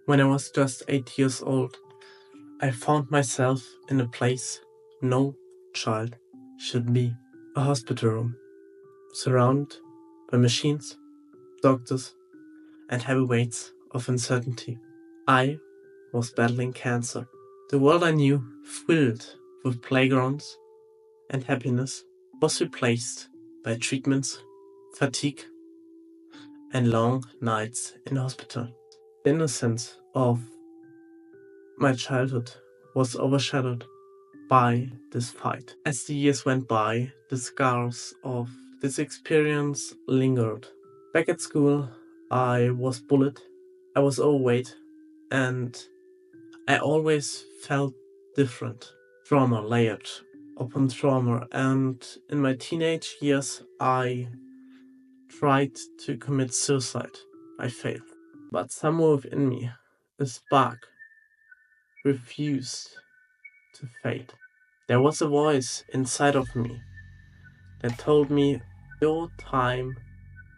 When I was just 8 years old, I found myself in a place no child should be, a hospital room, surrounded by machines, doctors, and heavy weights of uncertainty. I was battling cancer. The world I knew, filled with playgrounds and happiness, was replaced by treatments, fatigue, and long nights in hospital. The innocence of my childhood was overshadowed by this fight. As the years went by, the scars of this experience lingered. Back at school, I was bullied, I was overweight, and I always felt different. Trauma layered upon trauma, and in my teenage years, I tried to commit suicide. I failed. But somewhere within me, a spark refused to fade. There was a voice inside of me that told me, your time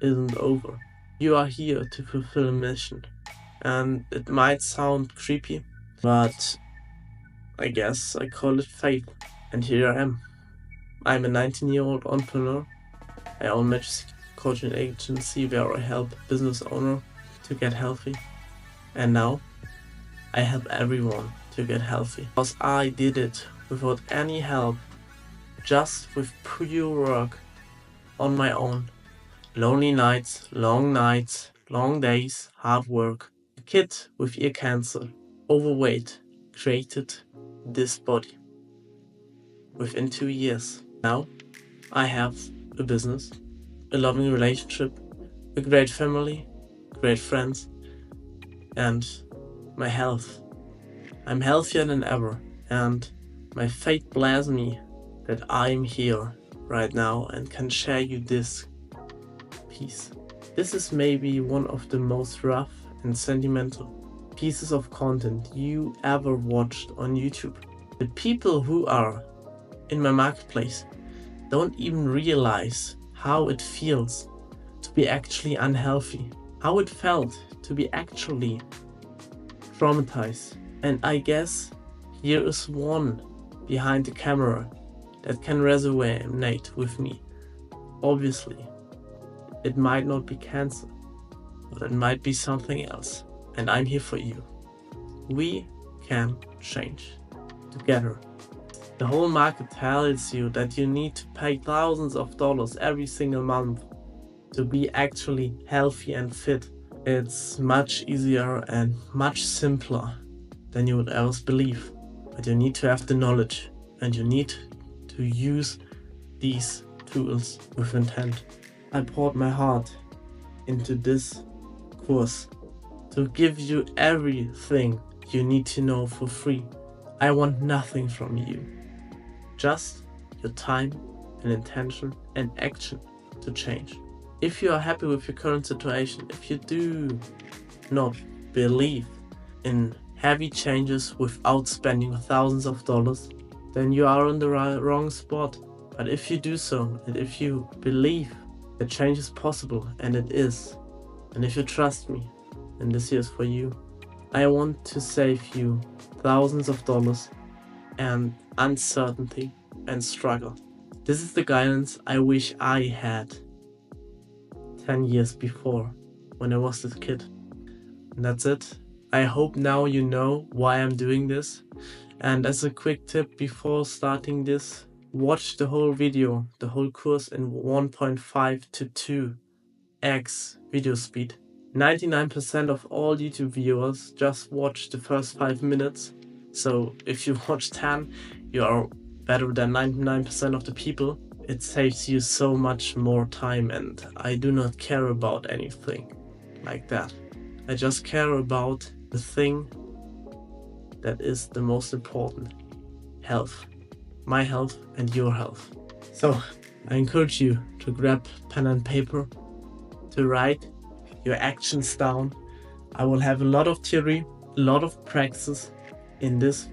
isn't over. You are here to fulfill a mission. And it might sound creepy, but I guess I call it fate. And here I am. I'm a 19-year-old entrepreneur. I own a coaching agency where I help business owners to get healthy. And now I help everyone to get healthy. Because I did it without any help, just with pure work on my own. Lonely nights, long days, hard work. A kid with ear cancer, overweight, created this body within 2 years. Now I have a business, a loving relationship, a great family, great friends, and my health. I'm healthier than ever, and my fate blesses me that I'm here right now and can share you this piece. This is maybe one of the most rough and sentimental pieces of content you ever watched on YouTube. The people who are in my marketplace don't even realize how it feels to be actually unhealthy, how it felt to be actually traumatized. And I guess here is one behind the camera that can resonate with me. Obviously, it might not be cancer, but it might be something else. And I'm here for you. We can change together. The whole market tells you that you need to pay thousands of dollars every single month to be actually healthy and fit. It's much easier and much simpler than you would else believe. But you need to have the knowledge, and you need to use these tools with intent. I poured my heart into this course to give you everything you need to know for free. I want nothing from you, just your time and intention and action to change. If you are happy with your current situation, if you do not believe in heavy changes without spending thousands of dollars, then you are in the wrong spot. But if you do so, and if you believe that change is possible, and it is, and if you trust me, and this here is for you, I want to save you thousands of dollars and uncertainty and struggle. This is the guidance I wish I had 10 years before, when I was this kid. And that's it. I hope now you know why I'm doing this. And as a quick tip before starting this, watch the whole video, the whole course in 1.5 to 2x video speed. 99% of all YouTube viewers just watch the first 5 minutes. So if you watch 10, you are better than 99% of the people. It saves you so much more time, and I do not care about anything like that. I just care about the thing that is the most important: health. My health and your health. So I encourage you to grab pen and paper, to write your actions down. I will have a lot of theory, a lot of practice in this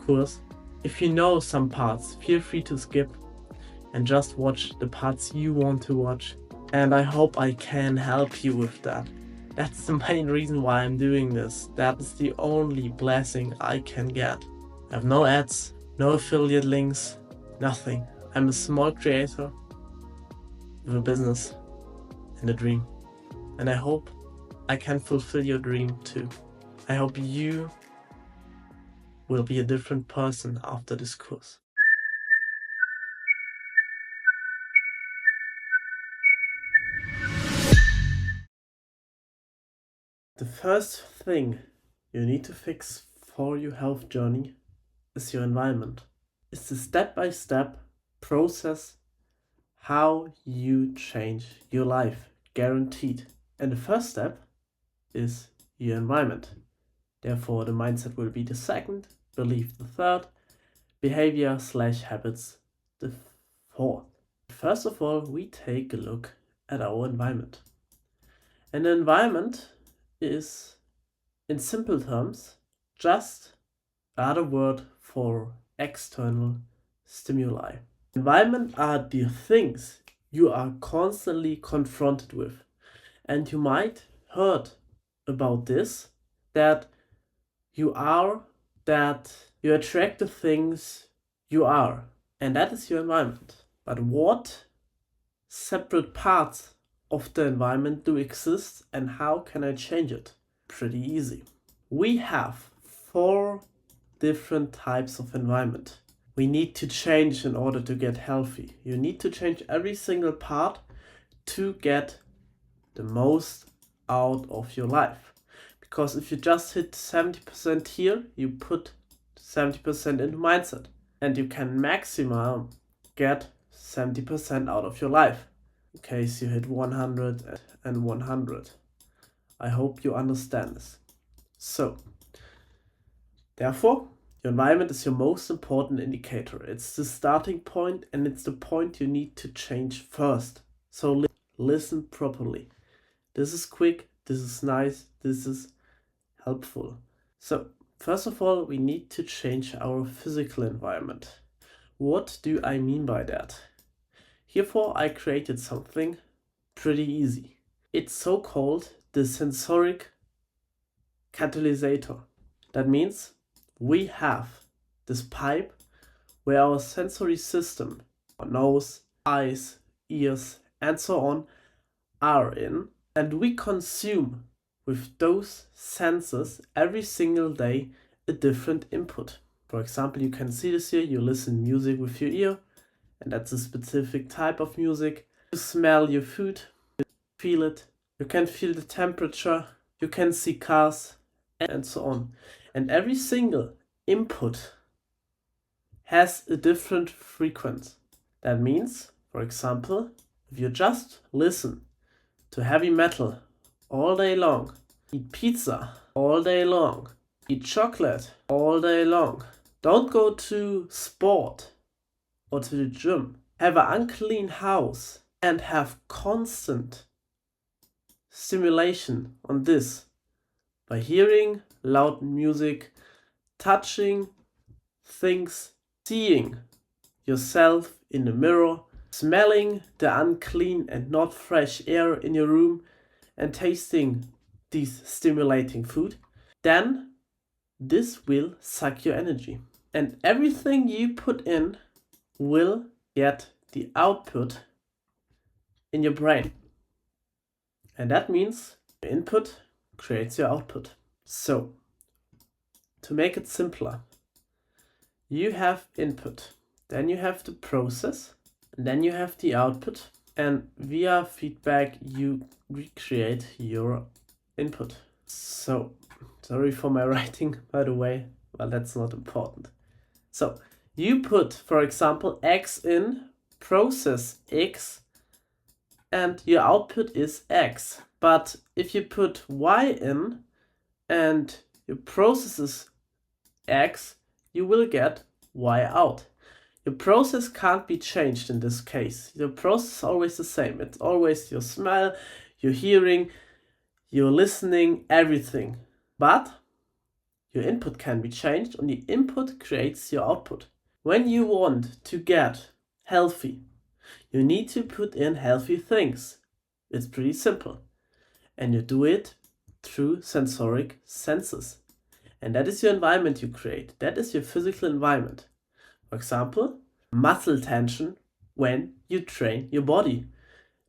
course. If you know some parts, feel free to skip and just watch the parts you want to watch. And I hope I can help you with that. That's the main reason why I'm doing this. That is the only blessing I can get. I have no ads, no affiliate links, nothing. I'm a small creator with a business and a dream. And I hope I can fulfill your dream too. I hope you will be a different person after this course. The first thing you need to fix for your health journey is your environment. It's a step-by-step process how you change your life, guaranteed. And the first step is your environment. Therefore, the mindset will be the second, belief the third, behavior/habits the fourth. First of all, we take a look at our environment. And the environment is, in simple terms, just another word for external stimuli. Environment are the things you are constantly confronted with. And you might heard about this, that you attract the things you are. And that is your environment. But what separate parts of the environment do exist and how can I change it? Pretty easy. We have 4 different types of environment we need to change in order to get healthy. You need to change every single part to get the most out of your life. Because if you just hit 70% here, you put 70% into mindset. And you can maximum get 70% out of your life. In case you hit 100 and 100. I hope you understand this. So, therefore, your environment is your most important indicator. It's the starting point and it's the point you need to change first. So listen properly. This is quick, this is nice, this is helpful. So, first of all, we need to change our physical environment. What do I mean by that? Herefore, I created something pretty easy. It's so-called the sensoric catalysator. That means we have this pipe where our sensory system, our nose, eyes, ears, and so on, are in, and we consume with those senses every single day a different input. For example, you can see this here, you listen music with your ear, and that's a specific type of music. You smell your food, you feel it, you can feel the temperature, you can see cars, and so on. And every single input has a different frequency. That means, for example, if you just listen to heavy metal all day long, eat pizza all day long, eat chocolate all day long, don't go to sport or to the gym, have an unclean house and have constant stimulation on this by hearing loud music, touching things, seeing yourself in the mirror, smelling the unclean and not fresh air in your room, and tasting these stimulating food, then this will suck your energy. And everything you put in will get the output in your brain. And that means your input creates your output. So, to make it simpler, you have input, then you have the process, and then you have the output, and via feedback you recreate your input. So, sorry for my writing, by the way, but that's not important. So, you put, for example, X in, process X, and your output is X. But if you put Y in, and your process is X, you will get Y out. Your process can't be changed in this case. Your process is always the same. It's always your smell, your hearing, your listening, everything. But your input can be changed and the input creates your output. When you want to get healthy, you need to put in healthy things. It's pretty simple. And you do it through sensoric senses. And that is your environment you create. That is your physical environment. For example, muscle tension when you train your body.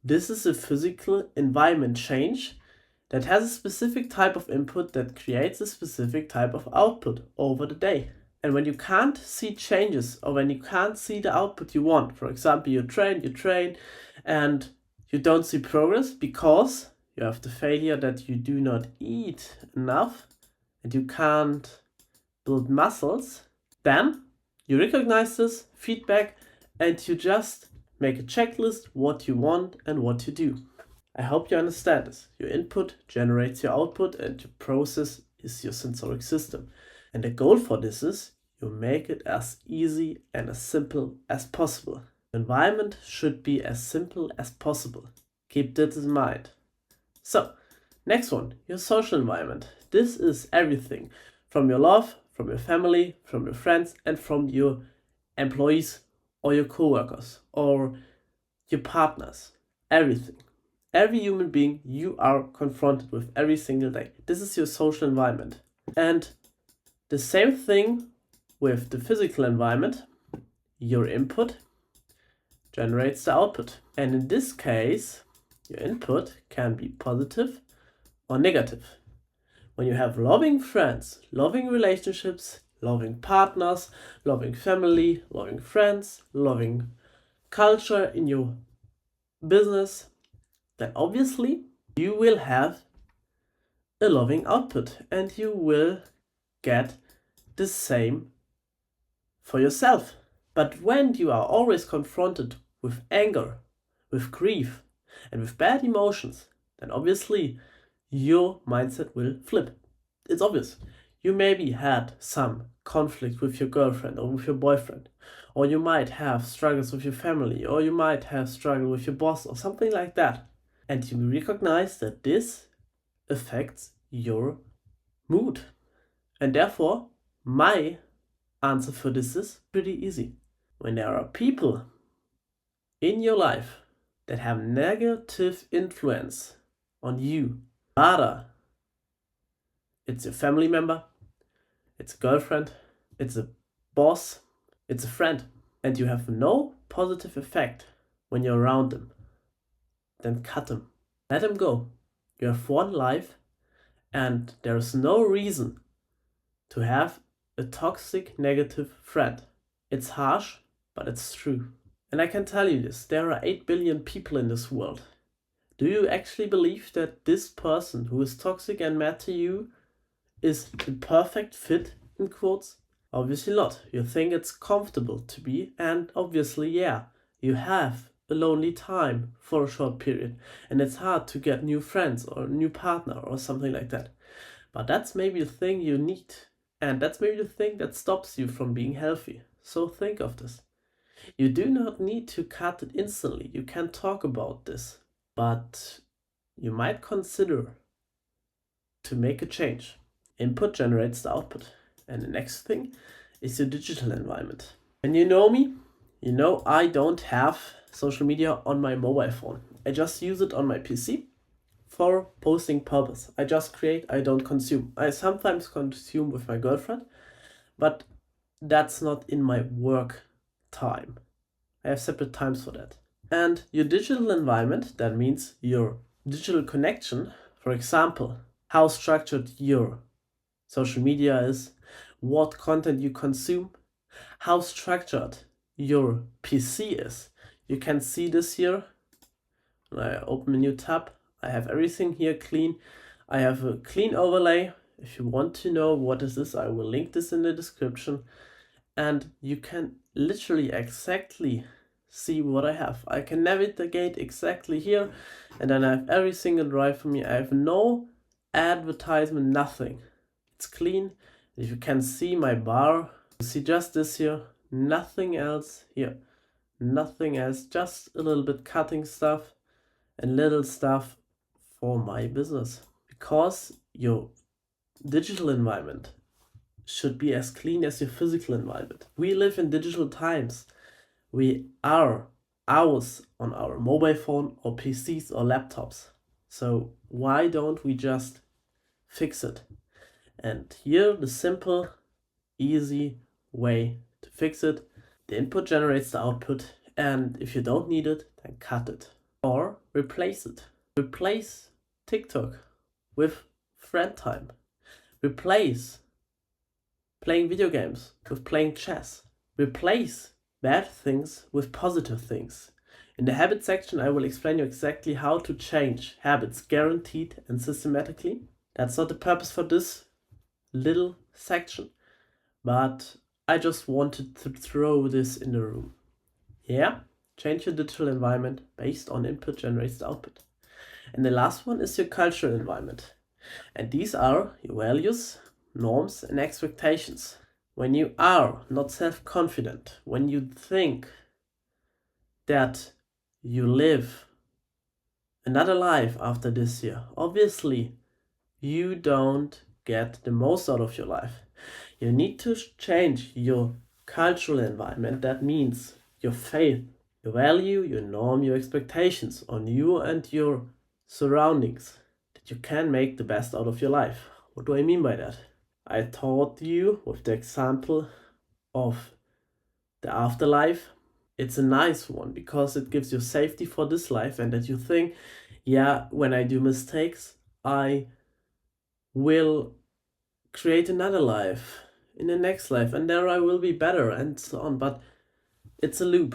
This is a physical environment change that has a specific type of input that creates a specific type of output over the day. And when you can't see changes, or when you can't see the output you want, for example, you train, and you don't see progress because you have the failure that you do not eat enough and you can't build muscles, then you recognize this feedback and you just make a checklist what you want and what you do. I hope you understand this. Your input generates your output and your process is your sensoric system. And the goal for this is you make it as easy and as simple as possible. The environment should be as simple as possible. Keep this in mind. So, next one, your social environment. This is everything from your love, from your family, from your friends, and from your employees or your co-workers or your partners. Everything. Every human being you are confronted with every single day. This is your social environment. And the same thing with the physical environment. Your input generates the output. And in this case, your input can be positive or negative. When you have loving friends, loving relationships, loving partners, loving family, loving friends, loving culture in your business, then obviously you will have a loving output and you will get the same for yourself. But when you are always confronted with anger, with grief, and with bad emotions, then obviously your mindset will flip. It's obvious. You maybe had some conflict with your girlfriend or with your boyfriend, or you might have struggles with your family, or you might have struggled with your boss or something like that. And you recognize that this affects your mood. And therefore, my answer for this is pretty easy. When there are people in your life that have negative influence on you, rather it's a family member, it's a girlfriend, it's a boss, it's a friend, and you have no positive effect when you're around them, then cut them. Let them go. You have one life and there is no reason to have a toxic negative friend. It's harsh, but it's true. And I can tell you this, there are 8 billion people in this world. Do you actually believe that this person who is toxic and mad to you is the perfect fit, in quotes? Obviously not. You think it's comfortable to be, and obviously, yeah, you have a lonely time for a short period, and it's hard to get new friends or a new partner or something like that. But that's maybe the thing you need, and that's maybe the thing that stops you from being healthy. So think of this. You do not need to cut it instantly. You can talk about this, but you might consider to make a change. Input generates the output. And the next thing is your digital environment. And you know me, you know I don't have social media on my mobile phone. I just use it on my PC for posting purpose. I just create, I don't consume. I sometimes consume with my girlfriend, but that's not in my work time. I have separate times for that. And your digital environment, that means your digital connection, for example, how structured your social media is, what content you consume, how structured your PC is. You can see this here. When I open a new tab, I have everything here clean. I have a clean overlay. If you want to know what this is, I will link this in the description. And you can literally exactly see what I have. I can navigate exactly here, and then I have every single drive for me. I have no advertisement, nothing. It's clean. If you can see my bar, you see just this here, nothing else here, nothing else, just a little bit cutting stuff and little stuff for my business. Because your digital environment should be as clean as your physical environment. We live in digital times. We are hours on our mobile phone or PCs or laptops. So why don't we just fix it. And here the simple, easy way to fix it. The input generates the output, and if you don't need it, then cut it. Or replace it. Replace TikTok with friend time. Replace playing video games with playing chess. Replace bad things with positive things. In the habit section, I will explain you exactly how to change habits guaranteed and systematically. That's not the purpose for this little section, but I just wanted to throw this in the room. Yeah, change your digital environment based on input generates the output. And the last one is your cultural environment. And these are your values, norms, and expectations. When you are not self-confident, when you think that you live another life after this year, obviously you don't get the most out of your life. You need to change your cultural environment. That means your faith, your value, your norm, your expectations on you and your surroundings, that you can make the best out of your life. What do I mean by that? I taught you with the example of the afterlife. It's a nice one because it gives you safety for this life, and that you think, yeah, when I do mistakes, I will create another life in the next life, and there I will be better, and so on. But it's a loop.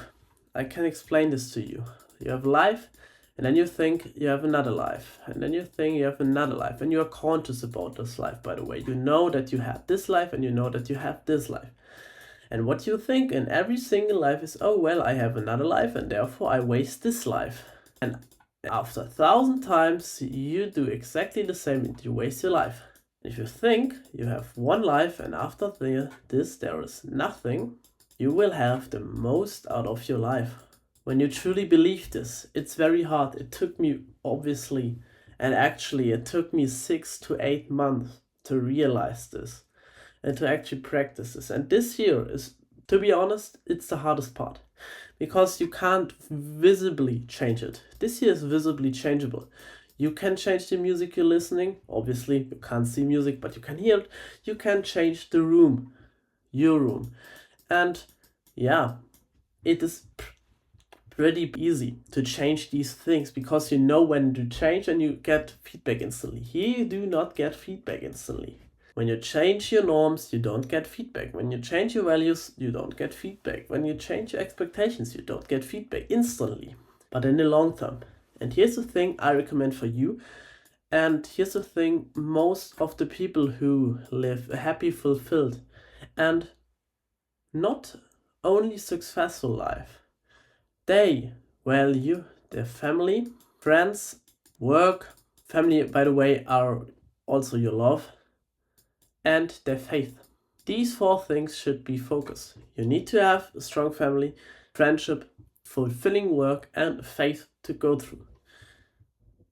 I can explain this to you. You have life, and then you think you have another life, and then you think you have another life, and you are conscious about this life, by the way. You know that you had this life, and you know that you have this life. And what you think in every single life is, oh, well, I have another life, and therefore I waste this life. And after 1,000 times, you do exactly the same, and you waste your life. If you think you have one life, and after this there is nothing, you will have the most out of your life. When you truly believe this, it's very hard. It took me, obviously, and actually it took me 6 to 8 months to realize this and to actually practice this. And this year is, to be honest, it's the hardest part, because you can't visibly change it. This year is visibly changeable. You can change the music you're listening. Obviously, you can't see music, but you can hear it. You can change the room, your room. And yeah, it is pretty easy to change these things, because you know when to change and you get feedback instantly. Here you do not get feedback instantly. When you change your norms, you don't get feedback. When you change your values, you don't get feedback. When you change your expectations, you don't get feedback instantly, but in the long term. And here's the thing I recommend for you. And here's the thing, most of the people who live a happy, fulfilled, and not only successful life, they value their family, friends, work. Family, by the way, are also your love, and their faith. These 4 things should be focus. You need to have a strong family, friendship, fulfilling work, and faith to go through.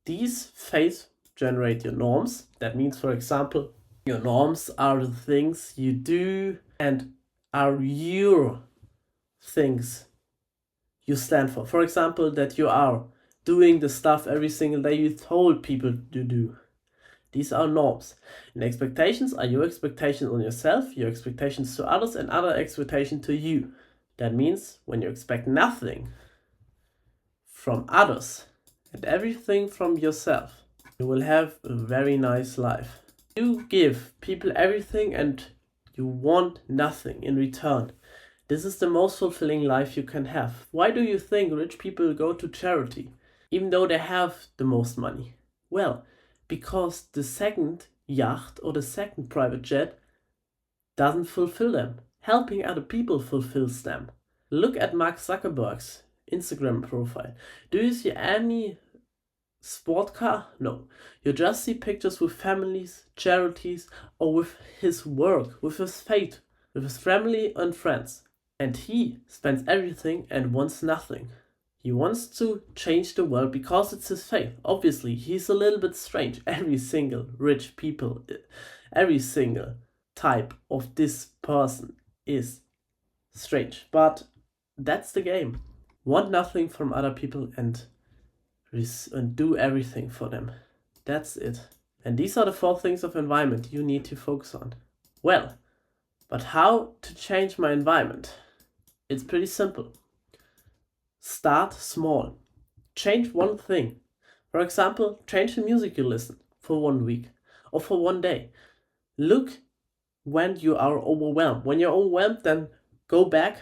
These faiths generate your norms. That means, for example, your norms are the things you do and are your things you stand for. For example, that you are doing the stuff every single day you told people to do. These are norms. And expectations are your expectations on yourself, your expectations to others, and other expectations to you. That means when you expect nothing from others and everything from yourself, you will have a very nice life. You give people everything and you want nothing in return. This is the most fulfilling life you can have. Why do you think rich people go to charity, even though they have the most money? Well, because the second yacht or the second private jet doesn't fulfill them. Helping other people fulfills them. Look at Mark Zuckerberg's Instagram profile. Do you see any sport car? No. You just see pictures with families, charities, or with his work, with his faith, with his family and friends. And he spends everything and wants nothing. He wants to change the world because it's his faith. Obviously, he's a little bit strange. Every single rich people, every single type of this person is strange. But that's the game. Want nothing from other people and do everything for them. That's it. And these are the 4 things of environment you need to focus on. Well, but how to change my environment? It's pretty simple. Start small. Change one thing. For example, change the music you listen for 1 week or for 1 day. Look when you are overwhelmed. When you're overwhelmed, then go back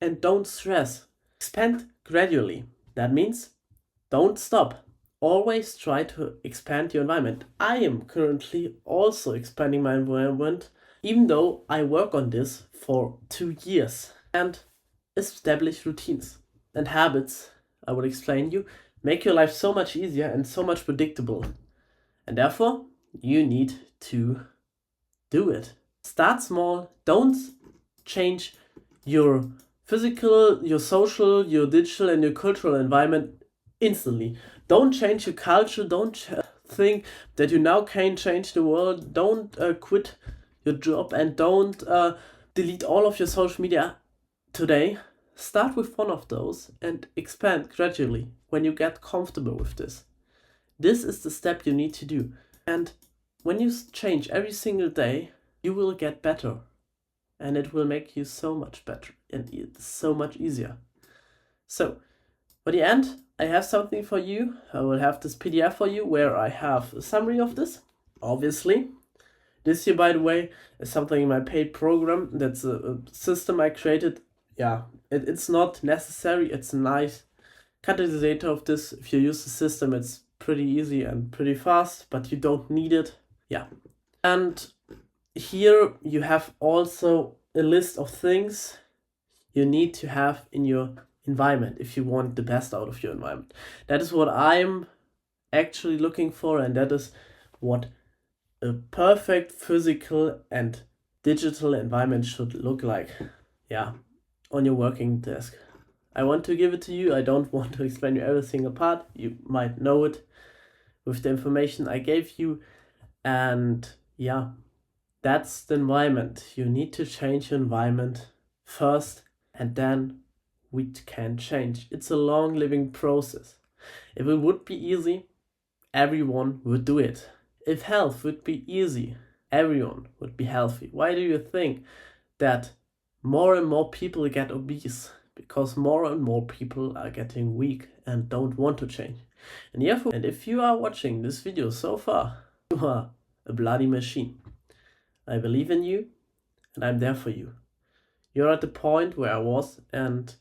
and don't stress. Expand gradually. That means don't stop. Always try to expand your environment. I am currently also expanding my environment, even though I work on this for 2 years. And establish routines and habits, I will explain you, make your life so much easier and so much predictable. And therefore, you need to do it. Start small. Don't change your physical, your social, your digital, and your cultural environment instantly. Don't change your culture. Don't think that you now can change the world. Don't quit your job and don't delete all of your social media today. Start with one of those and expand gradually when you get comfortable with this. This is the step you need to do. And when you change every single day, you will get better. And it will make you so much better and it's so much easier. So, for the end, I have something for you. I will have this PDF for you where I have a summary of this. Obviously, this here, by the way, is something in my paid program. That's a system I created. Yeah, it's not necessary. It's a nice catalyst of this. If you use the system, it's pretty easy and pretty fast, but you don't need it. Yeah. And here you have also a list of things you need to have in your environment if you want the best out of your environment. That is what I'm actually looking for, and that is what a perfect physical and digital environment should look like. Yeah, on your working desk. I want to give it to you. I don't want to explain you every single part. You might know it with the information I gave you. And yeah, that's the environment. You need to change your environment first, and then we can change. It's a long living process. If it would be easy, everyone would do it. If health would be easy, everyone would be healthy. Why do you think that more and more people get obese? Because more and more people are getting weak and don't want to change. And if you are watching this video so far, you are a bloody machine. I believe in you and I'm there for you. You're at the point where I was, and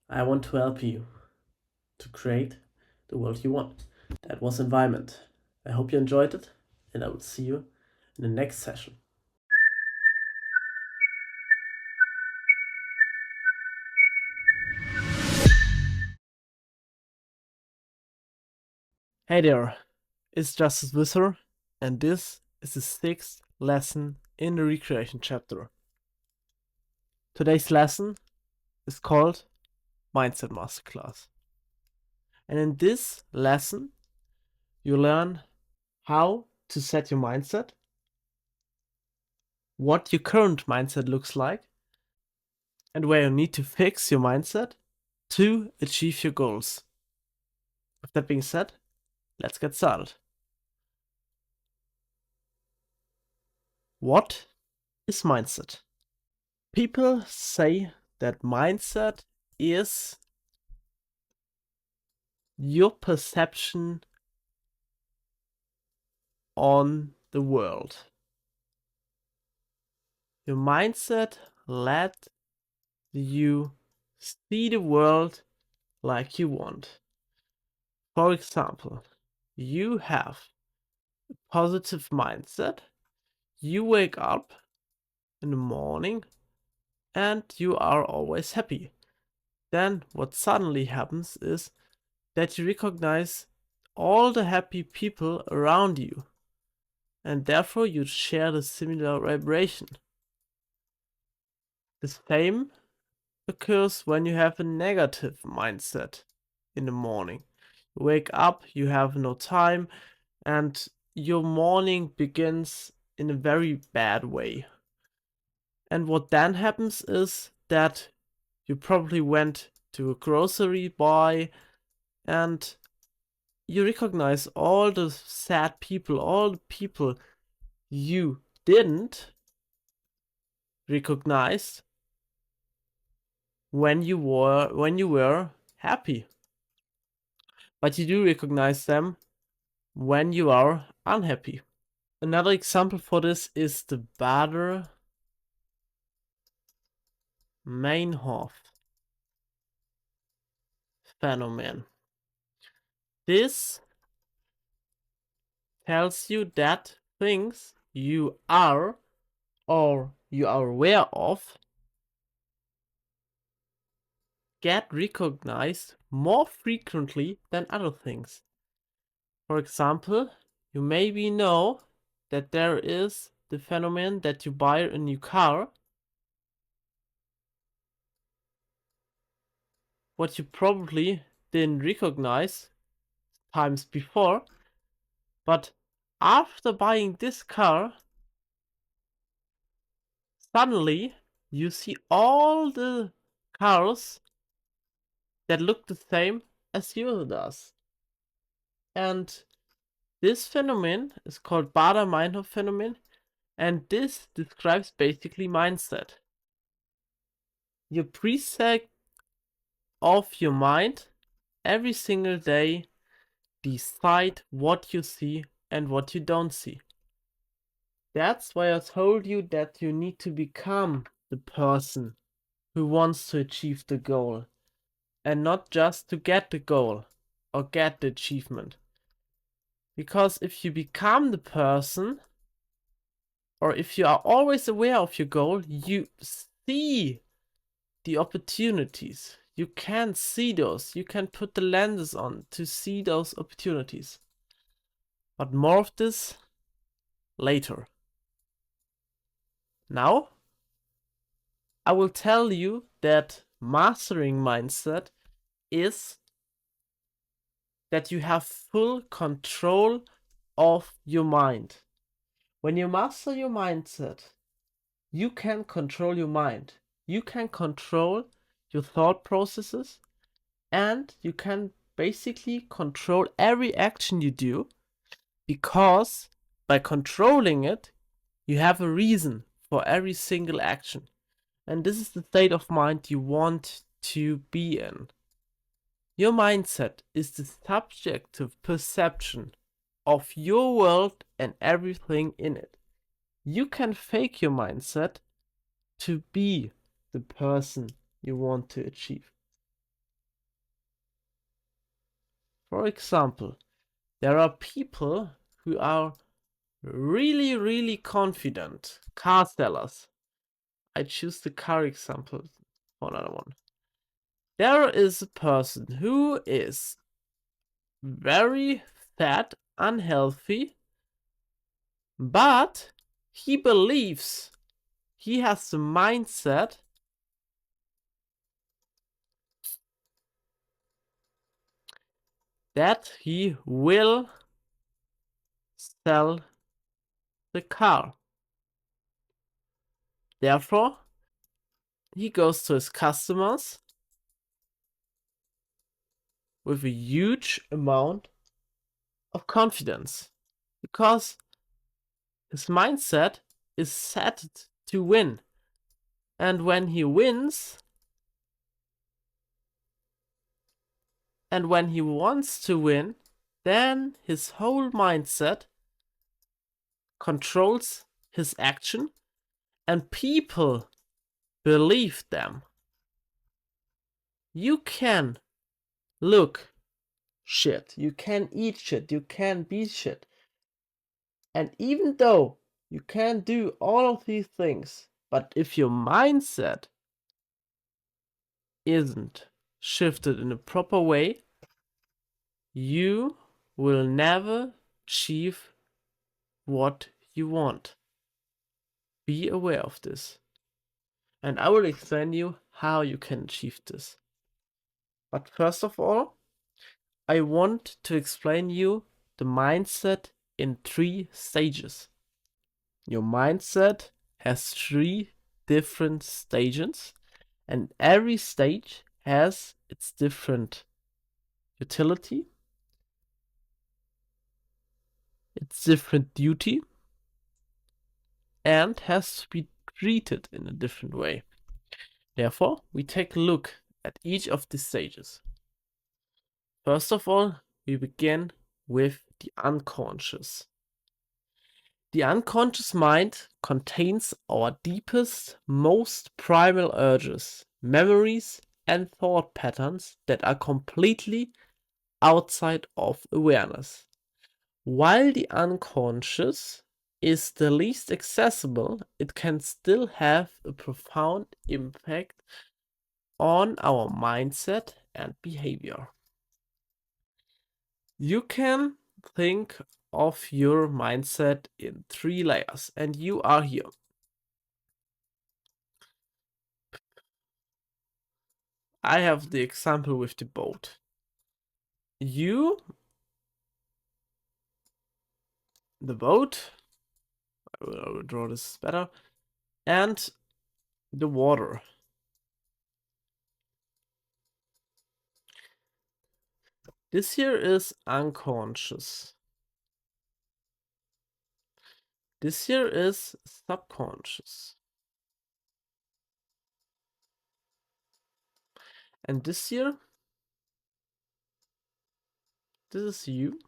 I want to help you to create the world you want. That was environment. I hope you enjoyed it, and I will see you in the next session. Hey there, it's Justice Visser, and this is the 6th lesson in the recreation chapter. Today's lesson is called Mindset Masterclass. And in this lesson, you learn how to set your mindset, what your current mindset looks like, and where you need to fix your mindset to achieve your goals. With that being said, let's get started. What is mindset? People say that mindset is your perception on the world. Your mindset let you see the world like you want. For example, you have a positive mindset. You wake up in the morning and you are always happy. Then what suddenly happens is that you recognize all the happy people around you, and therefore you share the similar vibration. The same occurs when you have a negative mindset in the morning. You wake up, you have no time, and your morning begins in a very bad way. And what then happens is that you probably went to a grocery buy and you recognize all the sad people, all the people you didn't recognize when you were happy. But you do recognize them when you are unhappy. Another example for this is the Bader Meinhof phenomenon. This tells you that things you are or you are aware of get recognized more frequently than other things. For example, you maybe know that there is the phenomenon that you buy a new car, what you probably didn't recognize times before, but after buying this car, suddenly you see all the cars that look the same as yours does. And this phenomenon is called Bader-Meinhof phenomenon, and this describes basically mindset. Your preset of your mind every single day decide what you see and what you don't see. That's why I told you that you need to become the person who wants to achieve the goal, and not just to get the goal or get the achievement. Because if you become the person, or if you are always aware of your goal, you see the opportunities. You can see those. You can put the lenses on to see those opportunities. But more of this later. Now, I will tell you that mastering mindset is that you have full control of your mind. When you master your mindset, you can control your mind. You can control your thought processes, and you can basically control every action you do, because by controlling it, you have a reason for every single action. And this is the state of mind you want to be in. Your mindset is the subjective perception of your world and everything in it. You can fake your mindset to be the person you want to achieve. For example, there are people who are really, really confident car sellers. I choose the car example for another one. There is a person who is very fat, unhealthy, but he believes he has the mindset that he will sell the car. Therefore, he goes to his customers with a huge amount of confidence, because his mindset is set to win. And when he wins, and when he wants to win, then his whole mindset controls his action, and people believe them. You can look shit, you can eat shit, you can be shit. And even though you can do all of these things, but if your mindset isn't shifted in a proper way, you will never achieve what you want. Be aware of this. And I will explain you how you can achieve this. But first of all, I want to explain you the mindset in 3 stages. Your mindset has 3 different stages, and every stage has its different utility its different duty, and has to be treated in a different way. Therefore, we take a look at each of these stages. First of all, we begin with the unconscious. The unconscious mind contains our deepest, most primal urges, memories, and thought patterns that are completely outside of awareness. While the unconscious is the least accessible, it can still have a profound impact on our mindset and behavior. You can think of your mindset in 3 layers, and you are here. I have the example with the boat. The boat, I will draw this better, and the water. This here is unconscious. This here is subconscious. And this here, this is you,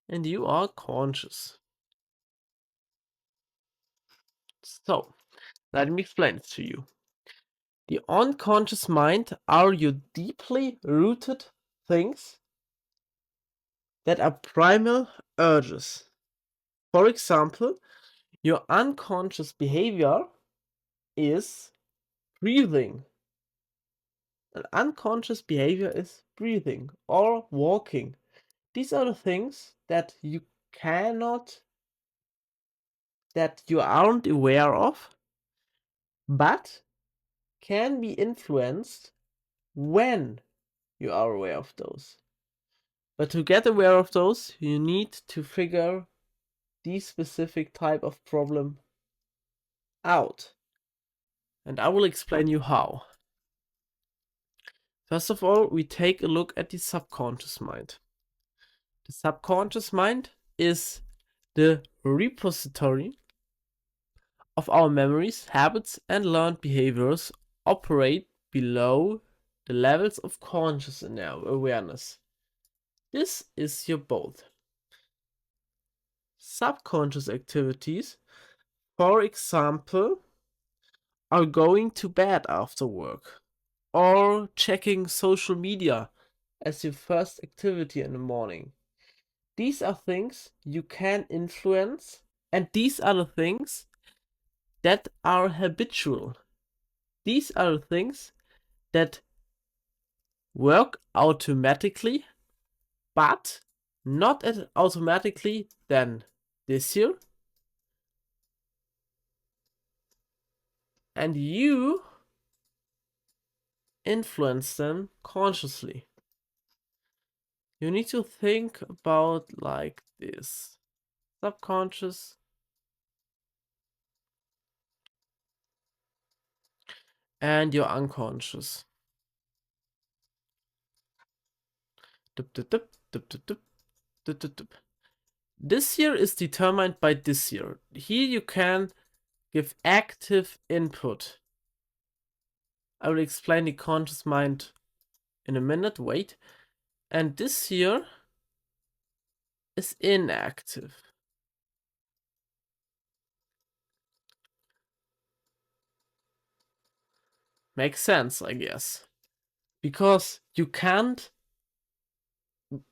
and you are conscious. So, let me explain it to you. The unconscious mind are your deeply rooted things that are primal urges. For example, your unconscious behavior is breathing. An unconscious behavior is breathing or walking. These are the things that you aren't aware of, but can be influenced when you are aware of those. But to get aware of those, you need to figure these specific type of problem out. And I will explain you how. First of all, we take a look at the subconscious mind. The subconscious mind is the repository of our memories, habits, and learned behaviors operate below the levels of conscious in our awareness. This is your both. Subconscious activities, for example, are going to bed after work or checking social media as your first activity in the morning. These are things you can influence, and these are the things that are habitual. These are the things that work automatically, but not as automatically than this year. And you influence them consciously. You need to think about like this: subconscious and your unconscious. This year is determined by this year. Here you can give active input. I will explain the conscious mind in a minute. Wait. And this here is inactive. Makes sense, I guess. Because you can't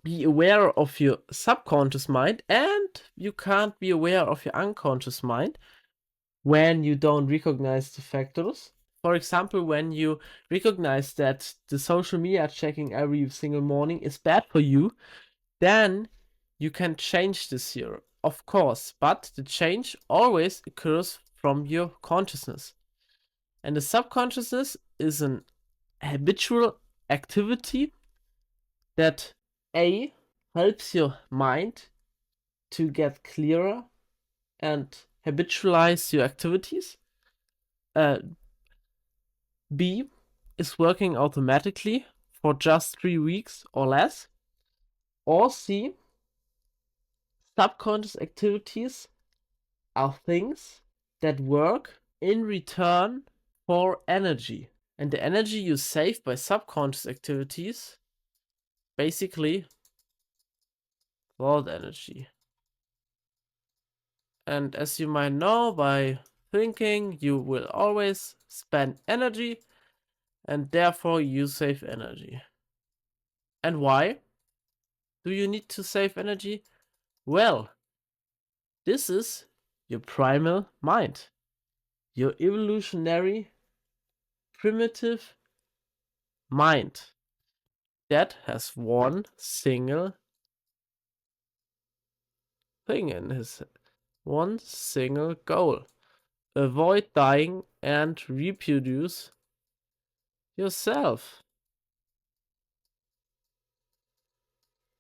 be aware of your subconscious mind and you can't be aware of your unconscious mind when you don't recognize the factors. For example, when you recognize that the social media checking every single morning is bad for you, then you can change this here, of course, but the change always occurs from your consciousness. And the subconsciousness is an habitual activity that A helps your mind to get clearer and habitualize your activities. B is working automatically for just 3 weeks or less. Or C Subconscious activities are things that work in return for energy. And the energy you save by subconscious activities, basically thought energy. And as you might know, by thinking, you will always spend energy, and therefore you save energy. And why do you need to save energy? Well, this is your primal mind, your evolutionary primitive mind that has one single thing in his head, one single goal: avoid dying and reproduce yourself.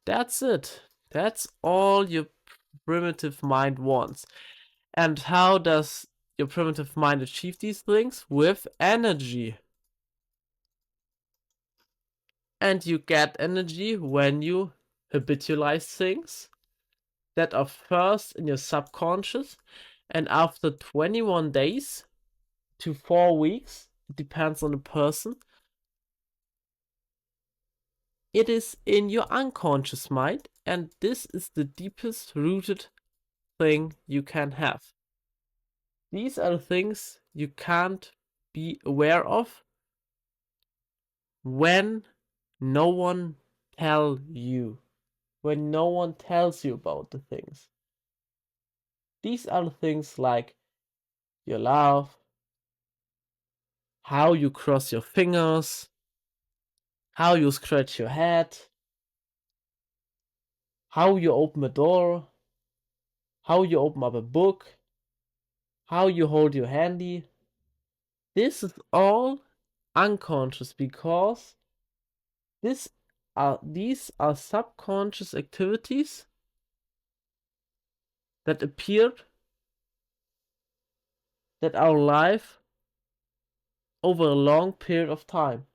That's it. That's all your primitive mind wants. And how does your primitive mind achieve these things? With energy. And you get energy when you habitualize things that are first in your subconscious, and after 21 days to 4 weeks, it depends on the person, it is in your unconscious mind, and this is the deepest rooted thing you can have. These are the things you can't be aware of when no one tells you, when no one tells you about the things. These are the things like your laugh, how you cross your fingers, how you scratch your head, how you open a door, how you open up a book, how you hold your handy. This is all unconscious because these are subconscious activities that appeared that are alive over a long period of time.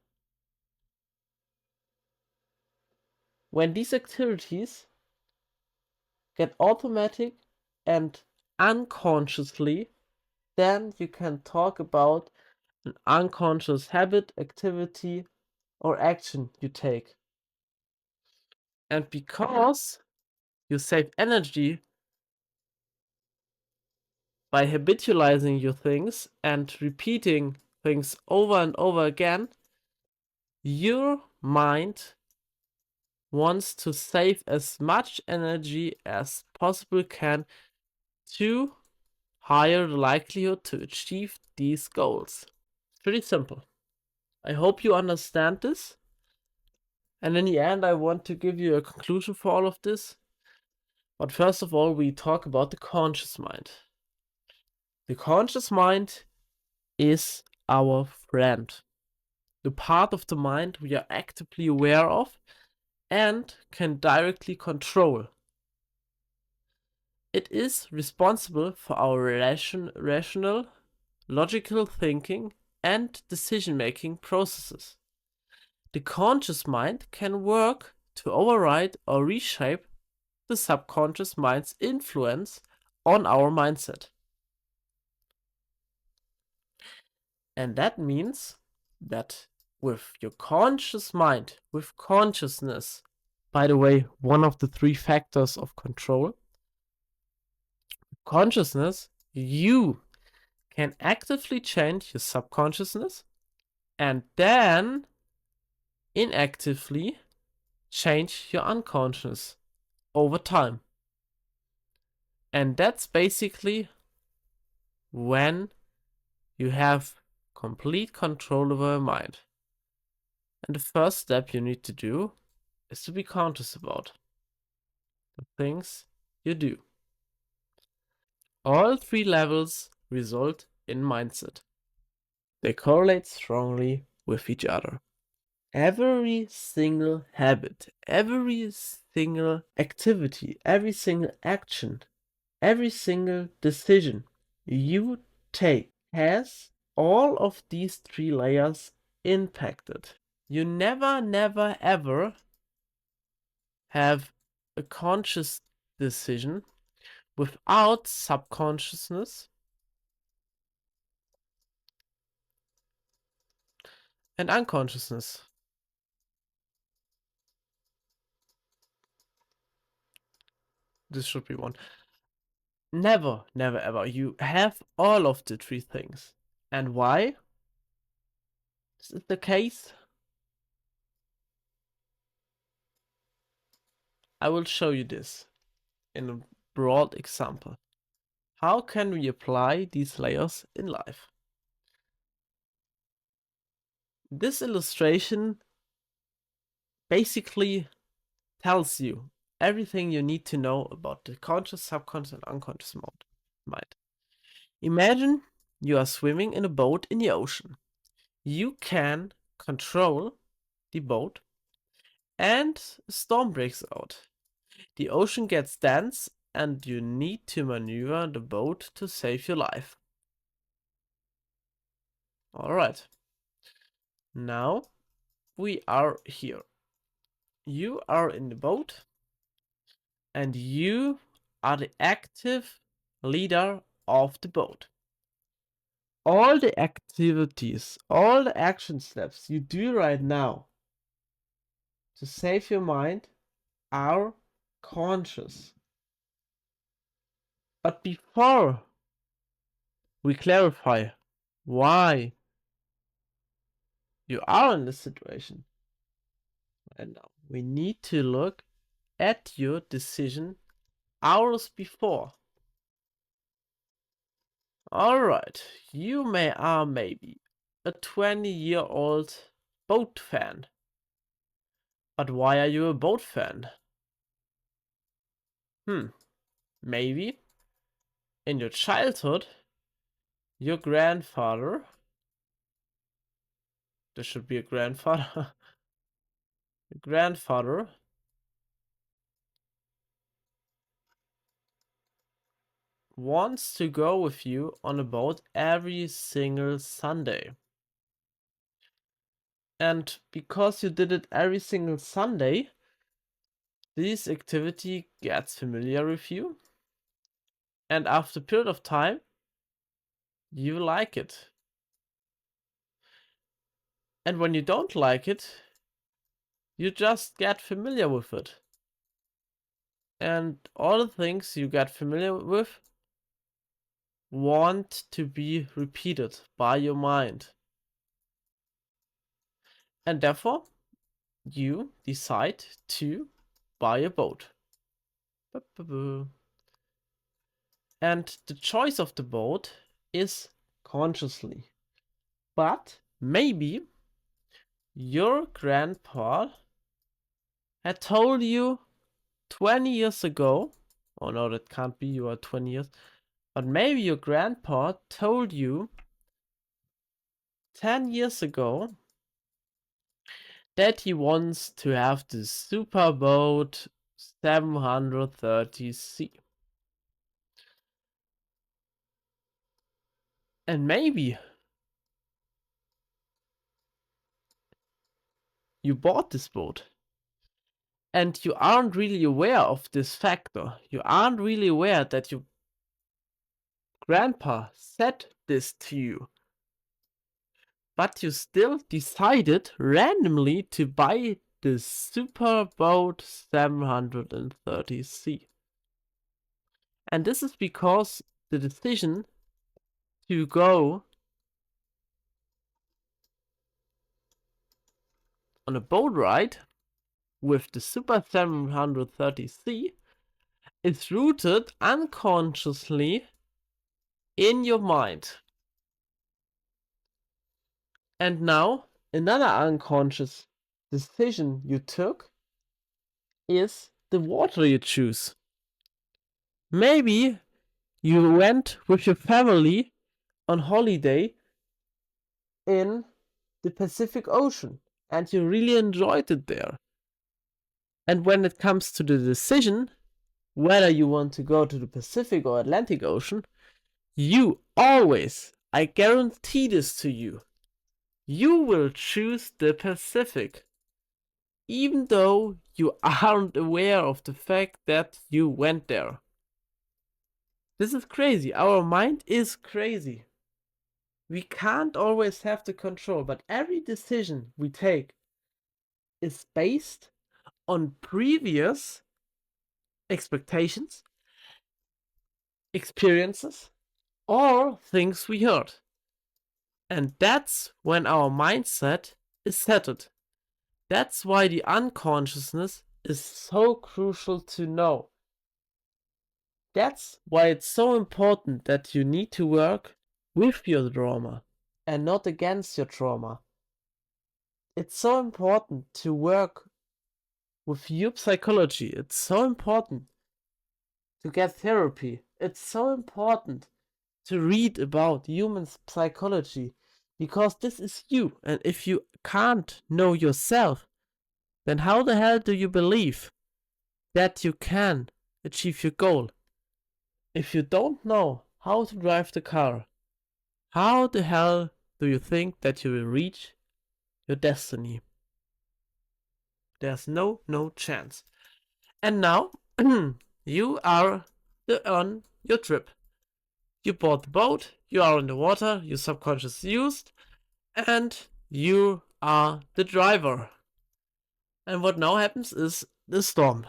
When these activities get automatic and unconsciously, then you can talk about an unconscious habit, activity, or action you take. And because you save energy by habitualizing your things and repeating things over and over again, your mind wants to save as much energy as possible can to higher the likelihood to achieve these goals. It's pretty simple. I hope you understand this. And in the end, I want to give you a conclusion for all of this. But first of all, we talk about the conscious mind. The conscious mind is our friend. The part of the mind we are actively aware of and can directly control. It is responsible for our rational, logical thinking and decision-making processes. The conscious mind can work to override or reshape the subconscious mind's influence on our mindset. And that means that with your conscious mind, with consciousness, by the way, one of the 3 factors of control, consciousness, you can actively change your subconsciousness and then inactively change your unconscious over time. And that's basically when you have complete control over your mind. And the first step you need to do is to be conscious about the things you do. All 3 levels result in mindset. They correlate strongly with each other. Every single habit, every single activity, every single action, every single decision you take has all of these 3 layers impacted. You never ever have a conscious decision without subconsciousness and unconsciousness. This should be one. Never, never, ever. You have all of the three things. And why is it the case? I will show you this in a broad example. How can we apply these layers in life? This illustration basically tells you everything you need to know about the conscious, subconscious, and unconscious mind. Imagine you are swimming in a boat in the ocean. You can control the boat, and a storm breaks out. The ocean gets dense, and you need to maneuver the boat to save your life. Alright. Now we are here. You are in the boat, and you are the active leader of the boat. All the activities, all the action steps you do right now to save your mind are conscious. But before we clarify why you are in this situation right now, we need to look at your decision hours before. Alright, you are maybe a 20-year-old boat fan. But why are you a boat fan? Maybe in your childhood, your grandfather, there should be a grandfather, your grandfather wants to go with you on a boat every single Sunday. And because you did it every single Sunday, this activity gets familiar with you. And after a period of time, you like it. And when you don't like it, you just get familiar with it. And all the things you get familiar with want to be repeated by your mind. And therefore, you decide to buy a boat. And the choice of the boat is consciously. But maybe your grandpa had told you 20 years ago, oh no, that can't be, you are 20 years, but maybe your grandpa told you 10 years ago that he wants to have the super boat 730C. And maybe you bought this boat and you aren't really aware of this factor. You aren't really aware that your grandpa said this to you. But you still decided randomly to buy the super boat 730C. And this is because the decision to go on a boat ride with the Super 730C is rooted unconsciously in your mind. And now, another unconscious decision you took is the water you choose. Maybe you went with your family on holiday in the Pacific Ocean and you really enjoyed it there. And when it comes to the decision whether you want to go to the Pacific or Atlantic Ocean, you always, I guarantee this to you, you will choose the Pacific. even though you aren't aware of the fact that you went there. This is crazy. Our mind is crazy. We can't always have the control, but every decision we take is based on previous expectations, experiences, or things we heard. And that's when our mindset is settled. That's why the unconsciousness is so crucial to know. That's why it's so important that you need to work with your trauma and not against your trauma. It's so important to work with your psychology. It's so important to get therapy. It's so important to read about human psychology because this is you. And if you can't know yourself, then how the hell do you believe that you can achieve your goal? If you don't know how to drive the car, how the hell do you think that you will reach your destiny? There's no chance. And now you are on your trip. You bought the boat, you are in the water, your subconscious used, and you are the driver. And what now happens is the storm.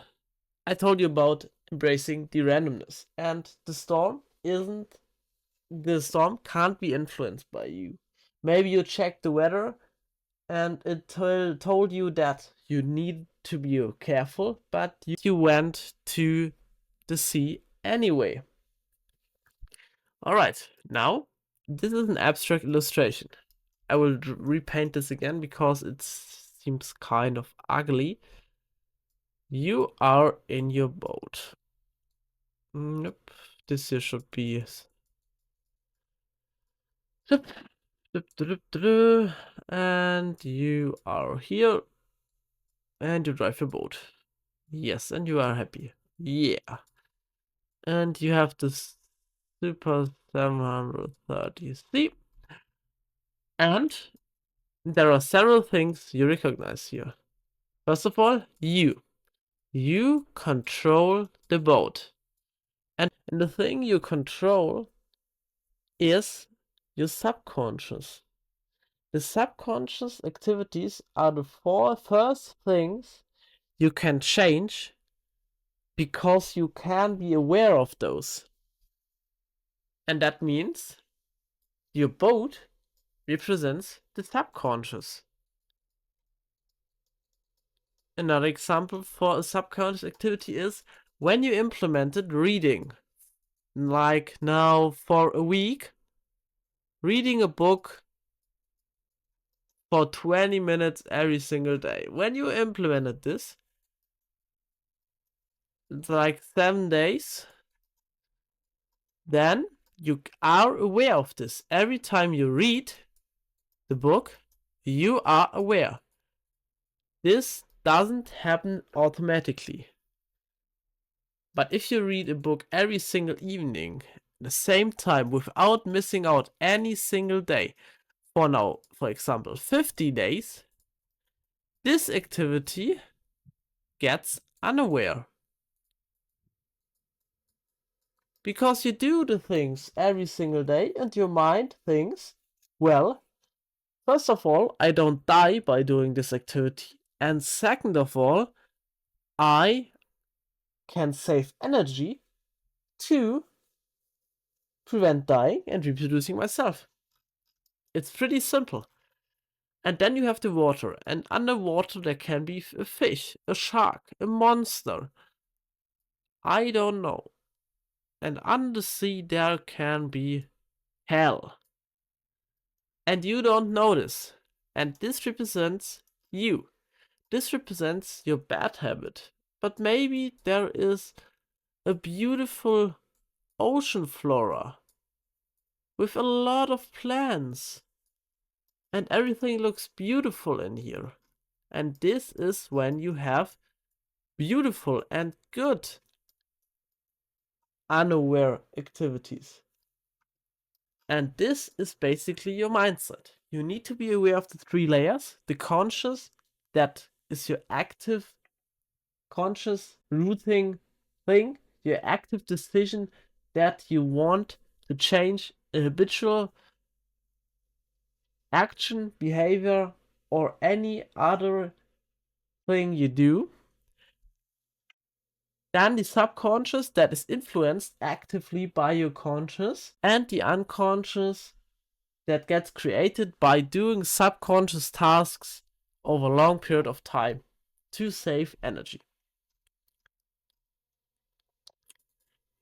I told you about embracing the randomness, and the storm can't be influenced by you. Maybe you checked the weather and it told you that you need to be careful, but you went to the sea anyway. Alright, now this is an abstract illustration. I will repaint this again because it seems kind of ugly. You are in your boat. Nope, this here should be... And you are here. And you drive your boat. Yes, and you are happy. Yeah. And you have this Super 730C. And there are several things you recognize here. First of all, you. You control the boat. And the thing you control is your subconscious. The subconscious activities are the first things you can change because you can be aware of those. And that means your boat represents the subconscious. Another example for a subconscious activity is when you implemented reading. Like now for a week, reading a book for 20 minutes every single day. When you implemented this, it's like 7 days, then you are aware of this. Every time you read the book, you are aware. This doesn't happen automatically. But if you read a book every single evening, at the same time, without missing out any single day, for example, 50 days, this activity gets unaware. Because you do the things every single day and your mind thinks, well, first of all, I don't die by doing this activity. And second of all, I can save energy to prevent dying and reproducing myself. It's pretty simple. And then you have the water, and underwater there can be a fish, a shark, a monster. I don't know. And under the sea there can be hell. And you don't notice. And this represents you. This represents your bad habit. But maybe there is a beautiful ocean flora with a lot of plants. And everything looks beautiful in here. And this is when you have beautiful and good unaware activities. And this is basically your mindset. You need to be aware of the 3 layers: the conscious that is your active, conscious, rooting thing, your active decision that you want to change a habitual action, behavior, or any other thing you do. Then the subconscious that is influenced actively by your conscious, and the unconscious that gets created by doing subconscious tasks over a long period of time to save energy.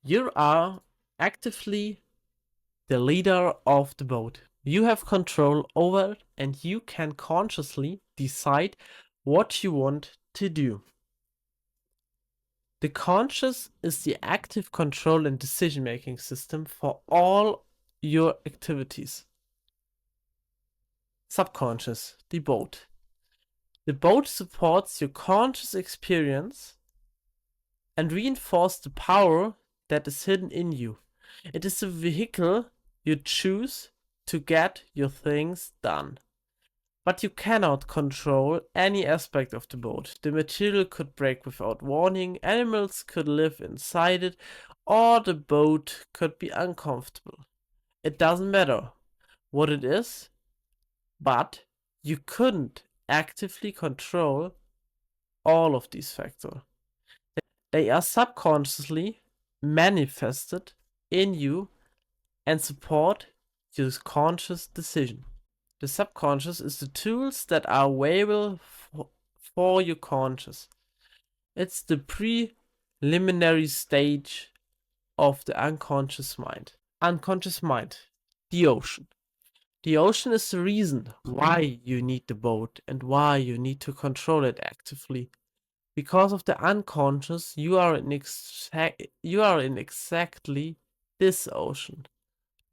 You are actively the leader of the boat. You have control over it and you can consciously decide what you want to do. The conscious is the active control and decision-making system for all your activities. Subconscious, the boat. The boat supports your conscious experience and reinforces the power that is hidden in you. It is a vehicle you choose to get your things done. But you cannot control any aspect of the boat. The material could break without warning, animals could live inside it, or the boat could be uncomfortable. It doesn't matter what it is, but you couldn't actively control all of these factors. They are subconsciously manifested in you and support your conscious decision. The subconscious is the tools that are available for your conscious. It's the preliminary stage of the unconscious mind. Unconscious mind, the ocean. The ocean is the reason why you need the boat and why you need to control it actively. Because of the unconscious, you are in exactly this ocean.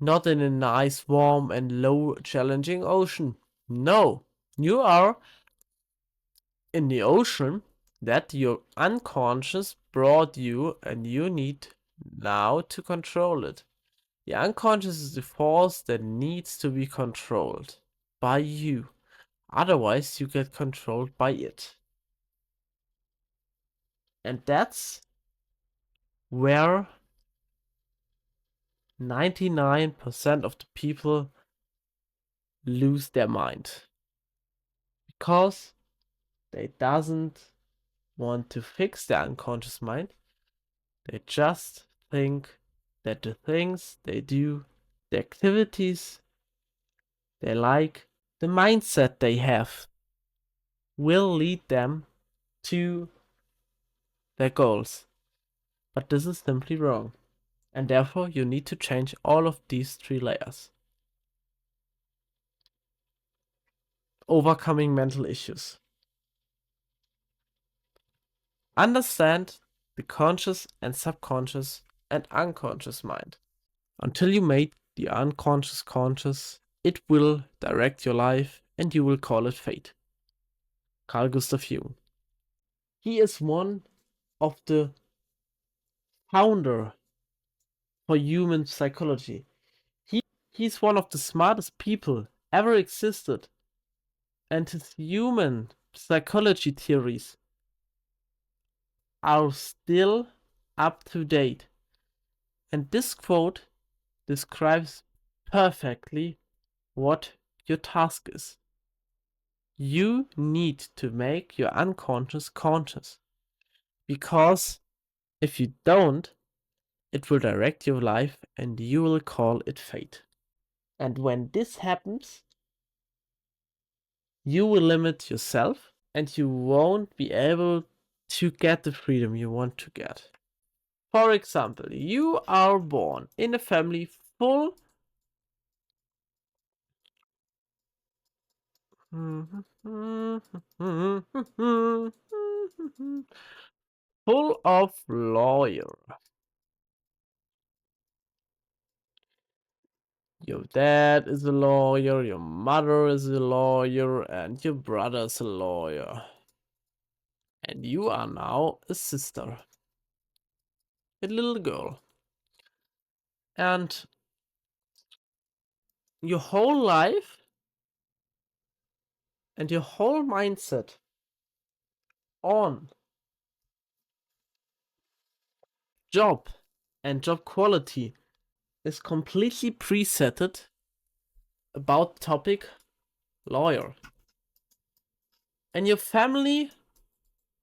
Not in a nice, warm, and low, challenging ocean. No, you are in the ocean that your unconscious brought you and you need now to control it. The unconscious is the force that needs to be controlled by you. Otherwise, you get controlled by it. And that's where 99% of the people lose their mind. Because they doesn't want to fix their unconscious mind. They just think that the things they do, the activities they like, the mindset they have will lead them to their goals. But this is simply wrong. And therefore you need to change all of these 3 layers. Overcoming mental issues. Understand the conscious and subconscious and unconscious mind. Until you make the unconscious conscious, it will direct your life and you will call it fate. Carl Gustav Jung. He is one of the founder for human psychology. He's one of the smartest people ever existed. And his human psychology theories are still up to date. And this quote describes perfectly what your task is. You need to make your unconscious conscious. Because if you don't, it will direct your life and you will call it fate. And when this happens, you will limit yourself and you won't be able to get the freedom you want to get. For example, you are born in a family full full of lawyer. Your dad is a lawyer, your mother is a lawyer, and your brother is a lawyer. And you are now a sister, a little girl. And your whole life and your whole mindset on job and job quality is completely presetted about topic lawyer. In your family,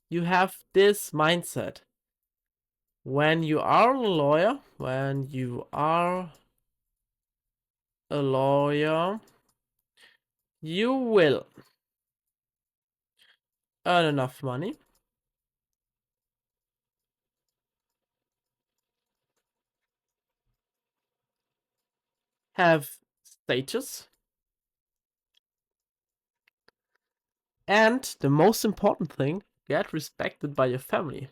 you have this mindset. When you are a lawyer, you will earn enough money, have status, and the most important thing, get respected by your family.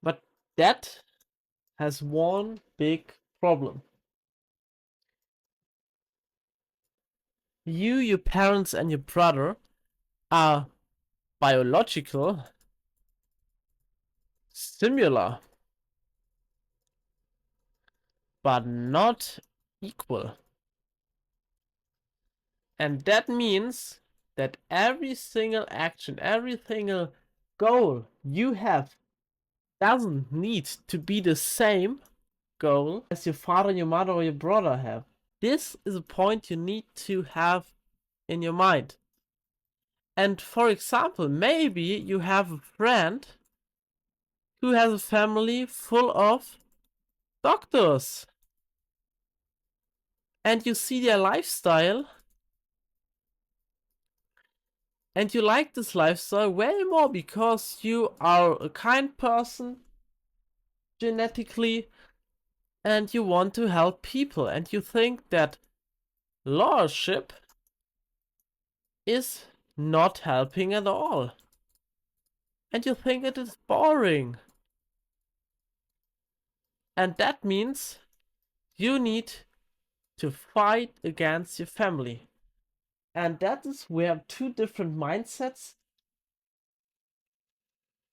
But that has one big problem. You, your parents, and your brother are biological similar, but not equal. And that means that every single action, every single goal you have doesn't need to be the same goal as your father, your mother, or your brother have. This is a point you need to have in your mind. And for example, maybe you have a friend who has a family full of doctors. And you see their lifestyle. And you like this lifestyle way more because you are a kind person genetically and you want to help people. And you think that lawyership is not helping at all. And you think it is boring. And that means you need to fight against your family. And that is where two different mindsets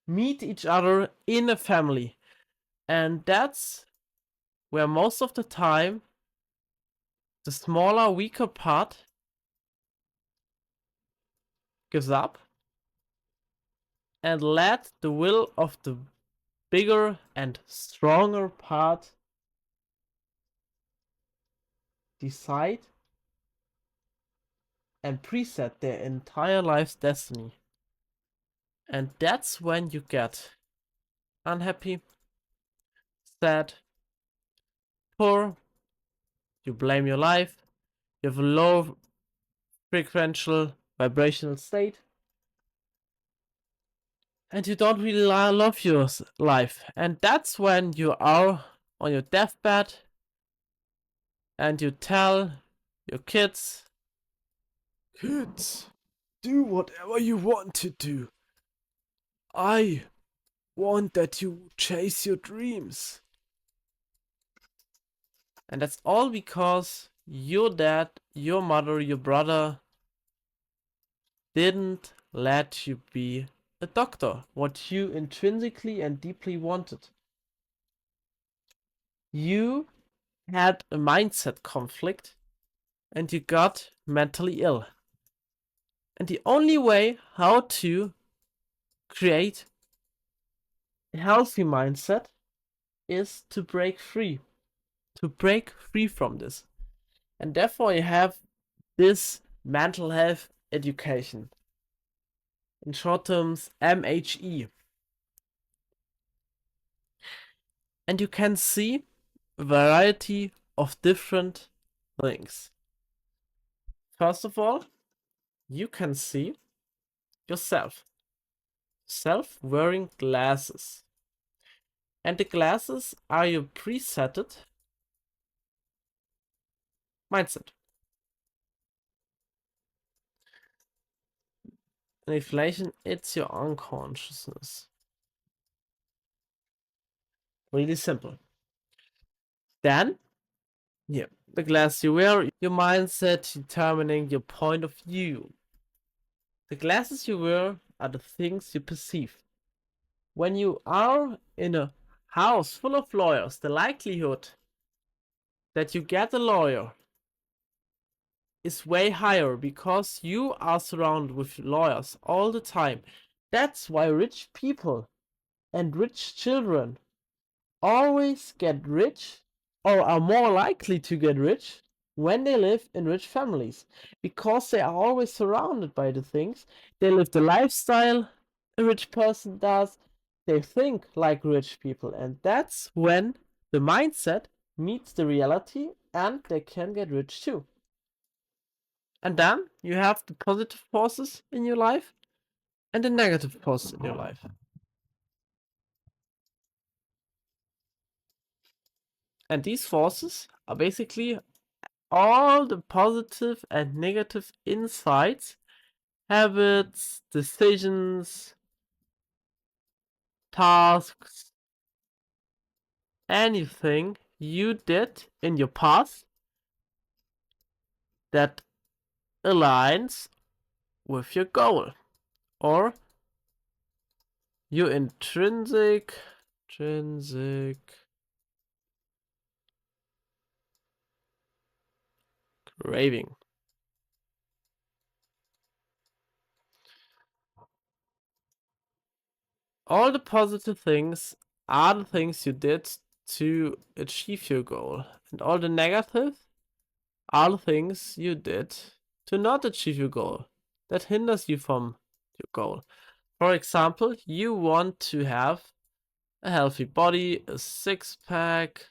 meet each other in a family. And that's where most of the time the smaller, weaker part gives up and let the will of the bigger and stronger part decide and preset their entire life's destiny. And that's when you get unhappy, sad, poor, you blame your life, you have a low frequential vibrational state, and you don't really love your life. And that's when you are on your deathbed and you tell your kids, do whatever you want to do. I want that you chase your dreams. And that's all because your dad, your mother, your brother didn't let you be a doctor, what you intrinsically and deeply wanted. You had a mindset conflict and you got mentally ill. And the only way how to create a healthy mindset is to break free. To break free from this. And therefore you have this mental health education. In short terms, MHE. And you can see a variety of different things. First of all, you can see yourself. Self wearing glasses. And the glasses are your presetted mindset. And inflation, it's your unconsciousness. Really simple. Then, yeah, the glass you wear, your mindset determining your point of view. The glasses you wear are the things you perceive. when you are in a house full of lawyers, the likelihood that you get a lawyer is way higher because you are surrounded with lawyers all the time. That's why rich people and rich children always get rich or are more likely to get rich when they live in rich families because they are always surrounded by the things. They live the lifestyle a rich person does. They think like rich people, and that's when the mindset meets the reality and they can get rich too. And then you have the positive forces in your life and the negative forces in your life. And these forces are basically all the positive and negative insights, habits, decisions, tasks, anything you did in your past that aligns with your goal or your intrinsic craving. All the positive things are the things you did to achieve your goal, and all the negative are the things you did to not achieve your goal that hinders you from your goal. For example, you want to have a healthy body, a six pack,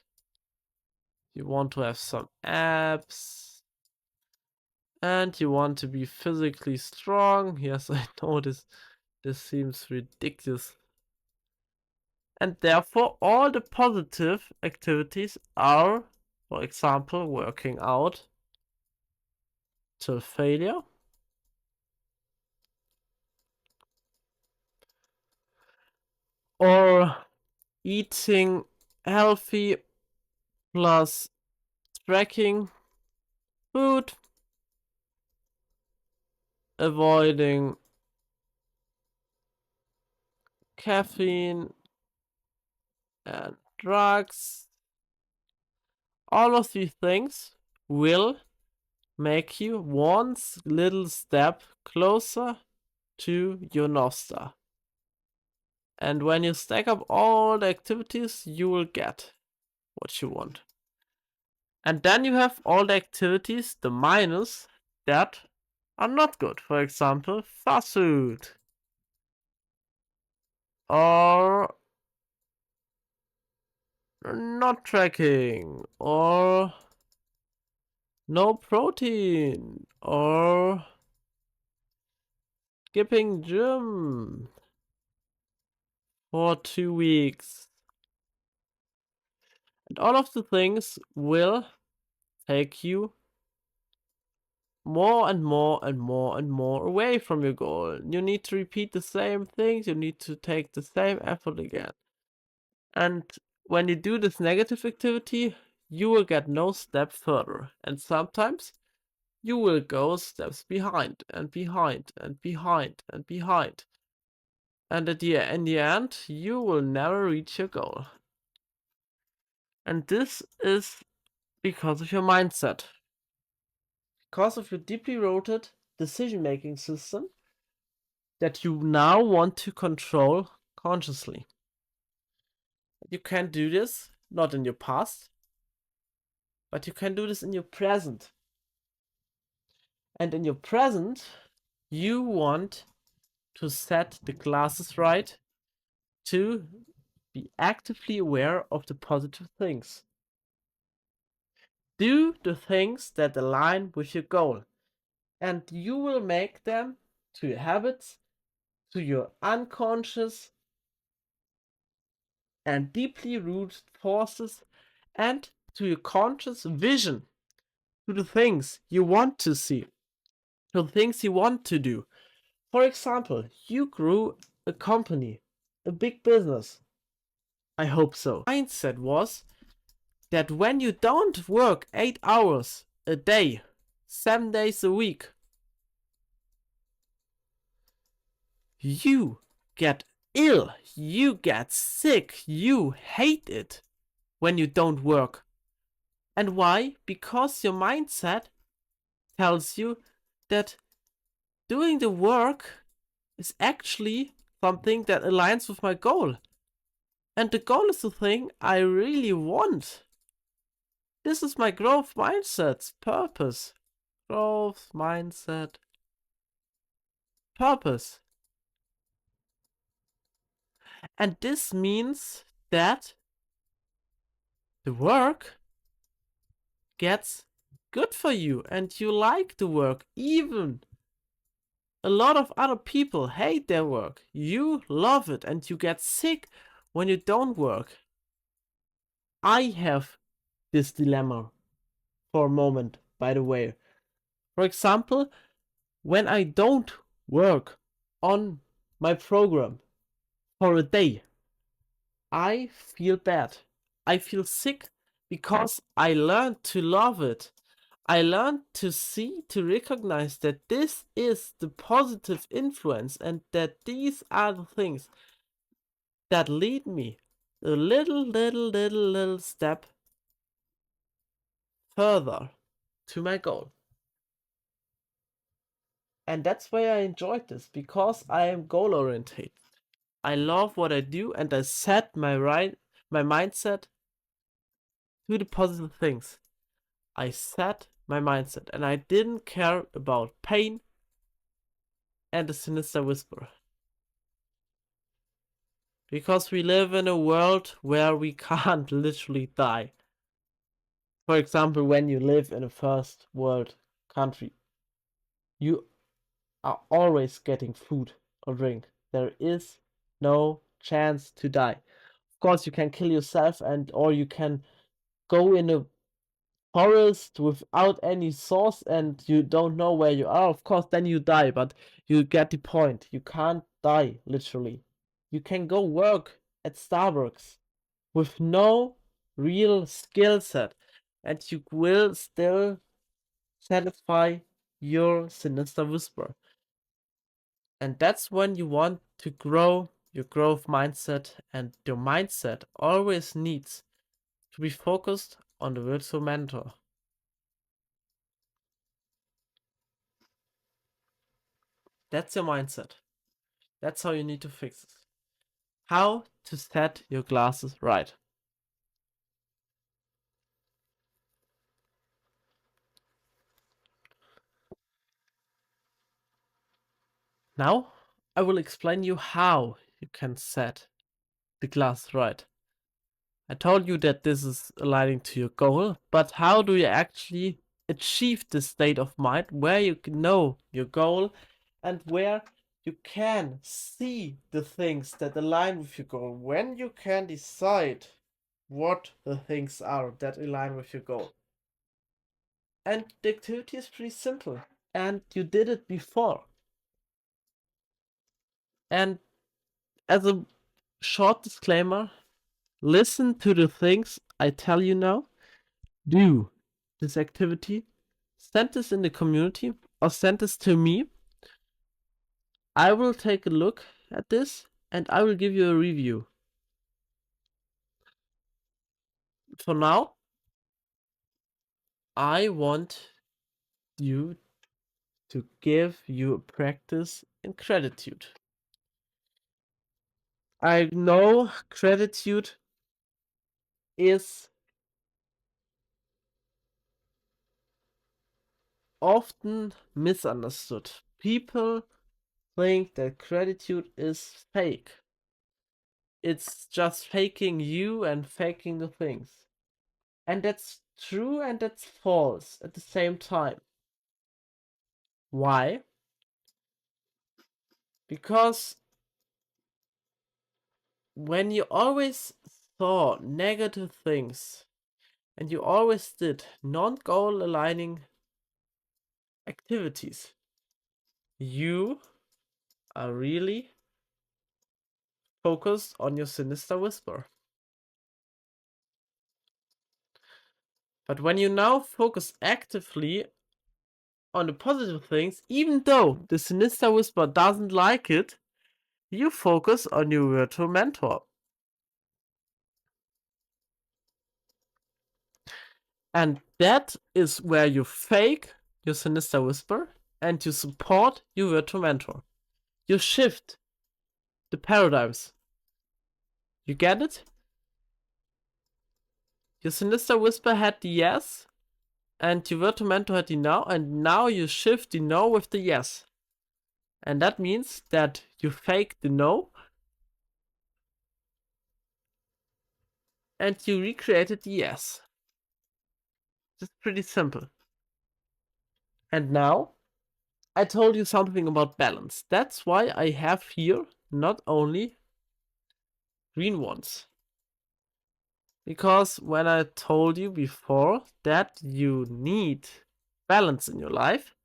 you want to have some abs, and you want to be physically strong. Yes, I know this seems ridiculous. And therefore, all the positive activities are, for example, working out till failure, or eating healthy plus tracking food, avoiding caffeine and drugs. All of these things will make you one little step closer to your North Star. And when you stack up all the activities, you will get what you want. And then you have all the activities, the minus, that are not good. For example, fast food. Or not tracking. Or no protein. Or skipping gym for 2 weeks. And all of the things will take you more and more and more and more away from your goal. You need to repeat the same things, you need to take the same effort again. And when you do this negative activity, you will get no step further. And sometimes you will go steps behind and behind and behind and behind. And in the end, you will never reach your goal. And this is because of your mindset. Because of your deeply rooted decision-making system that you now want to control consciously. You can do this not in your past, but you can do this in your present. And in your present, you want to set the glasses right to be actively aware of the positive things. Do the things that align with your goal, and you will make them to your habits, to your unconscious and deeply rooted forces, and to your conscious vision, to the things you want to see, to the things you want to do. For example, you grew a company, a big business. I hope so. Mindset was that when you don't work 8 hours a day, 7 days a week, you get ill, you get sick, you hate it when you don't work. And why? Because your mindset tells you that doing the work is actually something that aligns with my goal. And the goal is the thing I really want. This is my growth mindset's purpose. Growth mindset. Purpose. And this means that the work gets good for you and you like the work. Even a lot of other people hate their work. You love it and you get sick when you don't work. I have this dilemma for a moment, by the way. For example, when I don't work on my program for a day, I feel bad. I feel sick because I learned to love it. I learned to see, to recognize that this is the positive influence and that these are the things that lead me a little step further to my goal. And that's why I enjoyed this, because I am goal oriented. I love what I do and I set my mindset to the positive things. I set my mindset and I didn't care about pain and the sinister whisper. Because we live in a world where we can't literally die. For example, when you live in a first world country, you are always getting food or drink. There is no chance to die. Of course, you can kill yourself or you can go in a forest without any source and you don't know where you are. Of course, then you die, but you get the point. You can't die, literally. You can go work at Starbucks with no real skill set and you will still satisfy your sinister whisper. And that's when you want to grow your growth mindset, and your mindset always needs to be focused on the virtual mentor. That's your mindset. That's how you need to fix it. How to set your glasses right. Now, I will explain you how you can set the glass right. I told you that this is aligning to your goal, but how do you actually achieve this state of mind where you know your goal and where you can see the things that align with your goal, when you can decide what the things are that align with your goal? And the activity is pretty simple, and you did it before. And as a short disclaimer, listen to the things I tell you now. Do this activity. Send this in the community or send this to me. I will take a look at this and I will give you a review. For now, I want you to give you a practice in gratitude. I know gratitude is often misunderstood. People think that gratitude is fake. It's just faking you and faking the things. And that's true and that's false at the same time. Why? Because when you always saw negative things and you always did non-goal aligning activities, you are really focused on your sinister whisper. But when you now focus actively on the positive things, even though the sinister whisper doesn't like it, you focus on your virtual mentor. And that is where you fake your sinister whisper and you support your virtual mentor. You shift the paradigms. You get it? Your sinister whisper had the yes, and your virtual mentor had the no, and now you shift the no with the yes. And that means that you fake the no and you recreated the yes. It's pretty simple. And now I told you something about balance. That's why I have here not only green ones. Because when I told you before that you need balance in your life,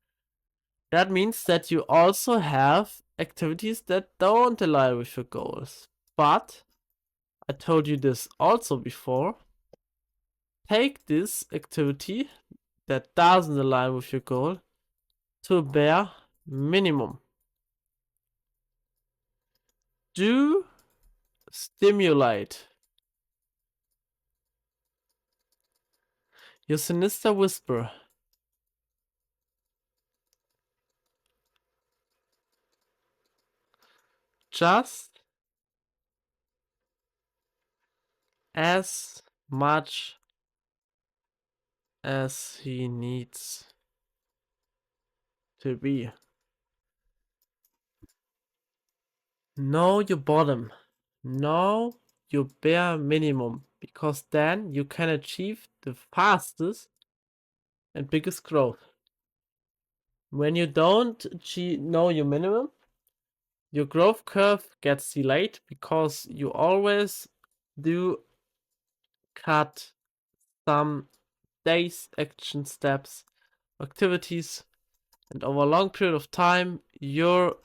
that means that you also have activities that don't align with your goals. But I told you this also before. Take this activity that doesn't align with your goal to a bare minimum. Do stimulate your sinister whisper. Just as much as he needs to be. Know your bottom. Know your bare minimum, because then you can achieve the fastest and biggest growth. When you don't know your minimum, your growth curve gets delayed because you always do cut some days, action steps, activities, and over a long period of time, your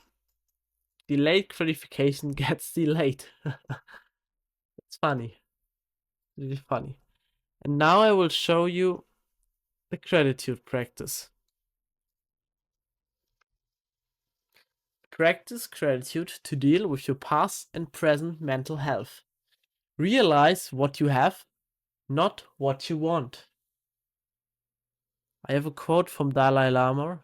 delayed gratification gets delayed. It's funny. Really funny. And now I will show you the gratitude practice. Practice gratitude to deal with your past and present mental health. Realize what you have, not what you want. I have a quote from Dalai Lama.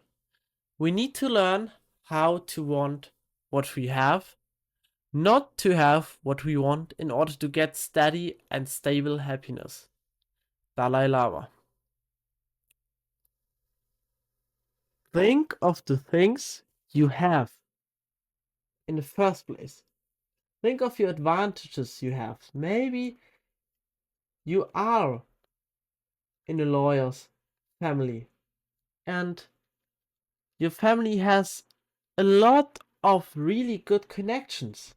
We need to learn how to want what we have, not to have what we want in order to get steady and stable happiness. Dalai Lama. Think of the things you have in the first place. Think of your advantages you have. Maybe you are in a lawyer's family and your family has a lot of really good connections.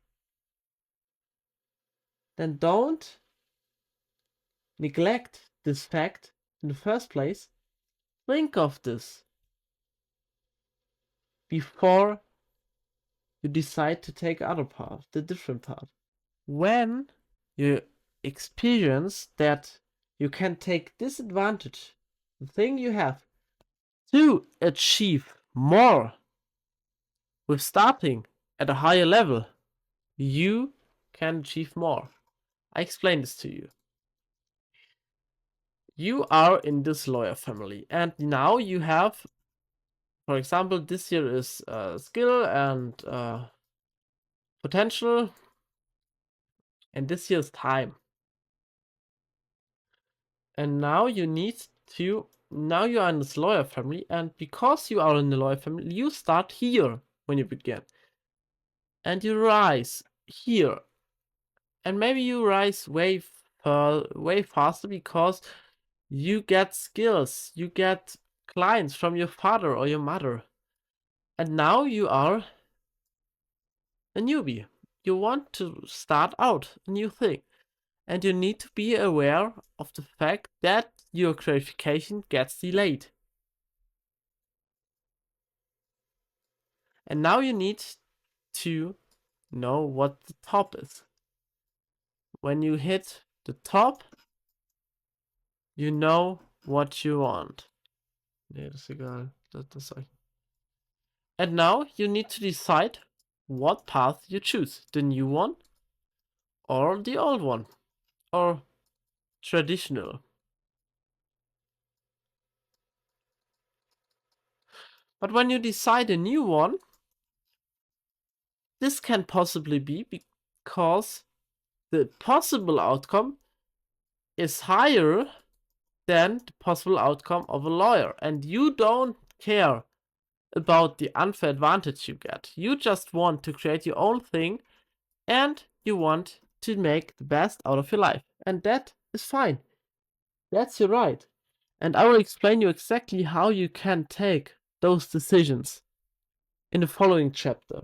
Then don't neglect this fact in the first place. Think of this before you decide to take other path, the different path. When you experience that you can take this advantage, the thing you have, to achieve more with starting at a higher level, you can achieve more. I explain this to you. You are in this lawyer family, and now you have, for example, this year is skill and potential, and this year is time. And now you need to, now you are in this lawyer family, and because you are in the lawyer family, you start here when you begin. And you rise here. And maybe you rise way faster because you get skills, you get clients from your father or your mother. And now you are a newbie. You want to start out a new thing. And you need to be aware of the fact that your gratification gets delayed. And now you need to know what the top is. When you hit the top, you know what you want. Nee, das ist egal. Das sag ich. And now you need to decide what path you choose, the new one or the old one, or traditional. But when you decide a new one, this can possibly be because the possible outcome is higher than the possible outcome of a lawyer, and you don't care about the unfair advantage you get. You just want to create your own thing, and you want to make the best out of your life, and that is fine. That's your right. And I will explain you exactly how you can take those decisions in the following chapter.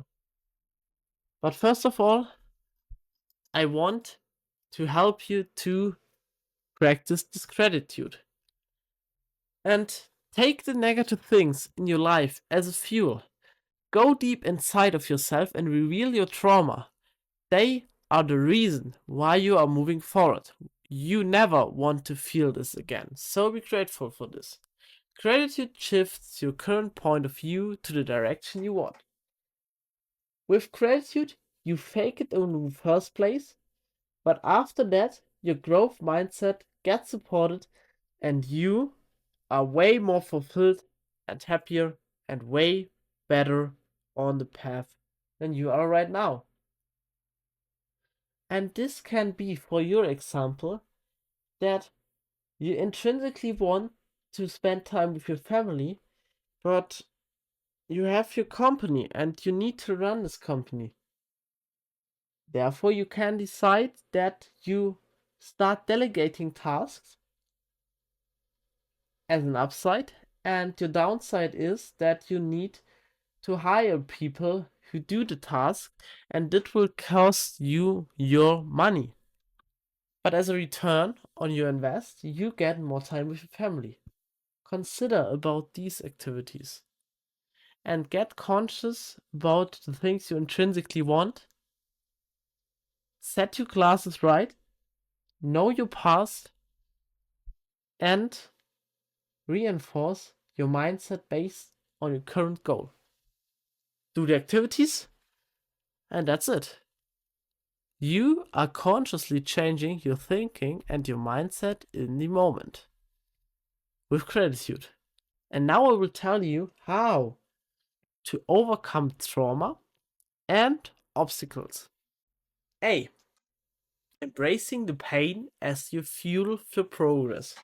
But first of all, I want to help you to practice this gratitude. And take the negative things in your life as a fuel. Go deep inside of yourself and reveal your trauma. They are the reason why you are moving forward. You never want to feel this again, so be grateful for this. Gratitude shifts your current point of view to the direction you want. With gratitude, you fake it in the first place, but after that, your growth mindset gets supported and you are way more fulfilled and happier and way better on the path than you are right now. And this can be, for your example, that you intrinsically want to spend time with your family, but you have your company and you need to run this company. Therefore, you can decide that you start delegating tasks as an upside, and your downside is that you need to hire people who do the task, and that will cost you your money. But as a return on your invest, you get more time with your family. Consider about these activities and get conscious about the things you intrinsically want. Set your glasses right, know your past, and reinforce your mindset based on your current goal. Do the activities, and that's it. You are consciously changing your thinking and your mindset in the moment with gratitude. And now I will tell you how to overcome trauma and obstacles. A. Embracing the pain as your fuel for progress.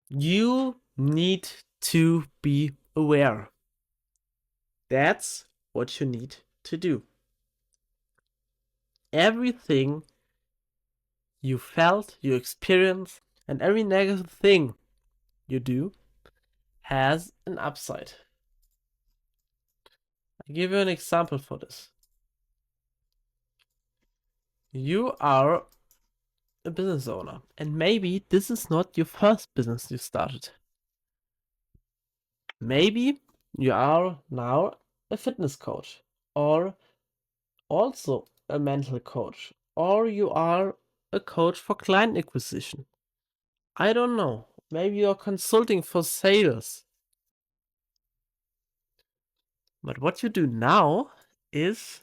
You need to be aware. That's what you need to do. Everything you felt, you experienced, and every negative thing you do has an upside. I'll give you an example for this. You are a business owner, and maybe this is not your first business you started. Maybe you are now a fitness coach, or also a mental coach, or you are a coach for client acquisition. I don't know. Maybe you're consulting for sales. But what you do now is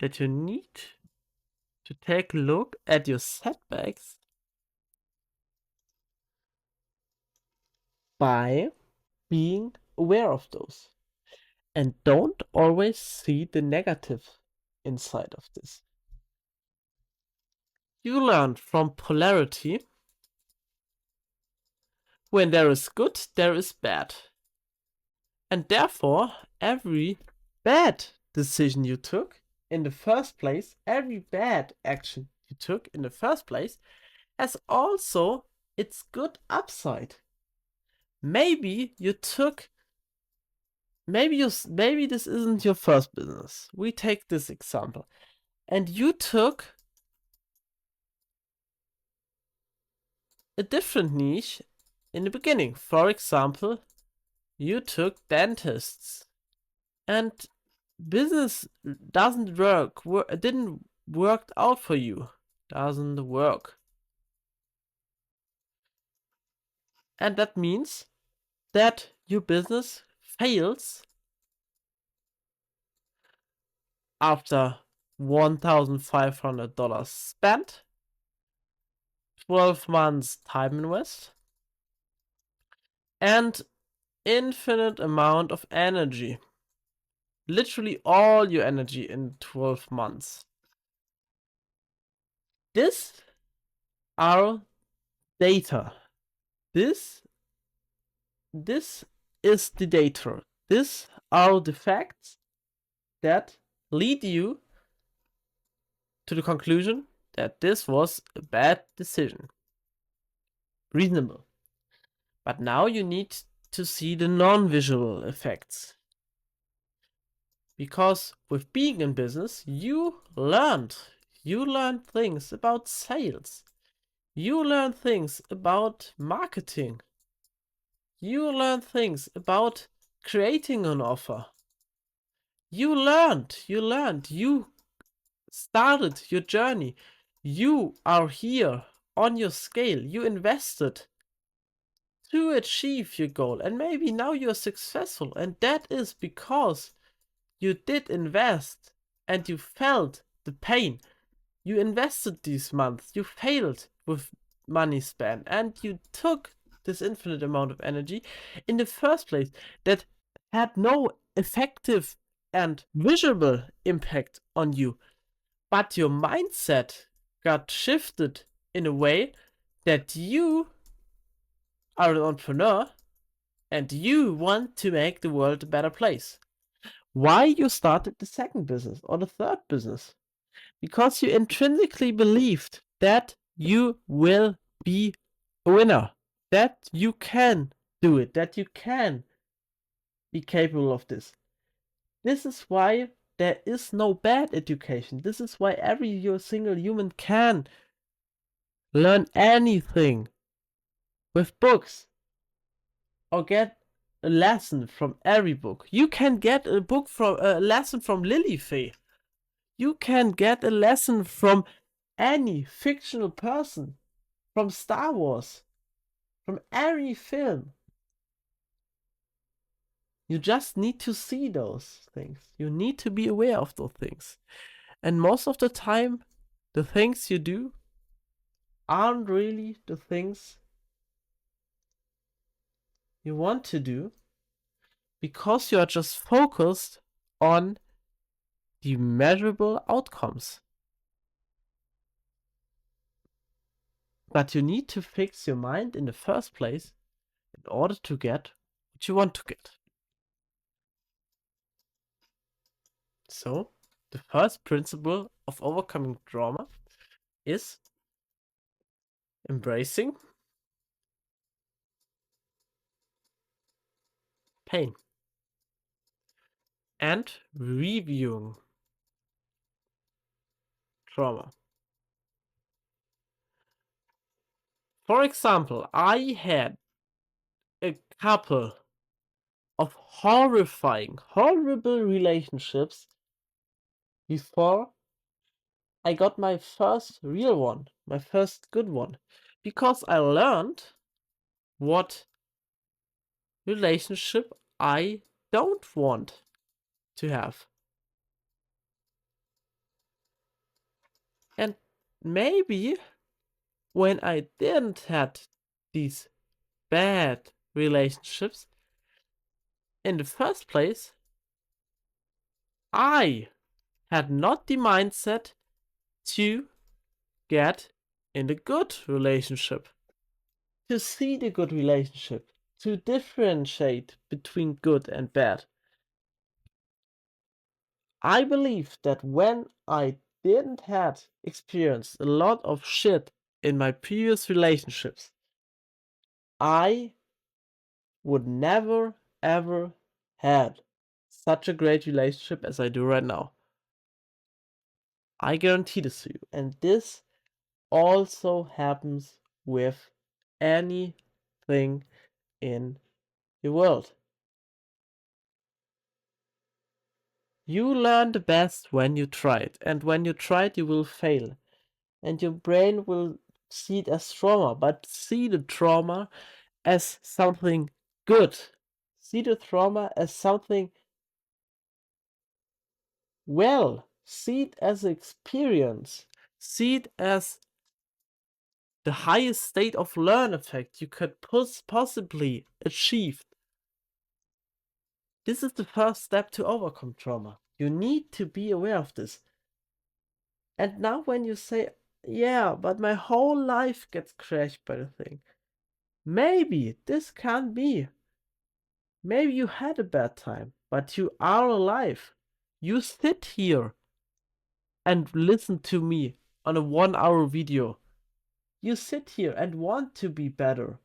that you need to take a look at your setbacks by being aware of those. And don't always see the negative inside of this. You learn from polarity. When there is good, there is bad. And therefore, every bad decision you took in the first place, every bad action you took in the first place, has also its good upside. Maybe you took, maybe this isn't your first business. We take this example, and you took a different niche in the beginning. For example, you took dentists, and business didn't work out for you. Doesn't work. And that means that your business fails after $1,500 spent, 12 months time invest, and infinite amount of energy. Literally all your energy in 12 months. This are data. This is the data. These are the facts that lead you to the conclusion that this was a bad decision. Reasonable. But now you need to see the non-visual effects. Because with being in business, you learned things about sales. You learned things about marketing. You learned things about creating an offer. You started your journey. You are here on your scale. You invested to achieve your goal, and maybe now you're successful, and that is because you did invest and you felt the pain. You invested these months, you failed with money spent, and you took this infinite amount of energy in the first place that had no effective and visible impact on you. But your mindset got shifted in a way that you are an entrepreneur and you want to make the world a better place. Why you started the second business or the third business? Because you intrinsically believed that you will be a winner, that you can do it, that you can be capable of this. This is why there is no bad education. This is why every single human can learn anything with books or get a lesson from every book. You can get a lesson from Lily Fay. You can get a lesson from any fictional person, from Star Wars, from every film. You just need to see those things. You need to be aware of those things. And most of the time, the things you do aren't really the things you want to do because you are just focused on the measurable outcomes. But you need to fix your mind in the first place in order to get what you want to get. So, the first principle of overcoming trauma is embracing pain and reviewing trauma. For example, I had a couple of horrible relationships before I got my first real one, my first good one, because I learned what relationship I don't want to have. And maybe when I didn't had these bad relationships in the first place, I had not the mindset to get in the good relationship, to see the good relationship, to differentiate between good and bad. I believe that when I didn't had experienced a lot of shit in my previous relationships, I would never ever had such a great relationship as I do right now. I guarantee this to you. And this also happens with anything in the world. You learn the best when you try it, and when you try it, you will fail. And your brain will see it as trauma, but see the trauma as something good. See the trauma as something well. See it as an experience. See it as the highest state of learn effect you could possibly achieve. This is the first step to overcome trauma. You need to be aware of this. And now when you say, yeah, but my whole life gets crashed by the thing. Maybe this can be. Maybe you had a bad time, but you are alive. You sit here and listen to me on a 1 hour video. You sit here and want to be better,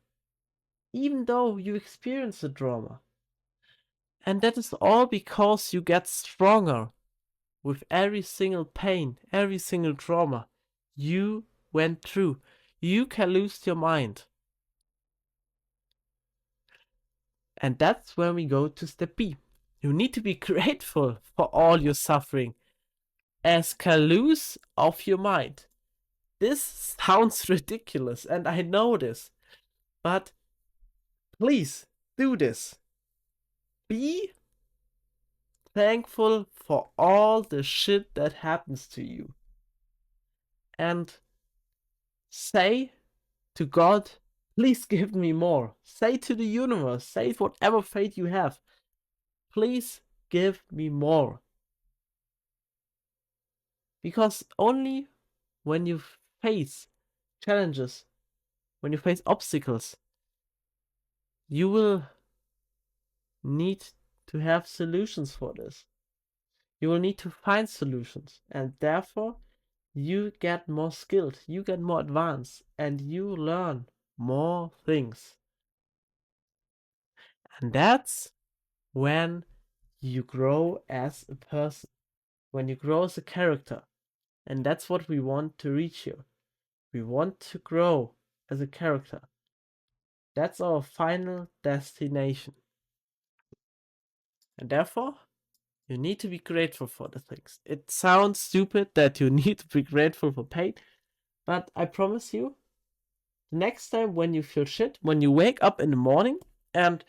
even though you experience the trauma. And that is all because you get stronger with every single pain, every single trauma you went through. You can lose your mind. And that's when we go to step B. You need to be grateful for all your suffering. As can lose of your mind. This sounds ridiculous, and I know this. But please do this. Be thankful for all the shit that happens to you. And say to God, please give me more. Say to the universe, say whatever fate you have, please give me more. Because only when you face challenges, when you face obstacles, you will need to have solutions for this. You will need to find solutions, and therefore you get more skilled, you get more advanced, and you learn more things. And that's when you grow as a person, when you grow as a character. And that's what we want to reach here. We want to grow as a character. That's our final destination. And therefore, you need to be grateful for the things. It sounds stupid that you need to be grateful for pain, but I promise you, the next time when you feel shit, when you wake up in the morning and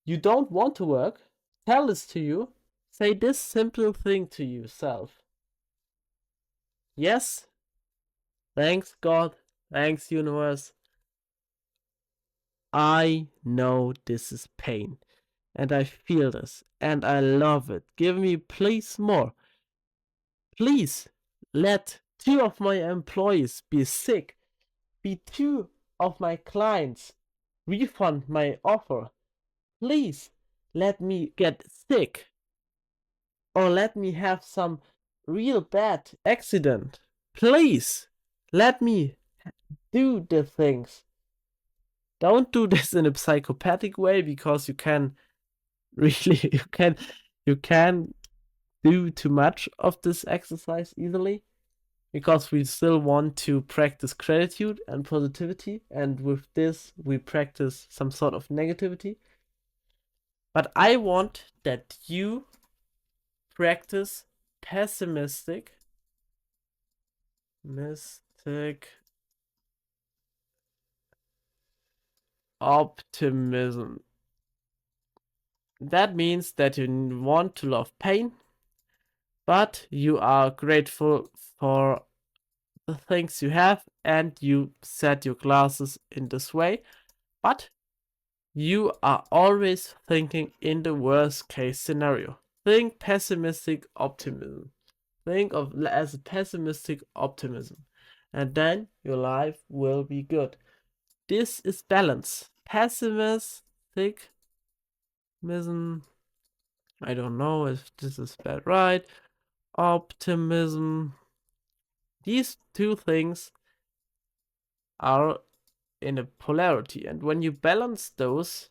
you don't want to work, tell this to you. Say this simple thing to yourself. Yes, thanks God, thanks universe. I know this is pain, and I feel this, and I love it. Give me please more. Please let 2 of my employees be sick. Be 2 of my clients refund my offer. Please let me get sick. Or let me have some real bad accident. Please let me do the things. Don't do this in a psychopathic way, because you can really you can do too much of this exercise easily, because we still want to practice gratitude and positivity, and with this we practice some sort of negativity. But I want that you practice pessimistic optimism. That means that you want to love pain, but you are grateful for the things you have, and you set your glasses in this way, but you are always thinking in the worst case scenario. Think pessimistic optimism. Think of as a pessimistic optimism, and then your life will be good. This is balance. Pessimistic optimism. I don't know if this is bad, right? Optimism. These two things are in a polarity, and when you balance those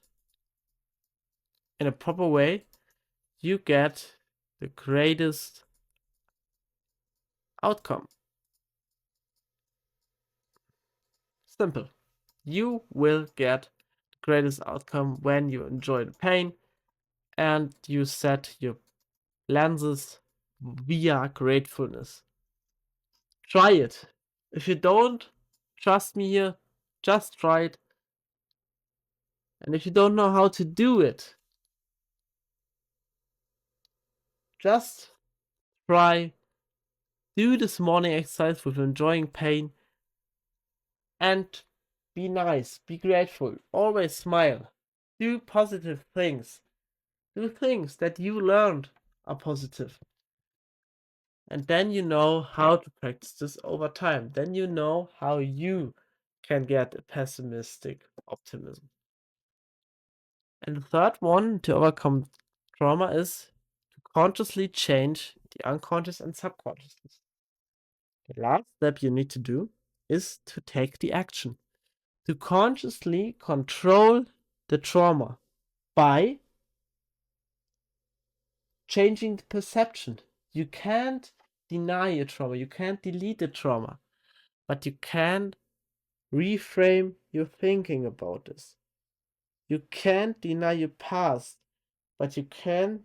in a proper way, you get the greatest outcome. Simple. You will get the greatest outcome when you enjoy the pain and you set your lenses via gratefulness. Try it. If you don't trust me here, just try it. And if you don't know how to do it, just try Do this morning exercise with enjoying pain and be nice, be grateful, always smile. Do positive things. Do things that you learned are positive. And then you know how to practice this over time. Then you know how you can get a pessimistic optimism. And the third one to overcome trauma is to consciously change the unconscious and subconscious. The last step you need to do is to take the action, to consciously control the trauma by changing the perception. You can't deny your trauma, you can't delete the trauma, but you can reframe your thinking about this. You can't deny your past, but you can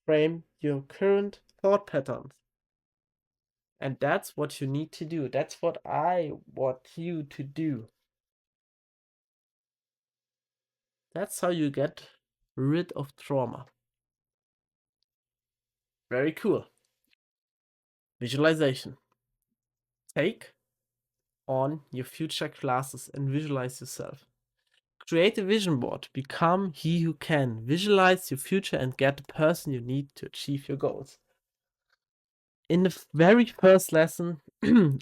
reframe your current thought patterns. And that's what you need to do. That's what I want you to do. That's how you get rid of trauma. Very cool. Visualization. Take on your future classes and visualize yourself. Create a vision board. Become he who can. Visualize your future and get the person you need to achieve your goals. In the very first lesson,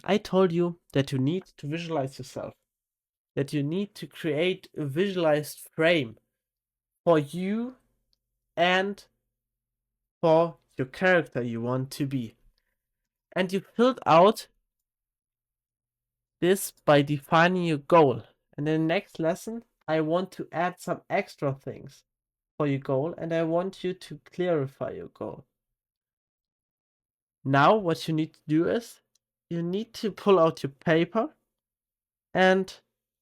I told you that you need to visualize yourself, that you need to create a visualized frame for you and for your character you want to be. And you filled out this by defining your goal. And in the next lesson, I want to add some extra things for your goal, and I want you to clarify your goal. Now, what you need to do is you need to pull out your paper, and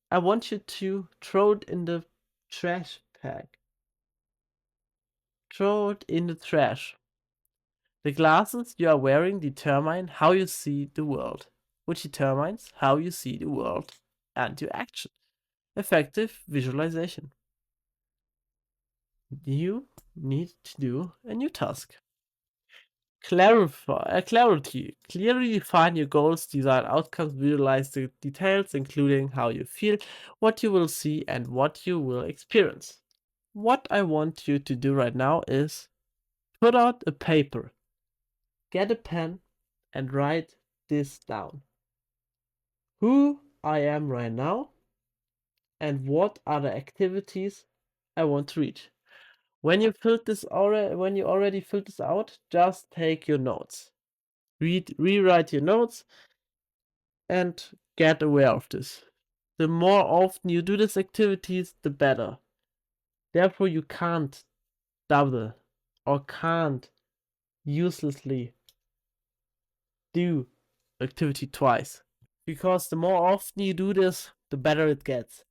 I want you to throw it in the trash bag. Throw it in the trash. The glasses you are wearing determine how you see the world, which determines how you see the world and your action. Effective visualization. You need to do a new task. Clarity. Clearly define your goals, desired outcomes, visualize the details, including how you feel, what you will see, and what you will experience. What I want you to do right now is put out a paper, get a pen, and write this down. Who I am right now, and what are the activities I want to reach. When you already filled this out, just take your notes. Rewrite your notes and get aware of this. The more often you do these activities, the better. Therefore, you can't double or can't uselessly do activity twice. Because the more often you do this, the better it gets.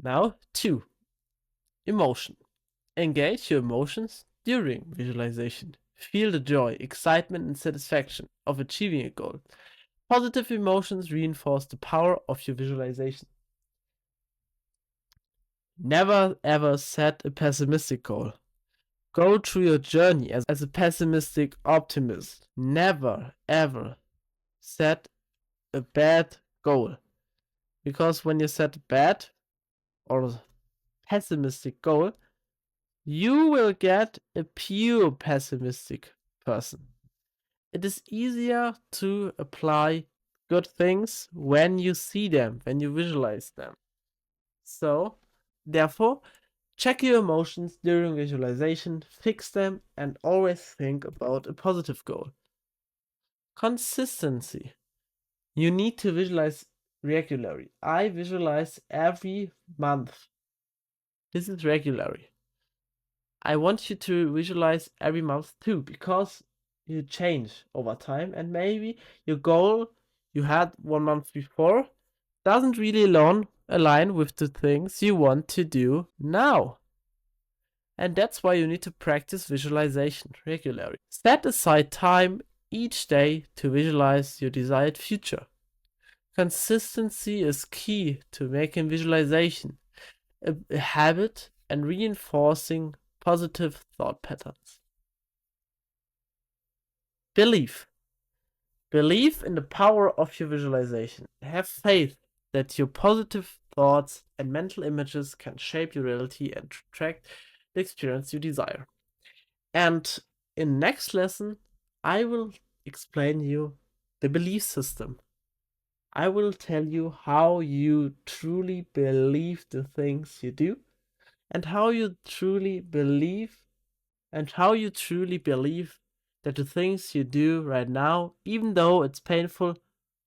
Now, 2. Emotion. Engage your emotions during visualization. Feel the joy, excitement, and satisfaction of achieving a goal. Positive emotions reinforce the power of your visualization. Never ever set a pessimistic goal. Go through your journey as a pessimistic optimist. Never ever set a bad goal. Because when you set a bad or pessimistic goal, you will get a pure pessimistic person. It is easier to apply good things when you see them, when you visualize them. So, therefore, check your emotions during visualization, fix them, and always think about a positive goal. Consistency. You need to visualize regularly. I visualize every month. This is regularly. I want you to visualize every month too, because you change over time, and maybe your goal you had 1 month before doesn't really align with the things you want to do now. And that's why you need to practice visualization regularly. Set aside time each day to visualize your desired future. Consistency is key to making visualization a habit and reinforcing positive thought patterns. Belief. Believe in the power of your visualization. Have faith that your positive thoughts and mental images can shape your reality and attract the experience you desire. And in next lesson, I will explain you the belief system. I will tell you how you truly believe the things you do, and how you truly believe that the things you do right now, even though it's painful,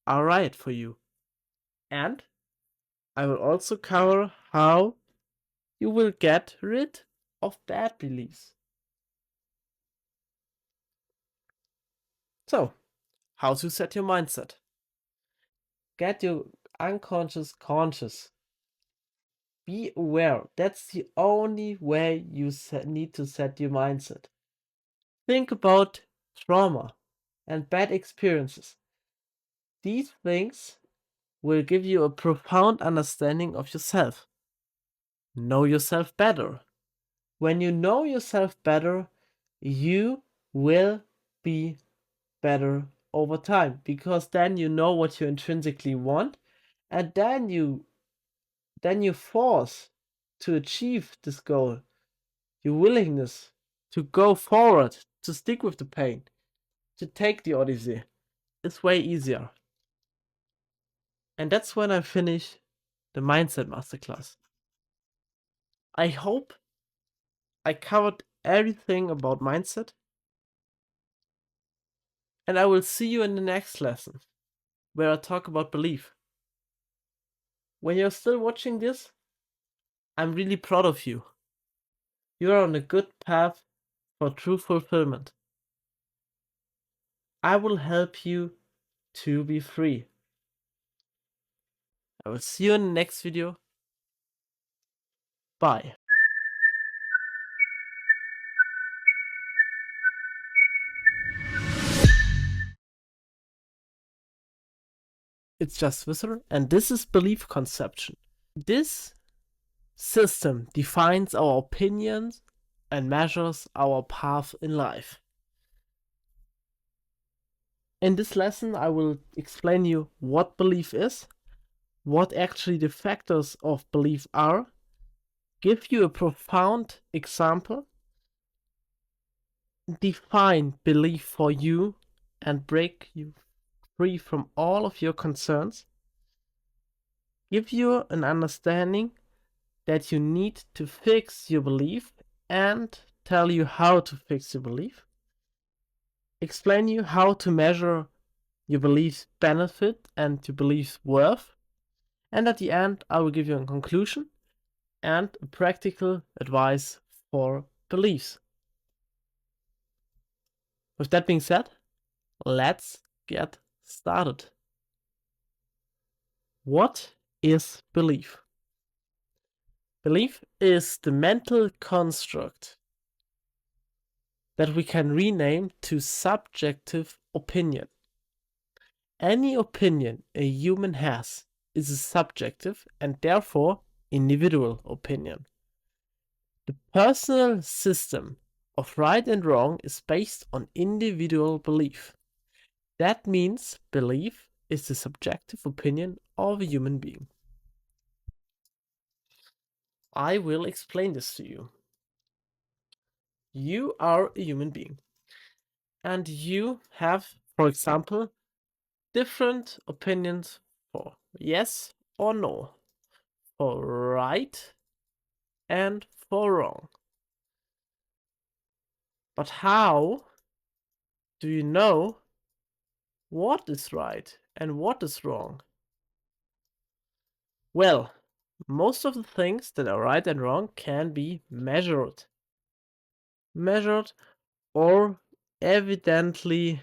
are right for you. And I will also cover how you will get rid of bad beliefs. So, how to set your mindset. Get your unconscious conscious. Be aware. That's the only way you need to set your mindset. Think about trauma and bad experiences. These things will give you a profound understanding of yourself. Know yourself better. When you know yourself better, you will be better over time, because then you know what you intrinsically want, and then you force to achieve this goal. Your willingness to go forward, to stick with the pain, to take the odyssey is way easier. And that's when I finish the mindset masterclass. I hope I covered everything about mindset, and I will see you in the next lesson where I talk about belief. When you're still watching this, I'm really proud of you. You are on a good path for true fulfillment. I will help you to be free. I will see you in the next video. Bye. It's just Visser, and this is belief conception. This system defines our opinions and measures our path in life. In this lesson, I will explain you what belief is, what actually the factors of belief are, give you a profound example, define belief for you, and break you free from all of your concerns, give you an understanding that you need to fix your belief and tell you how to fix your belief, explain you how to measure your belief's benefit and your belief's worth, and at the end I will give you a conclusion and practical advice for beliefs. With that being said, let's get started. What is belief? Belief is the mental construct that we can rename to subjective opinion. Any opinion a human has is a subjective and therefore individual opinion. The personal system of right and wrong is based on individual belief. That means belief is the subjective opinion of a human being. I will explain this to you. You are a human being, and you have, for example, different opinions for yes or no, for right and for wrong. But how do you know what is right and what is wrong? Well, most of the things that are right and wrong can be measured. Measured or evidently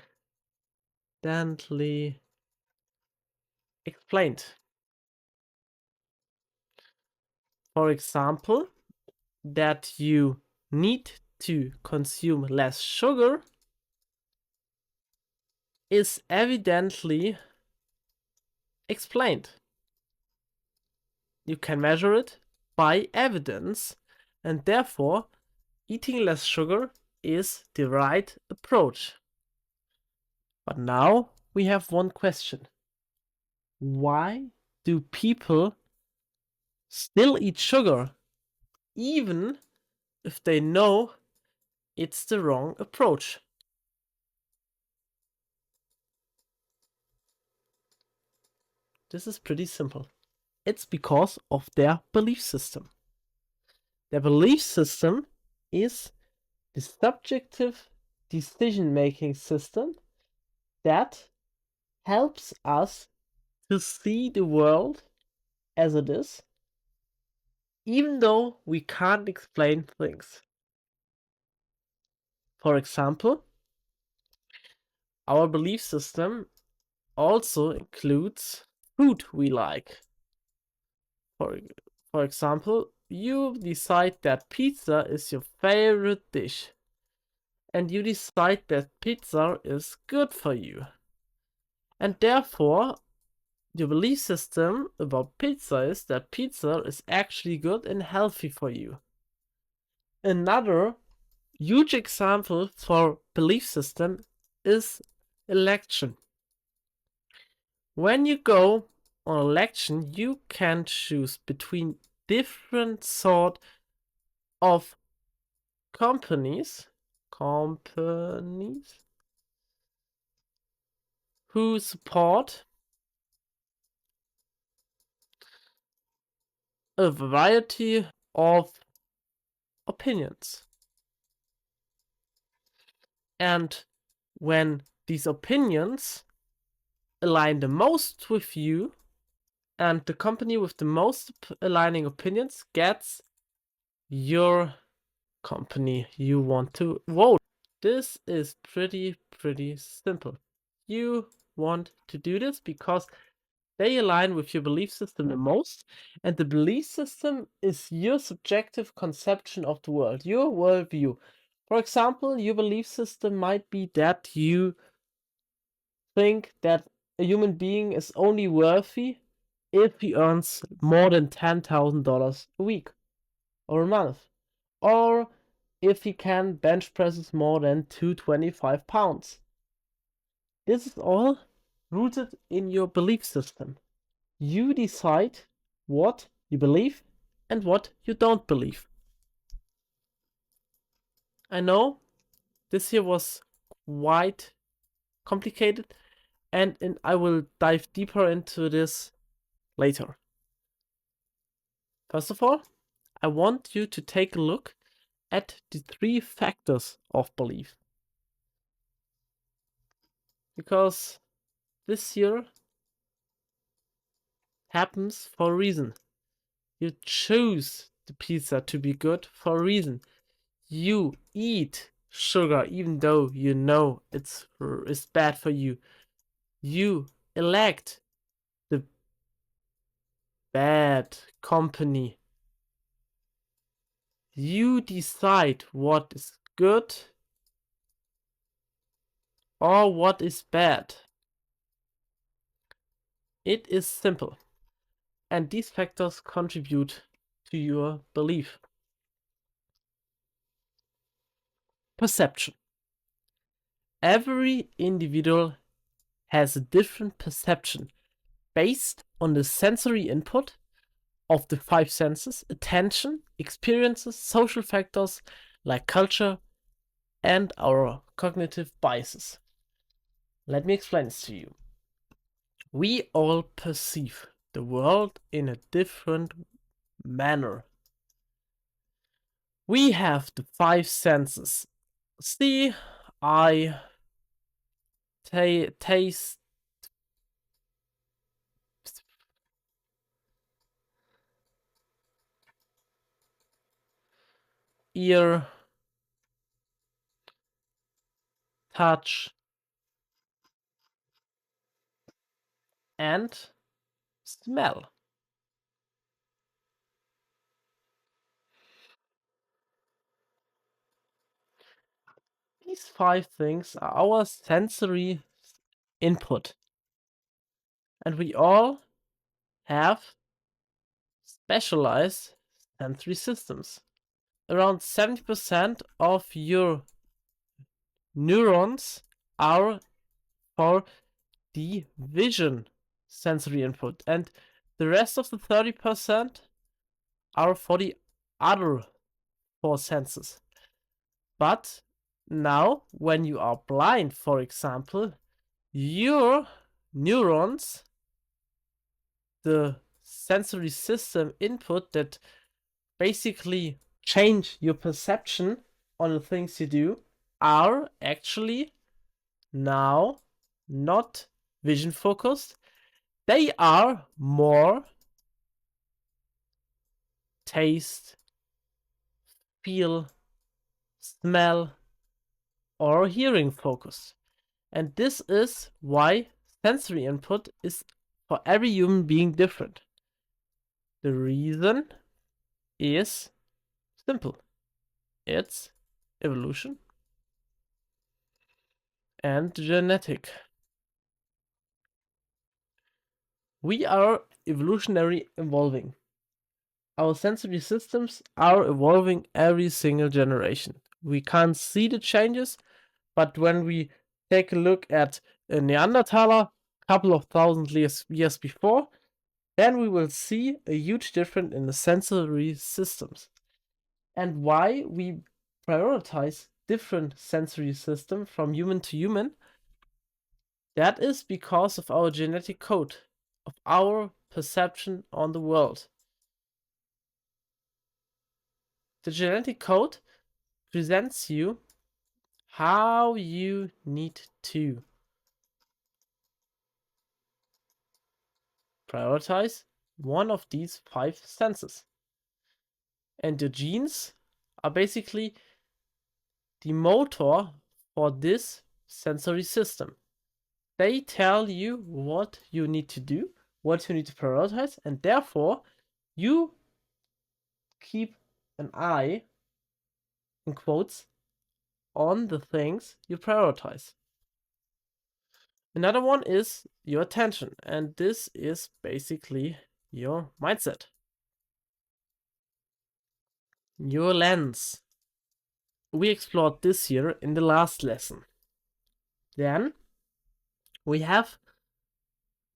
explained. For example, that you need to consume less sugar is evidently explained. You can measure it by evidence, and therefore eating less sugar is the right approach. But now we have one question. Why do people still eat sugar, even if they know it's the wrong approach? This is pretty simple. It's because of their belief system. Their belief system is the subjective decision-making system that helps us to see the world as it is, even though we can't explain things. For example, our belief system also includes food we like. For example, you decide that pizza is your favorite dish, and you decide that pizza is good for you. And therefore, your belief system about pizza is that pizza is actually good and healthy for you. Another huge example for belief system is election. When you go on election, you can choose between different sort of companies who support a variety of opinions. And when these opinions align the most with you, and the company with the most aligning opinions gets your company you want to vote. This is pretty simple. You want to do this because they align with your belief system the most, and the belief system is your subjective conception of the world, your worldview. For example, your belief system might be that you think that a human being is only worthy if he earns more than $10,000 a week or a month, or if he can bench presses more than 225 pounds. This is all rooted in your belief system. You decide what you believe and what you don't believe. I know this here was quite complicated, and I will dive deeper into this later. First of all, I want you to take a look at the 3 factors of belief. Because this here happens for a reason. You choose the pizza to be good for a reason. You eat sugar even though you know it's bad for you. You elect the bad company. You decide what is good or what is bad. It is simple. And these factors contribute to your belief. Perception. Every individual has a different perception based on the sensory input of the 5 senses: attention, experiences, social factors like culture, and our cognitive biases. Let me explain this to you. We all perceive the world in a different manner. We have the 5 senses: see, eye, taste, ear, touch, and smell. These 5 things are our sensory input, and we all have specialized sensory systems. Around 70% of your neurons are for the vision sensory input, and the rest of the 30% are for the other 4 senses. But now, when you are blind, for example, your neurons, the sensory system input that basically change your perception on the things you do, are actually now not vision focused. They are more taste, feel, smell, or hearing focused. And this is why sensory input is for every human being different. The reason is simple. It's evolution and genetic. We are evolutionary evolving. Our sensory systems are evolving every single generation. We can't see the changes, but when we take a look at a Neanderthaler a couple of thousand years before, then we will see a huge difference in the sensory systems. And why we prioritize different sensory systems from human to human, that is because of our genetic code, of our perception on the world. The genetic code presents you how you need to prioritize one of these 5 senses. And the genes are basically the motor for this sensory system. They tell you what you need to do, what you need to prioritize, and therefore you keep an eye, in quotes, on the things you prioritize. Another one is your attention, and this is basically your mindset. Your lens. We explored this here in the last lesson. Then we have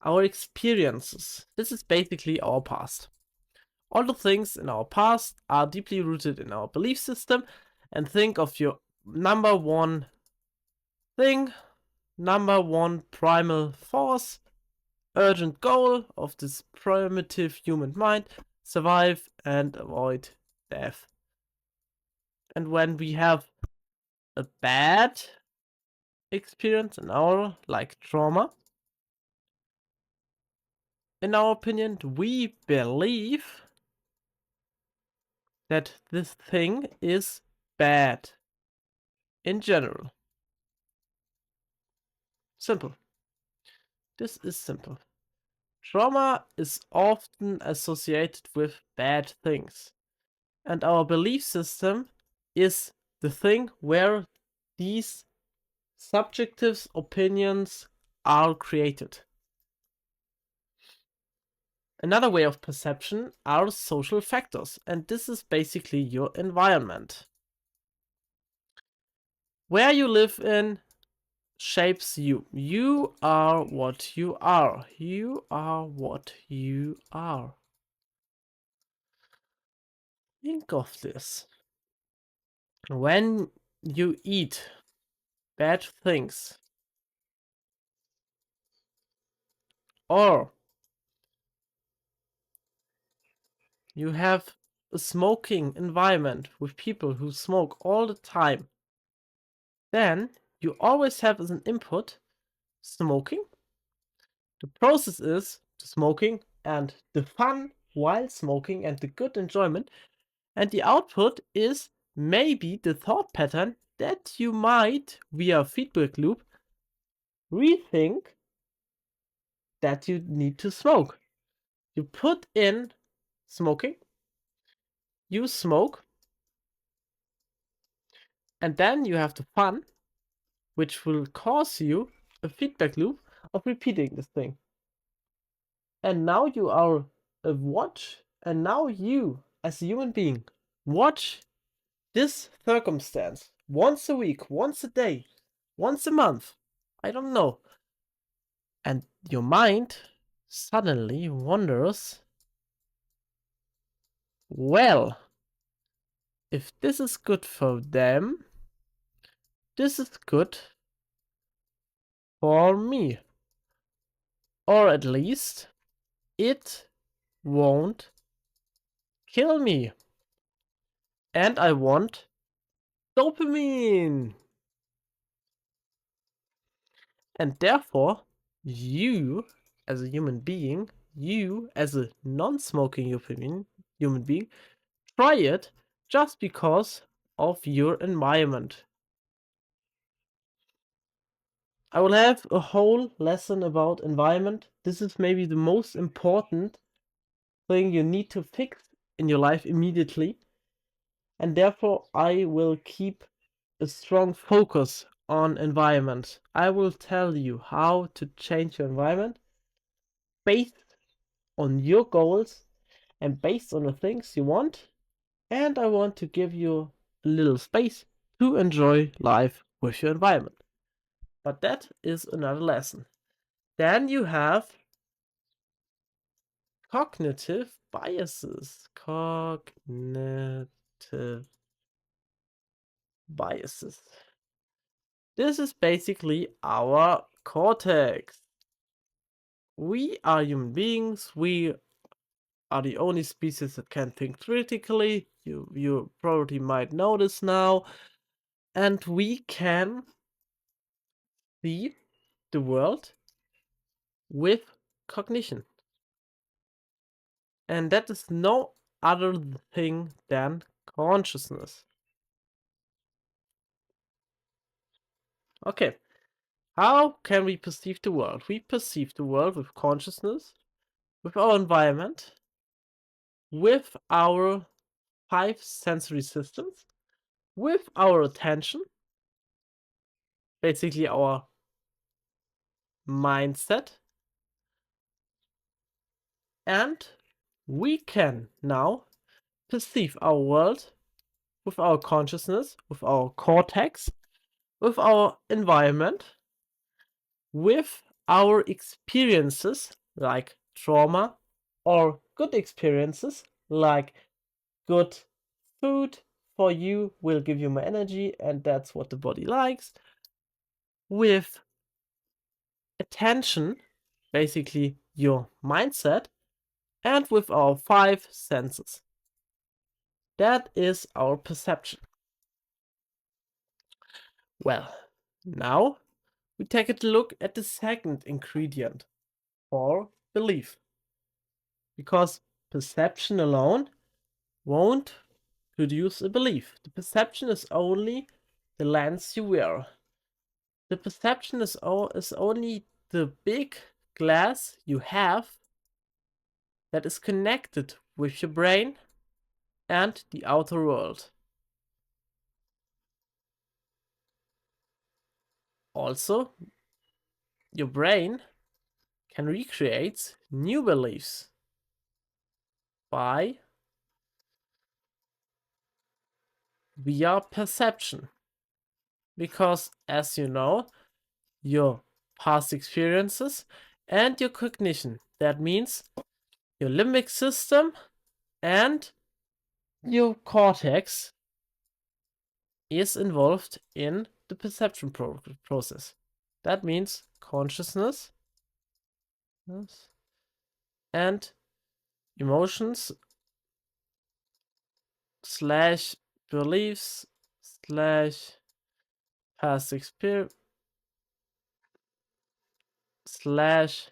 our experiences. This is basically our past. All the things in our past are deeply rooted in our belief system, and think of your number one thing, number one primal force, urgent goal of this primitive human mind: survive and avoid death. And when we have a bad experience in our, like trauma, in our opinion, we believe that this thing is bad in general. Simple. This is simple. Trauma is often associated with bad things, and our belief system is the thing where these subjective opinions are created. Another way of perception are social factors, and this is basically your environment. Where you live in shapes you. You are what you are. You are what you are. Think of this. When you eat bad things, or you have a smoking environment with people who smoke all the time, then you always have as an input smoking. The process is the smoking and the fun while smoking and the good enjoyment, and the output is maybe the thought pattern that you might, via feedback loop, rethink that you need to smoke. You put in smoking, you smoke, and then you have the fun, which will cause you a feedback loop of repeating this thing. And now you are a watch, and now you, as a human being, watch this circumstance once a week, once a day, once a month. I don't know. And your mind suddenly wonders, well, if this is good for them, this is good for me. Or at least it won't kill me. And I want dopamine. And therefore, you as a human being, you as a non-smoking human being, try it just because of your environment. I will have a whole lesson about environment. This is maybe the most important thing you need to fix in your life immediately. And therefore, I will keep a strong focus on environment. I will tell you how to change your environment based on your goals and based on the things you want. And I want to give you a little space to enjoy life with your environment. But that is another lesson. Then you have cognitive biases. Cognitive biases. This is basically our cortex. We are human beings. We are the only species that can think critically. You probably might know this now. And we can see the world with cognition. And that is no other thing than consciousness. Okay, how can we perceive the world? We perceive the world with consciousness, with our environment, with our 5 sensory systems, with our attention, basically our mindset, and we can now perceive our world with our consciousness, with our cortex, with our environment, with our experiences like trauma or good experiences like good food for you will give you more energy and that's what the body likes, with attention, basically your mindset, and with our 5 senses. That is our perception. Well, now we take a look at the second ingredient for belief. Because perception alone won't produce a belief. The perception is only the lens you wear. The perception is only the big glass you have that is connected with your brain and the outer world. Also, your brain can recreate new beliefs via perception. Because, as you know, your past experiences and your cognition, that means your limbic system and your cortex, is involved in the perception process. That means consciousness and emotions slash beliefs slash past experience slash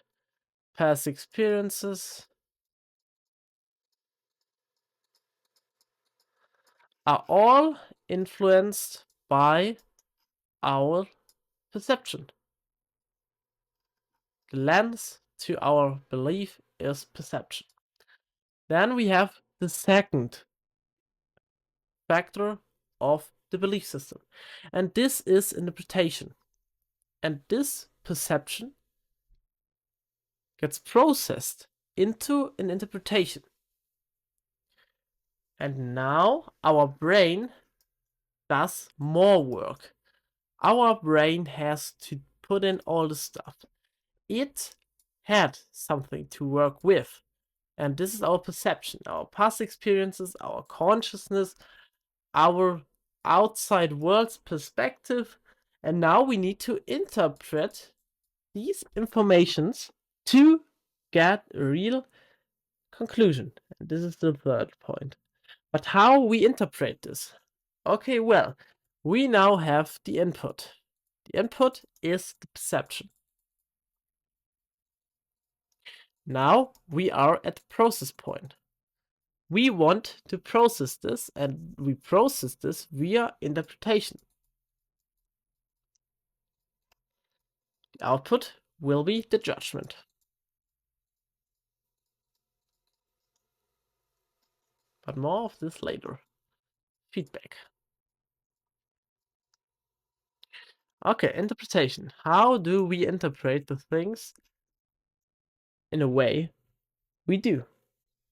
past experiences are all influenced by our perception. The lens to our belief is perception. Then we have the second factor of the belief system, and this is interpretation. And this perception gets processed into an interpretation. And now our brain does more work. Our brain has to put in all the stuff. it had something to work with. And this is our perception, our past experiences, our consciousness, our outside world's perspective. And now we need to interpret these informations to get a real conclusion. And this is the third point. But how we interpret this? Okay, well, we now have the input. The input is the perception. Now we are at the process point. We want to process this, and we process this via interpretation. The output will be the judgment. But more of this later. Feedback. Okay, interpretation. How do we interpret the things in a way we do?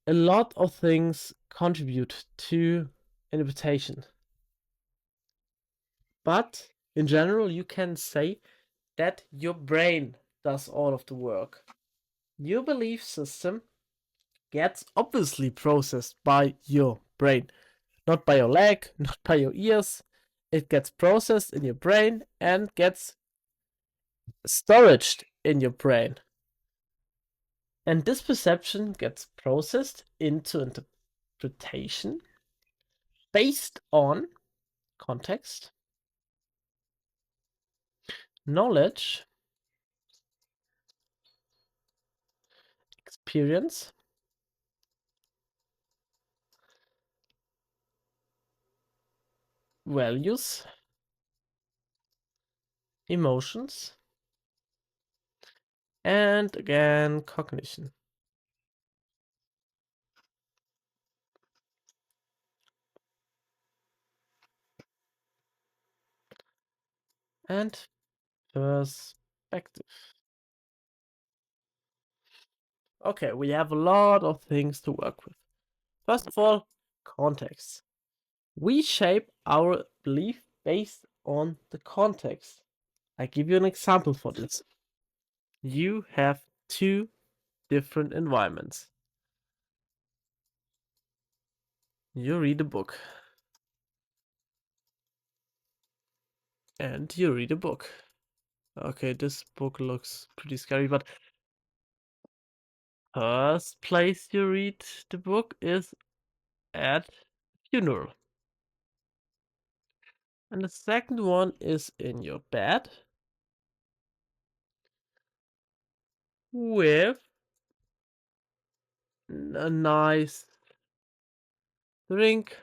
A lot of things contribute to interpretation. But in general, you can say that your brain does all of the work. Your belief system gets obviously processed by your brain, not by your leg, not by your ears. It gets processed in your brain and gets storaged in your brain. And this perception gets processed into interpretation based on context, knowledge, experience, values, emotions, and again, cognition. And perspective. Okay, we have a lot of things to work with. First of all, context. We shape our belief based on the context. I give you an example for this. You have two different environments. You read a book. And you read a book. Okay, this book looks pretty scary, but first place you read the book is at a funeral. And the second one is in your bed with a nice drink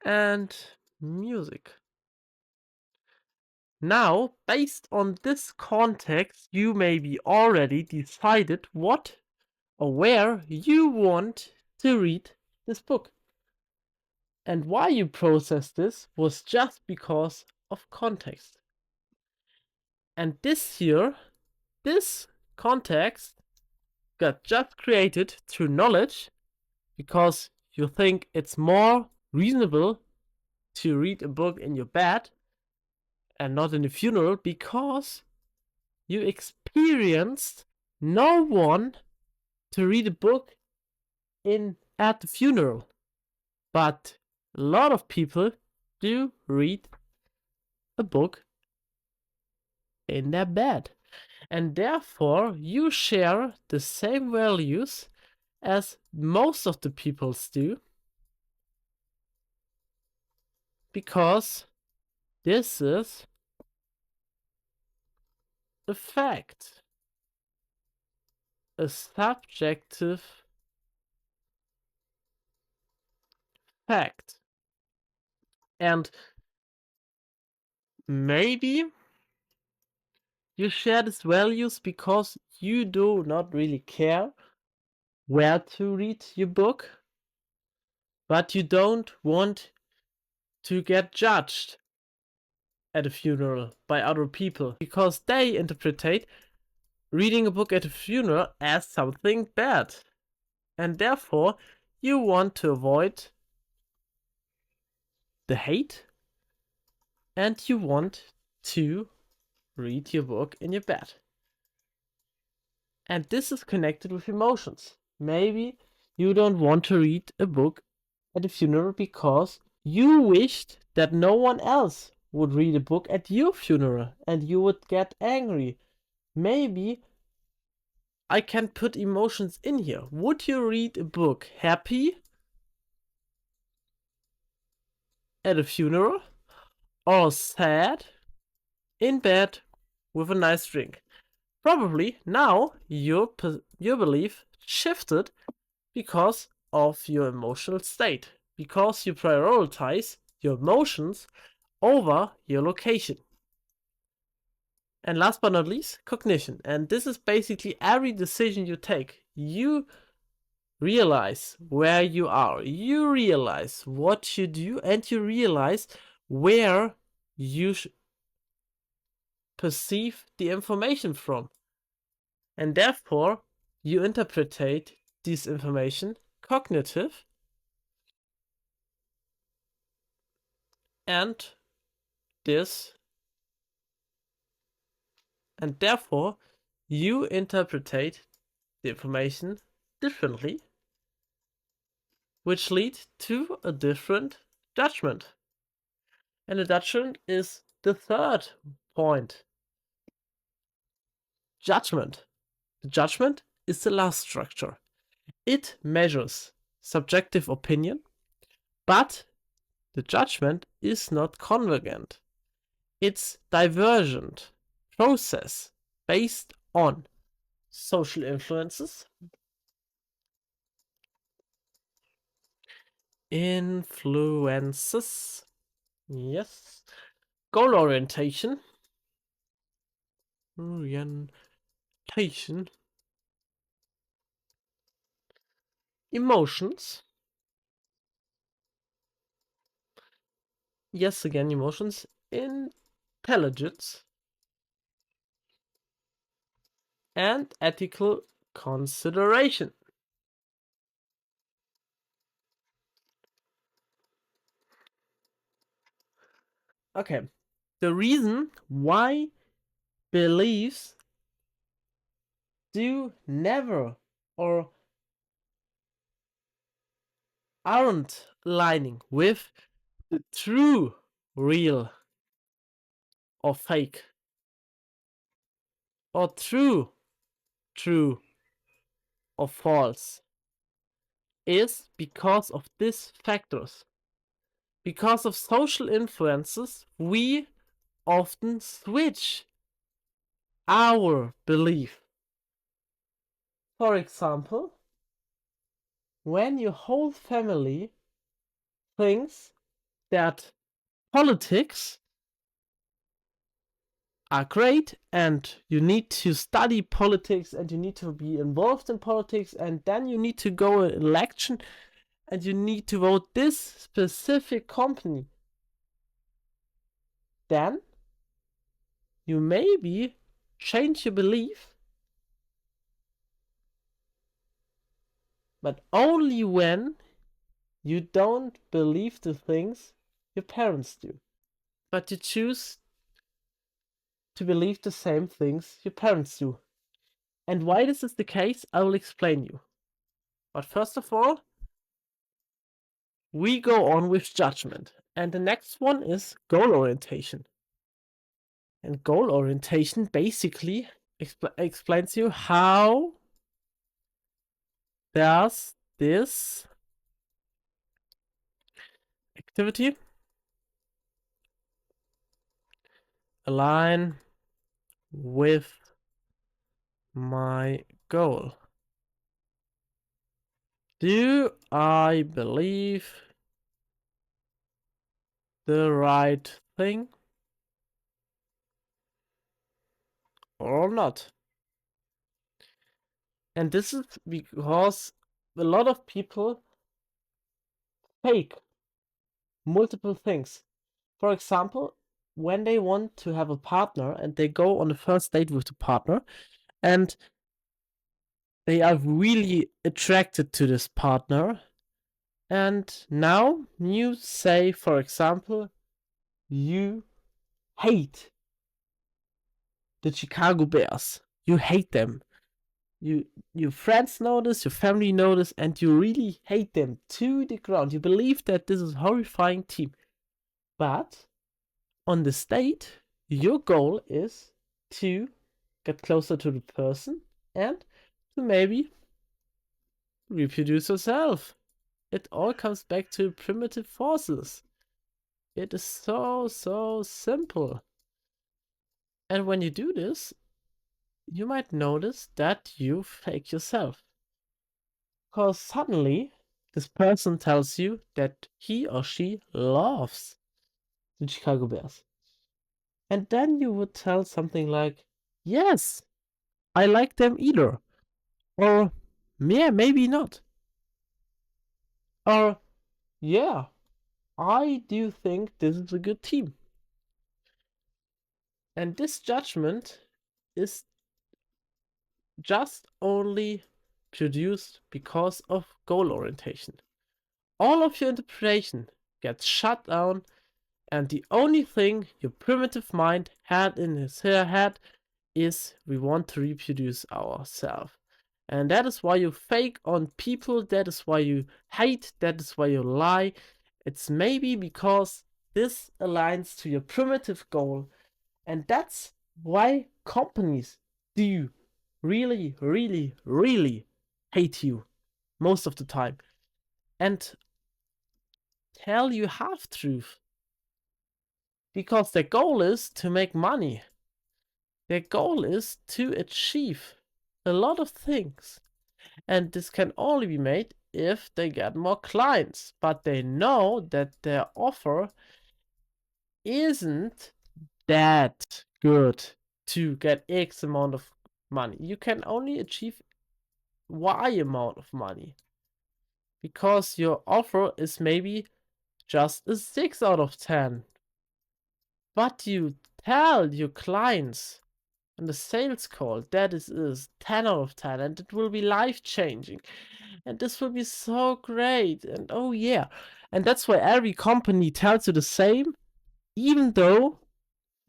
and music. Now, based on this context, you maybe already decided what or where you want to read this book. And why you processed this was just because of context. And this context got just created through knowledge because you think it's more reasonable to read a book in your bed and not in a funeral because you experienced no one to read a book at the funeral. But a lot of people do read a book in their bed. And therefore, you share the same values as most of the peoples do. Because this is a fact. A subjective fact. And maybe you share these values because you do not really care where to read your book, but you don't want to get judged at a funeral by other people because they interpret reading a book at a funeral as something bad. And therefore, you want to avoid the hate and you want to read your book in your bed. And this is connected with emotions. Maybe you don't want to read a book at a funeral because you wished that no one else would read a book at your funeral and you would get angry. Maybe I can put emotions in here. Would you read a book happy at a funeral or sad in bed with a nice drink? Probably now your belief shifted because of your emotional state, because you prioritize your emotions over your location. And last but not least, cognition. And this is basically every decision you take. You realize where you are, you realize what you do, and you realize where you perceive the information from. And therefore, you interpretate this information cognitive and therefore you interpretate the information differently, which leads to a different judgment. And the judgment is the third point. Judgment. The judgment is the last structure. It measures subjective opinion, but the judgment is not convergent. It's divergent process based on social influences, yes, goal orientation, emotions, yes, again, emotions, intelligence, and ethical consideration. Okay, the reason why beliefs do never or aren't aligning with the true, real, or fake, or true, or false, is because of these factors. Because of social influences, we often switch our belief. For example, when your whole family thinks that politics are great and you need to study politics and you need to be involved in politics and then you need to go an election and you need to vote this specific company, then you maybe change your belief, but only when you don't believe the things your parents do, but you choose to believe the same things your parents do. And why this is the case, I will explain you. But first of all, we go on with judgment. And the next one is goal orientation. And goal orientation basically explains you how does this activity align with my goal? Do I believe the right thing or not? And this is because a lot of people fake multiple things. For example, when they want to have a partner and they go on the first date with the partner and they are really attracted to this partner, and now you say, for example, you hate the Chicago Bears. You hate them. Your friends know this, your family know this, and you really hate them to the ground. You believe that this is a horrifying team. But on the state, your goal is to get closer to the person and to maybe reproduce yourself. It all comes back to primitive forces. It is so simple. And when you do this, you might notice that you fake yourself. Because suddenly, this person tells you that he or she loves the Chicago Bears. And then you would tell something like, yes, I like them either. Or, yeah, maybe not. Or, yeah, I do think this is a good team. And this judgment is just only produced because of goal orientation. All of your interpretation gets shut down, and the only thing your primitive mind had in his head is we want to reproduce ourselves. And that is why you fake on people, that is why you hate, that is why you lie. It's maybe because this aligns to your primitive goal, and that's why companies do really hate you most of the time and tell you half truth, because their goal is to make money. Their goal is to achieve a lot of things, and this can only be made if they get more clients, but they know that their offer isn't that good to get X amount of money. You can only achieve Y amount of money because your offer is maybe just a 6 out of 10. But you tell your clients on the sales call that is 10 out of 10 and it will be life changing and this will be so great and oh yeah. And that's why every company tells you the same, even though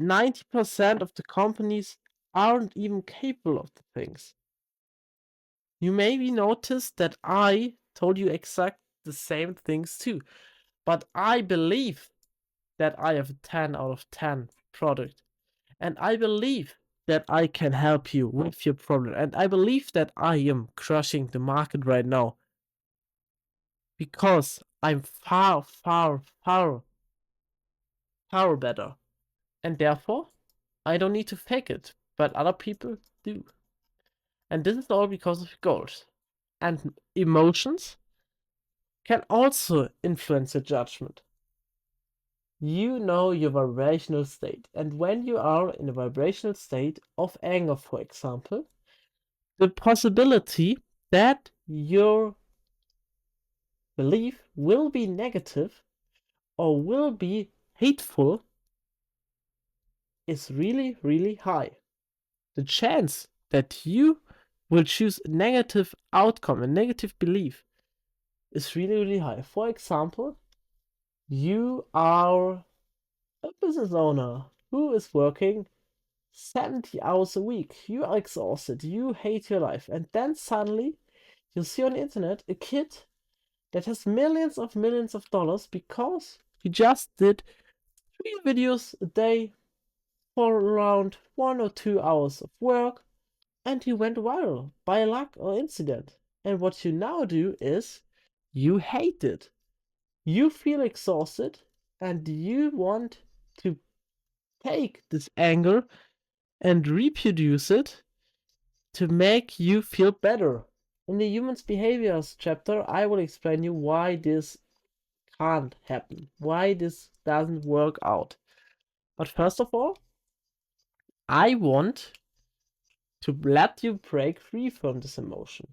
90% of the companies aren't even capable of the things. You maybe noticed that I told you exact the same things too, but I believe that I have a 10 out of 10 product, and I believe that I can help you with your problem, and I believe that I am crushing the market right now because I'm far better, and therefore I don't need to fake it, but other people do. And this is all because of goals. And emotions can also influence your judgment. You know your vibrational state, and when you are in a vibrational state of anger, for example, the possibility that your belief will be negative or will be hateful is really high. The chance that you will choose a negative outcome, a negative belief, is really high. For example, you are a business owner who is working 70 hours a week. You are exhausted. You hate your life. And then suddenly you see on the internet a kid that has millions of dollars because he just did 3 videos a day for around 1 or 2 hours of work, and he went viral by luck or incident. And what you now do is you hate it. You feel exhausted and you want to take this anger and reproduce it to make you feel better. In the Humans Behaviors chapter, I will explain you why this can't happen, why this doesn't work out. But first of all, I want to let you break free from this emotion.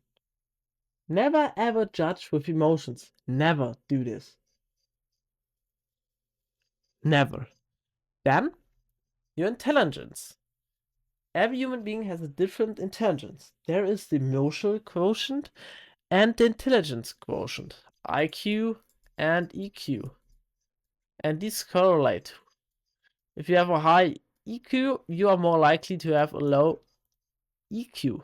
Never ever judge with emotions. Never do this. Never. Then, your intelligence. Every human being has a different intelligence. There is the emotional quotient and the intelligence quotient, IQ and EQ. And these correlate. If you have a high EQ, you are more likely to have a low EQ.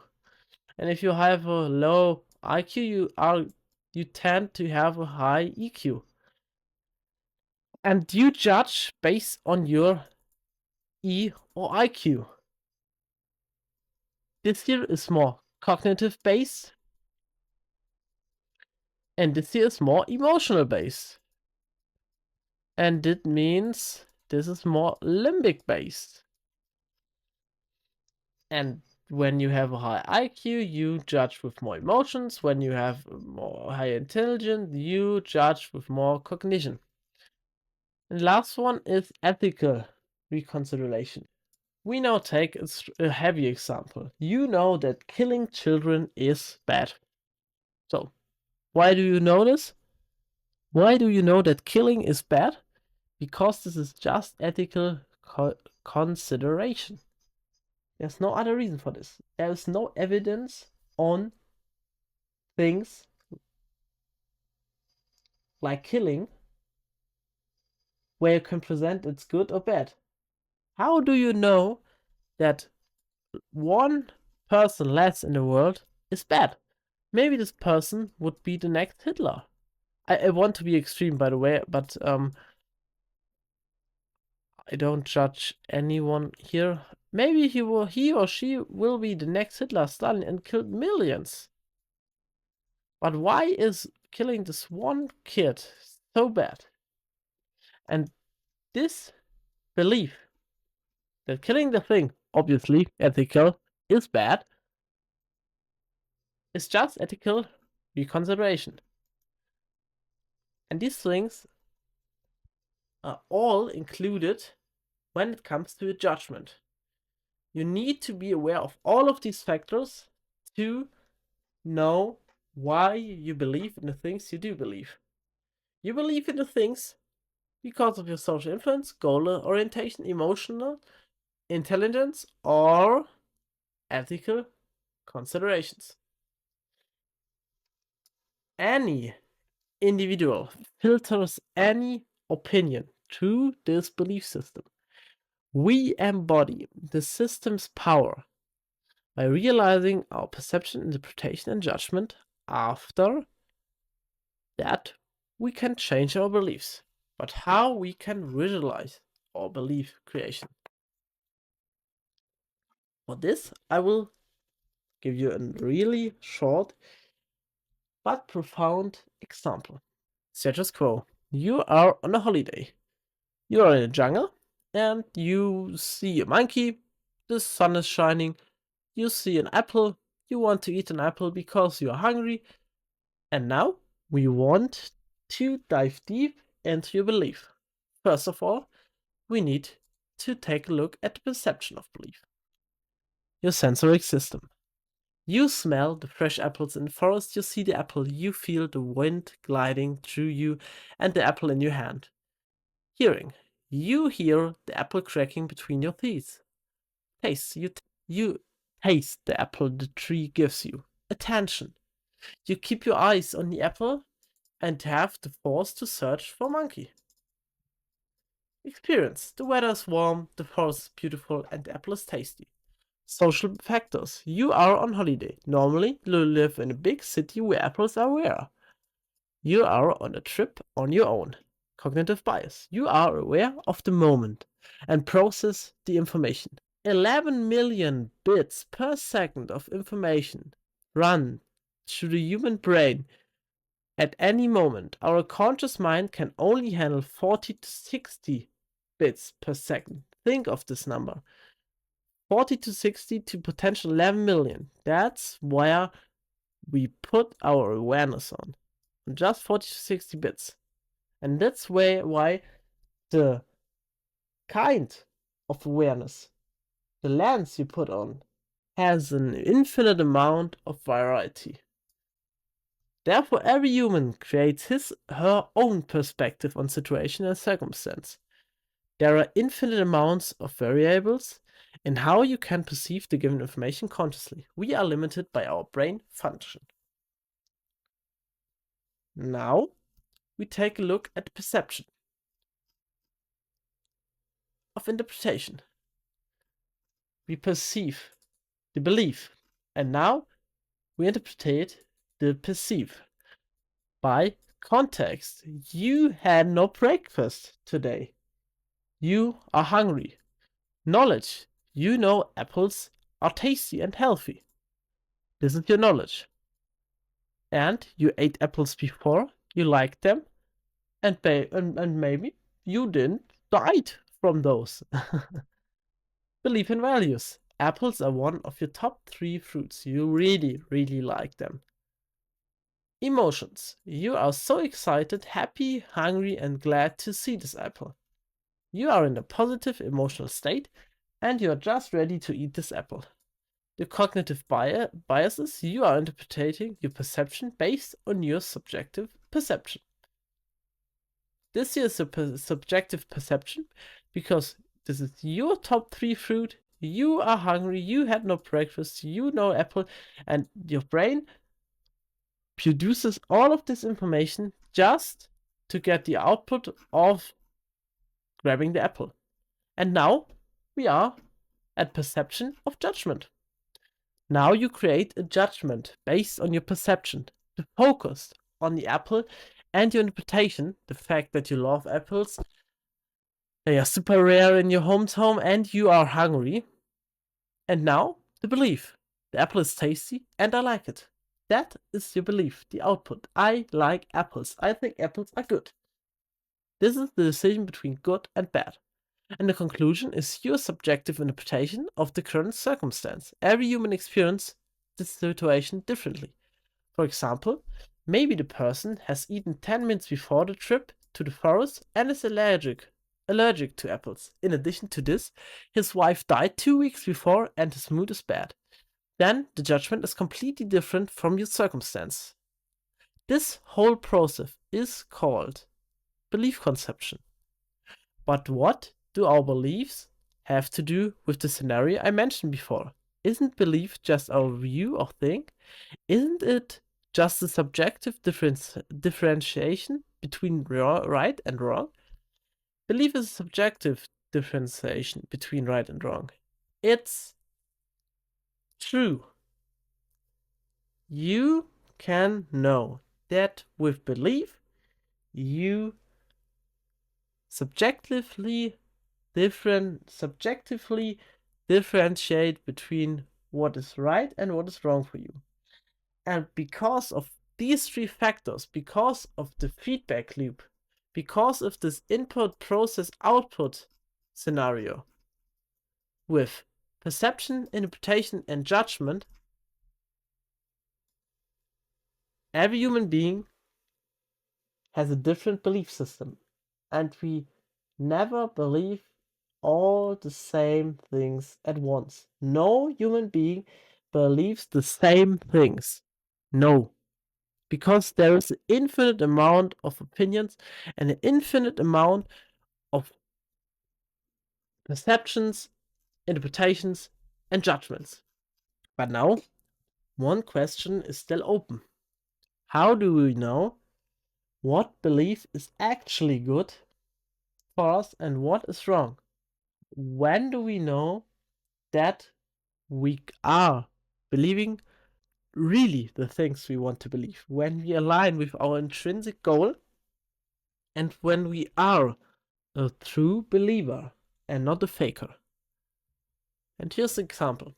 And if you have a low IQ, you tend to have a high EQ. And you judge based on your E or IQ. This here is more cognitive based, and this here is more emotional based. And it means this is more limbic based. And when you have a high IQ, you judge with more emotions. When you have more high intelligence, you judge with more cognition. And last one is ethical reconsideration. We now take a heavy example. You know that killing children is bad. So, why do you know this? Why do you know that killing is bad? Because this is just ethical consideration. There's no other reason for this. There is no evidence on things like killing where you can present it's good or bad. How do you know that one person less in the world is bad? Maybe this person would be the next Hitler. I want to be extreme, by the way, but I don't judge anyone here. Maybe he or she will be the next Hitler, Stalin, and killed millions. But why is killing this one kid so bad? And this belief that killing the thing, obviously ethical, is bad, is just ethical reconsideration. And these things are all included when it comes to a judgment. You need to be aware of all of these factors to know why you believe in the things you do believe. You believe in the things because of your social influence, goal orientation, emotional intelligence, or ethical considerations. Any individual filters any opinion through this belief system. We embody the system's power by realizing our perception, interpretation, and judgment. After that, we can change our beliefs. But how we can visualize our belief creation? For this, I will give you a really short but profound example. Status quo. You are on a holiday. You are in a jungle and you see a monkey. The sun is shining. You see an apple. You want to eat an apple because you are hungry. And now we want to dive deep into your belief. First of all, we need to take a look at the perception of belief. Your sensory system. You smell the fresh apples in the forest, you see the apple, you feel the wind gliding through you and the apple in your hand. Hearing. You hear the apple cracking between your teeth. Taste. You taste the apple the tree gives you. Attention. You keep your eyes on the apple and have the force to search for monkey. Experience. The weather is warm, the forest is beautiful, and the apple is tasty. Social factors. You are on holiday. Normally, you live in a big city where apples are rare. You are on a trip on your own. Cognitive bias. You are aware of the moment and process the information. 11 million bits per second of information run through the human brain at any moment. Our conscious mind can only handle 40 to 60 bits per second. Think of this number. 40 to 60 to potential 11 million. That's where we put our awareness on just 40 to 60 bits. And that's why the kind of awareness, the lens you put on, has an infinite amount of variety. Therefore, every human creates her own perspective on situation and circumstance. There are infinite amounts of variables in how you can perceive the given information consciously. We are limited by our brain function. Now, we take a look at perception of interpretation. we perceive the belief, and now we interpret the perceive. By context, you had no breakfast today. You are hungry. Knowledge, you know apples are tasty and healthy. This is your knowledge. And you ate apples before, you liked them, and maybe you didn't die from those. Belief in values. Apples are one of your top 3 fruits. You really, really like them. Emotions. You are so excited, happy, hungry, and glad to see this apple. You are in a positive emotional state, and you are just ready to eat this apple. The cognitive biases. You are interpreting your perception based on your subjective perception. This is a subjective perception because this is your top 3 fruit. You are hungry, you had no breakfast, you know apple, and your brain produces all of this information just to get the output of grabbing the apple. And now we are at perception of judgment. Now you create a judgment based on your perception, the focus on the apple and your interpretation, the fact that you love apples, they are super rare in your home and you are hungry. And now the belief, the apple is tasty and I like it. That is your belief, the output. I like apples. I think apples are good. This is the decision between good and bad. And the conclusion is your subjective interpretation of the current circumstance. Every human experiences this situation differently. For example, maybe the person has eaten 10 minutes before the trip to the forest and is allergic to apples. In addition to this, his wife died 2 weeks before and his mood is bad. Then the judgment is completely different from your circumstance. This whole process is called belief conception. But what do our beliefs have to do with the scenario I mentioned before? Isn't belief just our view of things? Isn't it just a subjective differentiation between right and wrong? Belief is a subjective differentiation between right and wrong. It's true. You can know that with belief, you subjectively differentiate between what is right and what is wrong for you. And because of these 3 factors, because of the feedback loop, because of this input process output scenario with perception, interpretation, and judgment, every human being has a different belief system, and we never believe all the same things at once. No human being believes the same things. No. Because there is an infinite amount of opinions and an infinite amount of perceptions, interpretations, and judgments. But now, one question is still open. How do we know what belief is actually good for us and what is wrong? When do we know that we are believing really the things we want to believe? When we align with our intrinsic goal and when we are a true believer and not a faker. And here's an example.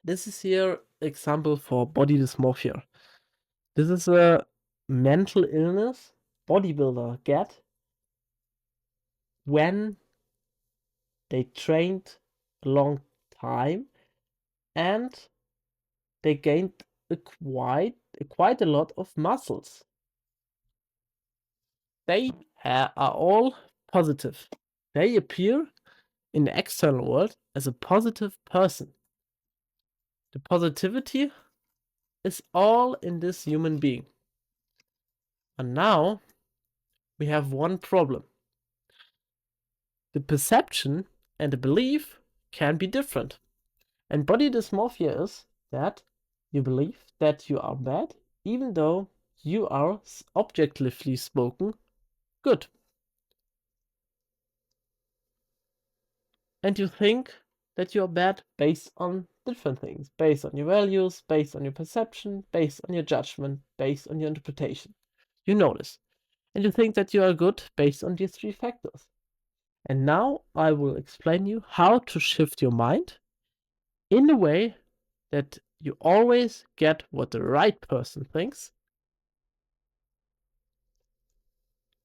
This is here example for body dysmorphia. This is a mental illness bodybuilder get when they trained a long time and they gained quite a lot of muscles. They are all positive. They appear in the external world as a positive person. The positivity is all in this human being. And now we have one problem. The perception and the belief can be different. And body dysmorphia is that you believe that you are bad, even though you are objectively spoken good. And you think that you're bad based on different things, based on your values, based on your perception, based on your judgment, based on your interpretation. You know this. And you think that you are good based on these 3 factors. And now I will explain you how to shift your mind in a way that you always get what the right person thinks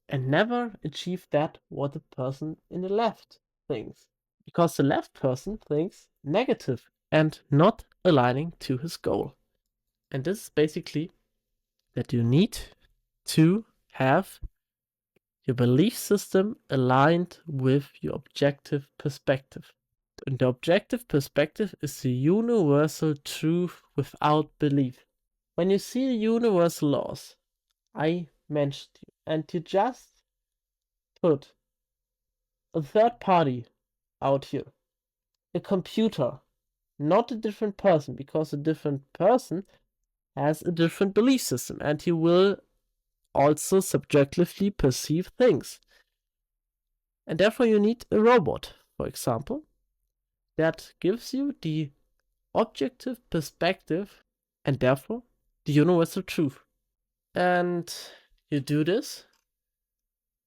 and never achieve that what the person in the left thinks. Because the left person thinks negative and not aligning to his goal. And this is basically that you need to have your belief system aligned with your objective perspective. And the objective perspective is the universal truth without belief. When you see the universal laws I mentioned you, and you just put a third party out here, a computer, not a different person, because a different person has a different belief system and he will also subjectively perceive things. And therefore you need a robot, for example, that gives you the objective perspective and therefore the universal truth. And you do this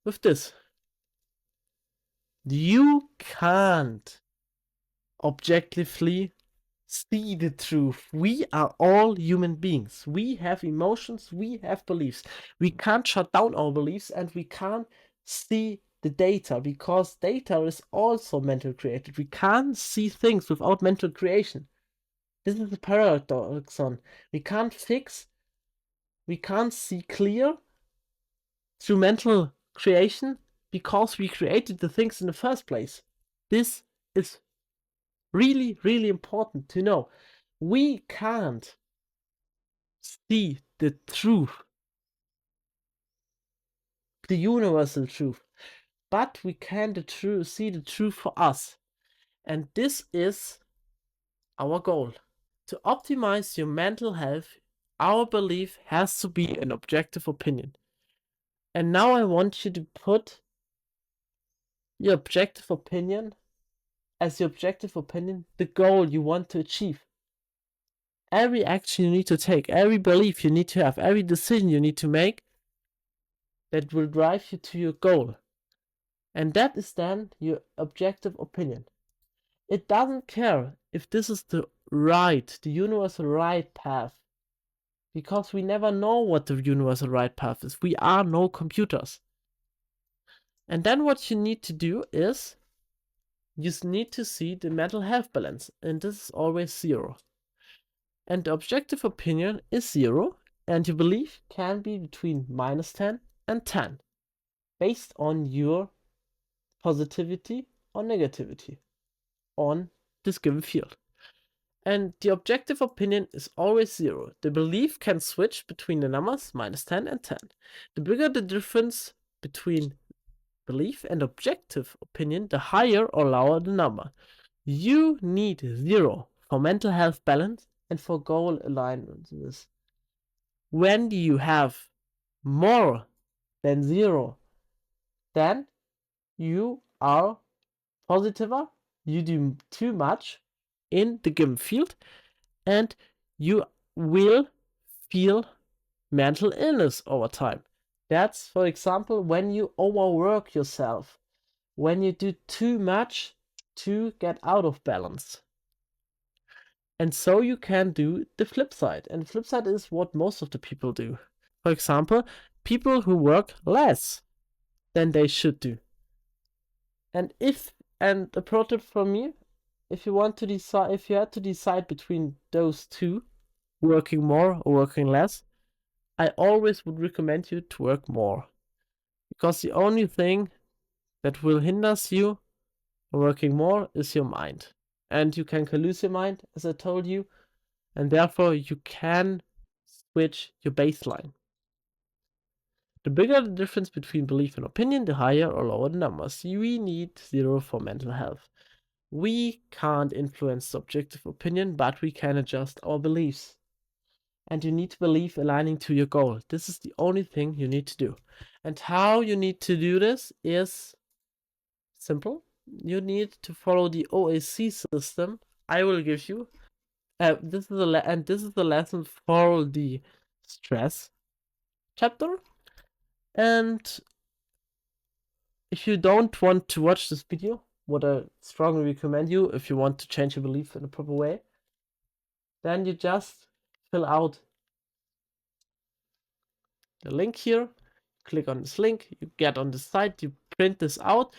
with this. You can't objectively see the truth. We are all human beings. We have emotions, we have beliefs. We can't shut down our beliefs and we can't see the data because data is also mental created. We can't see things without mental creation. This is the paradoxon. We can't see clear through mental creation because we created the things in the first place. This is really, really important to know. We can't see the truth, the universal truth, but we can see the truth for us. And this is our goal. To optimize your mental health, our belief has to be an objective opinion. And now I want you to put your objective opinion as your objective opinion, the goal you want to achieve. Every action you need to take, every belief you need to have, every decision you need to make that will drive you to your goal. And that is then your objective opinion. It doesn't care if this is the universal right path, because we never know what the universal right path is. We are no computers. And then what you need to do is you need to see the mental health balance, and this is always 0. And the objective opinion is 0, and your belief can be between -10 and 10, based on your positivity or negativity on this given field. And the objective opinion is always 0. The belief can switch between the numbers -10 and 10. The bigger the difference between belief and objective opinion, the higher or lower the number. You need 0 for mental health balance and for goal alignment. When you have more than 0, then you are positiver, you do too much in the given field, and you will feel mental illness over time. That's, for example, when you overwork yourself, when you do too much to get out of balance. And so you can do the flip side. And the flip side is what most of the people do. For example, people who work less than they should do. And a pro tip from me, if you had to decide between those two, working more or working less, I always would recommend you to work more. Because the only thing that will hinder you from working more is your mind. And you can lose your mind, as I told you, and therefore you can switch your baseline. The bigger the difference between belief and opinion, the higher or lower the numbers. We need 0 for mental health. We can't influence the objective opinion, but we can adjust our beliefs. And you need to believe aligning to your goal. This is the only thing you need to do. And how you need to do this is simple. you need to follow the OAC system I will give you. This is the lesson for the stress chapter. And if you don't want to watch this video, what I strongly recommend you if you want to change your belief in a proper way, then you just fill out the link here, click on this link, you get on the site, you print this out,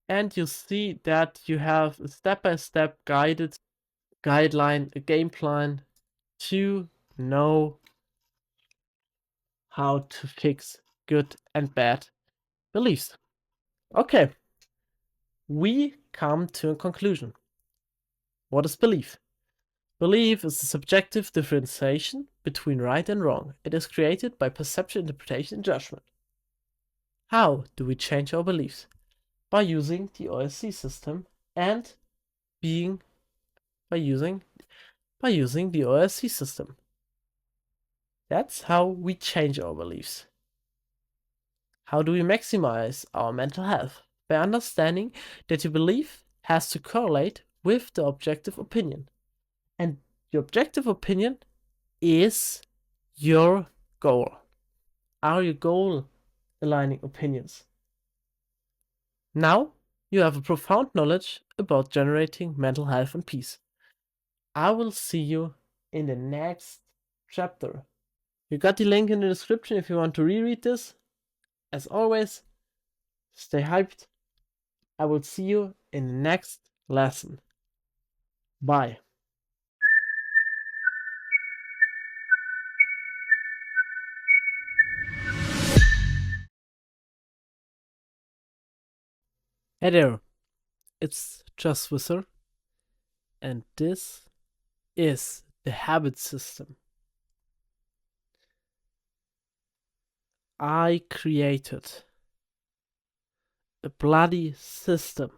and you see that you have a step-by-step guideline, a game plan to know how to fix good and bad beliefs. Okay, we come to a conclusion. What is belief? Belief is a subjective differentiation between right and wrong. It is created by perception, interpretation, and judgment. How do we change our beliefs? By using the OSC system and by using the OSC system. That's how we change our beliefs. How do we maximize our mental health? By understanding that your belief has to correlate with the objective opinion. And your objective opinion is your goal. Are your goal aligning opinions? Now you have a profound knowledge about generating mental health and peace. I will see you in the next chapter. You got the link in the description if you want to reread this. As always, stay hyped. I will see you in the next lesson. Bye. Hey there, it's Just Wizard, and this is the habit system. I created a bloody system,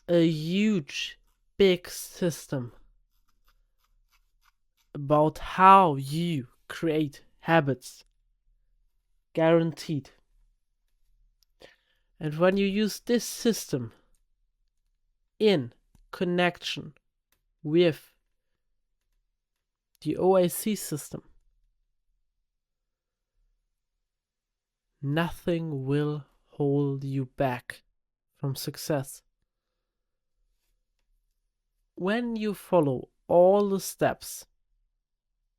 a huge, big system about how you create habits, guaranteed. And when you use this system in connection with the OAC system, nothing will hold you back from success. When you follow all the steps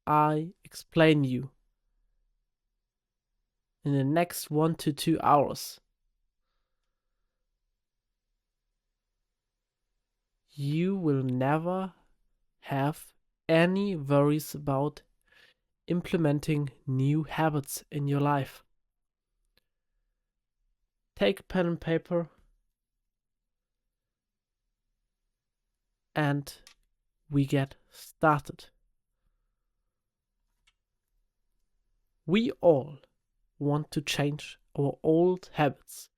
I explain you in the next 1 to 2 hours, you will never have any worries about implementing new habits in your life. Take a pen and paper and we get started. We all want to change our old habits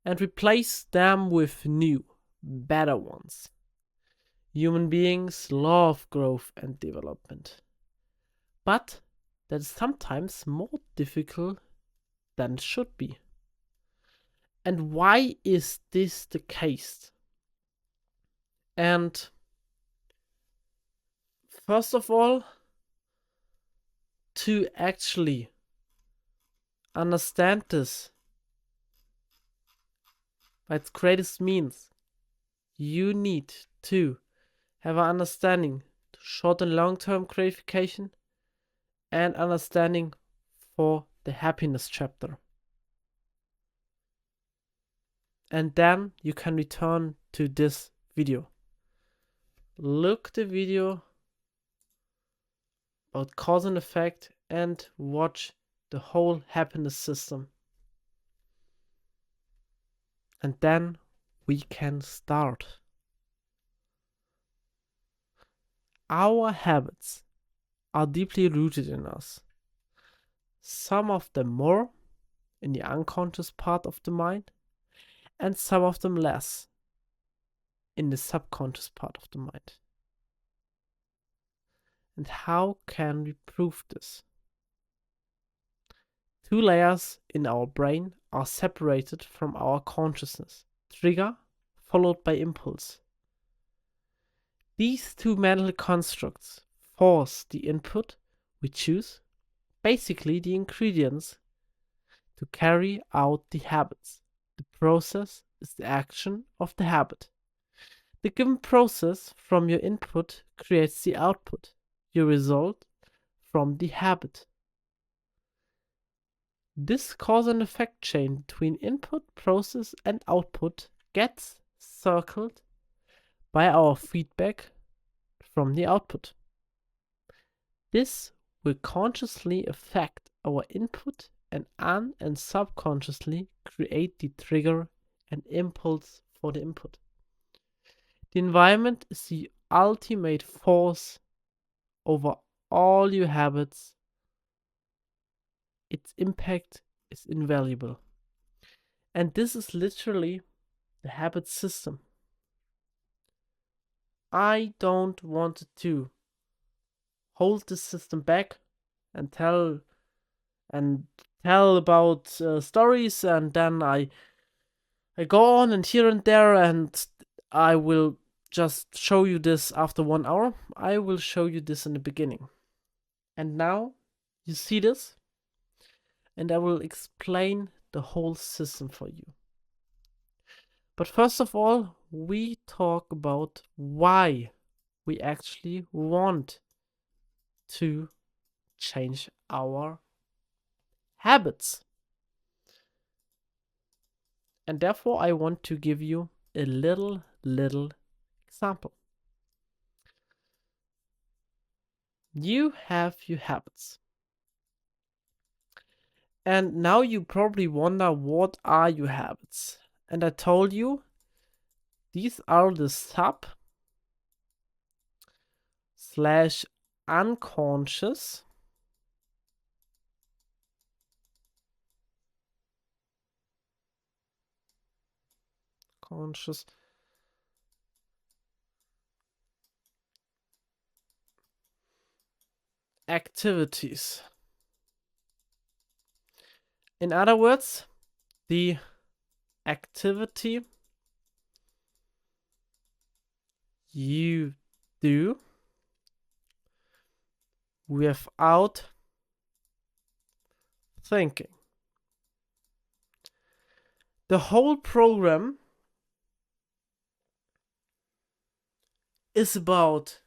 and replace them with new, better ones. Human beings love growth and development, but that is sometimes more difficult than it should be. And why is this the case? And first of all, to actually understand this by its greatest means, you need to have an understanding to short and long-term gratification and understanding for the happiness chapter. And then you can return to this video. Look the video about cause and effect and watch the whole happiness system. And then we can start. Our habits are deeply rooted in us. Some of them more in the unconscious part of the mind, and some of them less in the subconscious part of the mind. And how can we prove this? 2 layers in our brain are separated from our consciousness. trigger followed by impulse. These two mental constructs force the input we choose, basically the ingredients, to carry out the habits. The process is the action of the habit. The given process from your input creates the output, your result from the habit. This cause and effect chain between input, process, and output gets circled by our feedback from the output. This will consciously affect our input and subconsciously create the trigger and impulse for the input. The environment is the ultimate force over all your habits. Its impact is invaluable. And this is literally the habit system. I don't want to hold the system back and tell about stories, and then I go on and here and there, and I will just show you this after 1 hour. I will show you this in the beginning. And now you see this, and I will explain the whole system for you. But first of all, we talk about why we actually want to change our habits. And therefore, I want to give you a little example. You have your habits. And now you probably wonder, what are your habits? And I told you, these are the sub/unconscious activities. In other words, the activity you do without thinking. The whole program is about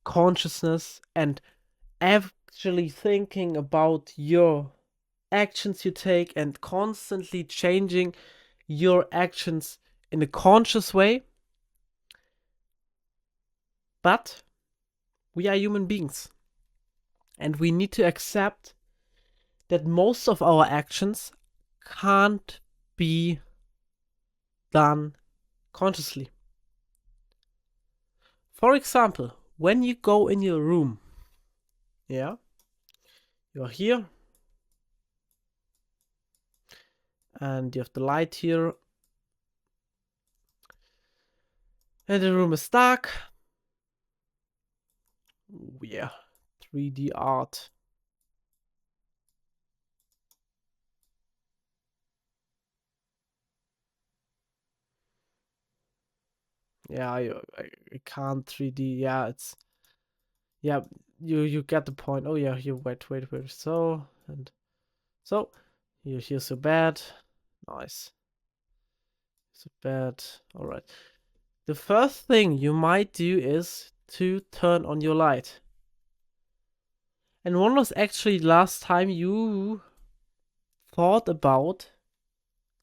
consciousness and actually thinking about your actions you take and constantly changing your actions in a conscious way. But we are human beings, and we need to accept that most of our actions can't be done consciously. For example, when you go in your room, you're here, and you have the light here, and the room is dark. Oh, yeah, 3D art. Yeah, I can't 3D. Yeah, it's... Yeah, you get the point. Oh yeah, you wait. So, here's your bed. Nice. It's a bed. Alright. The first thing you might do is to turn on your light. And when was actually the last time you thought about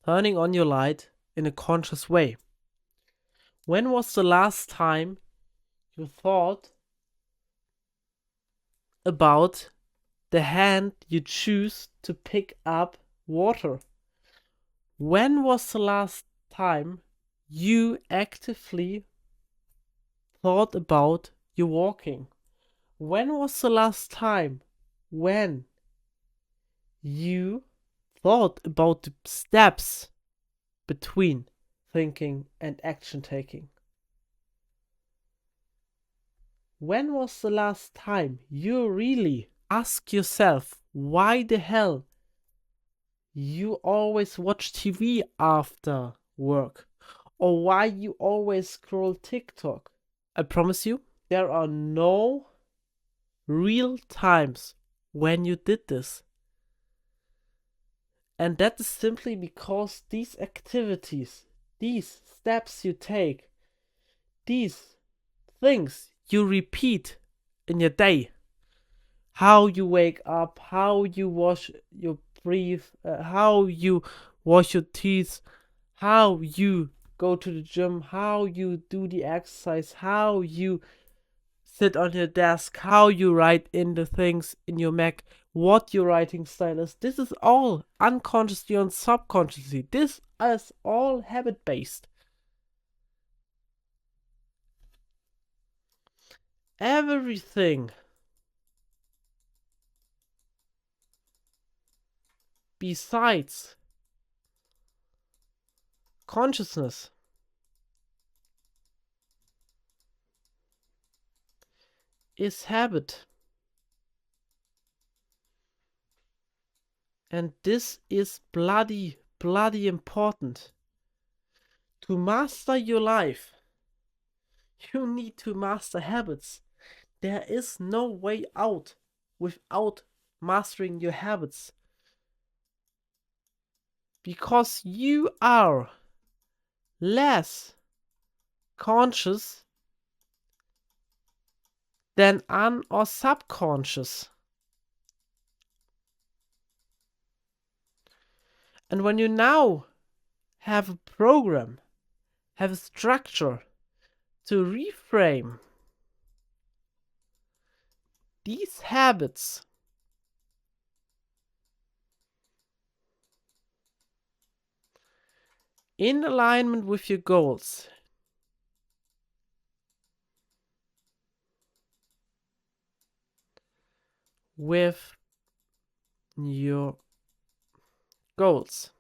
turning on your light in a conscious way? When was the last time you thought about the hand you choose to pick up water? When was the last time you actively thought about your walking? When was the last time when you thought about the steps between thinking and action taking? When was the last time you really ask yourself why the hell you always watch TV after work, or why you always scroll TikTok. I promise you, there are no real times when you did this. And that is simply because these activities, these steps you take, these things you repeat in your day, how you wake up, how you wash your breath, how you wash your teeth, how you go to the gym, how you do the exercise, how you sit on your desk, how you write in the things in your Mac, what your writing style is. This is all unconsciously and subconsciously. This is all habit based. Everything besides consciousness is habit. And this is bloody important. To master your life, you need to master habits. There is no way out without mastering your habits. Because you are less conscious than un or subconscious. And when you now have a program, have a structure to reframe these habits in alignment with your goals, with your goals,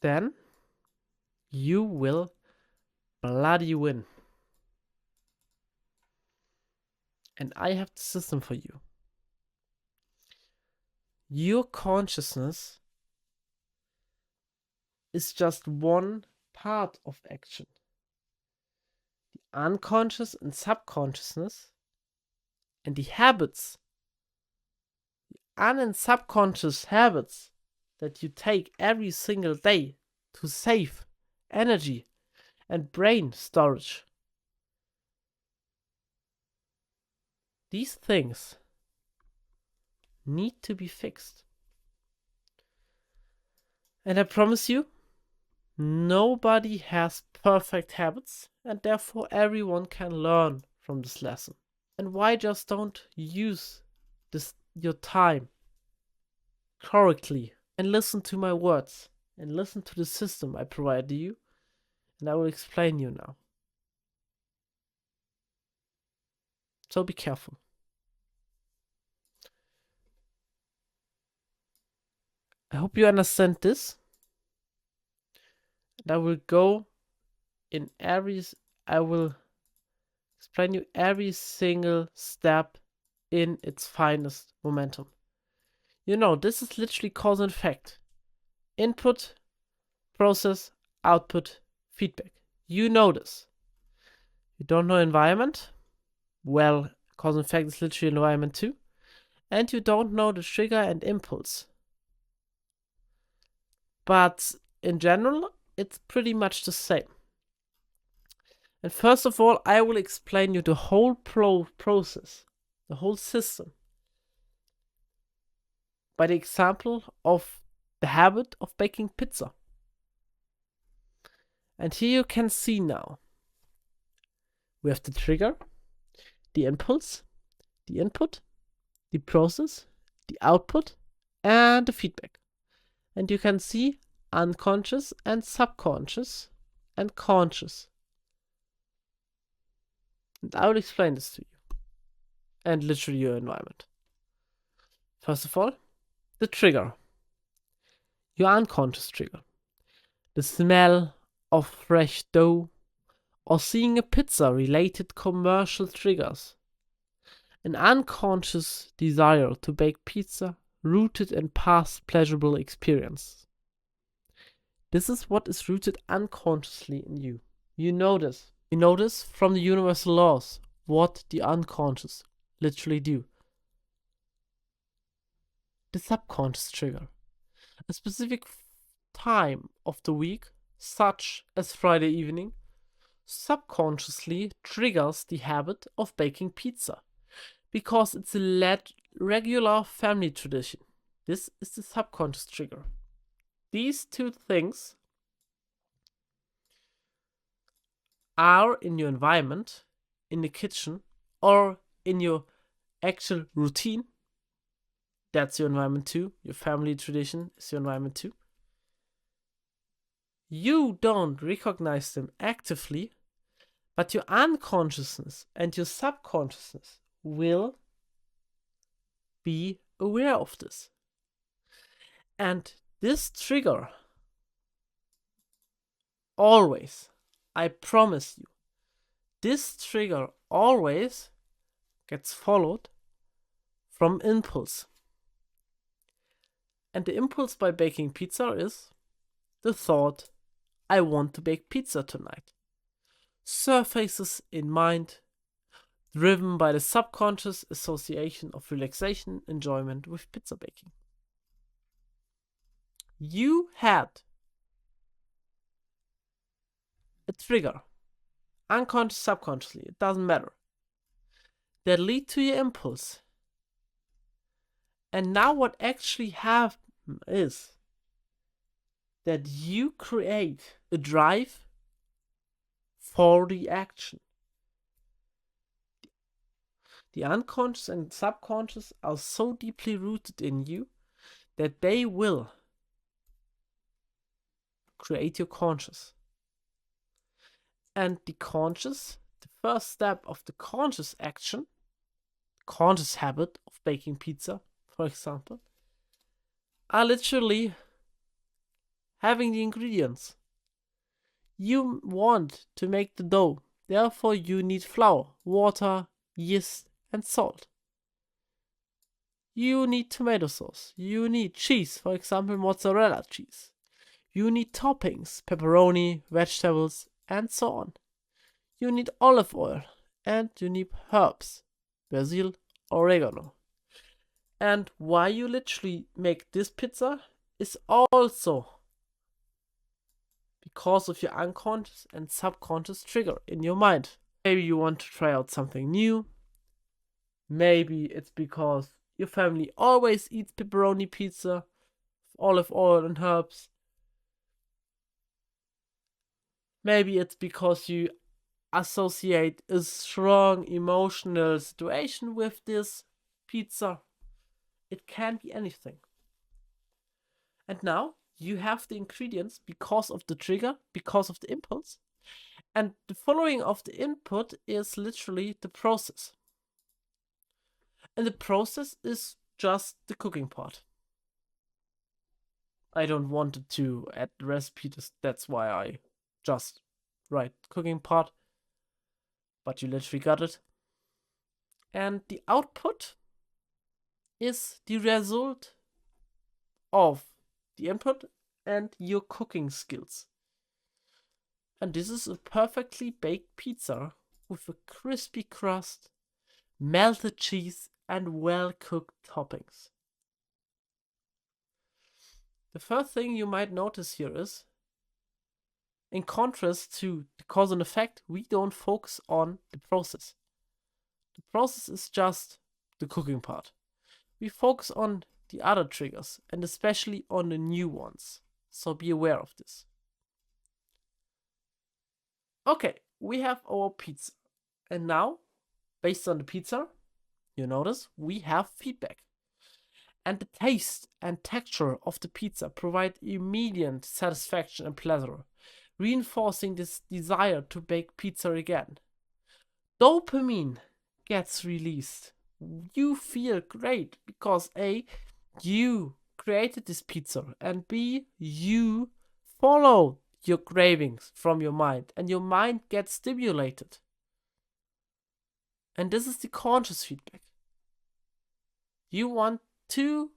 then you will bloody win. And I have the system for you. Your consciousness is just one part of action. The unconscious and subconsciousness and the habits, the un and subconscious habits that you take every single day to save energy and brain storage. These things need to be fixed. And I promise you, nobody has perfect habits, and therefore everyone can learn from this lesson. And why just don't use your time correctly and listen to my words and listen to the system I provide you, and I will explain you now. So be careful. I hope you understand this. And I will explain you every single step in its finest momentum. You know, this is literally cause and effect. Input, process, output, feedback. You know this. You don't know environment? Well, cause and effect is literally environment too. And you don't know the trigger and impulse. But in general, it's pretty much the same. And first of all, I will explain you the whole process, the whole system, by the example of the habit of baking pizza. And here you can see now, we have the trigger, the impulse, the input, the process, the output, and the feedback. And you can see unconscious and subconscious and conscious. And I will explain this to you. And literally your environment. First of all, the trigger. Your unconscious trigger. The smell of fresh dough or seeing a pizza related commercial triggers. An unconscious desire to bake pizza rooted in past pleasurable experience. This is what is rooted unconsciously in you. You know this. You know this from the universal laws, what the unconscious literally do. The subconscious trigger. A specific time of the week, such as Friday evening, subconsciously triggers the habit of baking pizza because it's a regular family tradition. This is the subconscious trigger. These two things are in your environment, in the kitchen, or in your actual routine. That's your environment too. Your family tradition is your environment too. You don't recognize them actively, but your unconsciousness and your subconsciousness will be aware of this. And this trigger always, I promise you, this trigger always gets followed from impulse. And the impulse by baking pizza is the thought, I want to bake pizza tonight. Surfaces in mind, driven by the subconscious association of relaxation, enjoyment with pizza baking. You had a trigger, unconscious, subconsciously, it doesn't matter, that lead to your impulse. And now what actually happens is that you create a drive for the action. The unconscious and subconscious are so deeply rooted in you that they will create your conscious. And the conscious, the first step of the conscious action, conscious habit of baking pizza, for example, are literally having the ingredients. You want to make the dough, therefore you need flour, water, yeast, and salt. You need tomato sauce, you need cheese, for example mozzarella cheese. You need toppings, pepperoni, vegetables, and so on. You need olive oil, and you need herbs, basil, oregano. And why you literally make this pizza is also because of your unconscious and subconscious trigger in your mind. Maybe you want to try out something new. Maybe it's because your family always eats pepperoni pizza, olive oil and herbs. Maybe it's because you associate a strong emotional situation with this pizza. It can be anything. And now you have the ingredients because of the trigger, because of the impulse. And the following of the input is literally the process. And the process is just the cooking part. I don't want it to add the recipe, that's why I just write cooking part. But you literally got it. And the output is the result of the input and your cooking skills. And this is a perfectly baked pizza with a crispy crust, melted cheese, and well-cooked toppings. The first thing you might notice here is, in contrast to the cause and effect, we don't focus on the process. The process is just the cooking part. We focus on the other triggers, and especially on the new ones. So be aware of this. Okay, we have our pizza. And now, based on the pizza, you notice we have feedback. And the taste and texture of the pizza provide immediate satisfaction and pleasure, reinforcing this desire to bake pizza again. Dopamine gets released. You feel great because A, you created this pizza, and B, you follow your cravings from your mind, and your mind gets stimulated. And this is the conscious feedback. You want to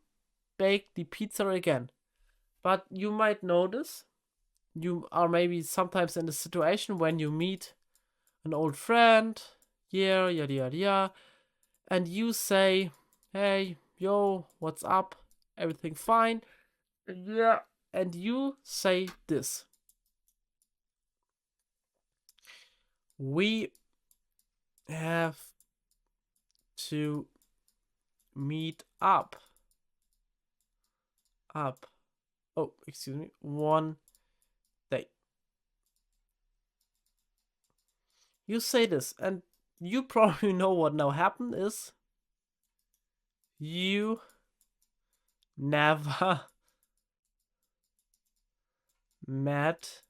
bake the pizza again, but you might notice You are maybe sometimes in a situation when you meet an old friend, yeah, yada yada yada, and you say, hey, yo, what's up? Everything fine? Yeah. And you say this. We have to meet up. Oh, excuse me. One day. You say this, and you probably know what now happened is you never met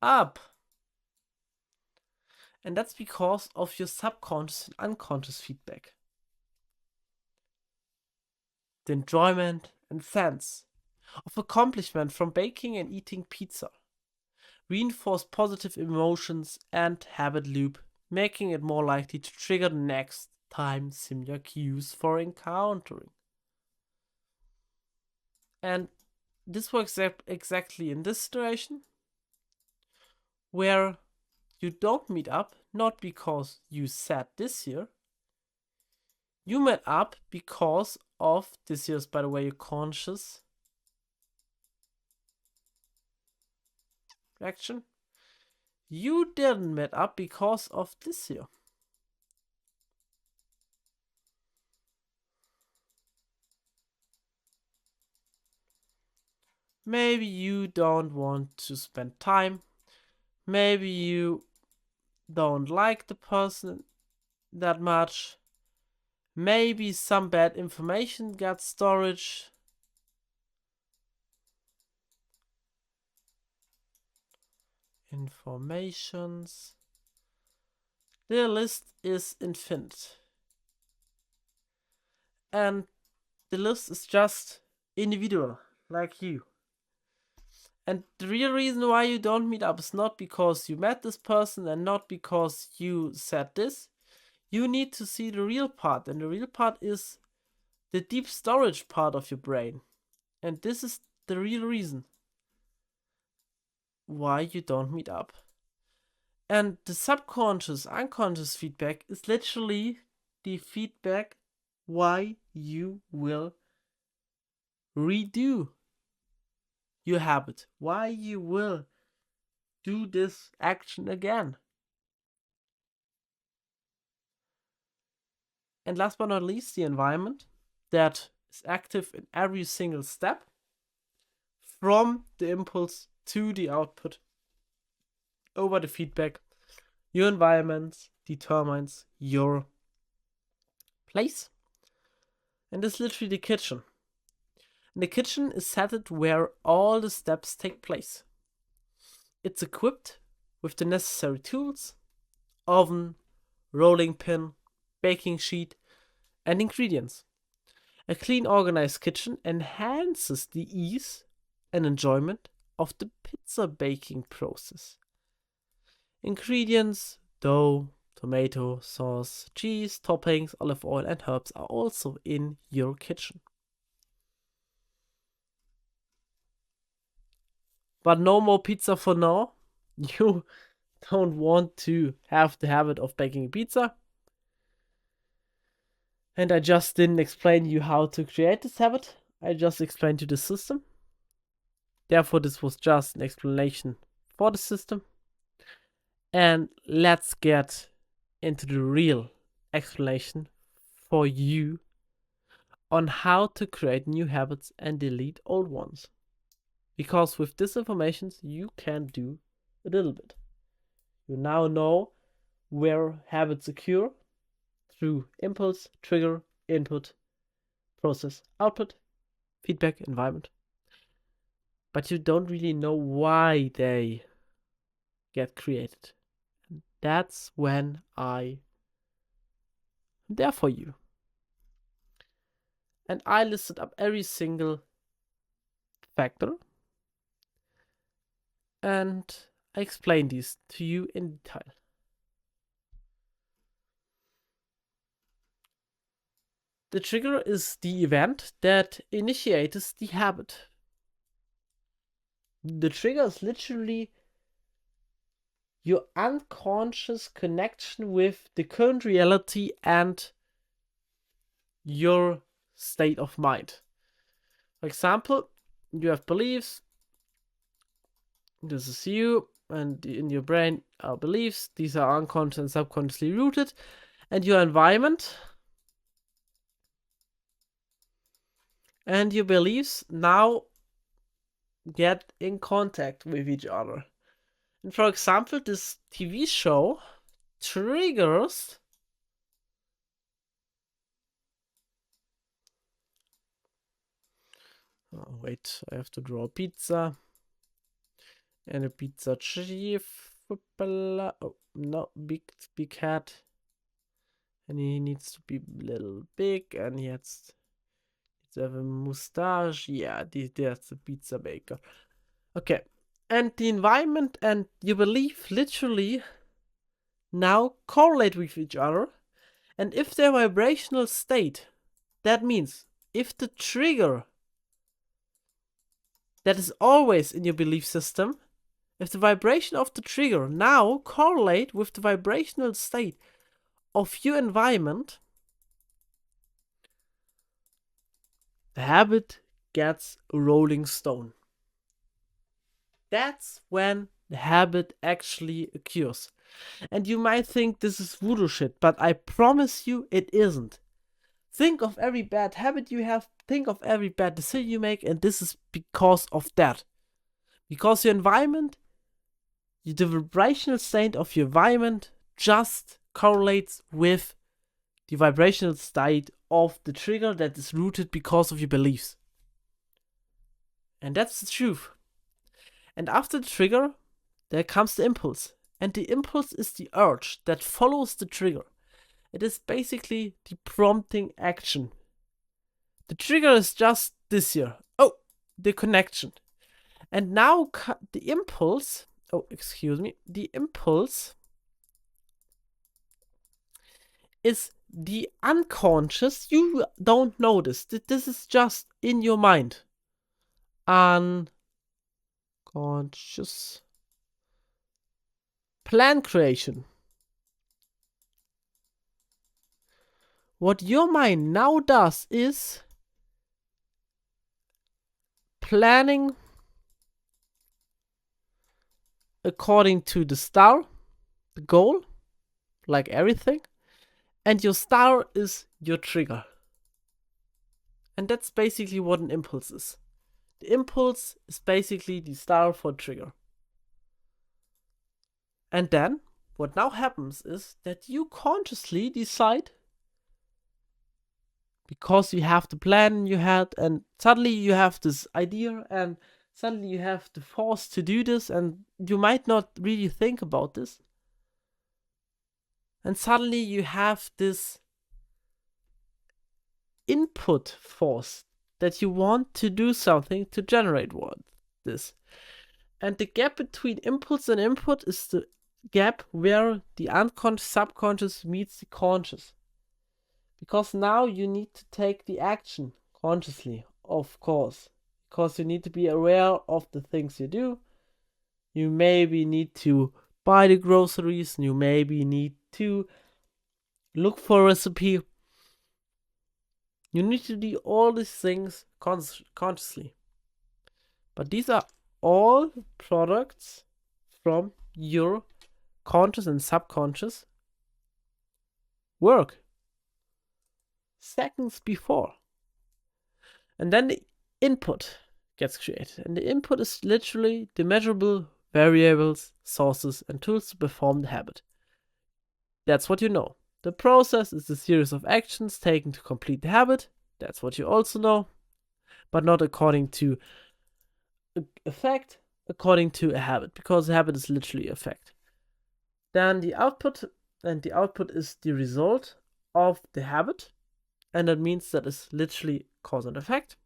up. And that's because of your subconscious and unconscious feedback. The enjoyment and sense of accomplishment from baking and eating pizza reinforce positive emotions and habit loop, making it more likely to trigger the next time similar cues for encountering. And this works exactly in this situation where you don't meet up not because you said this year. You met up because of this year's, by the way, your conscious action. You didn't meet up because of this year. Maybe you don't want to spend time. Maybe you don't like the person that much. Maybe some bad information got storage. Informations. The list is infinite. And the list is just individual, like you. And the real reason why you don't meet up is not because you met this person and not because you said this. You need to see the real part, and the real part is the deep storage part of your brain. And this is the real reason why you don't meet up. And the subconscious, unconscious feedback is literally the feedback why you will redo your habit, why you will do this action again. And last but not least, the environment that is active in every single step from the impulse to the output over the feedback. Your environment determines your place. And this is literally the kitchen. And the kitchen is set where all the steps take place. It's equipped with the necessary tools, oven, rolling pin, baking sheet, and ingredients. A clean, organized kitchen enhances the ease and enjoyment of the pizza baking process. Ingredients, dough, tomato, sauce, cheese, toppings, olive oil, and herbs are also in your kitchen. But no more pizza for now. You don't want to have the habit of baking pizza. And I just didn't explain you how to create this habit. I just explained you the system. Therefore, this was just an explanation for the system. And let's get into the real explanation for you on how to create new habits and delete old ones. Because with this information, you can do a little bit. You now know where habits occur through impulse, trigger, input, process, output, feedback, environment. But you don't really know why they get created. And that's when I'm there for you. And I listed up every single factor. And I explained these to you in detail. The trigger is the event that initiates the habit. The trigger is literally your unconscious connection with the current reality and your state of mind. For example, you have beliefs. This is you, and in your brain are beliefs. These are unconscious and subconsciously rooted. And your environment and your beliefs now get in contact with each other. And for example, this TV show triggers wait, I have to draw a pizza. And a pizza chief. Oh, no, big head. And he needs to be a little big, and he has to have a mustache. Yeah, that's the pizza baker. Okay. And the environment and your belief literally now correlate with each other. And if their vibrational state, that means if the trigger that is always in your belief system, if the vibration of the trigger now correlate with the vibrational state of your environment, the habit gets a rolling stone. That's when the habit actually occurs. And you might think this is voodoo shit, but I promise you it isn't. Think of every bad habit you have, think of every bad decision you make, and this is because of that. Because your environment, the vibrational state of your environment just correlates with the vibrational state of the trigger that is rooted because of your beliefs. And that's the truth. And after the trigger, there comes the impulse. And the impulse is the urge that follows the trigger. It is basically the prompting action. The trigger is just this here. Oh, the connection. And now the impulse, the impulse is the unconscious. You don't notice. This is just in your mind. Unconscious plan creation. What your mind now does is planning according to the star, the goal, like everything, and your star is your trigger. And that's basically what an impulse is. The impulse is basically the star for trigger. And then, what now happens is that you consciously decide, because you have the plan in your head, and suddenly you have this idea, and suddenly you have the force to do this, and you might not really think about this. And suddenly you have this input force that you want to do something to generate this. And the gap between impulse and input is the gap where the unconscious, subconscious meets the conscious. Because now you need to take the action consciously, of course. Because you need to be aware of the things you do. You maybe need to buy the groceries. You maybe need to look for a recipe. You need to do all these things consciously. But these are all products from your conscious and subconscious work seconds before. And then the input gets created. And the input is literally the measurable variables, sources, and tools to perform the habit. That's what you know. The process is a series of actions taken to complete the habit. That's what you also know. But not according to effect, according to a habit. Because a habit is literally effect. Then the output, and the output is the result of the habit. And that means that is literally cause and effect.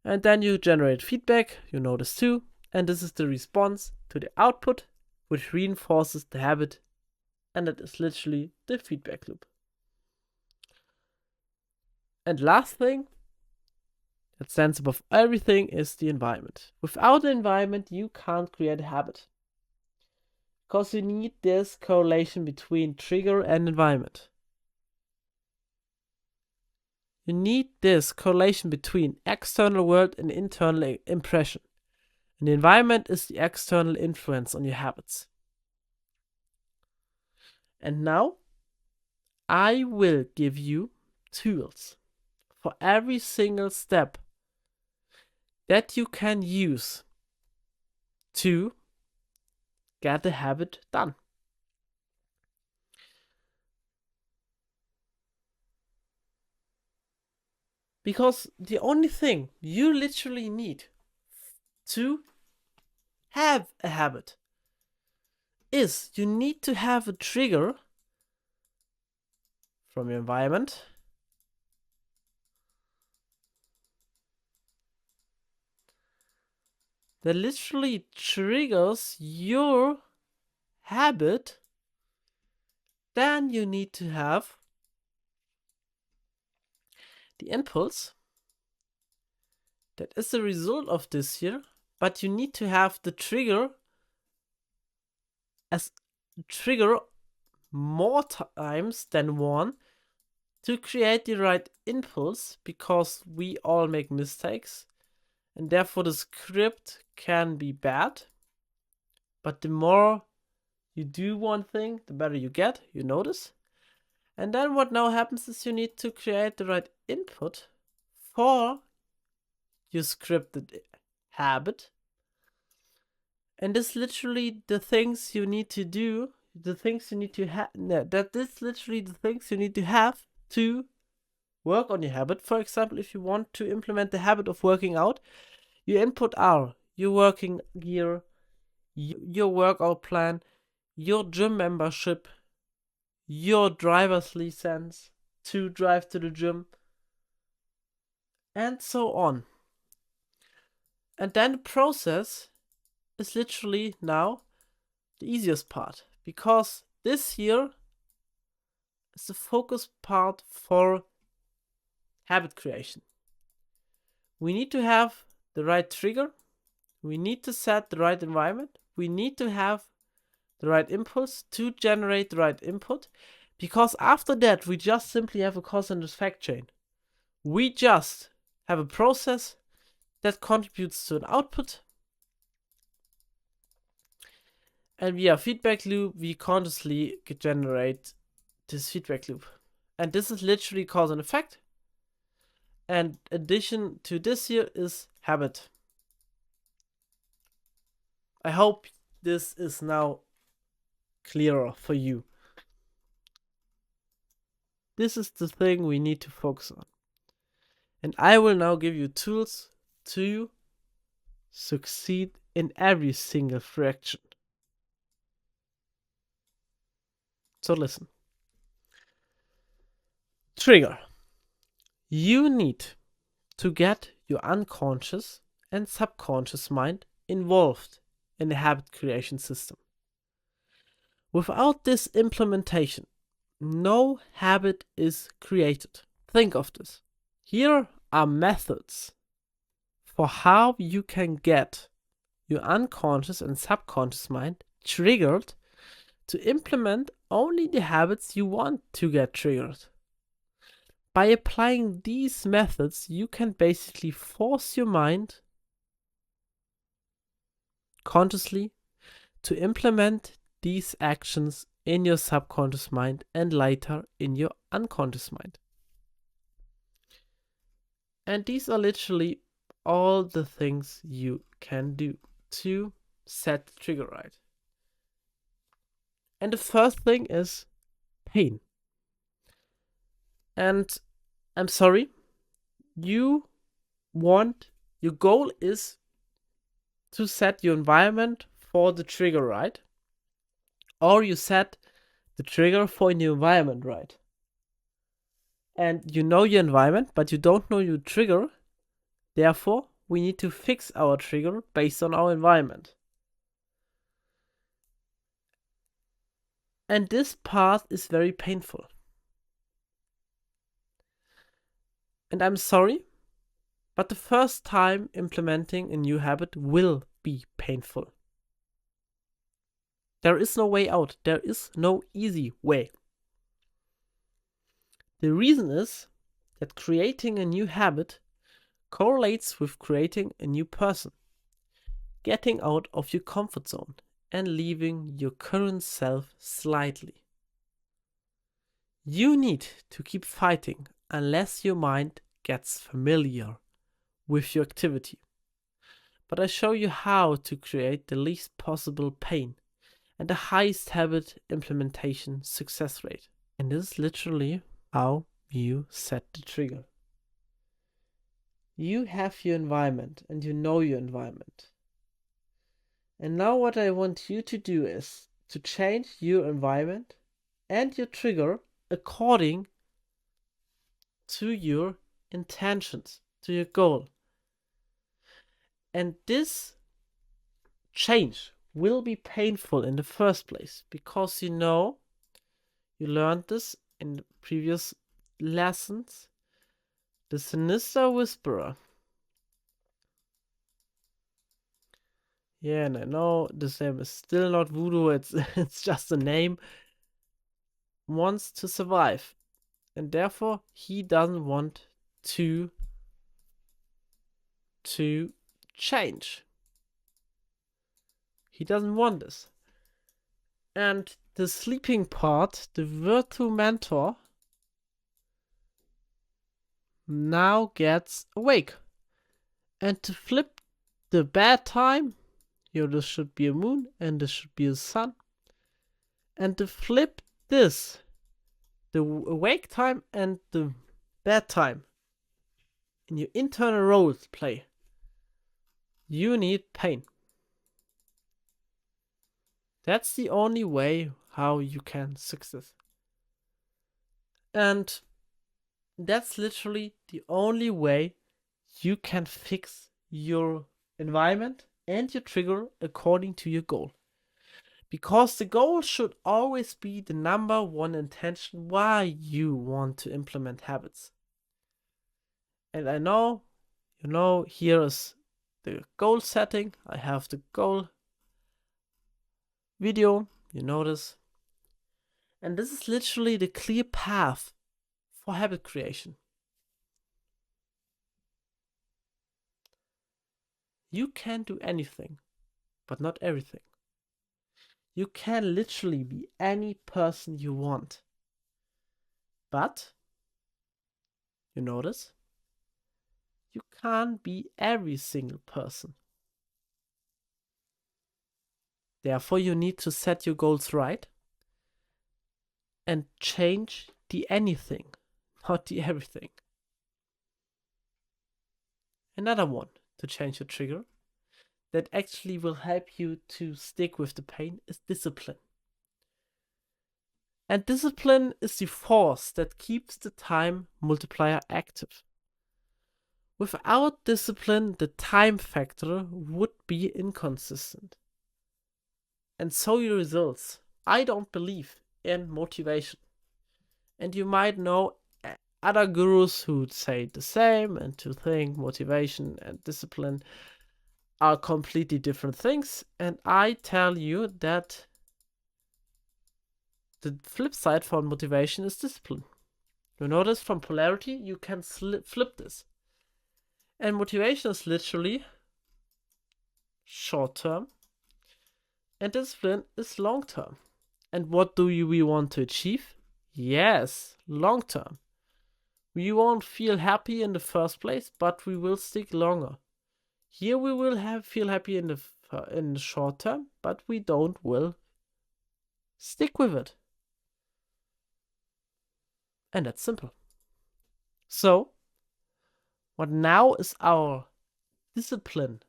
And then you generate feedback, you know this too. And this is the response to the output, which reinforces the habit. And that is literally the feedback loop. And last thing, that stands above everything is the environment. Without the environment, you can't create a habit. Because you need this correlation between trigger and environment. You need this correlation between external world and internal impression. And the environment is the external influence on your habits. And now, I will give you tools for every single step that you can use to get the habit done. Because the only thing you literally need to have a habit is you need to have a trigger from your environment that literally triggers your habit. Then you need to have the impulse that is the result of this here, but you need to have the trigger as trigger more times than one to create the right impulse, because we all make mistakes and therefore the script can be bad. But the more you do one thing, the better you get, you notice. And then what now happens is you need to create the right input for your scripted habit. And this literally the things you need to do, the things you need to have, that this literally the things you need to have to work on your habit. For example, if you want to implement the habit of working out, your input are your working gear, your workout plan, your gym membership, your driver's license to drive to the gym, and so on. And then the process is literally now the easiest part, because this here is the focus part for habit creation. We need to have the right trigger, we need to set the right environment, we need to have the right impulse to generate the right input, because after that we just simply have a cause and effect chain. We just have a process that contributes to an output, and via feedback loop we consciously generate this feedback loop. And this is literally cause and effect. And addition to this here is habit. I hope this is now clearer for you. This is the thing we need to focus on. And I will now give you tools to succeed in every single fraction. So listen. Trigger. You need to get your unconscious and subconscious mind involved in the habit creation system. Without this implementation, no habit is created. Think of this. Here are methods for how you can get your unconscious and subconscious mind triggered to implement only the habits you want to get triggered. By applying these methods, you can basically force your mind consciously to implement these actions in your subconscious mind and later in your unconscious mind. And these are literally all the things you can do to set the trigger right. And the first thing is pain. And I'm sorry, your goal is to set your environment for the trigger right, or you set the trigger for your environment right. And you know your environment, but you don't know your trigger. Therefore, we need to fix our trigger based on our environment. And this part is very painful. And I'm sorry, But the first time implementing a new habit will be painful. There is no way out. There is no easy way. The reason is that creating a new habit correlates with creating a new person, getting out of your comfort zone and leaving your current self slightly. You need to keep fighting unless your mind gets familiar with your activity. But I show you how to create the least possible pain and the highest habit implementation success rate. And this is literally how you set the trigger. You have your environment and you know your environment. And now what I want you to do is to change your environment and your trigger according to your intentions, to your goal. And this change will be painful in the first place because you learned this in the previous lessons. The sinister whisperer. Yeah, and I know this name is still not voodoo, it's just a name. Wants to survive. And therefore he doesn't want to change. He doesn't want this. And the sleeping part, the virtue mentor, now gets awake. And to flip the bad time, this should be a moon and this should be a sun. And to flip this, the awake time and the bad time, in your internal role play, you need pain. That's the only way how you can succeed. And that's literally the only way you can fix your environment and your trigger according to your goal. Because the goal should always be the number one intention why you want to implement habits. And I know, here is the goal setting. I have the goal video, you notice. And this is literally the clear path for habit creation. You can do anything, but not everything. You can literally be any person you want. But, you notice, you can't be every single person. Therefore, you need to set your goals right and change the anything, not the everything. Another one to change your trigger that actually will help you to stick with the pain is discipline. And discipline is the force that keeps the time multiplier active. Without discipline, the time factor would be inconsistent. And so your results. I don't believe in motivation. And you might know other gurus who say the same and to think motivation and discipline are completely different things. And I tell you that the flip side for motivation is discipline. You notice from polarity, you can flip this. And motivation is literally short term. And discipline is long term. And what do we want to achieve? Yes, long term. We won't feel happy in the first place, but we will stick longer. Here we will feel happy in the short term, but we will stick with it. And that's simple. So, what now is our discipline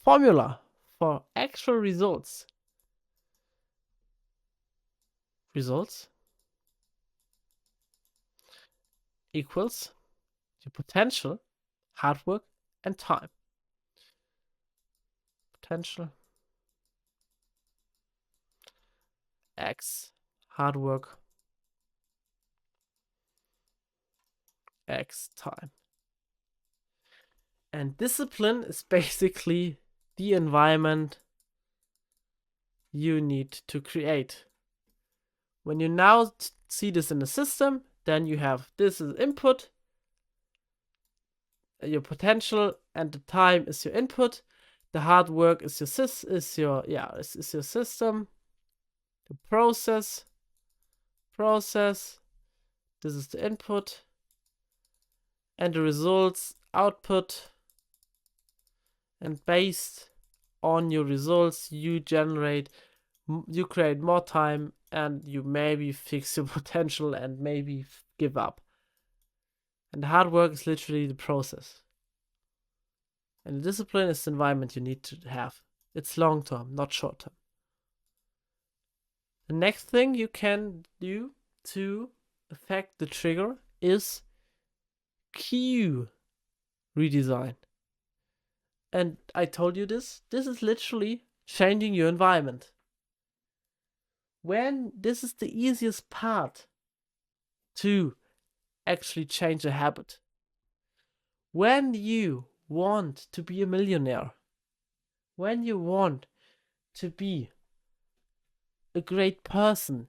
formula for actual results? Results equals your potential, hard work, and time. Potential X hard work X time. And discipline is basically the environment you need to create. When you now see this in the system, then you have this is input, your potential, and the time is your input. The hard work is your system. The process. This is the input, and the results output. And based on your results, you create more time, and you maybe fix your potential and maybe give up. And the hard work is literally the process. And the discipline is the environment you need to have. It's long term, not short term. The next thing you can do to affect the trigger is cue redesign. And I told you this is literally changing your environment. This is the easiest part to actually change a habit. When you want to be a millionaire, when you want to be a great person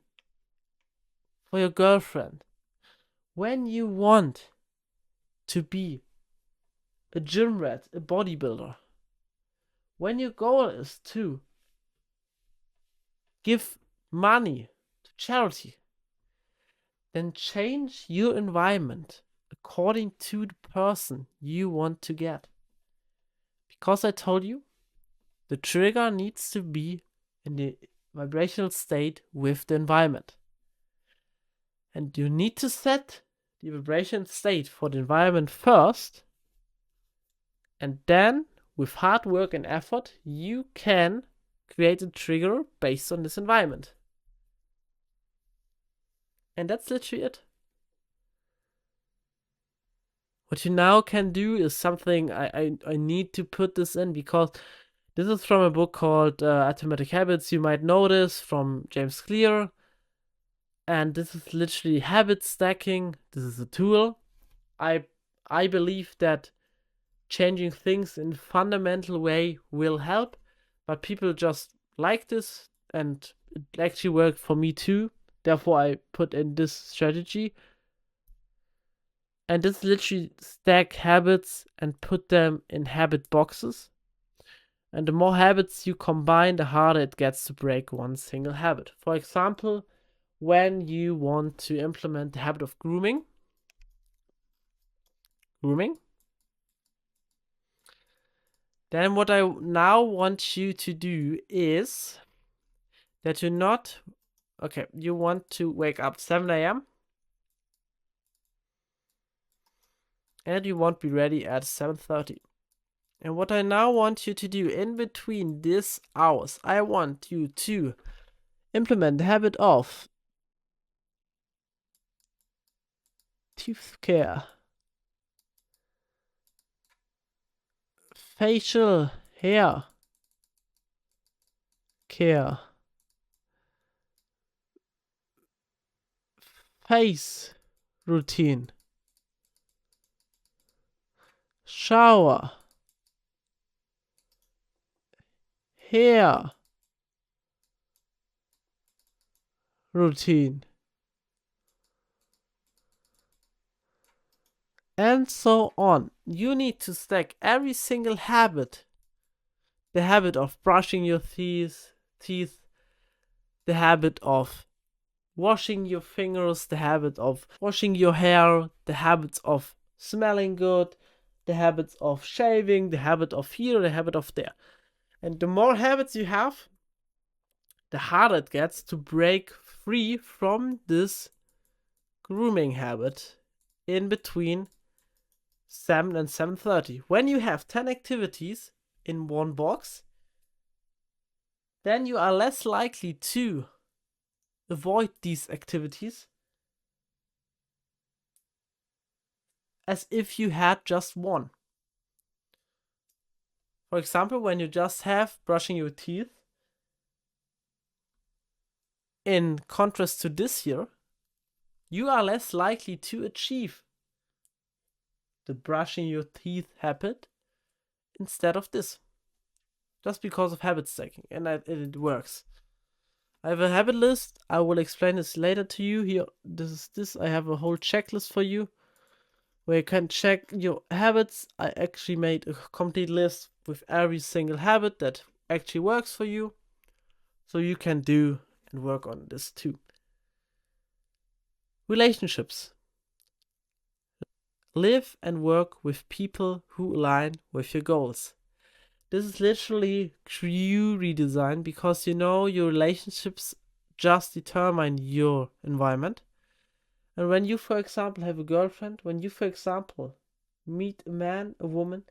for your girlfriend, when you want to be a gym rat, a bodybuilder, when your goal is to give money to charity, then change your environment according to the person you want to get. Because I told you, the trigger needs to be in the vibrational state with the environment. And you need to set the vibration state for the environment first, and then with hard work and effort, you can create a trigger based on this environment. And that's literally it. What you now can do is something I need to put this in, because this is from a book called Atomic Habits. You might know this from James Clear. And this is literally habit stacking. This is a tool. I believe that changing things in a fundamental way will help, but people just like this, and it actually worked for me too. Therefore, I put in this strategy. And this literally stack habits and put them in habit boxes. And the more habits you combine, the harder it gets to break one single habit. For example, when you want to implement the habit of grooming, then what I now want you to do is that you want to wake up 7 a.m. and you want to be ready at 7:30. And what I now want you to do in between these hours, I want you to implement the habit of teeth care, facial hair care, face routine, shower, hair routine, and so on. You need to stack every single habit. The habit of brushing your teeth, the habit of washing your fingers, the habit of washing your hair, the habits of smelling good, the habits of shaving, the habit of here, the habit of there. And the more habits you have, the harder it gets to break free from this grooming habit in between 7 and 7:30. When you have 10 activities in one box, then you are less likely to avoid these activities as if you had just one. For example, when you just have brushing your teeth, in contrast to this here, you are less likely to achieve the brushing your teeth habit instead of this. Just because of habit stacking, and it works. I have a habit list. I will explain this later to you. Here, this is this. I have a whole checklist for you where you can check your habits. I actually made a complete list with every single habit that actually works for you, so you can do and work on this too. Relationships. Live and work with people who align with your goals. This is literally Crew redesign, because your relationships just determine your environment. And when you, for example, have a girlfriend, when you, for example, meet a man, a woman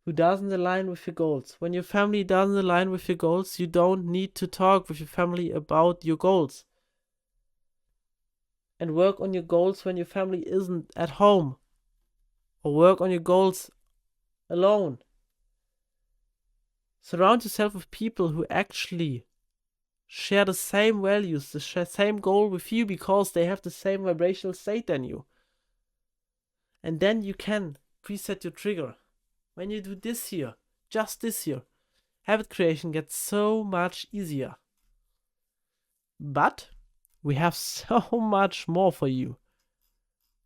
who doesn't align with your goals, when your family doesn't align with your goals, you don't need to talk with your family about your goals. And work on your goals when your family isn't at home. Or work on your goals alone. Surround yourself with people who actually share the same values, the same goal with you, because they have the same vibrational state than you. And then you can preset your trigger. When you do this here, just this here, habit creation gets so much easier. But we have so much more for you.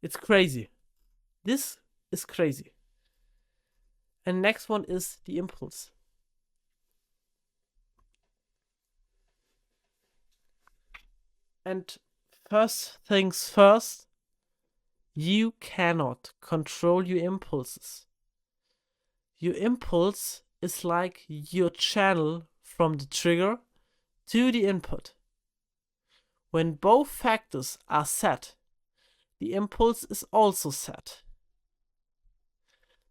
It's crazy. This is crazy. And next one is the impulse. And first things first, you cannot control your impulses. Your impulse is like your channel from the trigger to the input. When both factors are set, the impulse is also set.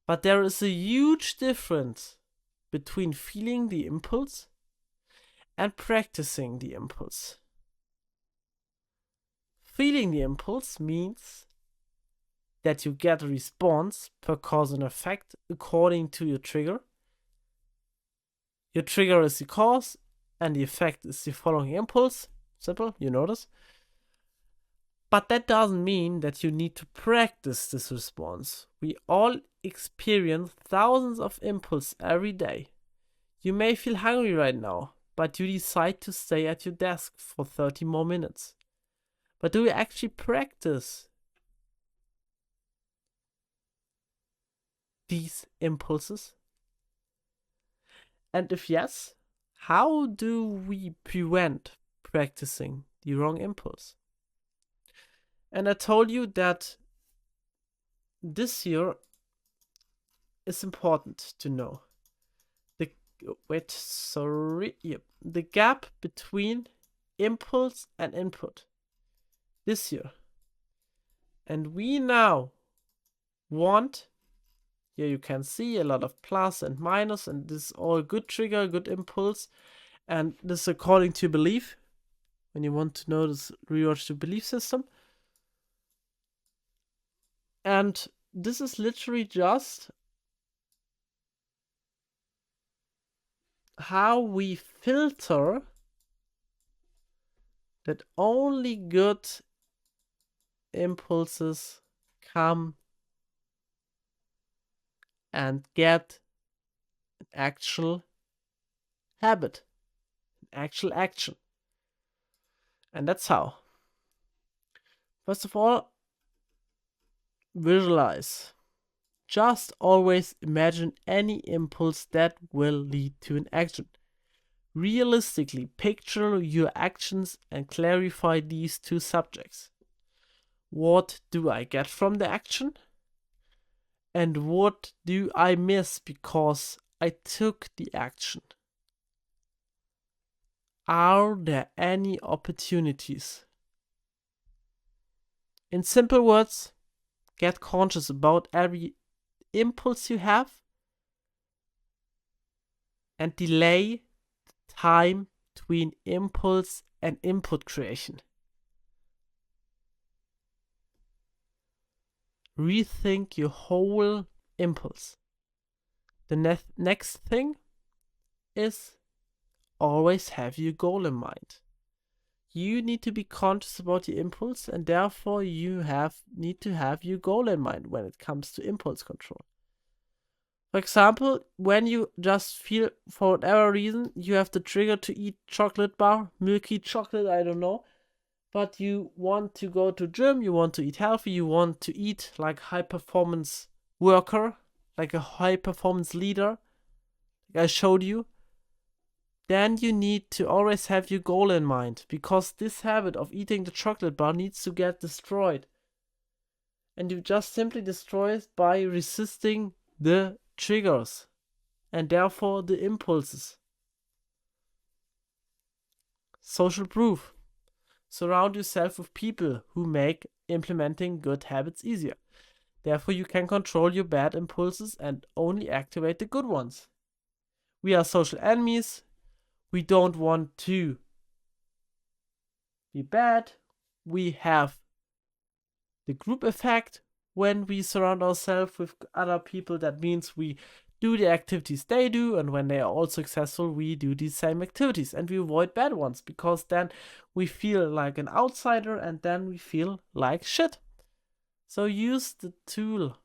But there is a huge difference between feeling the impulse and practicing the impulse. Feeling the impulse means that you get a response per cause and effect according to your trigger. Your trigger is the cause and the effect is the following impulse. Simple, you know this. But that doesn't mean that you need to practice this response. We all experience thousands of impulses every day. You may feel hungry right now, but you decide to stay at your desk for 30 more minutes. But do you actually practice these impulses? And if yes, how do we prevent practicing the wrong impulse? And I told you that this here is important to know. The gap between impulse and input. This here. And we now want, here you can see a lot of plus and minus, and this is all good trigger, good impulse, and this is according to belief. When you want to know this, rewatch the belief system. And this is literally just how we filter that only good impulses come and get an actual habit, an actual action. And that's how. First of all, visualize. Just always imagine any impulse that will lead to an action. Realistically, picture your actions and clarify these two subjects. What do I get from the action? And what do I miss because I took the action? Are there any opportunities? In simple words, get conscious about every impulse you have and delay the time between impulse and input creation. Rethink your whole impulse. The next thing is always have your goal in mind. You need to be conscious about your impulse, and therefore you need to have your goal in mind when it comes to impulse control. For example, when you just feel, for whatever reason, you have the trigger to eat chocolate bar, milky chocolate, I don't know, but you want to go to gym, you want to eat healthy, you want to eat like high performance worker, like a high performance leader, like I showed you, then you need to always have your goal in mind, because this habit of eating the chocolate bar needs to get destroyed. And you just simply destroy it by resisting the triggers and therefore the impulses. Social proof. Surround yourself with people who make implementing good habits easier. Therefore, you can control your bad impulses and only activate the good ones. We are social enemies. We don't want to be bad. We have the group effect. When we surround ourselves with other people, that means we do the activities they do, and when they are all successful, we do these same activities, and we avoid bad ones, because then we feel like an outsider, and then we feel like shit. So use the tool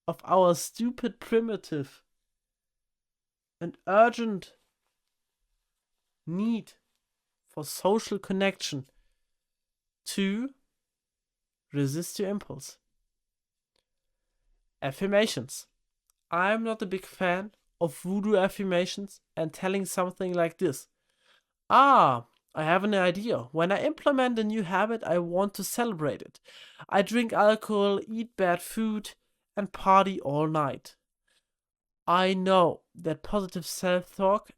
of our stupid, primitive, and urgent need for social connection to resist your impulse. Affirmations. I'm not a big fan of voodoo affirmations and telling something like this. I have an idea. When I implement a new habit, I want to celebrate it. I drink alcohol, eat bad food, and party all night. I know that positive self-talk,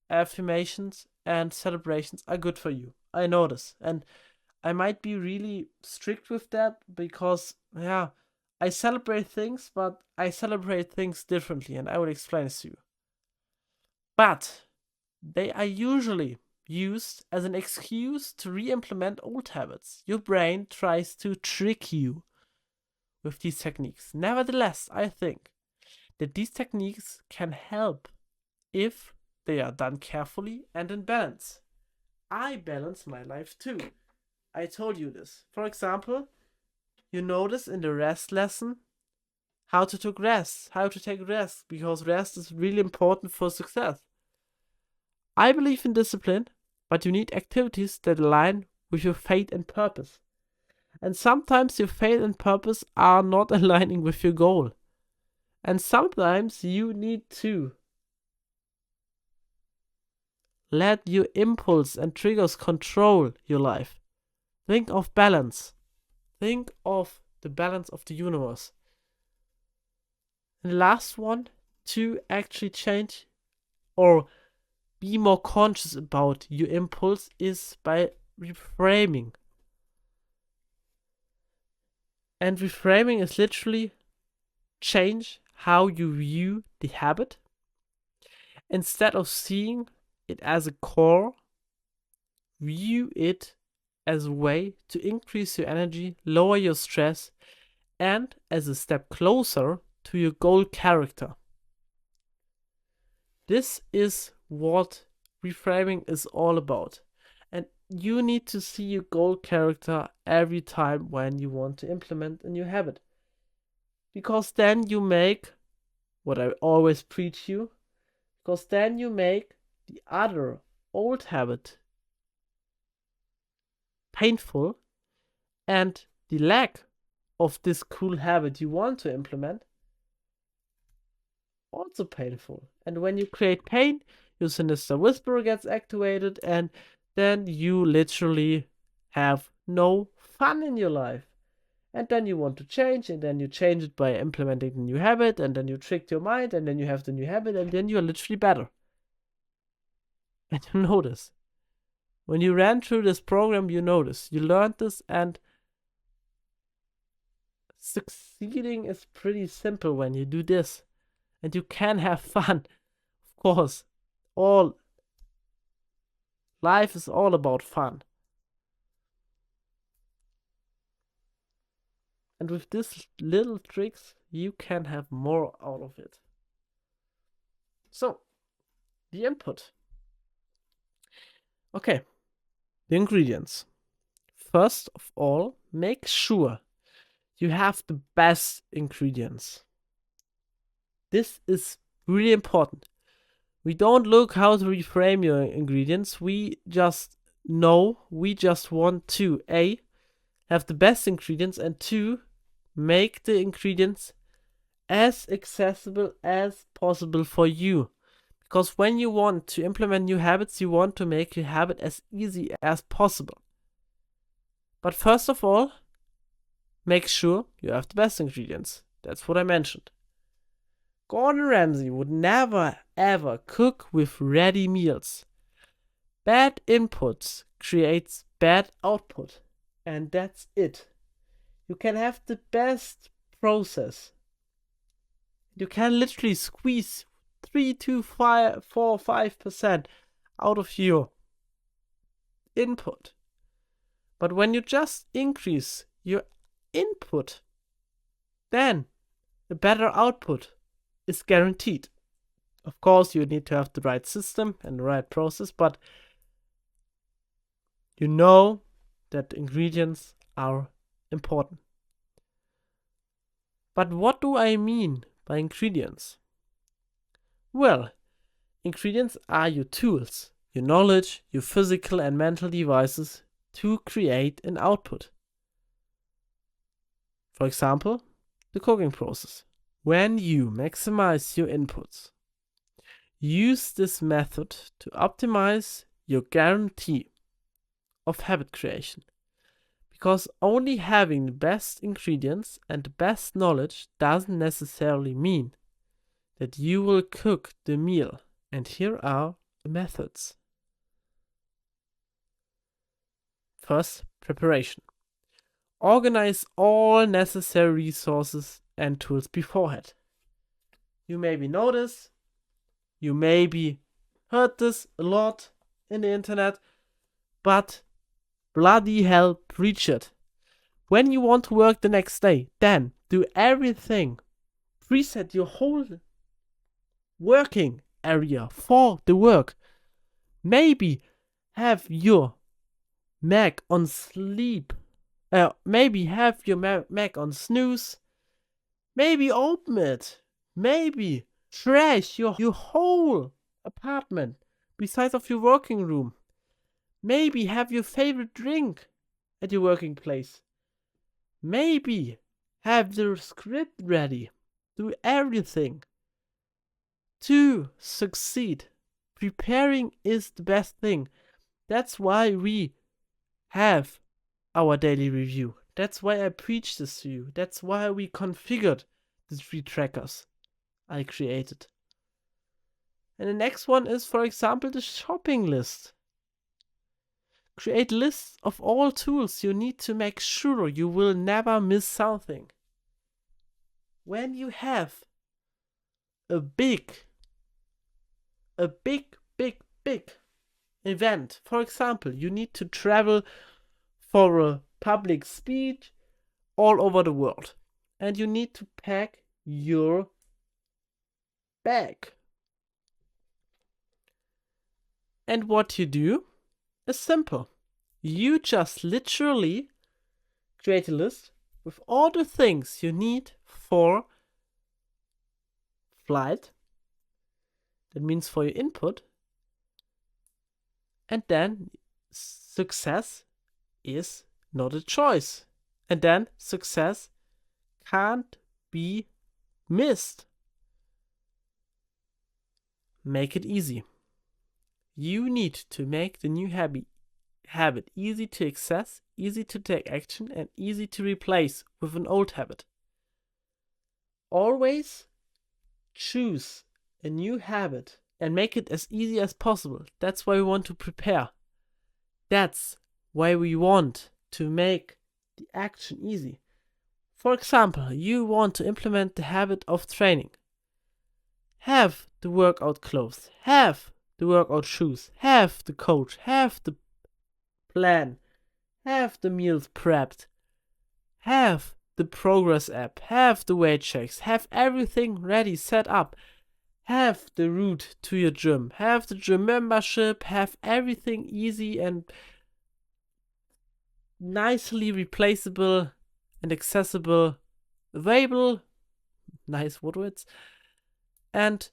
affirmations, and celebrations are good for you. I know this. And I might be really strict with that because, I celebrate things, but I celebrate things differently, and I will explain this to you. But they are usually used as an excuse to re-implement old habits. Your brain tries to trick you with these techniques. Nevertheless, I think that these techniques can help if they are done carefully and in balance. I balance my life too. I told you this. For example, you notice in the rest lesson how to take rest, because rest is really important for success. I believe in discipline, but you need activities that align with your faith and purpose. And sometimes your faith and purpose are not aligning with your goal. And sometimes you need to let your impulse and triggers control your life. Think of balance. Think of the balance of the universe. And the last one, to actually change or be more conscious about your impulse, is by reframing. And reframing is literally change how you view the habit. Instead of seeing it as a core, view it as a way to increase your energy, lower your stress, and as a step closer to your goal character. This is what reframing is all about. And you need to see your goal character every time when you want to implement a new habit. Because then you make what I always preach you, because then you make the other old habit painful, and the lack of this cool habit you want to implement also painful. And when you create pain, your sinister whisperer gets activated, and then you literally have no fun in your life. And then you want to change, and then you change it by implementing the new habit, and then you tricked your mind, and then you have the new habit, and then you're literally better. And you know this. When you ran through this program, you know this. You learned this, and succeeding is pretty simple when you do this. And you can have fun. Of course, life is all about fun. And with these little tricks, you can have more out of it. So, the input. Okay, the ingredients. First of all, make sure you have the best ingredients. This is really important. We don't look how to reframe your ingredients. We just know we just want to A, have the best ingredients, and 2, make the ingredients as accessible as possible for you. Because when you want to implement new habits, you want to make your habit as easy as possible. But first of all, make sure you have the best ingredients. That's what I mentioned. Gordon Ramsay would never ever cook with ready meals. Bad inputs creates bad output. And that's it. You can have the best process. You can literally squeeze 3 to 5, 4, 5% out of your input. But when you just increase your input, then a better output is guaranteed. Of course, you need to have the right system and the right process, but you know that ingredients are important. But what do I mean by ingredients? Well, ingredients are your tools, your knowledge, your physical and mental devices to create an output. For example, the cooking process. When you maximize your inputs, use this method to optimize your guarantee of habit creation. Because only having the best ingredients and the best knowledge doesn't necessarily mean that you will cook the meal. And here are the methods. First, preparation. Organize all necessary resources and tools beforehand. You maybe know this, you maybe heard this a lot in the internet, but bloody hell, preach it. When you want to work the next day, then do everything. Preset your whole working area for the work. Maybe have your Mac on sleep. Maybe have your Mac on snooze. Maybe open it. Maybe trash your whole apartment besides of your working room. Maybe have your favorite drink at your working place. Maybe have the script ready. Do everything to succeed. Preparing is the best thing. That's why we have our daily review. That's why I preach this to you. That's why we configured the 3 trackers I created. And the next one is, for example, the shopping list. Create lists of all tools you need to make sure you will never miss something. When you have a big event, for example, you need to travel for a public speech all over the world, and you need to pack your bag. And what you do is simple. You just literally create a list with all the things you need for flight. That means for your input. And then success is not a choice. And then success can't be missed. Make it easy. You need to make the new habit easy to access, easy to take action, and easy to replace with an old habit. Always choose a new habit and make it as easy as possible. That's why we want to prepare. That's why we want to make the action easy. For example, you want to implement the habit of training. Have the workout clothes, have the workout shoes, have the coach, have the plan, have the meals prepped, have the progress app, have the weight checks, have everything ready, set up, have the route to your gym, have the gym membership, have everything easy and nicely replaceable and accessible, available, nice woodwords, and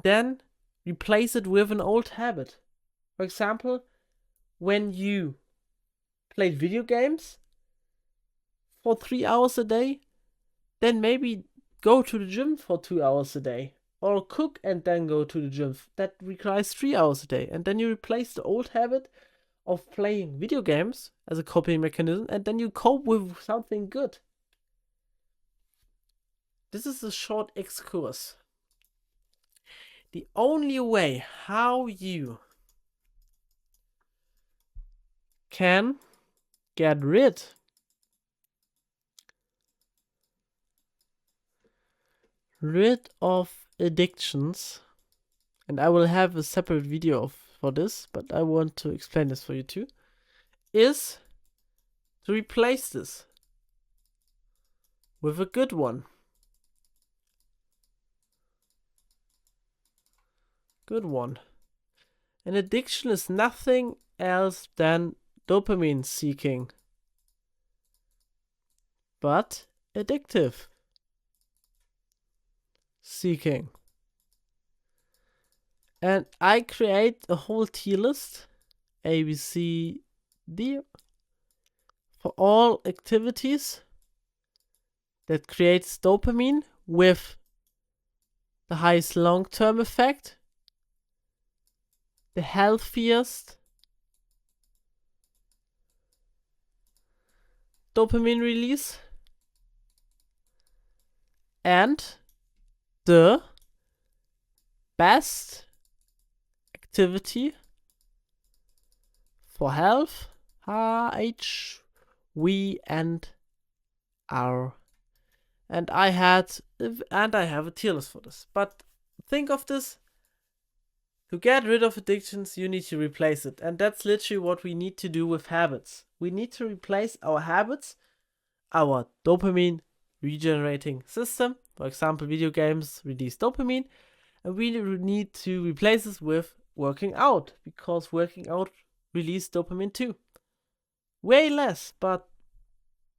then replace it with an old habit. For example, when you played video games for 3 hours a day, then maybe go to the gym for 2 hours a day. Or cook and then go to the gym. That requires 3 hours a day. And then you replace the old habit of playing video games as a coping mechanism, and then you cope with something good. This is a short excursus. The only way how you can get rid of addictions, and I will have a separate video for this, but I want to explain this for you too, is to replace this with a good one. Good one. An addiction is nothing else than dopamine seeking, but addictive seeking. And I create a whole tier list, A, B, C, D, for all activities that creates dopamine with the highest long-term effect, the healthiest dopamine release, and the best activity for health, H, V, and R. And I have a tier list for this. But think of this: to get rid of addictions, you need to replace it. And that's literally what we need to do with habits. We need to replace our habits, our dopamine regenerating system. For example, video games release dopamine. And we need to replace this with working out, because working out releases dopamine too. Way less, but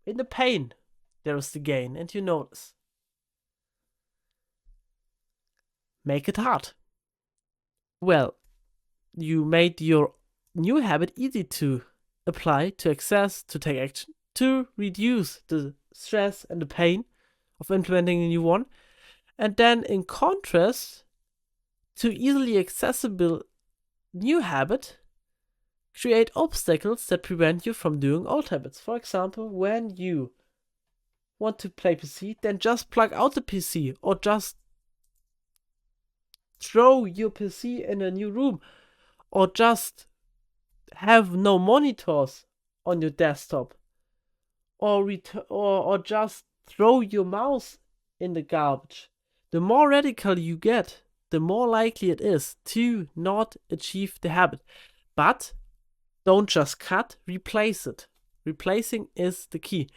in the pain, there is the gain, and you notice. Make it hard. Well, you made your new habit easy to apply, to access, to take action, to reduce the stress and the pain of implementing a new one. And then in contrast to easily accessible new habit, create obstacles that prevent you from doing old habits. For example, when you want to play PC, then just plug out the PC, or just throw your PC in a new room, or just have no monitors on your desktop, or just throw your mouse in the garbage. The more radical you get, the more likely it is to not achieve the habit. But don't just cut, replace it. Replacing is the key.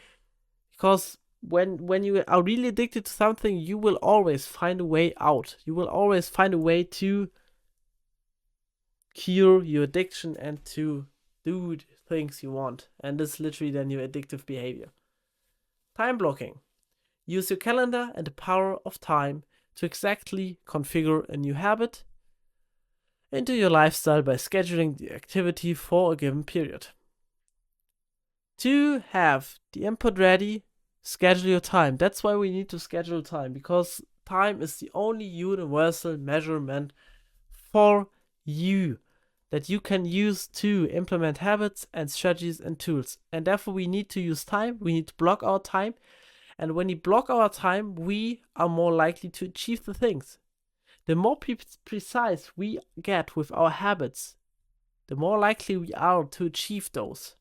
Because when you are really addicted to something, you will always find a way out. You will always find a way to cure your addiction and to do things you want. And this is literally then your addictive behavior. Time blocking. Use your calendar and the power of time to exactly configure a new habit into your lifestyle by scheduling the activity for a given period. To have the input ready, schedule your time. That's why we need to schedule time, because time is the only universal measurement for you that you can use to implement habits and strategies and tools. And therefore we need to use time, we need to block our time. And when we block our time, we are more likely to achieve the things. The more precise we get with our habits, the more likely we are to achieve those.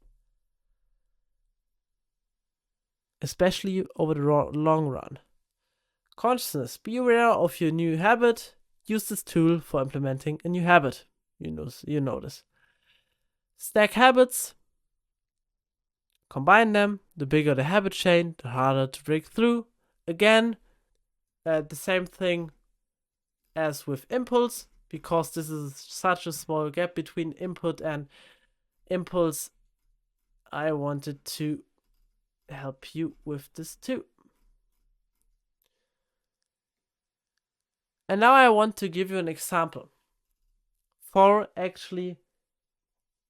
Especially over the long run. Consciousness. Be aware of your new habit. Use this tool for implementing a new habit. You know this. Stack habits. Combine them. The bigger the habit chain, the harder to break through. Again, the same thing as with impulse, because this is such a small gap between input and impulse. I wanted to help you with this too. And now I want to give you an example for actually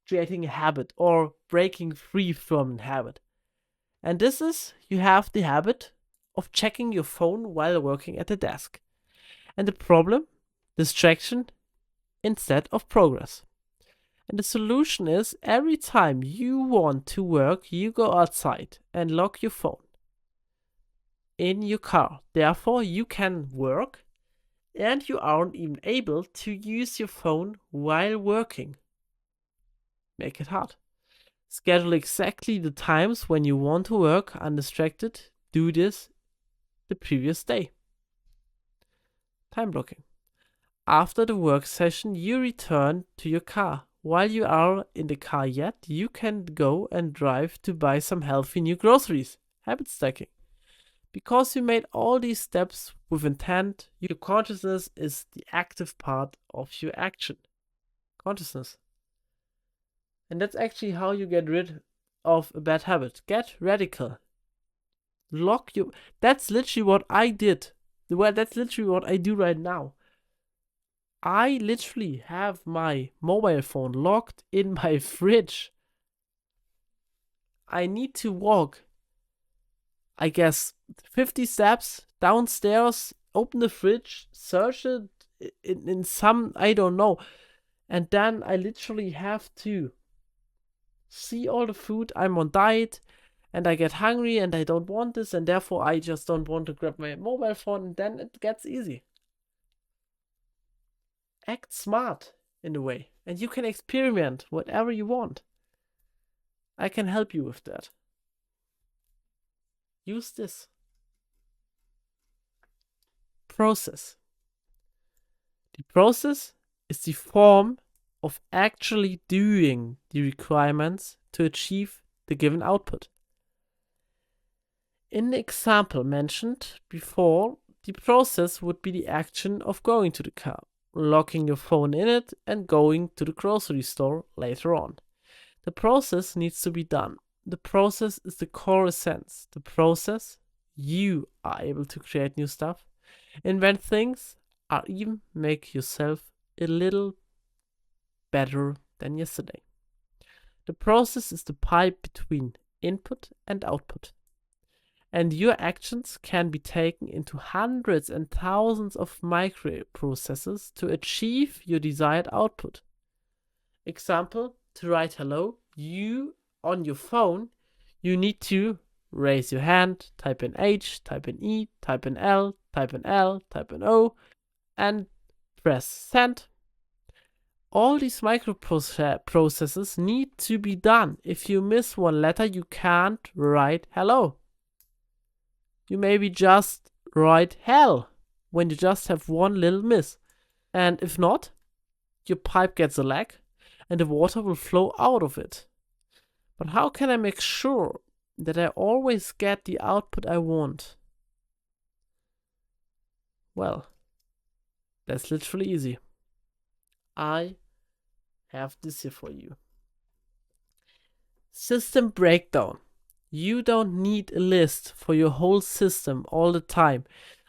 creating a habit or breaking free from a habit. And this is, you have the habit of checking your phone while working at the desk. And the problem, distraction instead of progress. And the solution is, every time you want to work, you go outside and lock your phone in your car. Therefore, you can work and you aren't even able to use your phone while working. Make it hard. Schedule exactly the times when you want to work undistracted. Do this the previous day. Time blocking. After the work session, you return to your car. While you are in the car yet, you can go and drive to buy some healthy new groceries. Habit stacking. Because you made all these steps with intent, your consciousness is the active part of your action. Consciousness. And that's actually how you get rid of a bad habit. Get radical. Lock you. That's literally what I did. Well, that's literally what I do right now. I literally have my mobile phone locked in my fridge. I need to walk, I guess, 50 steps downstairs, open the fridge, search it in some, I don't know. And then I literally have to see all the food. I'm on diet and I get hungry and I don't want this, and therefore I just don't want to grab my mobile phone, and then it gets easy. Act smart in a way, and you can experiment whatever you want. I can help you with that. Use this. Process. The process is the form of actually doing the requirements to achieve the given output. In the example mentioned before, the process would be the action of going to the car, locking your phone in it, and going to the grocery store later on. The process needs to be done. The process is the core essence. The process, you are able to create new stuff, invent things, or even make yourself a little better than yesterday. The process is the pipe between input and output. And your actions can be taken into hundreds and thousands of microprocesses to achieve your desired output. Example, to write hello, you on your phone, you need to raise your hand, type in H, type in E, type in L, type in L, type in O, and press send. All these microprocesses need to be done. If you miss one letter, you can't write hello. You maybe just write hell when you just have one little miss. And if not, your pipe gets a leak and the water will flow out of it. But how can I make sure that I always get the output I want? Well, that's literally easy. I have this here for you. System breakdown. You don't need a list for your whole system all the time.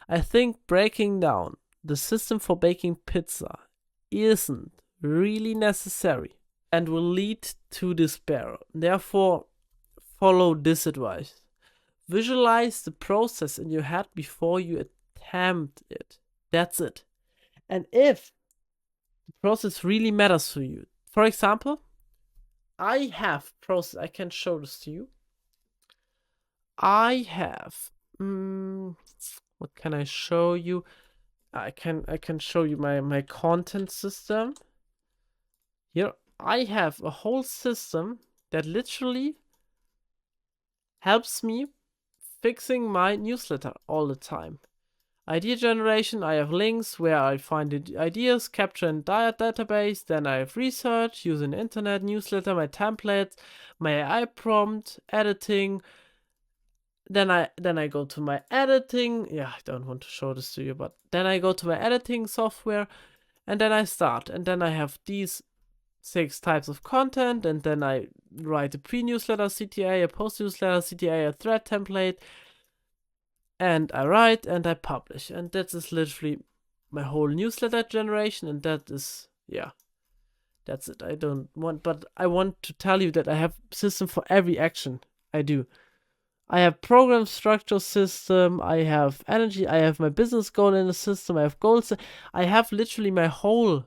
I think breaking down the system for baking pizza isn't really necessary and will lead to despair. Therefore, follow this advice. Visualize the process in your head before you attempt it. That's it. And if the process really matters to you, for example, I have process, I can show this to you. I have, what can I show you? I can show you my content system. Here I have a whole system that literally helps me fixing my newsletter all the time. Idea generation, I have links where I find the ideas, capture in database, then I have research, using internet, newsletter, my templates, my AI prompt, editing. Then I go to my editing. Yeah, I don't want to show this to you, but then I go to my editing software, and then I start. And then I have these 6 types of content, and then I write a pre-newsletter CTA, a post-newsletter CTA, a thread template, and I write and I publish. And that is literally my whole newsletter generation, and that is, yeah, that's it. But I want to tell you that I have system for every action I do. I have program structure system, I have energy, I have my business goal in a system, I have goals. I have literally my whole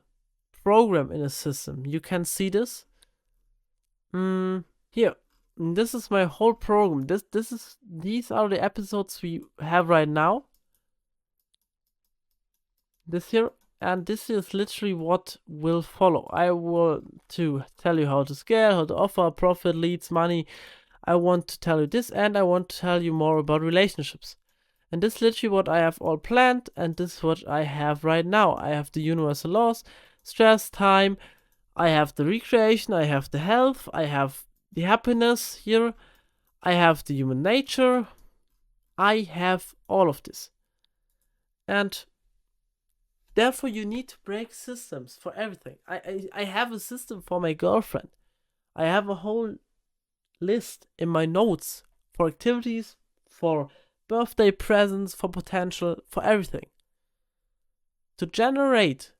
program in a system. You can see this. Here. This is my whole program. These are the episodes we have right now. This here, and this is literally what will follow. I want to tell you how to scale, how to offer profit, leads, money. I want to tell you this, and I want to tell you more about relationships. And this is literally what I have all planned, and this is what I have right now. I have the universal laws, stress, time, I have the recreation, I have the health, I have the happiness here, I have the human nature, I have all of this. And therefore you need to break systems for everything. I have a system for my girlfriend. I have a whole list in my notes for activities, for birthday presents, for potential, for everything. To generate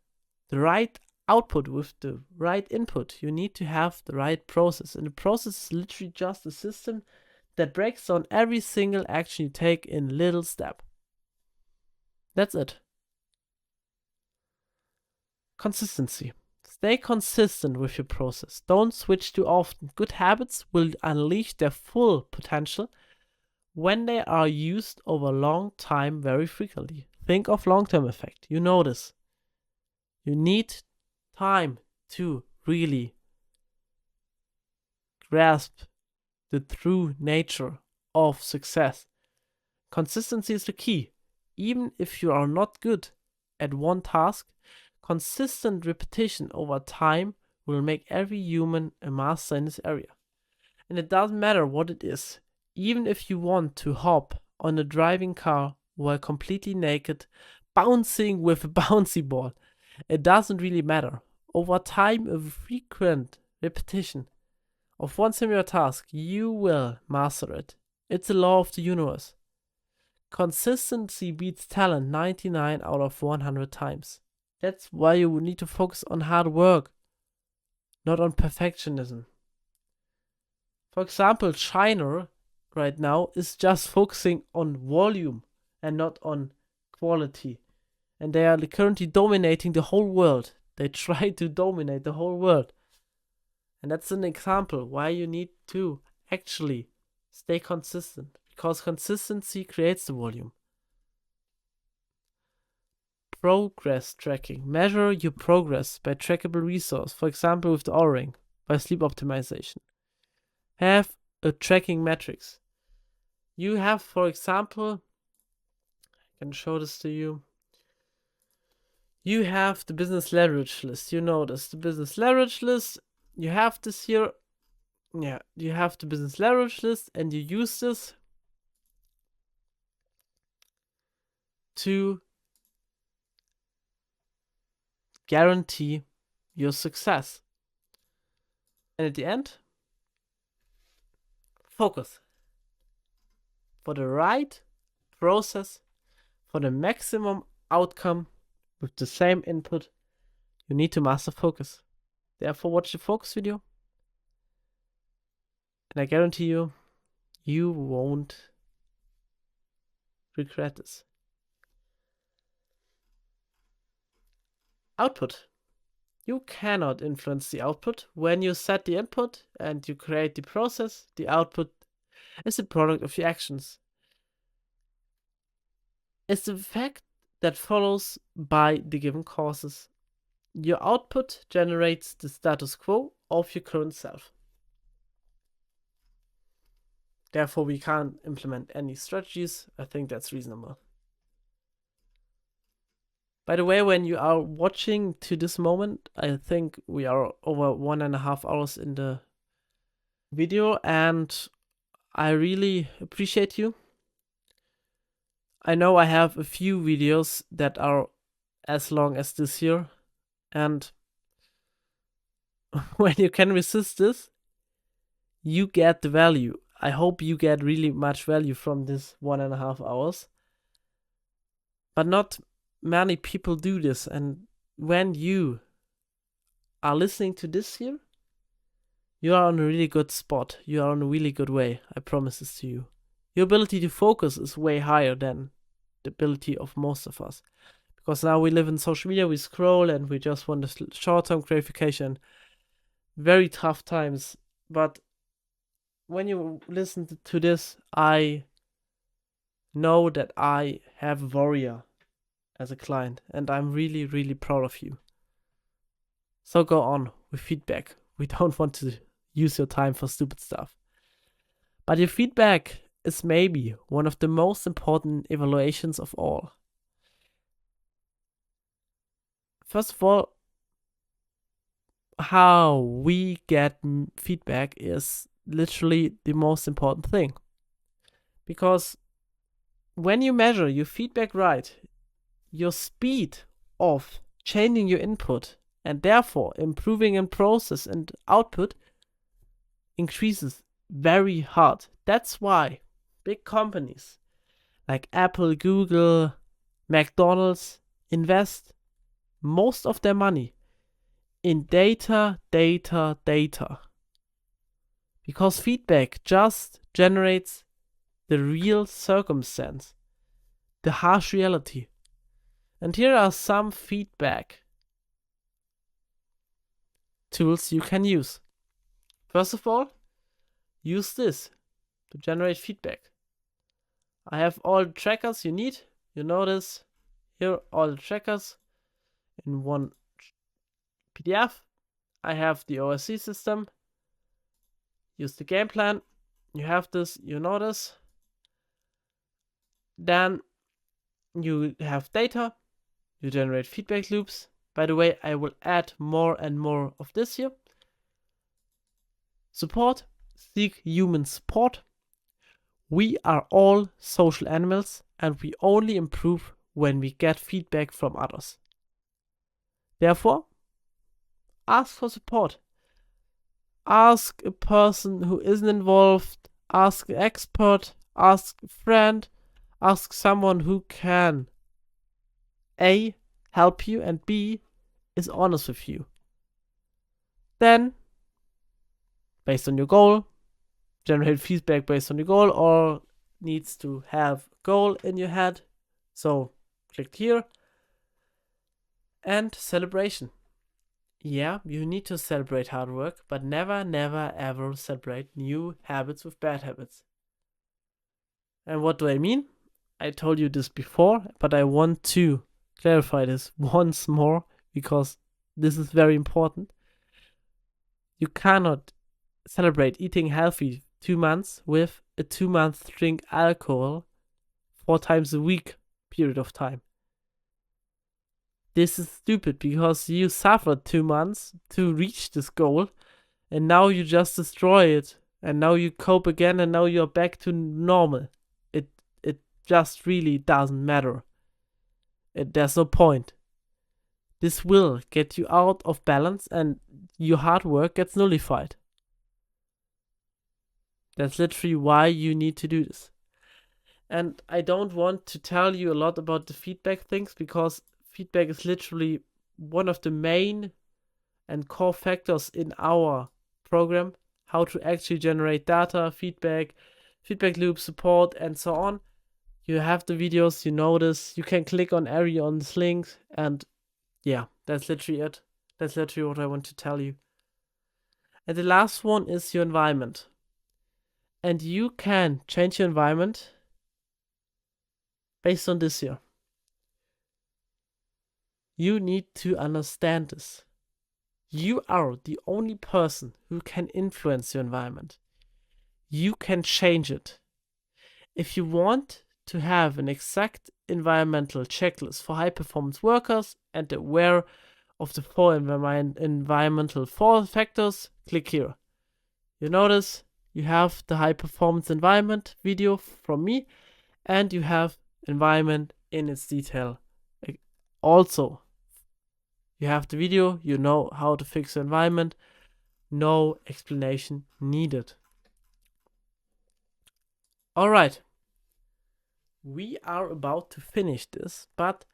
the right output with the right input, you need to have the right process. And the process is literally just a system that breaks down every single action you take in little step. That's it. Consistency. Stay consistent with your process. Don't switch too often. Good habits will unleash their full potential when they are used over a long time very frequently. Think of long-term effect. You know this. You need time to really grasp the true nature of success. Consistency is the key. Even if you are not good at one task, consistent repetition over time will make every human a master in this area. And it doesn't matter what it is. Even if you want to hop on a driving car while completely naked, bouncing with a bouncy ball, it doesn't really matter. Over time, a frequent repetition of one similar task, you will master it. It's a law of the universe. Consistency beats talent 99 out of 100 times. That's why you need to focus on hard work, not on perfectionism. For example, China right now is just focusing on volume and not on quality. And they are currently dominating the whole world. They try to dominate the whole world. And that's an example why you need to actually stay consistent. Because consistency creates the volume. Progress tracking. Measure your progress by trackable resource. For example, with the Oura ring, by sleep optimization. Have a tracking metrics. You have, for example, I can show this to you. You have the business leverage list. You know this, the business leverage list. You have this here. Yeah, you have the business leverage list, and you use this to guarantee your success. And at the end, focus. For the right process, for the maximum outcome with the same input, you need to master focus. Therefore, watch the focus video. And I guarantee you, you won't regret this. Output. You cannot influence the output. When you set the input and you create the process, the output is a product of your actions. It's the fact that follows by the given causes. Your output generates the status quo of your current self. Therefore, we can't implement any strategies. I think that's reasonable. By the way, when you are watching to this moment, I think we are over 1.5 hours in the video, and I really appreciate you. I know I have a few videos that are as long as this here, and when you can resist this, you get the value. I hope you get really much value from this 1.5 hours, but not many people do this, and when you are listening to this here, you are on a really good spot. You are on a really good way. I promise this to you. Your ability to focus is way higher than the ability of most of us. Because now we live in social media, we scroll and we just want a short-term gratification. Very tough times. But when you listen to this, I know that I have a warrior as a client, and I'm really, really proud of you. So go on with feedback. We don't want to use your time for stupid stuff. But your feedback is maybe one of the most important evaluations of all. First of all, how we get feedback is literally the most important thing. Because when you measure your feedback right, your speed of changing your input and therefore improving in process and output increases very hard. That's why big companies like Apple, Google, McDonald's invest most of their money in data. Because feedback just generates the real circumstance, the harsh reality. And here are some feedback tools you can use. First of all, use this to generate feedback. I have all the trackers you need. You notice here all the trackers in one PDF. I have the OSC system. Use the game plan. You have this, you notice. Then you have data. You generate feedback loops. By the way, I will add more and more of this here. Support. Seek human support. We are all social animals, and we only improve when we get feedback from others. Therefore, ask for support. Ask a person who isn't involved. Ask an expert. Ask a friend. Ask someone who can A, help you, and B, is honest with you. Then, based on your goal, generate feedback based on your goal, or needs to have a goal in your head. So, click here. And celebration. Yeah, you need to celebrate hard work, but never, ever celebrate new habits with bad habits. And what do I mean? I told you this before, but I want to clarify this once more because this is very important. You cannot celebrate eating healthy 2 months with a 2-month drink alcohol 4 times a week period of time. This is stupid because you suffered 2 months to reach this goal and now you just destroy it and now you cope again and now you're back to normal. It just really doesn't matter. There's no point. This will get you out of balance and your hard work gets nullified. That's literally why you need to do this. And I don't want to tell you a lot about the feedback things because feedback is literally one of the main and core factors in our program, how to actually generate data, feedback loop, support, and so on. You have the videos, you know this, you can click on this link, and yeah, that's literally it. That's literally what I want to tell you. And the last one is your environment. And you can change your environment based on this here. You need to understand this. You are the only person who can influence your environment. You can change it. If you want to have an exact environmental checklist for high-performance workers and aware of the 4 environmental factors, click here. You notice you have the high-performance environment video from me, and you have environment in its detail. Also, you have the video, you know how to fix the environment, no explanation needed. Alright, we are about to finish this, but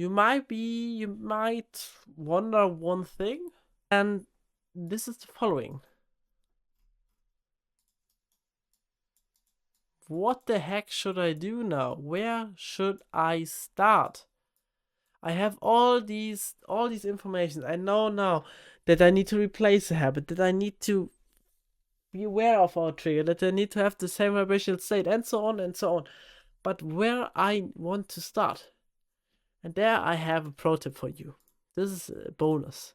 You might wonder one thing, and this is the following. What the heck should I do now? Where should I start? I have all these information. I know now that I need to replace a habit, that I need to be aware of our trigger, that I need to have the same vibrational state, and so on and so on. But where I want to start? And there I have a pro tip for you. This is a bonus.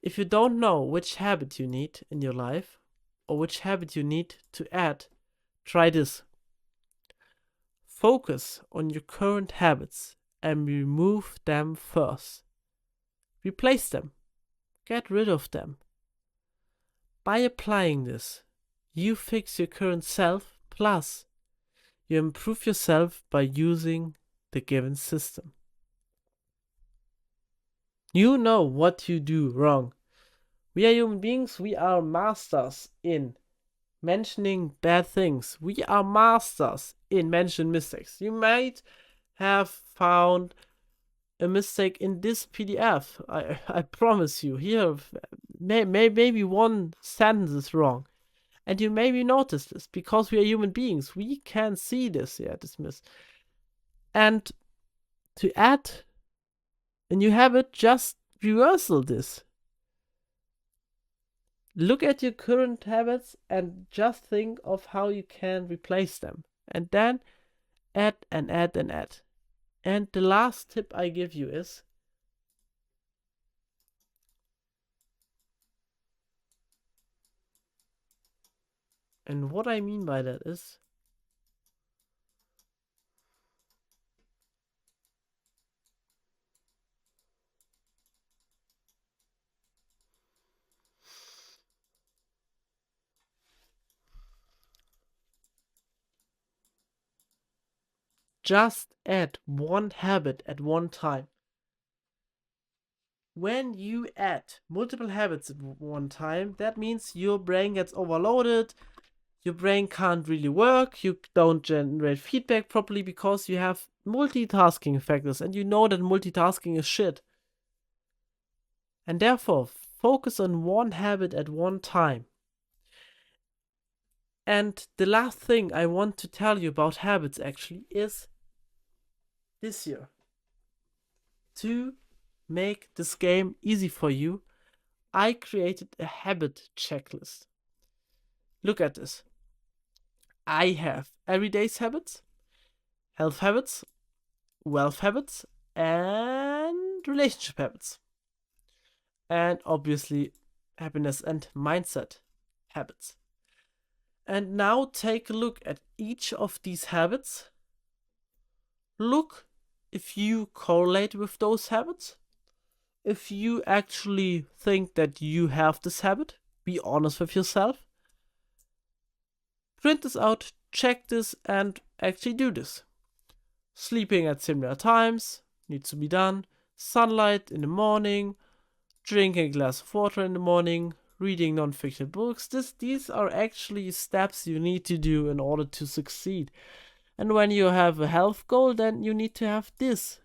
If you don't know which habit you need in your life, or which habit you need to add, try this. Focus on your current habits and remove them first. Replace them. Get rid of them. By applying this, you fix your current self, plus you improve yourself by using the given system. You know what you do wrong. We are human beings, we are masters in mentioning bad things. We are masters in mentioning mistakes. You might have found a mistake in this PDF. I promise you. Here, maybe one sentence is wrong. And you maybe notice this because we are human beings. We can see this. Yeah, dismiss. And to add a new habit, just reversal this. Look at your current habits and just think of how you can replace them. And then add and add and add. And the last tip I give you is and what I mean by that is just add one habit at one time. When you add multiple habits at one time, that means your brain gets overloaded, your brain can't really work, you don't generate feedback properly because you have multitasking factors, and you know that multitasking is shit. And therefore, focus on one habit at one time. And the last thing I want to tell you about habits actually is this year. To make this game easy for you, I created a habit checklist. Look at this. I have everyday habits, health habits, wealth habits, and relationship habits. And obviously, happiness and mindset habits. And now take a look at each of these habits. Look if you correlate with those habits. If you actually think that you have this habit, be honest with yourself. Print this out, check this, and actually do this. Sleeping at similar times needs to be done. Sunlight in the morning. Drinking a glass of water in the morning. Reading non-fiction books. These are actually steps you need to do in order to succeed. And when you have a health goal, then you need to have this.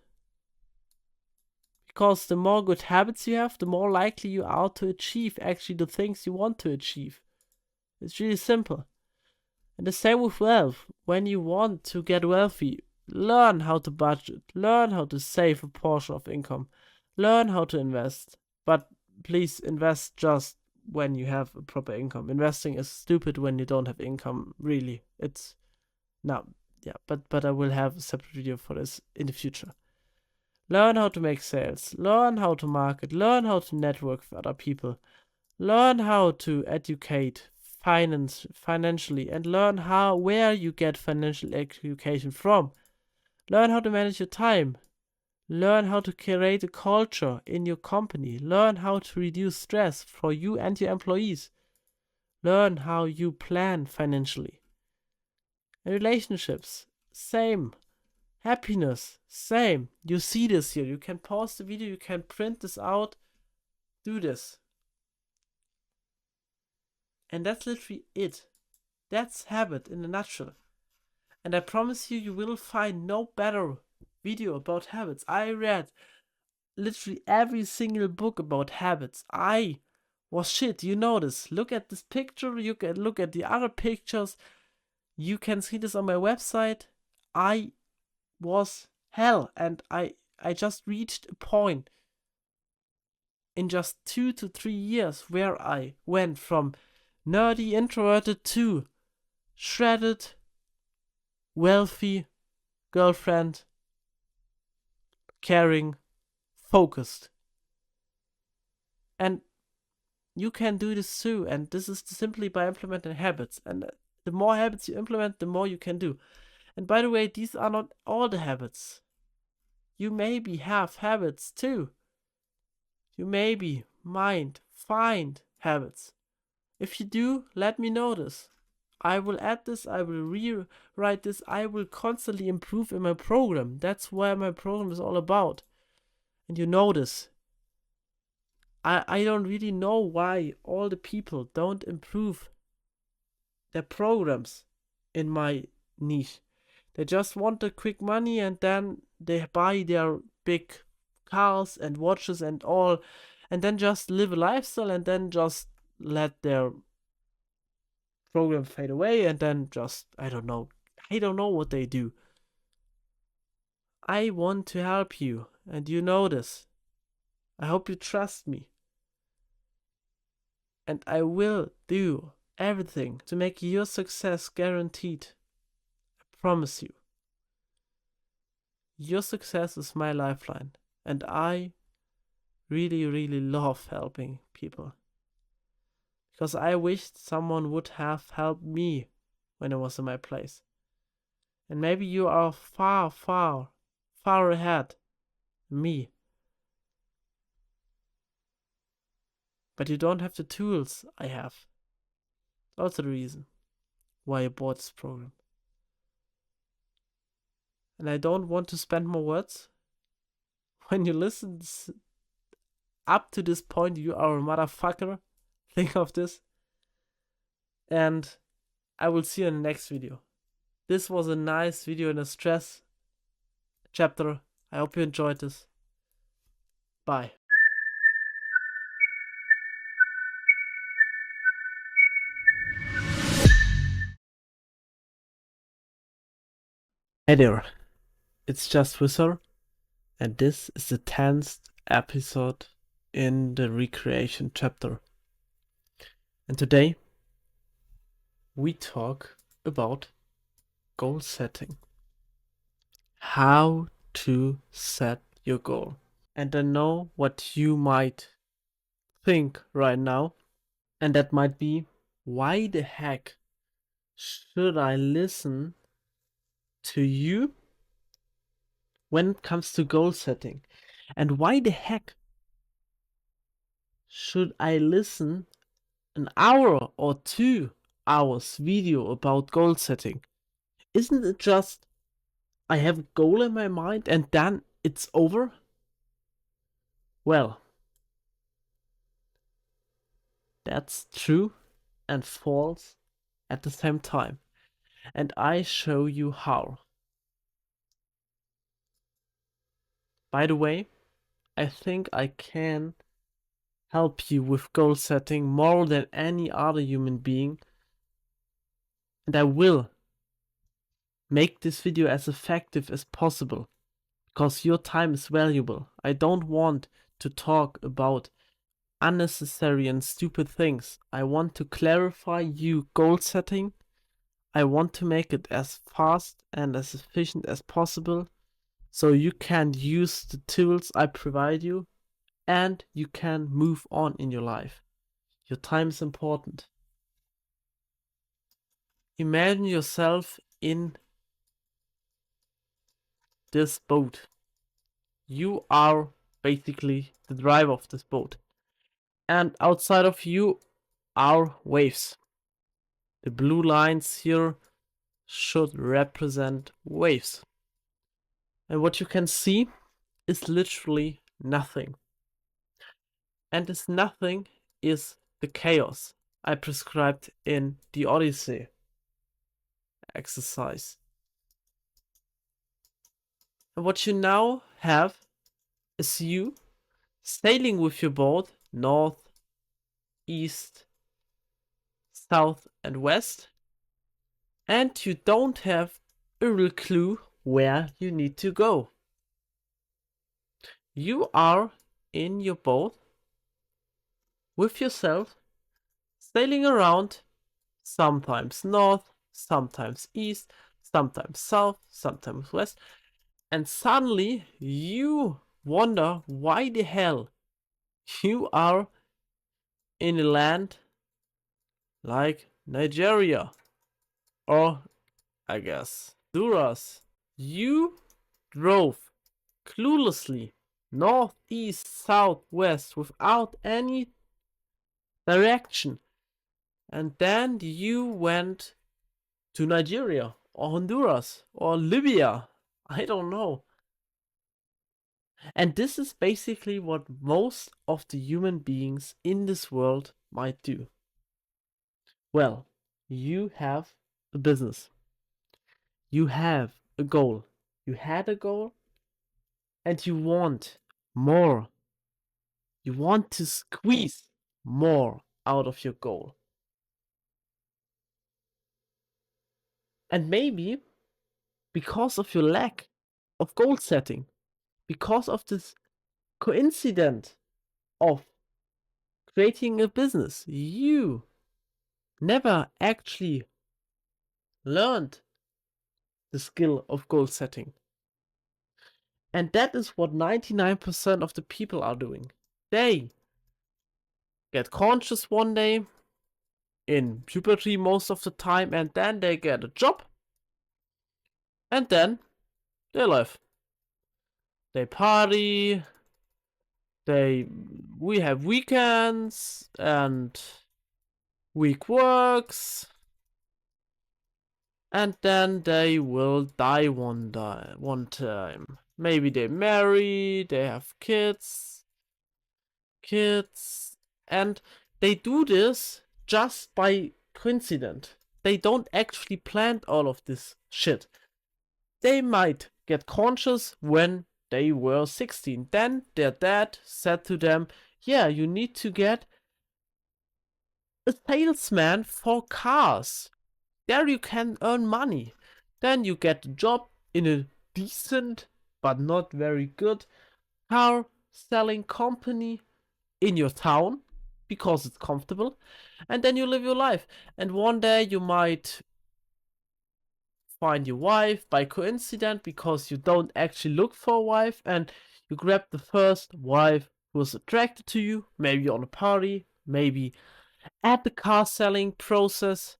Because the more good habits you have, the more likely you are to achieve actually the things you want to achieve. It's really simple. And the same with wealth. When you want to get wealthy, learn how to budget, learn how to save a portion of income, learn how to invest. But please invest just when you have a proper income. Investing is stupid when you don't have income, really. It's no, yeah, but I will have a separate video for this in the future. Learn how to make sales, learn how to market, learn how to network with other people, learn how to educate financially, and learn where you get financial education from. Learn how to manage your time. Learn how to create a culture in your company. Learn how to reduce stress for you and your employees. Learn how you plan financially. And relationships, same. Happiness, same. You see this here. You can pause the video, you can print this out, do this. And that's literally it. That's habit in a nutshell. And I promise you, you will find no better video about habits. I read literally every single book about habits. I was shit, you know this. Look at this picture, you can look at the other pictures. You can see this on my website. I was hell, and I just reached a point in just 2 to 3 years where I went from nerdy, introverted to shredded, wealthy, girlfriend, caring, focused. And you can do this too, and this is simply by implementing habits. And the more habits you implement, the more you can do. And by the way, these are not all the habits. You maybe have habits too. You maybe might find habits. If you do, let me know this. I will add this, I will rewrite this, I will constantly improve in my program. That's what my program is all about. And you know this. I don't really know why all the people don't improve their programs in my niche. They just want the quick money, and then they buy their big cars and watches and all, and then just live a lifestyle, and then just let their program fade away, and then just, I don't know what they do. I want to help you, and you know this. I hope you trust me. And I will do everything to make your success guaranteed. I promise you. Your success is my lifeline, and I really, really love helping people. Because I wished someone would have helped me when I was in my place. And maybe you are far, far, far ahead of me. But you don't have the tools I have. That's the reason why I bought this program. And I don't want to spend more words. When you listen up to this point, you are a motherfucker. Think of this. And I will see you in the next video. This was a nice video in a stress chapter. I hope you enjoyed this. Bye. Hey there, it's just Wizard, and this is the 10th episode in the recreation chapter. And today we talk about goal setting. How to set your goal. And I know what you might think right now, and that might be, why the heck should I listen to you when it comes to goal setting? And why the heck should I listen an hour or 2 hours video about goal setting? Isn't it just I have a goal in my mind and then it's over? Well, that's true and false at the same time. And I show you how. By the way, I think I can help you with goal setting more than any other human being. And I will make this video as effective as possible, because your time is valuable. I don't want to talk about unnecessary and stupid things. I want to clarify you goal setting. I want to make it as fast and as efficient as possible, so you can use the tools I provide you and you can move on in your life. Your time is important. Imagine yourself in this boat. You are basically the driver of this boat. And outside of you are waves. The blue lines here should represent waves. And what you can see is literally nothing. And this nothing is the chaos I prescribed in the Odyssey exercise. And what you now have is you sailing with your boat north, east, south, and west, and you don't have a real clue where you need to go. You are in your boat with yourself, sailing around, sometimes north, sometimes east, sometimes south, sometimes west, and suddenly you wonder why the hell you are in a land like Nigeria, or I guess Honduras. You drove cluelessly north, east, south, west without any direction, and then you went to Nigeria or Honduras or Libya. I don't know. And this is basically what most of the human beings in this world might do. Well, you have a business. You have a goal. You had a goal and you want more. You want to squeeze more out of your goal. And maybe because of your lack of goal setting, because of this coincidence of creating a business, you never actually learned the skill of goal setting. And that is what 99% of the people are doing. They get conscious one day, in puberty most of the time, and then they get a job, and then they live. They party, we have weekends, and week works, and then they will die one time. Maybe they marry, they have kids, and they do this just by coincidence. They don't actually plan all of this shit. They might get conscious when they were 16. Then their dad said to them, yeah, you need to get a salesman for cars. There you can earn money. Then you get a job in a decent but not very good car selling company in your town because it's comfortable, and then you live your life. And one day you might find your wife by coincidence because you don't actually look for a wife, and you grab the first wife who was attracted to you, maybe on a party, maybe at the car selling process,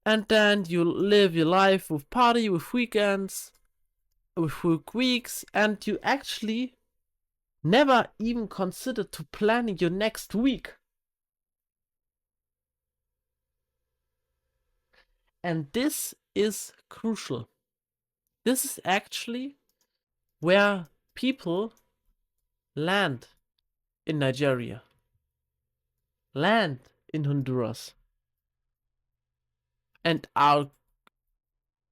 and then you live your life with party, with weekends, with work weeks, and you actually never even consider to planning your next week. And this is crucial. This is actually where people land in Nigeria, land in Honduras, and are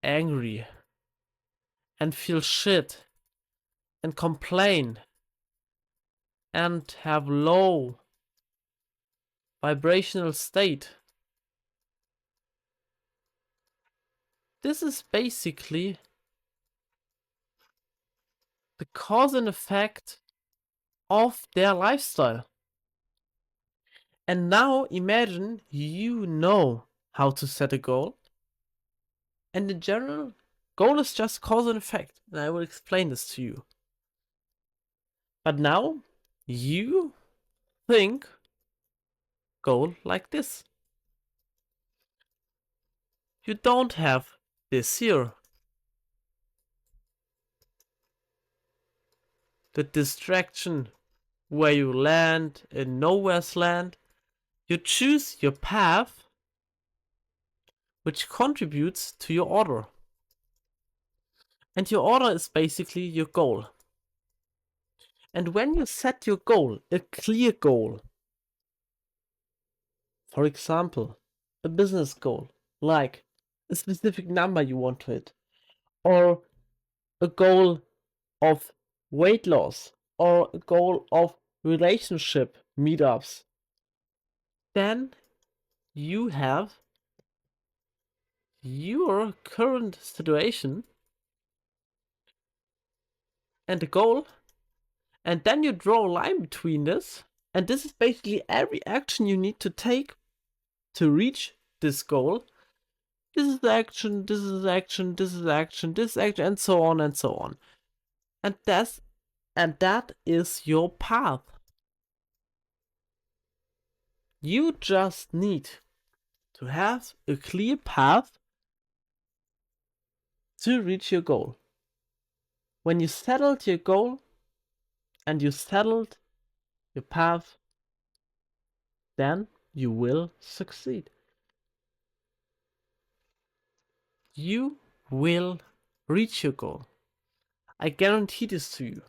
angry and feel shit and complain and have low vibrational state. This is basically the cause and effect of their lifestyle. And now imagine you know how to set a goal. And in general, goal is just cause and effect. And I will explain this to you. But now you think goal like this. You don't have this here. The distraction where you land in nowhere's land. You choose your path which contributes to your order. And your order is basically your goal. And when you set your goal, a clear goal, for example, a business goal, like a specific number you want to hit, or a goal of weight loss or a goal of relationship meetups, then you have your current situation and the goal, and then you draw a line between this, and this is basically every action you need to take to reach this goal. This is action, this is action, this is action, this is action, and so on and so on. And that is your path. You just need to have a clear path to reach your goal. When you settled your goal and you settled your path, then you will succeed. You will reach your goal. I guarantee this to you.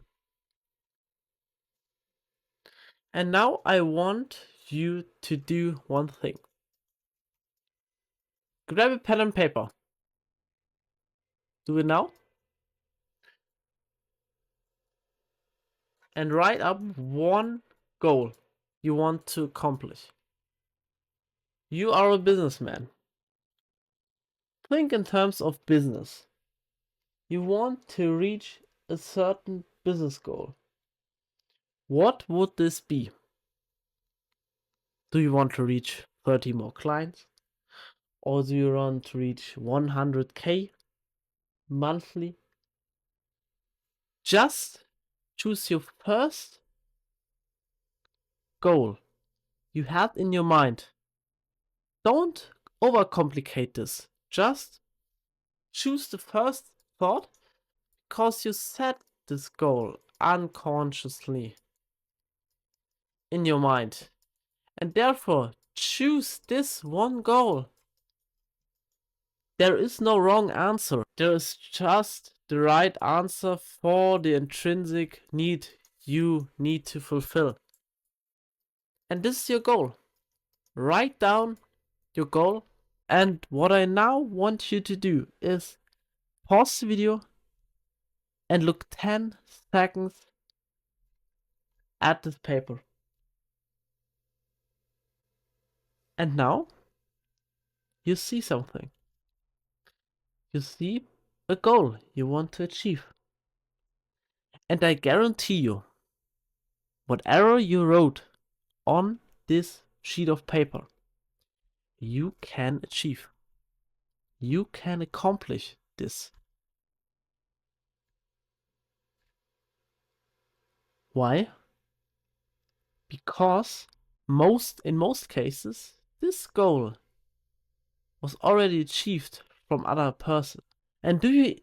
And now I want you to do one thing. Grab a pen and paper. Do it now. And write up one goal you want to accomplish. You are a businessman. Think in terms of business. You want to reach a certain business goal. What would this be? Do you want to reach 30 more clients? Or do you want to reach 100k monthly? Just choose your first goal you have in your mind. Don't overcomplicate this. Just choose the first thought because you set this goal unconsciously in your mind. And therefore, choose this one goal. There is no wrong answer. There is just the right answer for the intrinsic need you need to fulfill. And this is your goal. Write down your goal. And what I now want you to do is pause the video and look 10 seconds at this paper. And now you see something. You see a goal you want to achieve. And I guarantee you, whatever you wrote on this sheet of paper, you can achieve. You can accomplish this. Why? Because in most cases, this goal was already achieved from other person. And do you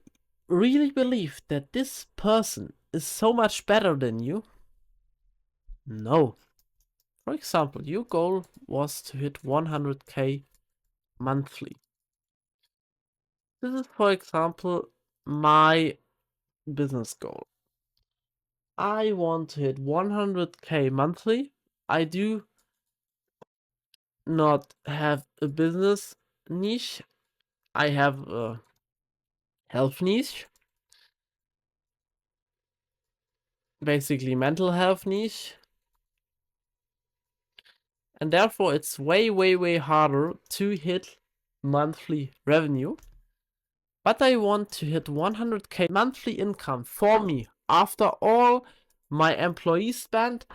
really believe that this person is so much better than you? No. For example, your goal was to hit 100k monthly. This is, for example, my business goal. I want to hit 100k monthly. I do not have a business niche. I have a health niche. Basically mental health niche. And therefore it's way, way, way harder to hit monthly revenue. But I want to hit 100k monthly income for me after all my employees spend,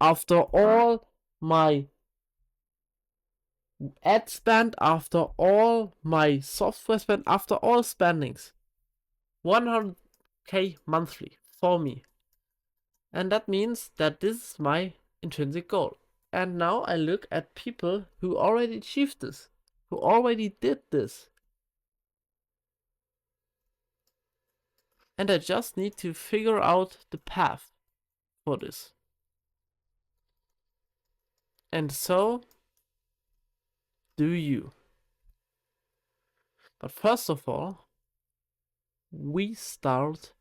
after all my ad spend, after all my software spend, after all spendings. 100k monthly for me. And that means that this is my intrinsic goal. And now I look at people who already achieved this, who already did this. And I just need to figure out the path for this. And so do you. But first of all, we start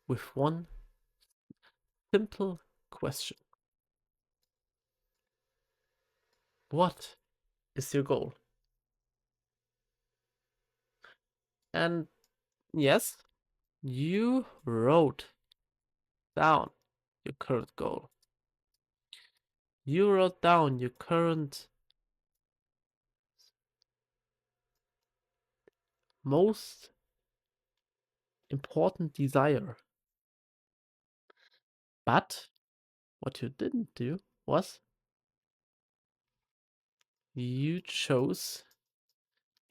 with one simple question. What is your goal? And Yes, you wrote down your current goal. You wrote down your current most important desire. But what you didn't do was you chose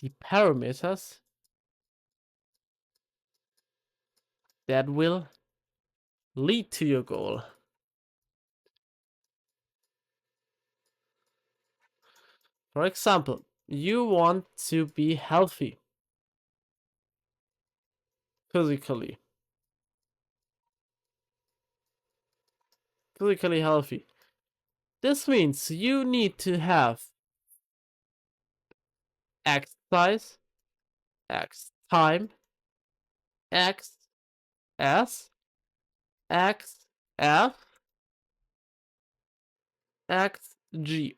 the parameters that will lead to your goal. For example, you want to be healthy physically. Physically healthy. This means you need to have exercise, X time, X S, X F, X G.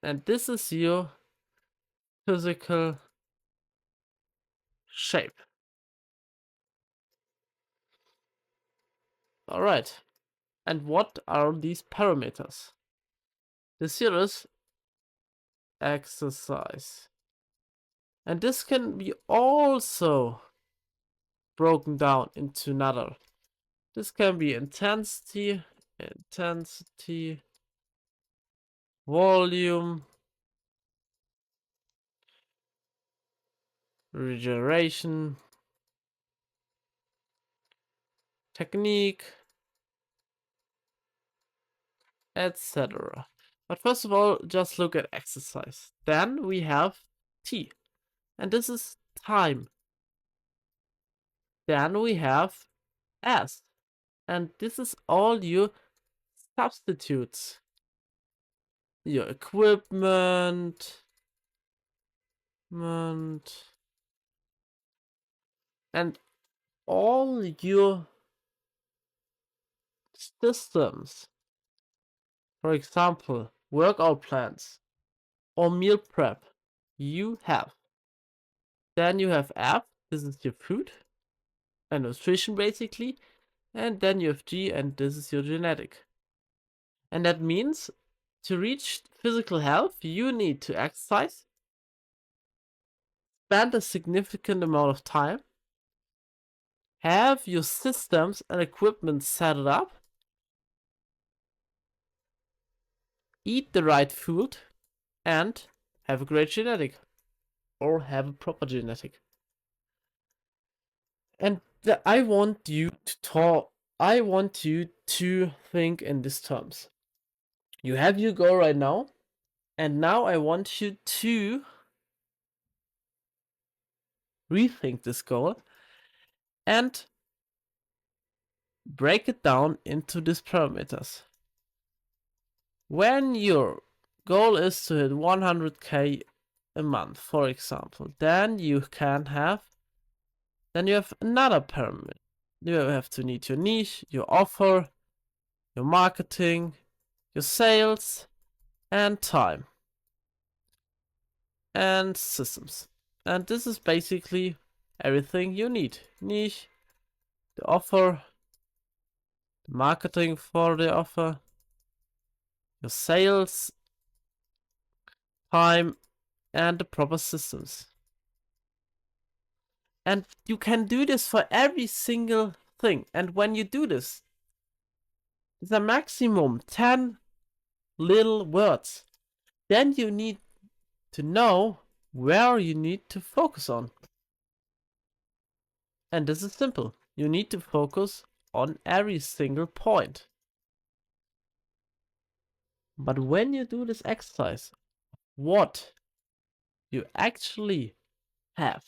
And this is your physical shape. Alright. And what are these parameters? This here is exercise. And this can be also broken down into another. This can be intensity, volume, regeneration, technique, etc. But first of all, just look at exercise. Then we have T, and this is time. Then we have S, and this is all your substitutes. Your equipment, and all your systems. For example, workout plans or meal prep you have. Then you have F, this is your food and nutrition basically. And then you have G, and this is your genetic. And that means to reach physical health, you need to exercise, spend a significant amount of time, have your systems and equipment set up, eat the right food, and have a great genetic. Or have a proper genetic. And I want you to think in these terms. You have your goal right now, and now I want you to rethink this goal and break it down into these parameters. When your goal is to hit 100k a month, for example, then you have another parameter. You have to need your niche, your offer, your marketing, your sales, and time, and systems. And this is basically everything you need. Niche, the offer, the marketing for the offer, your sales, time, and the proper systems. And you can do this for every single thing. And when you do this, it's a maximum 10 little words. Then you need to know where you need to focus on. And this is simple. You need to focus on every single point. But when you do this exercise, what you actually have,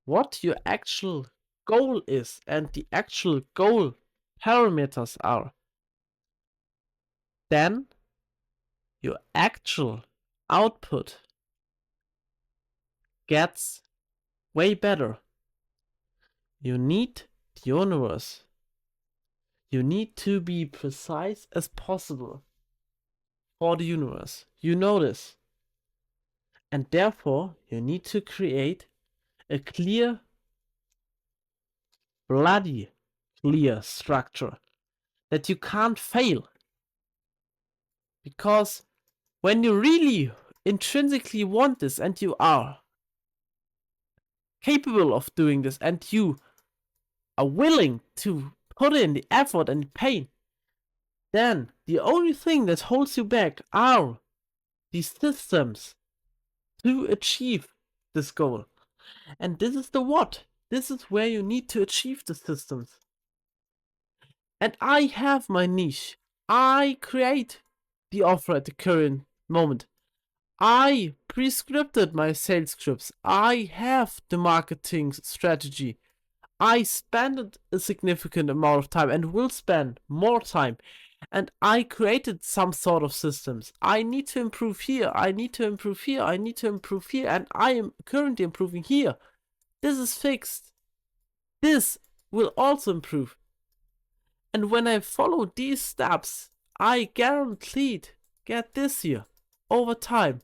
what your actual goal is, and the actual goal parameters are, then your actual output gets way better. You need the universe. You need to be precise as possible for the universe. You know this. And therefore, you need to create a clear, bloody clear structure that you can't fail. Because when you really intrinsically want this and you are capable of doing this and you are willing to put in the effort and the pain, then the only thing that holds you back are these systems to achieve this goal. And this is the what. This is where you need to achieve the systems. And I have my niche. I create the offer at the current moment. I prescripted my sales scripts. I have the marketing strategy. I spent a significant amount of time and will spend more time. And I created some sort of systems. I need to improve here. I need to improve here. I need to improve here. And I am currently improving here. This is fixed. This will also improve. And when I follow these steps, I guaranteed get this here over time.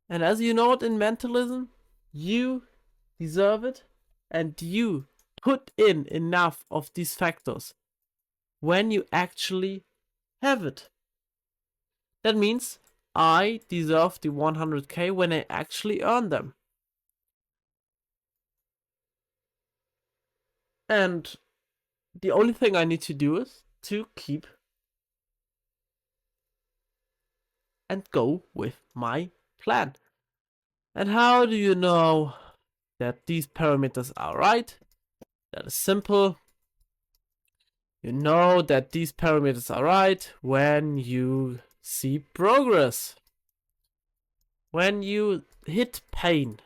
And as you know it in mentalism, you deserve it and you put in enough of these factors when you actually have it. That means I deserve the 100k when I actually earn them. And the only thing I need to do is to keep and go with my plan. And how do you know that these parameters are right? That is simple. You know that these parameters are right when you see progress. When you hit pain.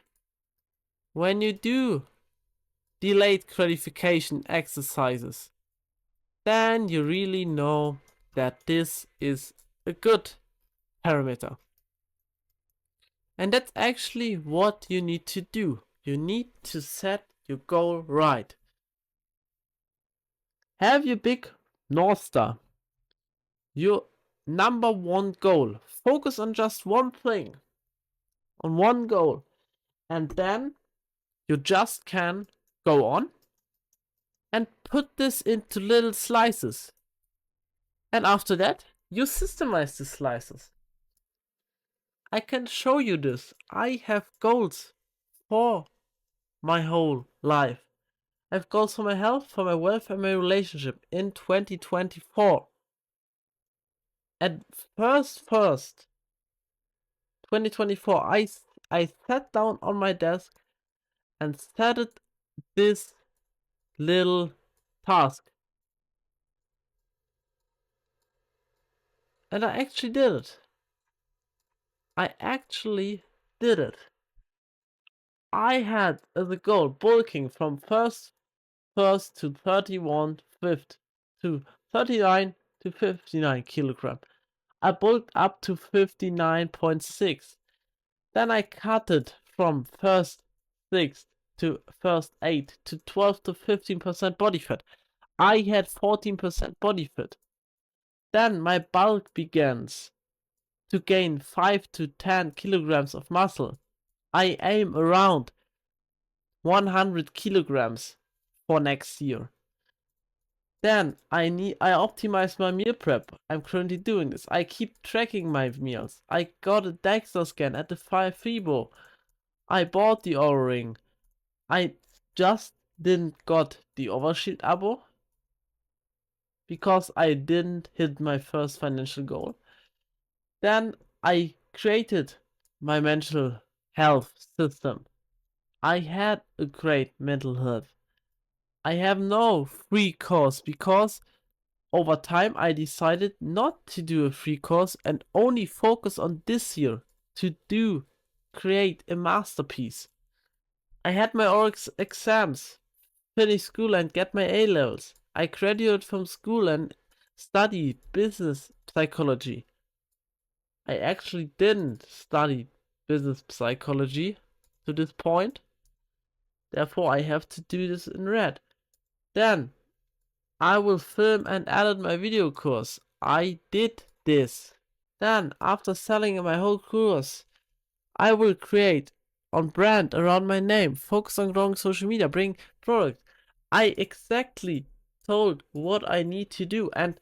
When you do delayed gratification exercises. Then you really know that this is a good parameter. And that's actually what you need to do. You need to set your goal right. Have your big North Star. Your number one goal. Focus on just one thing. On one goal. And then you just can go on and put this into little slices. And after that, you systemize the slices. I can show you this. I have goals for my whole life. I have goals for my health, for my wealth, and my relationship in 2024. And first, 2024, I sat down on my desk and started this little task. And I actually did it. I had as a goal bulking from first to 31 fifth to 39 to 59 kilogram. I bulked up to 59.6. Then I cut it from first 6 to first 8 to 12 to 15% body fat. I had 14% body fat. Then my bulk begins to gain 5 to 10 kilograms of muscle. I aim around 100 kilograms for next year. Then I optimize my meal prep. I'm currently doing this. I keep tracking my meals. I got a DEXA scan at the 5 Fibo. I bought the Oura ring. I just didn't got the Overshield abo because I didn't hit my first financial goal. Then I created my mental health system. I had a great mental health. I have no free course because over time I decided not to do a free course and only focus on this year to create a masterpiece. I had my Oryx exams, finish school and get my A levels. I graduated from school and studied business psychology. I actually didn't study business psychology to this point. Therefore, I have to do this in red. Then, I will film and edit my video course. I did this. Then, after selling my whole course, I will create on brand around my name, focus on growing social media, bring product. I exactly told what I need to do, and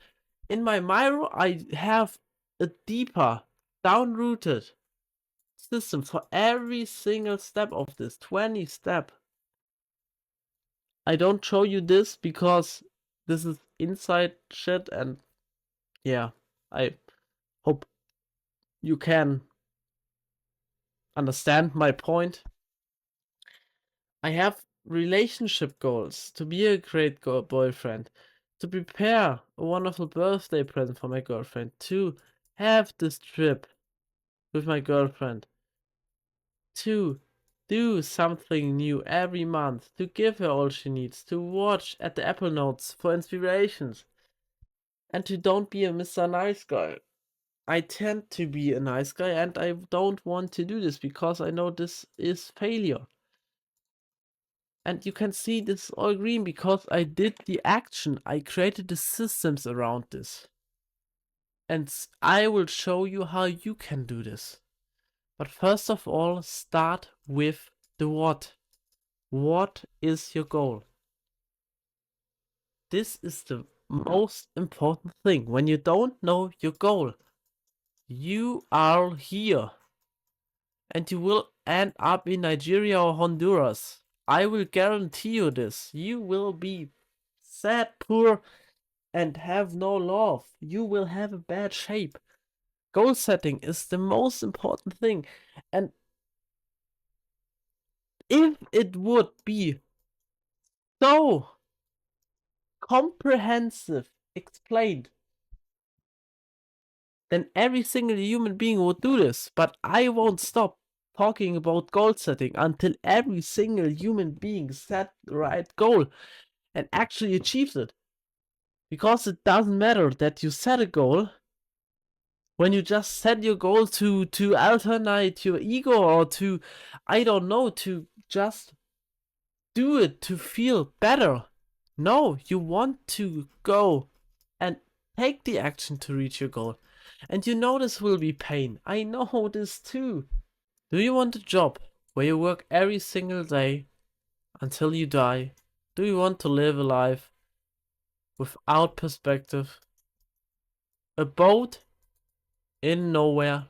in my Miro I have a deeper, down-rooted system for every single step of this 20 step. I don't show you this because this is inside shit, and yeah, I hope you can understand my point. I have relationship goals, to be a great boyfriend, to prepare a wonderful birthday present for my girlfriend, to have this trip with my girlfriend, to do something new every month, to give her all she needs, to watch at the Apple Notes for inspirations, and to don't be a Mr. Nice Guy. I tend to be a nice guy, and I don't want to do this because I know this is failure. And you can see this is all green because I did the action. I created the systems around this. And I will show you how you can do this. But first of all, start with the what. What is your goal? This is the most important thing. When you don't know your goal, you are here. And you will end up in Nigeria or Honduras. I will guarantee you this. You will be sad, poor, and have no love. You will have a bad shape. Goal setting is the most important thing. And if it would be so comprehensive, explained, then every single human being would do this. But I won't stop talking about goal setting until every single human being set the right goal and actually achieves it. Because it doesn't matter that you set a goal when you just set your goal to alternate your ego or to, I don't know, to just do it to feel better. No, you want to go and take the action to reach your goal. And you know this will be pain. I know this too. Do you want a job where you work every single day until you die? Do you want to live a life without perspective? A boat in nowhere,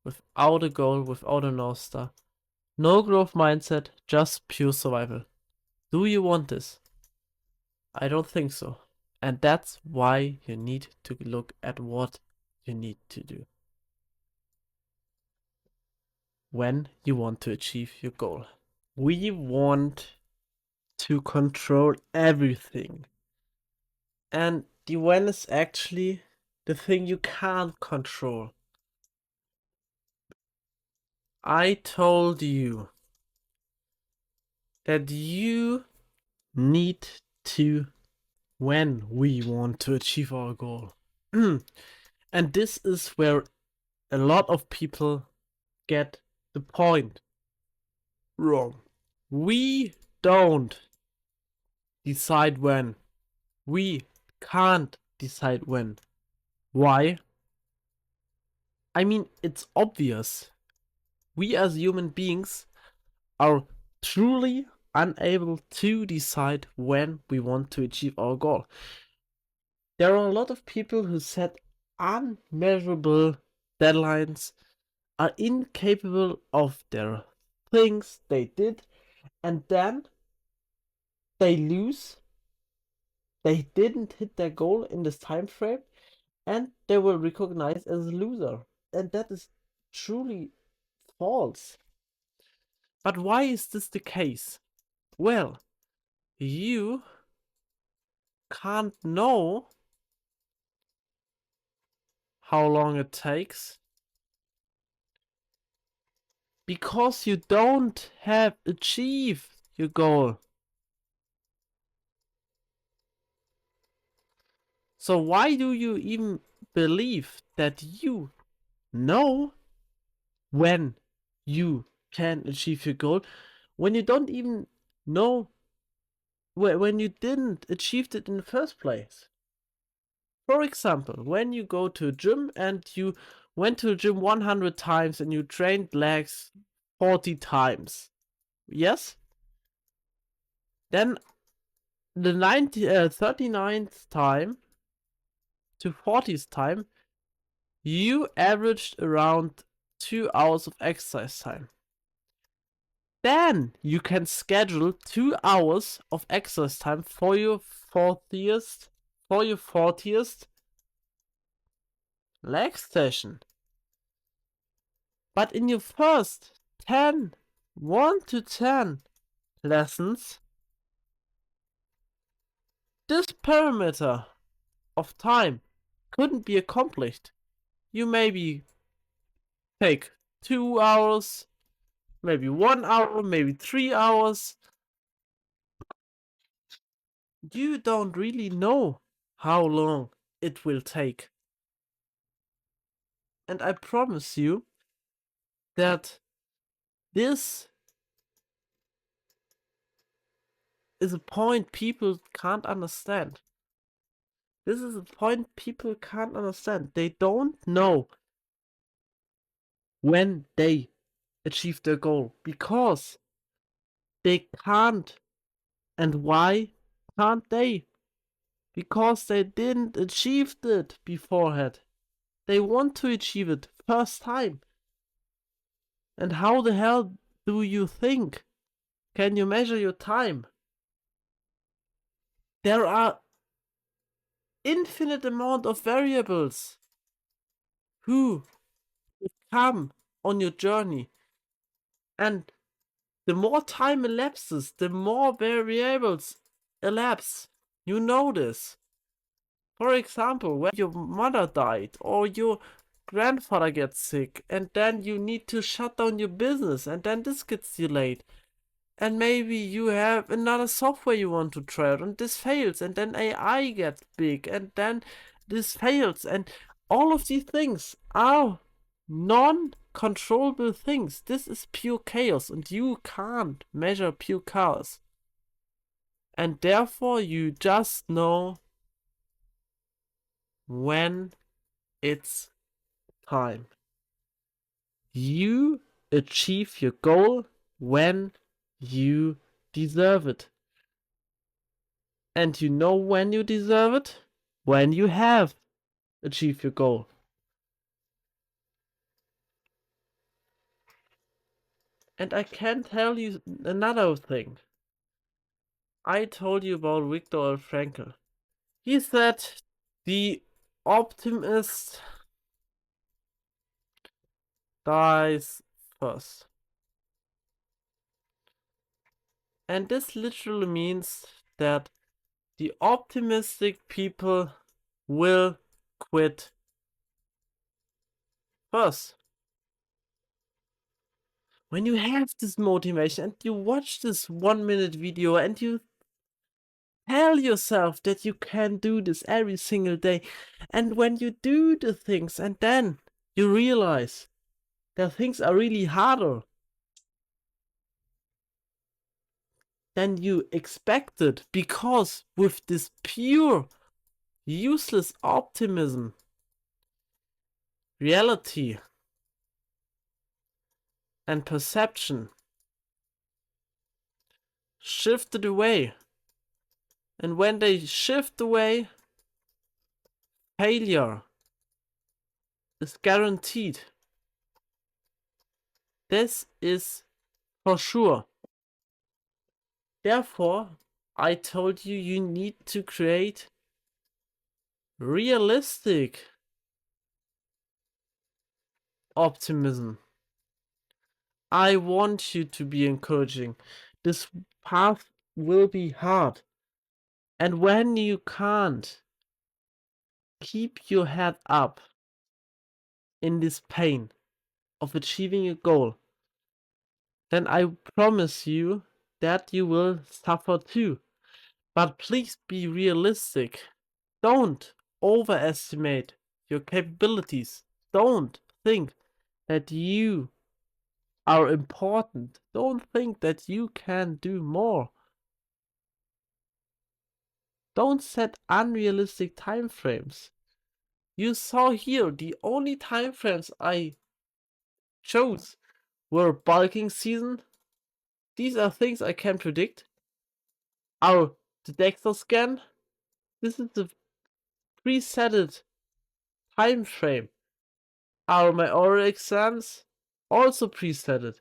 without a goal, without a North Star. No growth mindset, just pure survival. Do you want this? I don't think so. And that's why you need to look at what you need to do when you want to achieve your goal. We want to control everything. And the when is actually the thing you can't control. I told you that you need to when we want to achieve our goal. And this is where a lot of people get the point wrong. We don't decide when. We can't decide when. Why? I mean, it's obvious. We as human beings are truly unable to decide when we want to achieve our goal. There are a lot of people who set unmeasurable deadlines, are incapable of their things they did, and then they lose. They didn't hit their goal in this time frame, and they will recognized as a loser. And that is truly false. But why is this the case? Well, you can't know how long it takes because you don't have achieved your goal. So why do you even believe that you know when you can achieve your goal when you don't even know when you didn't achieve it in the first place? For example, when you go to a gym and you went to a gym 100 times and you trained legs 40 times. Yes? Then the 39th time to 40th time, you averaged around 2 hours of exercise time. Then you can schedule 2 hours of exercise time for your 40th leg session. But in your first 1 to 10 lessons, this parameter of time couldn't be accomplished. You maybe take 2 hours, maybe 1 hour, maybe 3 hours. You don't really know how long it will take. And I promise you that this is a point people can't understand. This is a point people can't understand. They don't know when they achieve their goal because they can't. And why can't they? Because they didn't achieve it beforehand. They want to achieve it first time. And how the hell do you think? Can you measure your time? There are infinite amount of variables who come on your journey. And the more time elapses, the more variables elapse. You know this. For example, when your mother died or your grandfather gets sick and then you need to shut down your business and then this gets delayed. And maybe you have another software you want to try out and this fails and then AI gets big and then this fails and all of these things are non-controllable things. This is pure chaos and you can't measure pure chaos. And therefore you just know when it's time. You achieve your goal when you deserve it. And you know when you deserve it? When you have achieved your goal. And I can tell you another thing. I told you about Viktor Frankl. He said the optimist dies first. And this literally means that the optimistic people will quit first. When you have this motivation and you watch this 1-minute video and you tell yourself that you can do this every single day, and when you do the things and then you realize that things are really harder than you expected, because with this pure useless optimism, reality and perception shifted away. And when they shift away, failure is guaranteed. This is for sure. Therefore, I told you you need to create realistic optimism. I want you to be encouraging. This path will be hard. And when you can't keep your head up in this pain of achieving a goal, then I promise you that you will suffer too. But please be realistic. Don't overestimate your capabilities. Don't think that you are important. Don't think that you can do more. Don't set unrealistic time frames. You saw here the only time frames I chose we're bulking season. These are things I can predict. The DEXA scan. This is the presetted time frame. My Oura exams also presetted.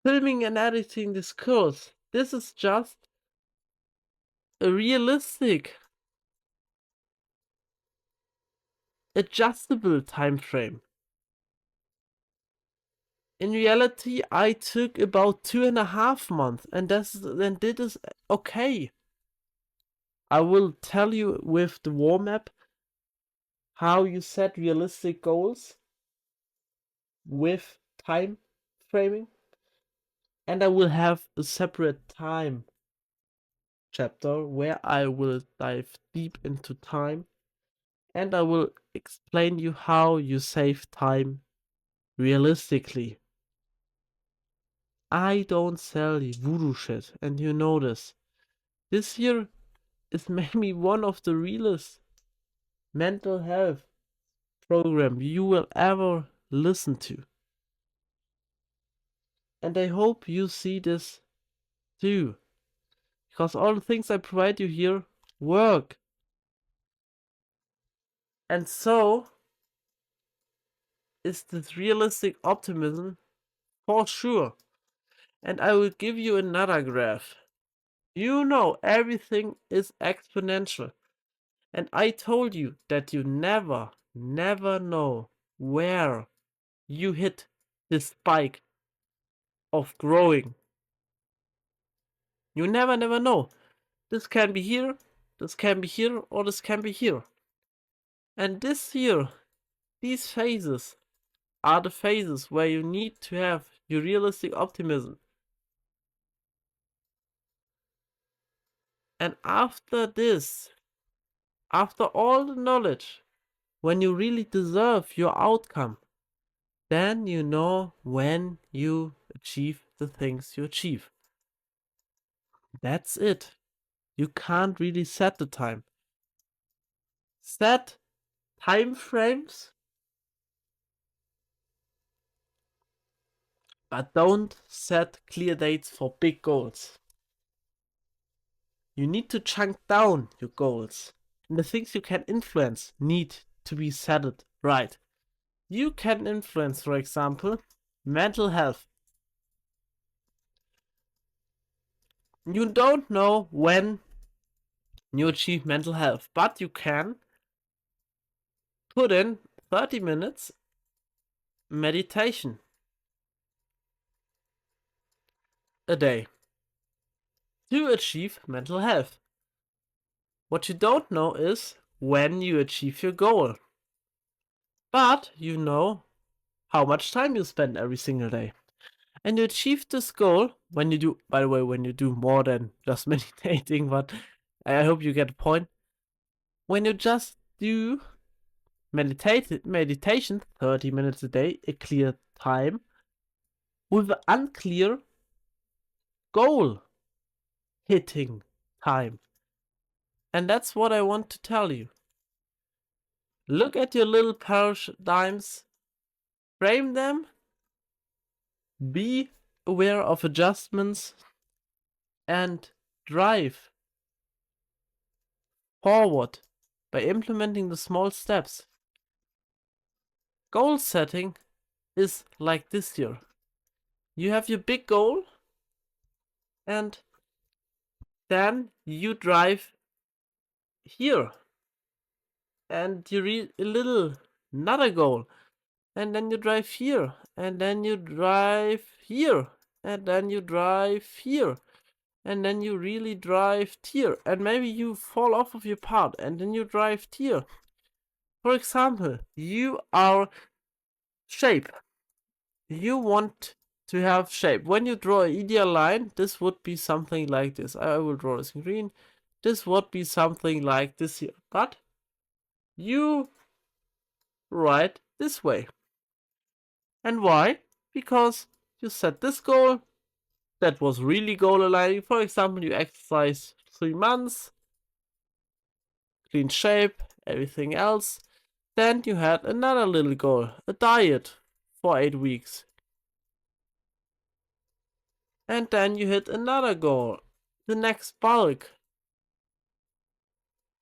Filming and editing this course. This is just a realistic, adjustable time frame. In reality, I took about 2.5 months, and this is okay. I will tell you with the warm up how you set realistic goals with time framing, and I will have a separate time chapter where I will dive deep into time, and I will explain you how you save time realistically. I don't sell voodoo shit, and you know this. This year is maybe one of the realest mental health program you will ever listen to. And I hope you see this too. Because all the things I provide you here work. And so is this realistic optimism for sure. And I will give you another graph. You know everything is exponential. And I told you that you never know where you hit this spike of growing. You never know. This can be here, this can be here, or this can be here. And this here, these phases are the phases where you need to have your realistic optimism. And after this, after all the knowledge, when you really deserve your outcome, then you know when you achieve the things you achieve. That's it. You can't really set the time. Set time frames, but don't set clear dates for big goals. You need to chunk down your goals. And the things you can influence need to be set it right. You can influence, for example, mental health. You don't know when you achieve mental health, but you can put in 30 minutes meditation a day to achieve mental health. What you don't know is when you achieve your goal. But you know how much time you spend every single day. And you achieve this goal when you do, by the way, when you do more than just meditating, but I hope you get the point. When you just do meditation 30 minutes a day, a clear time, with an unclear goal hitting time. And that's what I want to tell you. Look at your little paradigms, frame them, be aware of adjustments, and drive forward by implementing the small steps. Goal setting is like this here. You have your big goal, and then you drive here, and you read a little another goal, and then you drive here, and then you drive here, and then you drive here, and then you really drive here, and maybe you fall off of your path, and then you drive here. For example, you are shape. You want to have shape. When you draw an ideal line, this would be something like this. I will draw this in green. This would be something like this here. But you write this way. And why? Because you set this goal. That was really goal aligning. For example, you exercise 3 months, clean shape, everything else. Then you had another little goal, a diet for 8 weeks. And then you hit another goal, the next bulk.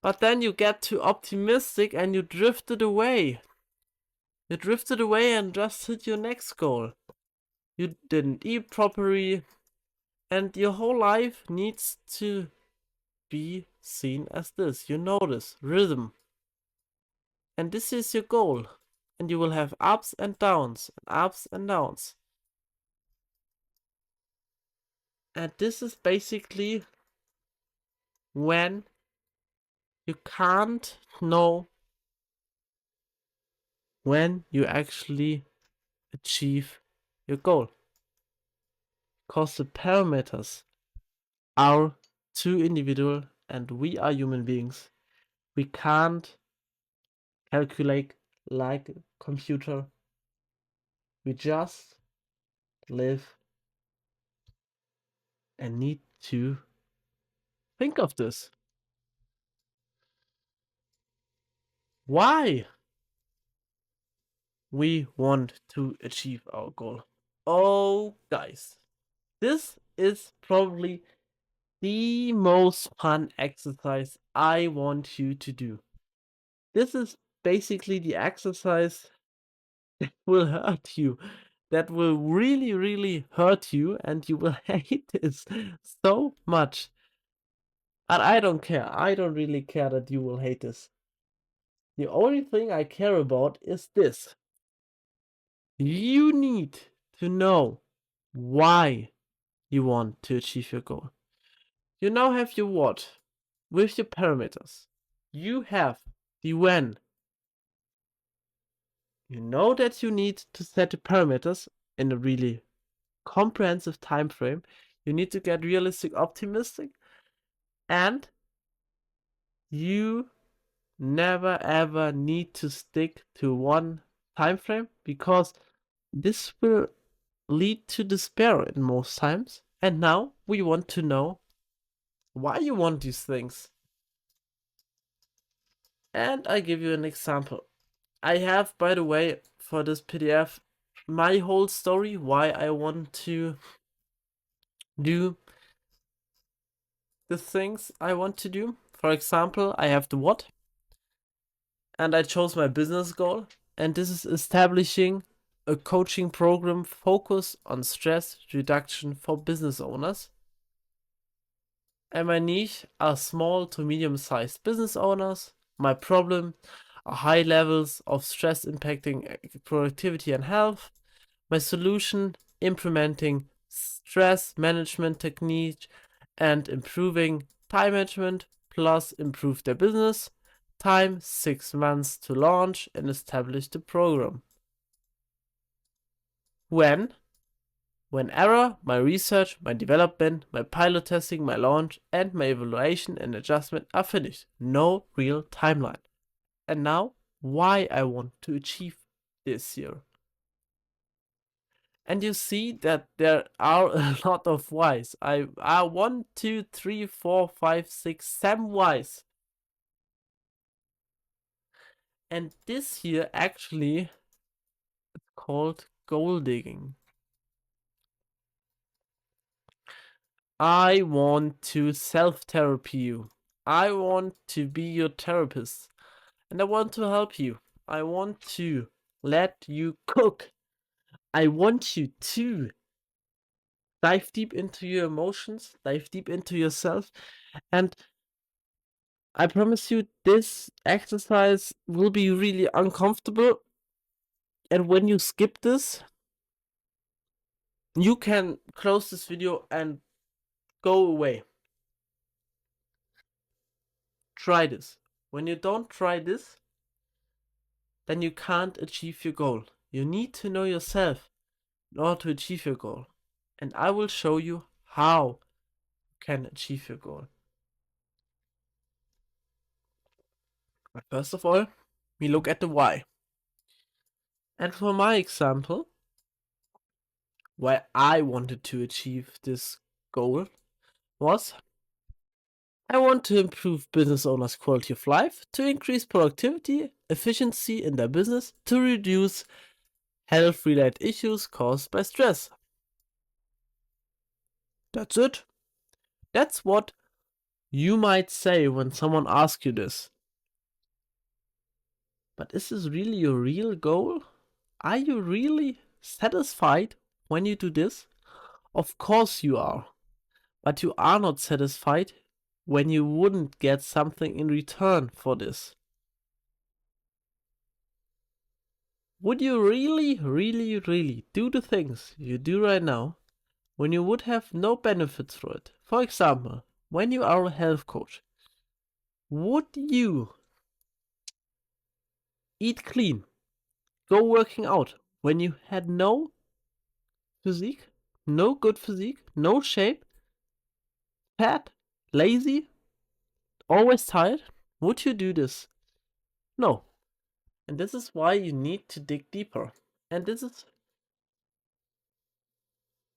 But then you get too optimistic and you drifted away. You drifted away and just hit your next goal. You didn't eat properly, and your whole life needs to be seen as this. You know this rhythm. And this is your goal. And you will have ups and downs, and ups and downs. And this is basically when you can't know when you actually achieve your goal. Because the parameters are too individual and we are human beings. We can't calculate like a computer. We just live and need to think of this. Why we want to achieve our goal? Oh, guys, this is probably the most fun exercise I want you to do. This is basically the exercise that will hurt you, that will really, really hurt you, and you will hate this so much. And I don't care. I don't really care that you will hate this. The only thing I care about is this. You need to know why you want to achieve your goal. You now have your what with your parameters. You have the when. You know that you need to set the parameters in a really comprehensive time frame. You need to get realistic, optimistic, and you never ever need to stick to one time frame because this will lead to despair in most times. And now we want to know why you want these things. And I give you an example. I have, by the way, for this PDF, my whole story why I want to do the things I want to do. For example, I have the what, and I chose my business goal, and this is establishing a coaching program focused on stress reduction for business owners. And my niche are small to medium-sized business owners. My problem are high levels of stress impacting productivity and health. My solution, implementing stress management technique and improving time management, plus improve their business. Time 6 months to launch and establish the program. Whenever my research, my development, my pilot testing, my launch, and my evaluation and adjustment are finished. No real timeline. And now, why I want to achieve this year. And you see that there are a lot of whys. I 1, 2, 3, 4, 5, 6, 7 whys. And this here actually is called goal digging. I want to self-therapy you. I want to be your therapist. And I want to help you. I want to let you cook. I want you to dive deep into your emotions, dive deep into yourself. And I promise you, this exercise will be really uncomfortable. And when you skip this, you can close this video and go away. Try this. When you don't try this, then you can't achieve your goal. You need to know yourself in order to achieve your goal. And I will show you how you can achieve your goal. But first of all, we look at the why. And for my example, why I wanted to achieve this goal was I want to improve business owners' quality of life, to increase productivity, efficiency in their business, to reduce health-related issues caused by stress. That's it. That's what you might say when someone asks you this. But is this really your real goal? Are you really satisfied when you do this? Of course you are. But you are not satisfied when you wouldn't get something in return for this. Would you really, really, really do the things you do right now when you would have no benefits for it? For example, when you are a health coach, would you eat clean, go working out when you had no physique, no good physique, no shape, fat, lazy, always tired? Would you do this? No. And this is why you need to dig deeper. And this is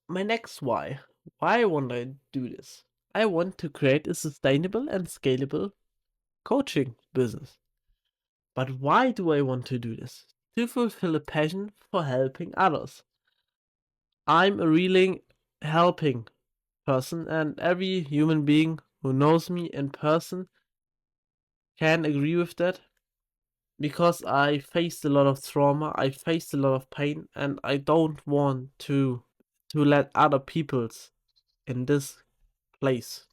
my next why. Why want I do this? I want to create a sustainable and scalable coaching business. But why do I want to do this? To fulfill a passion for helping others. I'm a really helping person, and every human being who knows me in person can agree with that. Because I faced a lot of trauma, I faced a lot of pain, and I don't want to let other people's in this place.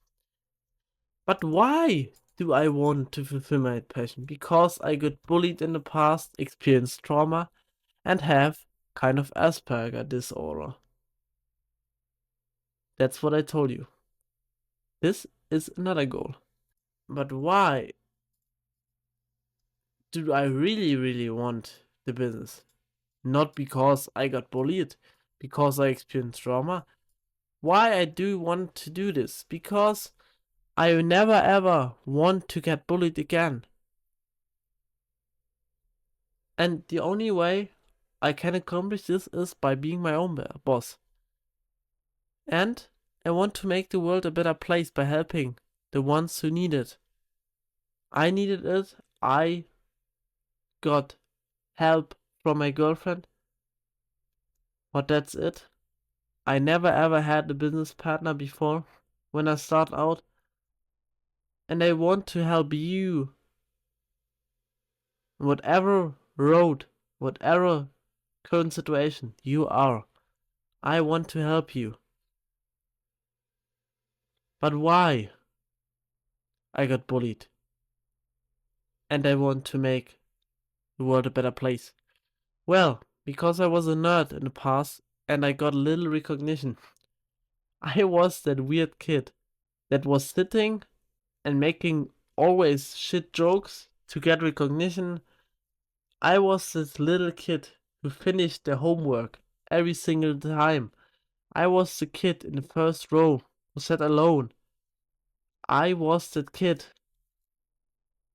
But why do I want to fulfill my passion? Because I got bullied in the past, experienced trauma, and have kind of Asperger disorder. That's what I told you. This is another goal. But why do I really, really want the business? Not because I got bullied, because I experienced trauma. Why I do want to do this? Because I never ever want to get bullied again. And the only way I can accomplish this is by being my own boss. And I want to make the world a better place by helping the ones who need it. I needed it. I got help from my girlfriend. But that's it. I never ever had a business partner before when I start out. And I want to help you. Whatever road, whatever current situation you are, I want to help you. But why? I got bullied. And I want to make the world a better place. Well, because I was a nerd in the past and I got little recognition. I was that weird kid that was sitting and making always shit jokes to get recognition. I was this little kid who finished their homework every single time. I was the kid in the first row who sat alone. I was that kid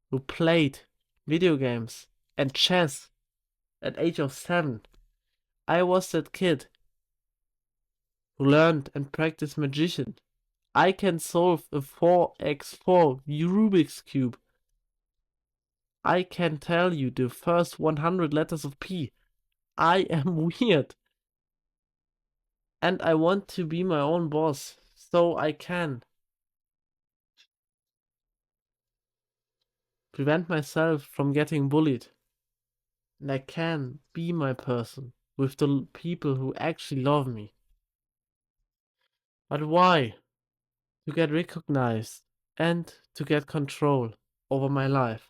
who played video games and chess at age of 7. I was that kid who learned and practiced magician. I can solve a 4x4 Rubik's Cube. I can tell you the first 100 letters of P. I am weird. And I want to be my own boss, so I can prevent myself from getting bullied. And I can be my person with the people who actually love me. But why? To get recognized and to get control over my life.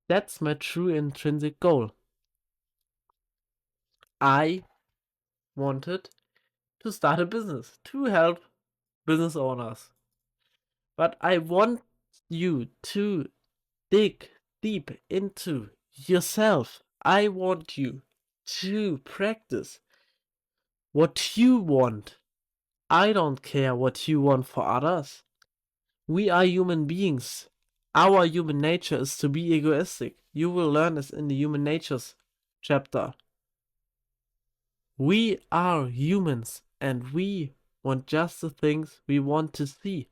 That's my true intrinsic goal. I wanted to start a business to help business owners. But I want you to dig deep into yourself. I want you to practice what you want. I don't care what you want for others. We are human beings. Our human nature is to be egoistic. You will learn this in the human natures chapter. We are humans and we want just the things we want to see.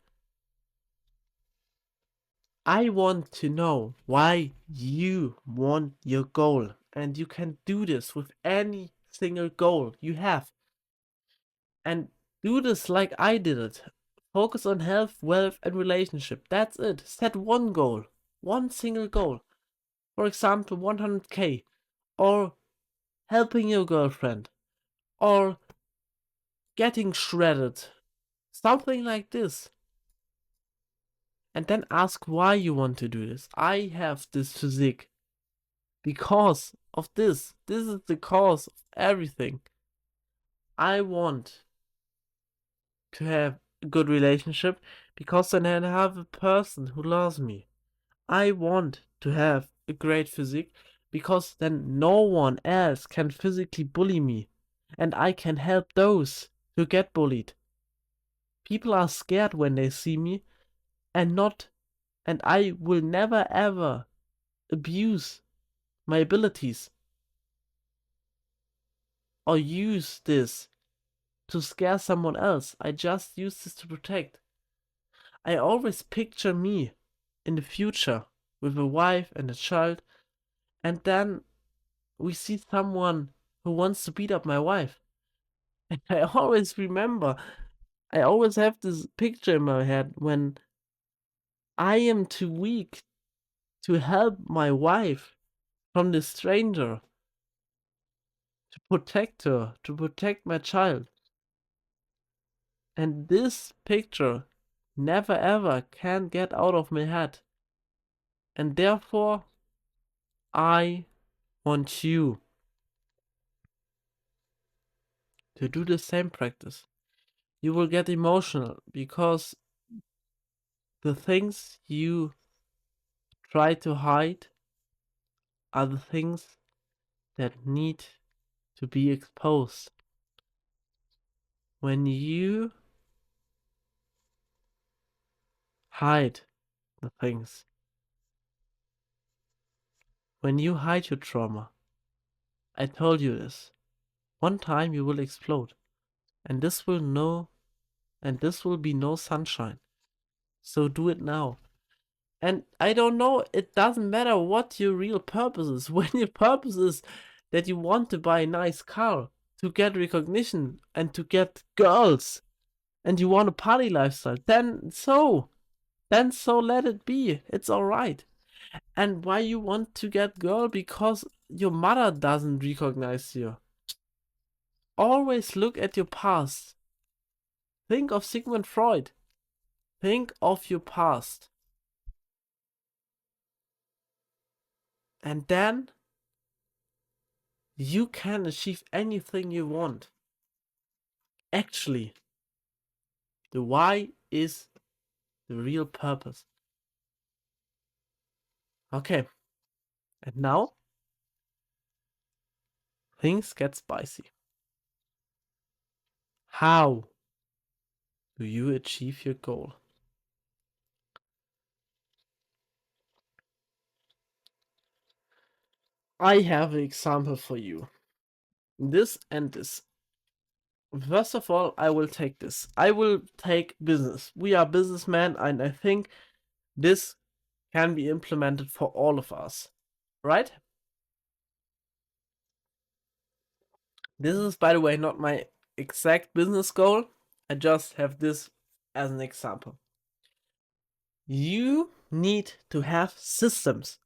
I want to know why you want your goal, and you can do this with any single goal you have. And Do this like I did it. Focus on health, wealth, and relationship. That's it. Set one goal. One single goal. For example, 100k. Or helping your girlfriend. Or getting shredded. Something like this. And then ask why you want to do this. I have this physique because of this. This is the cause of everything. I want to have a good relationship because then I have a person who loves me. I want to have a great physique because then no one else can physically bully me and I can help those who get bullied. People are scared when they see me and I will never ever abuse my abilities or use this to scare someone else. I just use this to protect. I always picture me in the future with a wife and a child, and then we see someone who wants to beat up my wife. And I always remember, I always have this picture in my head when I am too weak to help my wife from this stranger, to protect her, to protect my child. And this picture never ever can get out of my head. And therefore, I want you to do the same practice. You will get emotional because the things you try to hide are the things that need to be exposed. When you hide the things, when you hide your trauma, I told you this, one time you will explode, and this will be no sunshine. So do it now. And I don't know, it doesn't matter what your real purpose is. When your purpose is that you want to buy a nice car, to get recognition, and to get girls, and you want a party lifestyle, then so let it be. It's alright. And why you want to get girl? Because your mother doesn't recognize you. Always look at your past. Think of Sigmund Freud. Think of your past. And then you can achieve anything you want. Actually, the why is the real purpose. Okay, and now things get spicy. How do you achieve your goal? I have an example for you. This and this. First of all, I will take this. I will take business. We are businessmen, and I think this can be implemented for all of us. Right? This is, by the way, not my exact business goal. I just have this as an example. You need to have systems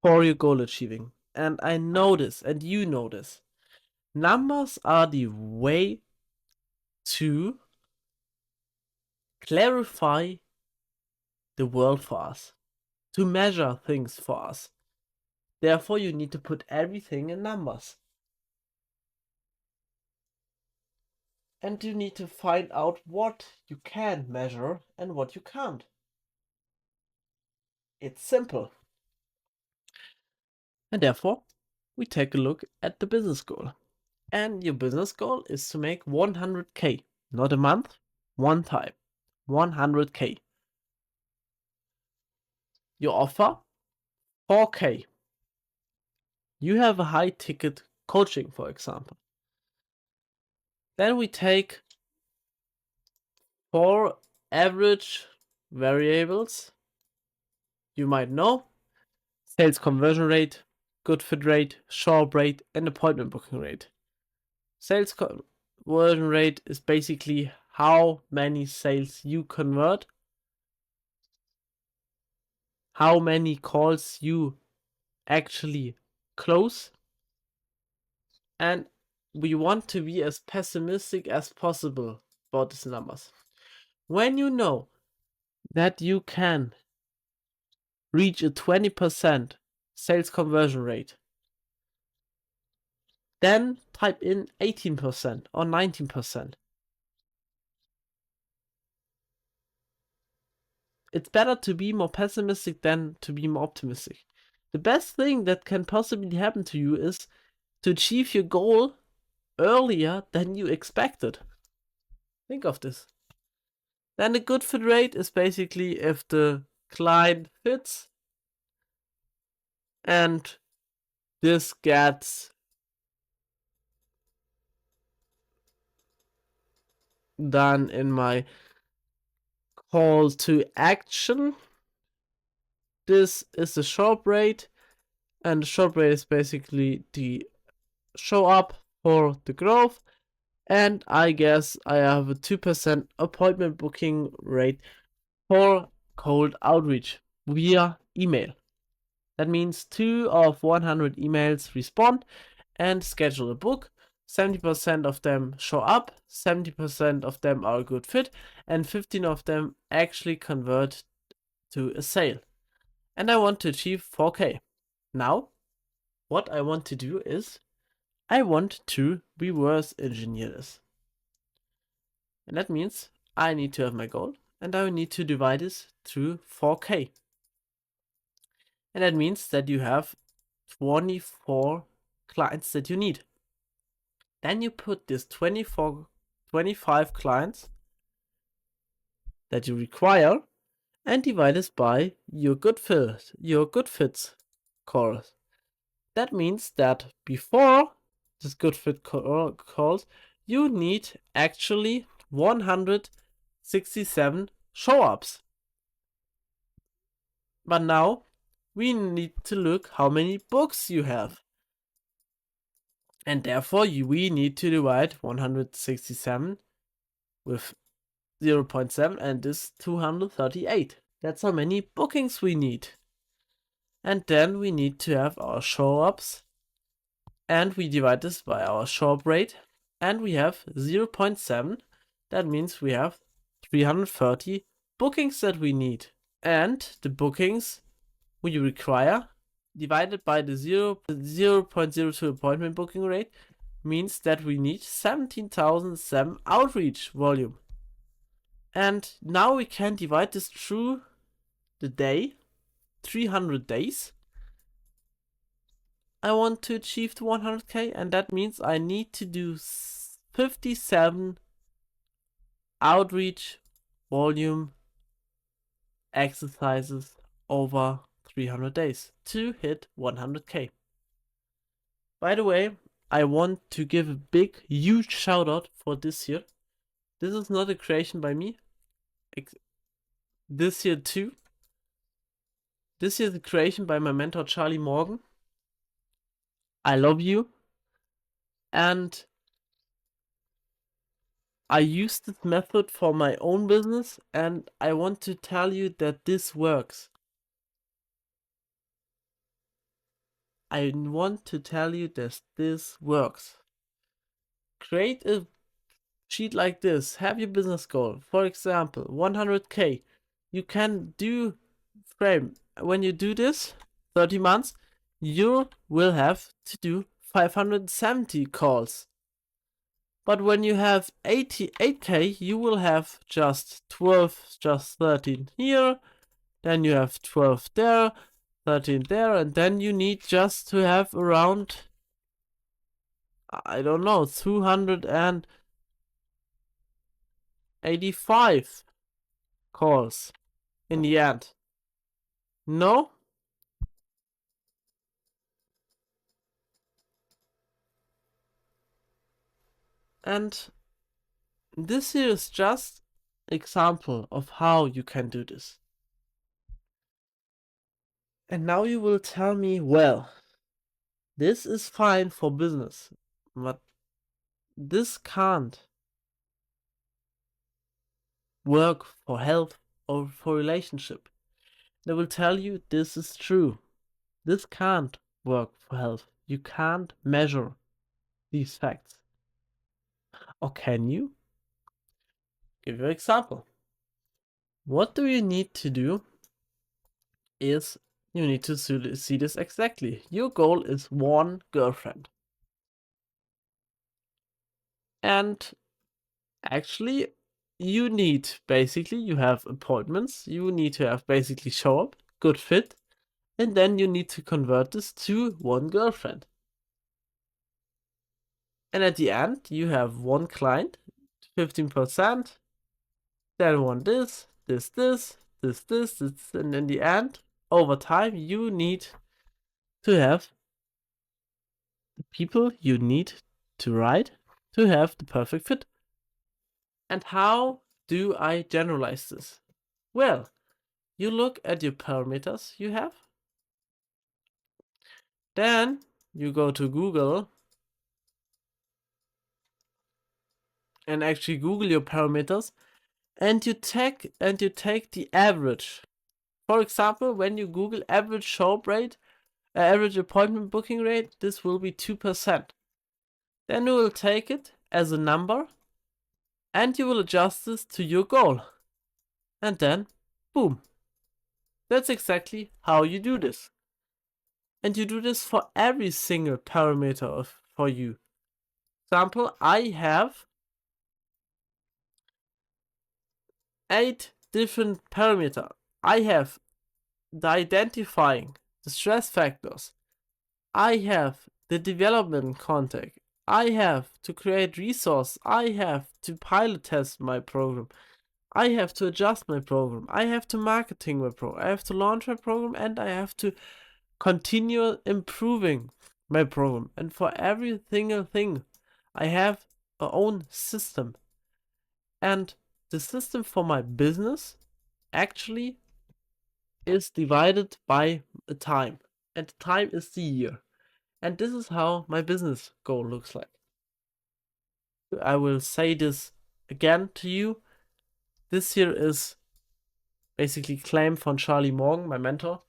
for your goal achieving. And I know this, and you know this. Numbers are the way to clarify the world for us, to measure things for us. Therefore, you need to put everything in numbers. And you need to find out what you can measure and what you can't. It's simple. And therefore, we take a look at the business goal. And your business goal is to make 100k, not a month, one time. 100k. You offer 4k. You have a high ticket coaching, for example. Then we take 4 average variables you might know: sales conversion rate, good fit rate, show up rate, and appointment booking rate. Sales conversion rate is basically how many sales you convert, how many calls you actually close, and we want to be as pessimistic as possible about these numbers. When you know that you can reach a 20% sales conversion rate, then type in 18% or 19%. It's better to be more pessimistic than to be more optimistic. The best thing that can possibly happen to you is to achieve your goal earlier than you expected. Think of this. Then the good fit rate is basically if the client fits and this gets done in my call to action. This is the shop rate, and the shop rate is basically the show up for the growth. And I guess I have a 2% appointment booking rate for cold outreach via email. That means 2 of 100 emails respond and schedule a book. 70% of them show up, 70% of them are a good fit, and 15 of them actually convert to a sale. And I want to achieve 4K. Now, what I want to do is I want to reverse engineer this. And that means I need to have my goal and I need to divide this through 4K. And that means that you have 24 clients that you need. Then you put this 25 clients that you require and divide this by your good fits calls. That means that before this good fit calls, you need actually 167 show ups. But now we need to look how many books you have. And therefore we need to divide 167 with 0.7 and this 238. That's how many bookings we need. And then we need to have our show ups and we divide this by our show up rate and we have 0.7. That means we have 330 bookings that we need. And the bookings we require divided by the 0.02 appointment booking rate means that we need 17,007 outreach volume. And now we can divide this through the day, 300 days. I want to achieve the 100K, and that means I need to do 57 outreach volume exercises over 300 days to hit 100K. By the way, I want to give a big, huge shout out for this year. This is not a creation by me. This year too. This year is a creation by my mentor Charlie Morgan. I love you. And I use this method for my own business and I want to tell you that this works. I want to tell you that this works. Create a sheet like this. Have your business goal. For example, 100K. You can do frame. When you do this, 30 months, you will have to do 570 calls. But when you have 88K, you will have just 12, just 13 here. Then you have 12 there, 13 there, and then you need just to have around, I don't know, 285 calls in the end. No? And this here is just example of how you can do this. And now you will tell me, well, this is fine for business, but this can't work for health or for relationship. They will tell you this is true. This can't work for health. You can't measure these facts. Or can you? Give you an example. What do you need to do is you need to see this exactly. Your goal is one girlfriend. And actually, you need basically, you have appointments, you need to have basically show up, good fit, and then you need to convert this to one girlfriend. And at the end, you have one client, 15%, then one this, and in the end, over time, you need to have the people you need to write to have the perfect fit. And how do I generalize this? Well, you look at your parameters you have, then you go to Google and actually Google your parameters, and you take the average. For example, when you Google average show up rate, average appointment booking rate, this will be 2%. Then you will take it as a number and you will adjust this to your goal. And then, boom. That's exactly how you do this. And you do this for every single parameter for you. Example, I have 8 different parameters. I have the identifying the stress factors. I have the development contact. I have to create resource. I have to pilot test my program. I have to adjust my program. I have to marketing my program. I have to launch my program, and I have to continue improving my program. And for every single thing, I have a own system. And the system for my business actually is divided by a time. And the time is the year. And this is how my business goal looks like. I will say this again to you. This here is basically claim from Charlie Morgan, my mentor.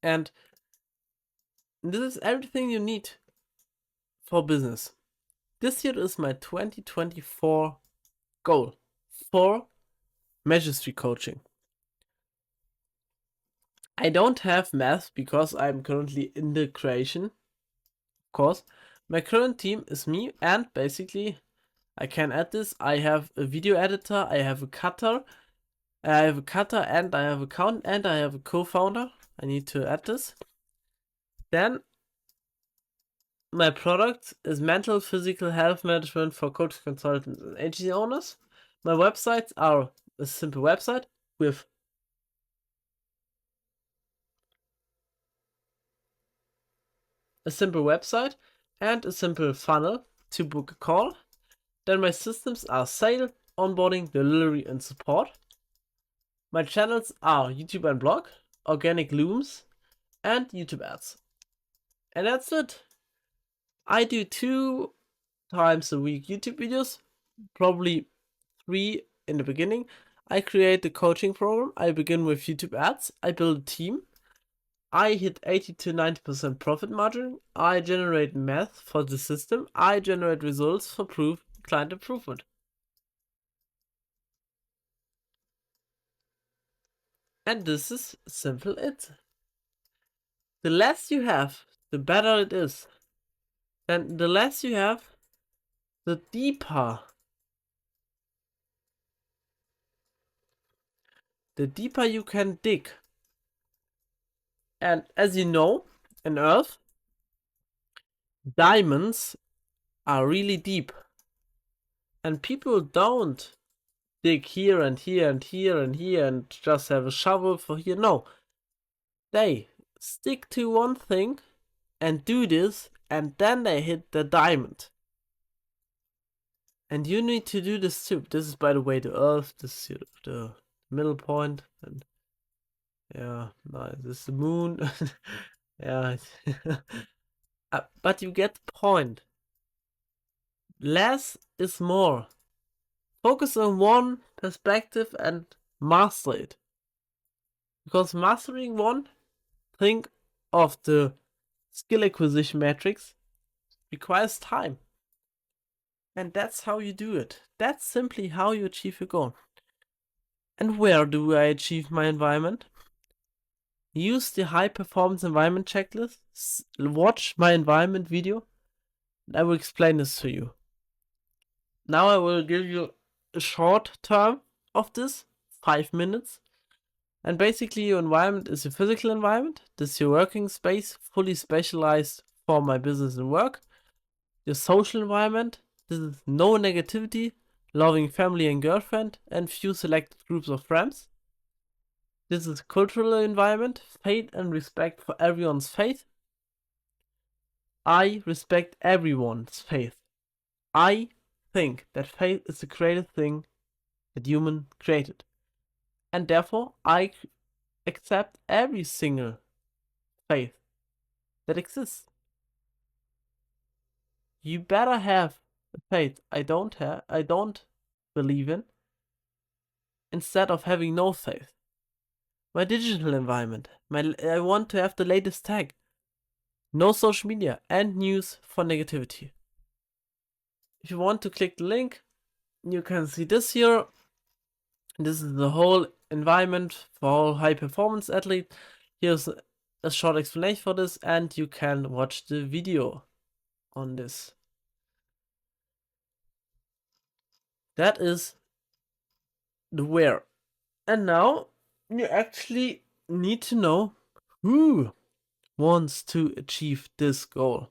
And this is everything you need for business. This here is my 2024 goal for Magistry coaching. I don't have math because I'm currently in the creation, of course. My current team is me, and basically I can add this. I have a video editor, I have a cutter, and I have a accountant, and I have a co-founder. I need to add this. Then my product is mental physical health management for coaches, consultants, and agency owners. My websites are a simple website with and a simple funnel to book a call. Then my systems are sale, onboarding, delivery, and support. My channels are YouTube and blog, organic looms, and YouTube ads. And that's it. I do 2 times a week YouTube videos, probably 3 in the beginning. I create the coaching program. I begin with YouTube ads. I build a team. I hit 80 to 90% profit margin. I generate math for the system. I generate results for proof client improvement. And this is simple it. The less you have, the better it is. And the less you have, the deeper you can dig. And as you know, in Earth, diamonds are really deep. And people don't dig here and here and here and here and just have a shovel for here. No. They stick to one thing and do this, and then they hit the diamond. And you need to do this too. This is, by the way, the Earth. This is the middle point. And yeah, nice. This is the moon. Yeah. But you get the point. Less is more Focus on one perspective and master it. Because mastering one, think of the skill acquisition matrix, requires time. And that's how you do it. That's simply how you achieve your goal. And where do I achieve my environment? Use the high performance environment checklist, watch my environment video, and I will explain this to you. Now I will give you a short term of this, 5 minutes. And basically your environment is your physical environment. This is your working space, fully specialized for my business and work. Your social environment, this is no negativity, loving family and girlfriend, and few selected groups of friends. This is cultural environment, faith and respect for everyone's faith. I respect everyone's faith. I think that faith is the greatest thing that human created. And therefore, I accept every single faith that exists. You better have a faith I don't believe in, instead of having no faith. My digital environment, I want to have the latest tech. No social media and news for negativity. If you want to click the link, you can see this here. This is the whole environment for all high performance athletes. Here's a short explanation for this, and you can watch the video on this. That is the where. And now you actually need to know who wants to achieve this goal.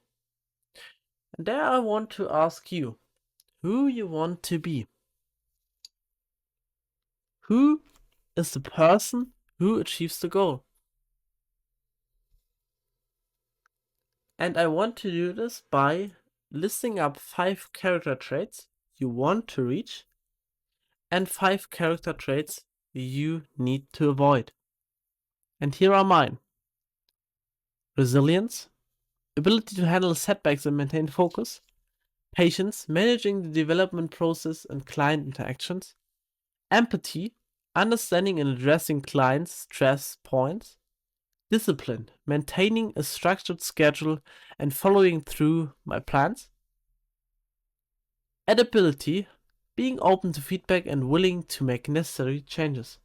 And there I want to ask you who you want to be. Who is the person who achieves the goal? And I want to do this by listing up 5 character traits you want to reach and 5 character traits you need to avoid. And here are mine. Resilience, ability to handle setbacks and maintain focus, patience, managing the development process and client interactions, empathy, understanding and addressing clients' stress points, discipline, maintaining a structured schedule and following through my plans, adaptability, being open to feedback and willing to make necessary changes.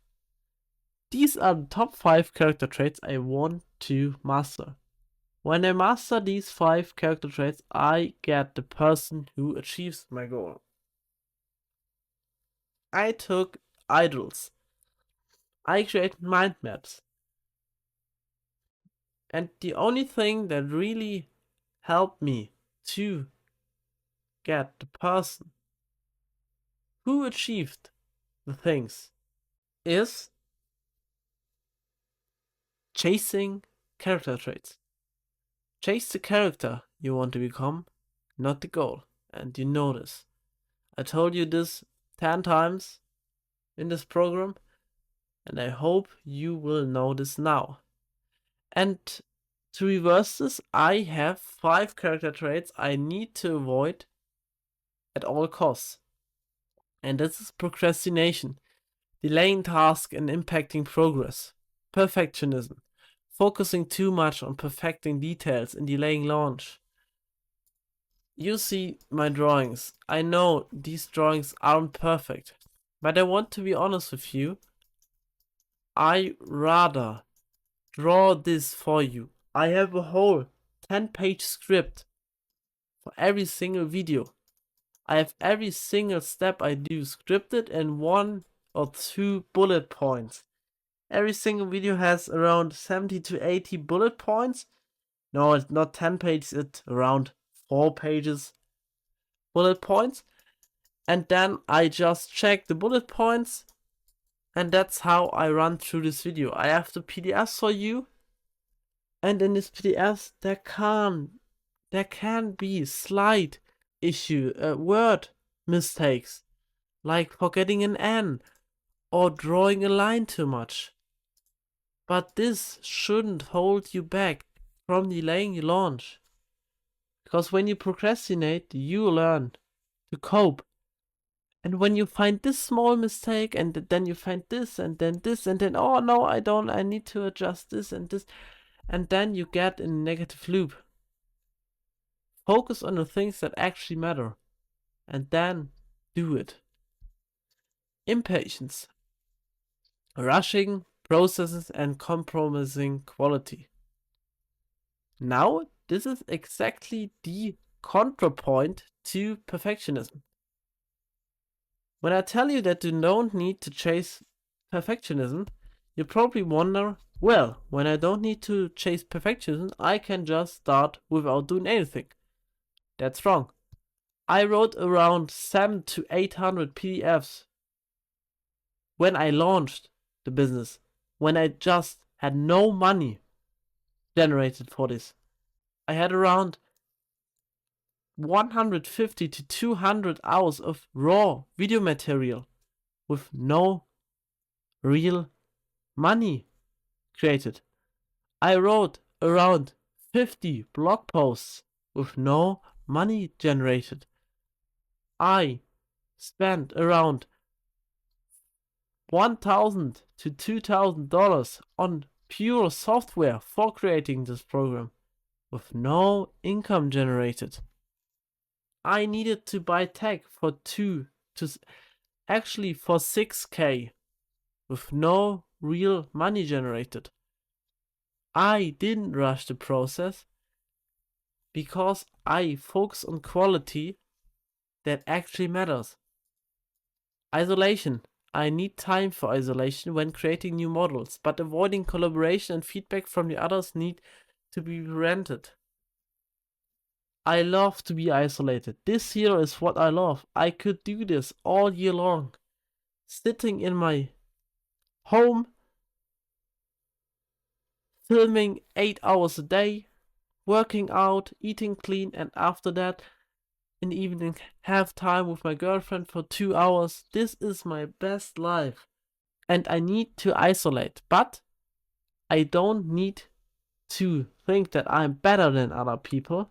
These are the top 5 character traits I want to master. When I master these 5 character traits, I get the person who achieves my goal. I took idols. I created mind maps. And the only thing that really helped me to get the person who achieved the things is chasing character traits. Chase the character you want to become, not the goal. And you know this. I told you this 10 times in this program, and I hope you will know this now. And to reverse this, I have 5 character traits I need to avoid at all costs. And this is procrastination, delaying tasks and impacting progress, perfectionism, focusing too much on perfecting details and delaying launch. You see my drawings. I know these drawings aren't perfect, but I want to be honest with you. I rather draw this for you. I have a whole 10-page script for every single video. I have every single step I do scripted in 1 or 2 bullet points. Every single video has around 70 to 80 bullet points. No, it's not 10 pages, it's around 4 pages bullet points. And then I just check the bullet points. And that's how I run through this video. I have the PDFs for you. And in this PDFs, there can be slight word mistakes, like forgetting an N or drawing a line too much. But this shouldn't hold you back from delaying your launch. Because when you procrastinate, you learn to cope And when you find this small mistake, and then you find this, and then this, and then, oh no, I need to adjust this and this, and then you get in a negative loop. Focus on the things that actually matter, and then do it. Impatience, rushing processes and compromising quality. Now, this is exactly the counterpoint to perfectionism. When I tell you that you don't need to chase perfectionism, you probably wonder, well, when I don't need to chase perfectionism, I can just start without doing anything. That's wrong. I wrote around 700 to 800 PDFs when I launched the business, when I just had no money generated for this. I had around 150 to 200 hours of raw video material with no real money created. I wrote around 50 blog posts with no money generated. I spent around $1,000 to $2,000 on pure software for creating this program with no income generated. I needed to buy tech for 6K with no real money generated. I didn't rush the process because I focus on quality that actually matters. Isolation. I need time for isolation when creating new models, but avoiding collaboration and feedback from the others need to be prevented. I love to be isolated. This here is what I love. I could do this all year long. Sitting in my home, filming 8 hours a day, working out, eating clean, and after that, in the evening, have time with my girlfriend for 2 hours. This is my best life. And I need to isolate, but I don't need to think that I'm better than other people.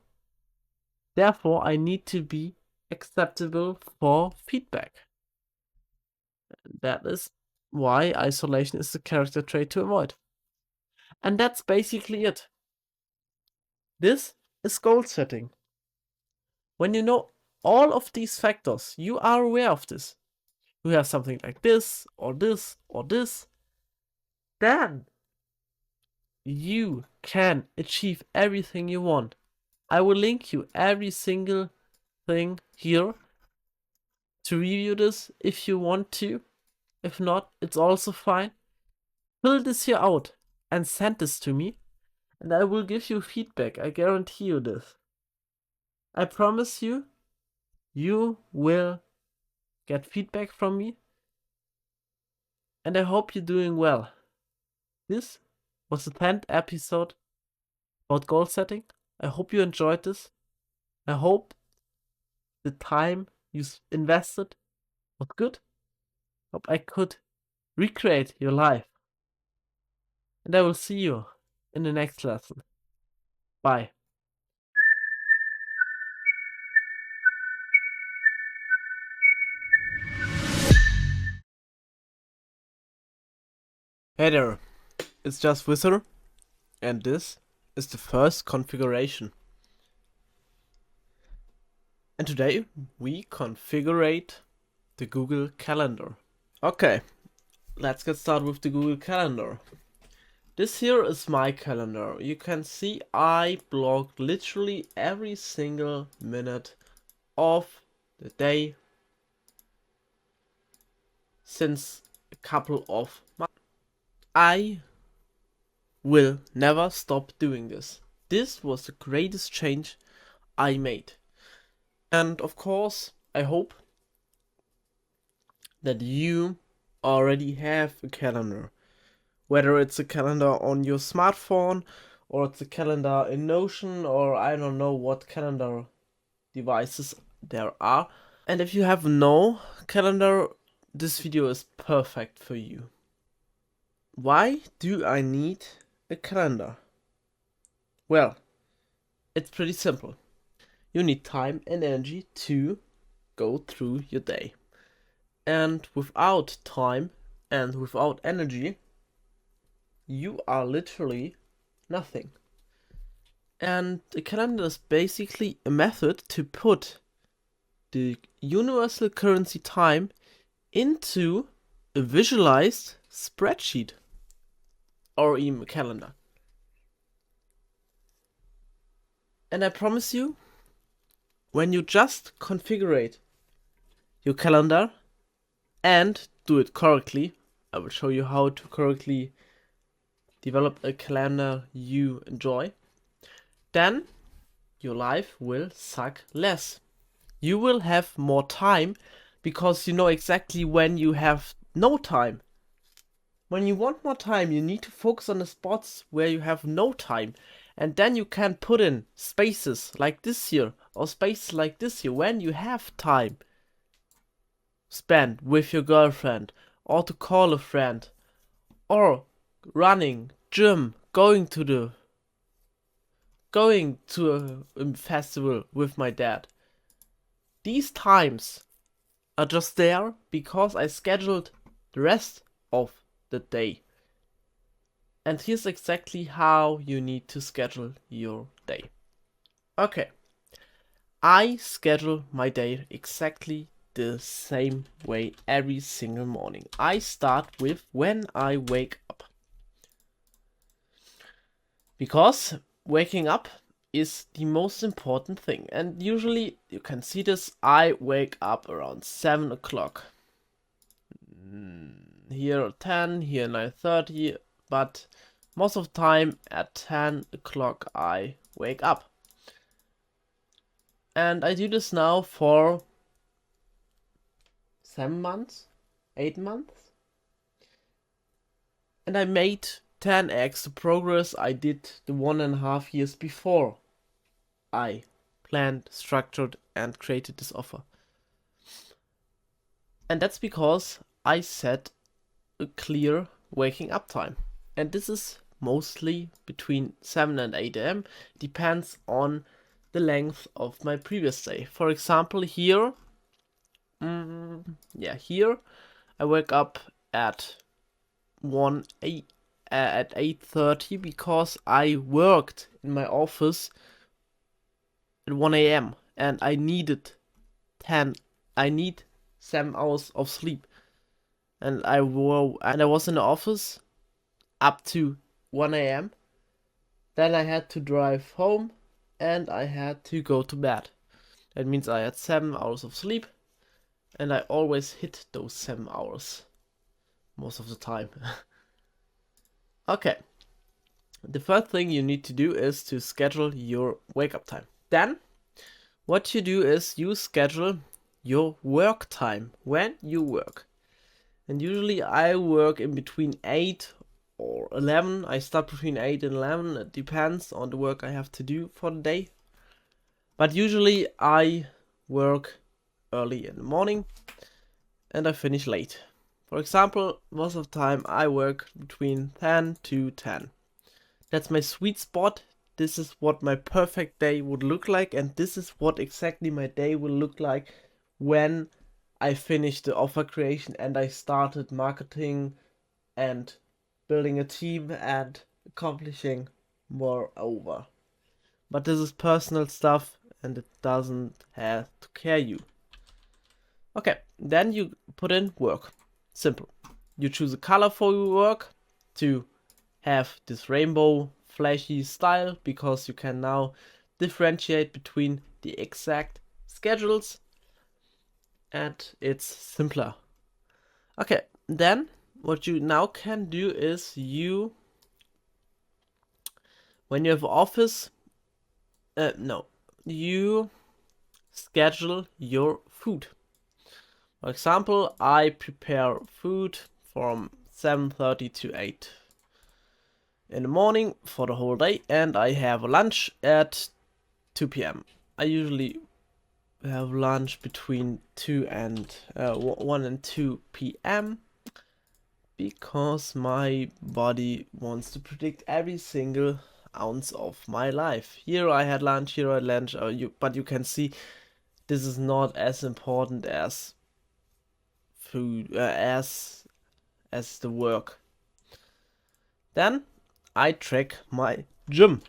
Therefore, I need to be acceptable for feedback. That is why isolation is the character trait to avoid. And that's basically it. This is goal setting. When you know all of these factors, you are aware of this. You have something like this, or this, or this. Then you can achieve everything you want. I will link you every single thing here to review this if you want to. If not, it's also fine. Fill this here out and send this to me, and I will give you feedback. I guarantee you this. I promise you, you will get feedback from me, and I hope you're doing well. This was the 10th episode about goal setting. I hope you enjoyed this. I hope the time you invested was good. Hope I could recreate your life. And I will see you in the next lesson. Bye. Hey there, it's just Wizard, and this is the first configuration. And today we configure the Google Calendar. Okay, let's get started with the Google Calendar. This here is my calendar. You can see I blocked literally every single minute of the day since a couple of months. I will never stop doing this. This was the greatest change I made. And of course, I hope that you already have a calendar. Whether it's a calendar on your smartphone, or it's a calendar in Notion, or I don't know what calendar devices there are. And if you have no calendar, this video is perfect for you. Why do I need a calendar? Well, it's pretty simple. You need time and energy to go through your day. And without time and without energy, you are literally nothing. And the calendar is basically a method to put the universal currency time into a visualized spreadsheet or even a calendar. And I promise you, when you just configure your calendar and do it correctly, I will show you how to correctly develop a calendar you enjoy, then your life will suck less. You will have more time because you know exactly when you have no time. When you want more time, you need to focus on the spots where you have no time. And then you can put in spaces like this here or spaces like this here when you have time spent with your girlfriend or to call a friend or running, gym, going to a festival with my dad. These times are just there because I scheduled the rest of the day. And here's exactly how you need to schedule your day. Okay, I schedule my day exactly the same way every single morning. I start with when I wake up. Because waking up is the most important thing. And usually, you can see this, I wake up around 7 o'clock. Here 10, here 9:30, but most of the time at 10 o'clock I wake up. And I do this now for 7 months, 8 months. And I made 10x the progress I did the 1.5 years before I planned, structured, and created this offer. And that's because I set a clear waking up time. And this is mostly between 7 and 8 a.m. Depends on the length of my previous day. For example, here I wake up at 8:30 because I worked in my office at 1 a.m. and I need 7 hours of sleep. And I was in the office up to 1 a.m. Then I had to drive home and I had to go to bed. That means I had 7 hours of sleep and I always hit those 7 hours most of the time. Okay. The first thing you need to do is to schedule your wake up time. Then what you do is you schedule your work time when you work. And usually I work in between 8 or 11. I start between 8 and 11. It depends on the work I have to do for the day. But usually I work early in the morning and I finish late. For example, most of the time I work between 10 to 10. That's my sweet spot. This is what my perfect day would look like, and this is what exactly my day will look like when I finished the offer creation and I started marketing and building a team and accomplishing moreover. But this is personal stuff and it doesn't have to care you. Okay, then you put in work. Simple. You choose a color for your work to have this rainbow flashy style because you can now differentiate between the exact schedules and it's simpler. Okay, then what you now can do is when you have office, you schedule your food. For example, I prepare food from 7:30 to 8 in the morning for the whole day, and I have lunch at 2 p.m. I usually have lunch between 1 and 2 p.m. because my body wants to predict every single ounce of my life. Here I had lunch, here I had lunch, but you can see this is not as important as food as the work. Then I track my gym,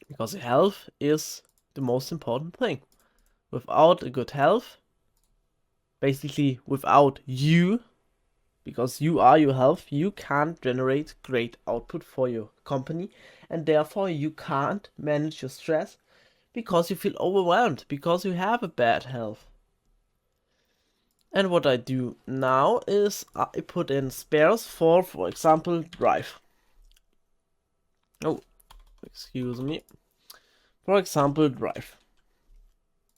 because health is the most important thing. Without a good health, basically without you, because you are your health, you can't generate great output for your company, and therefore you can't manage your stress because you feel overwhelmed, because you have a bad health. And what I do now is I put in spares for example, drive. Oh, excuse me. For example, drive.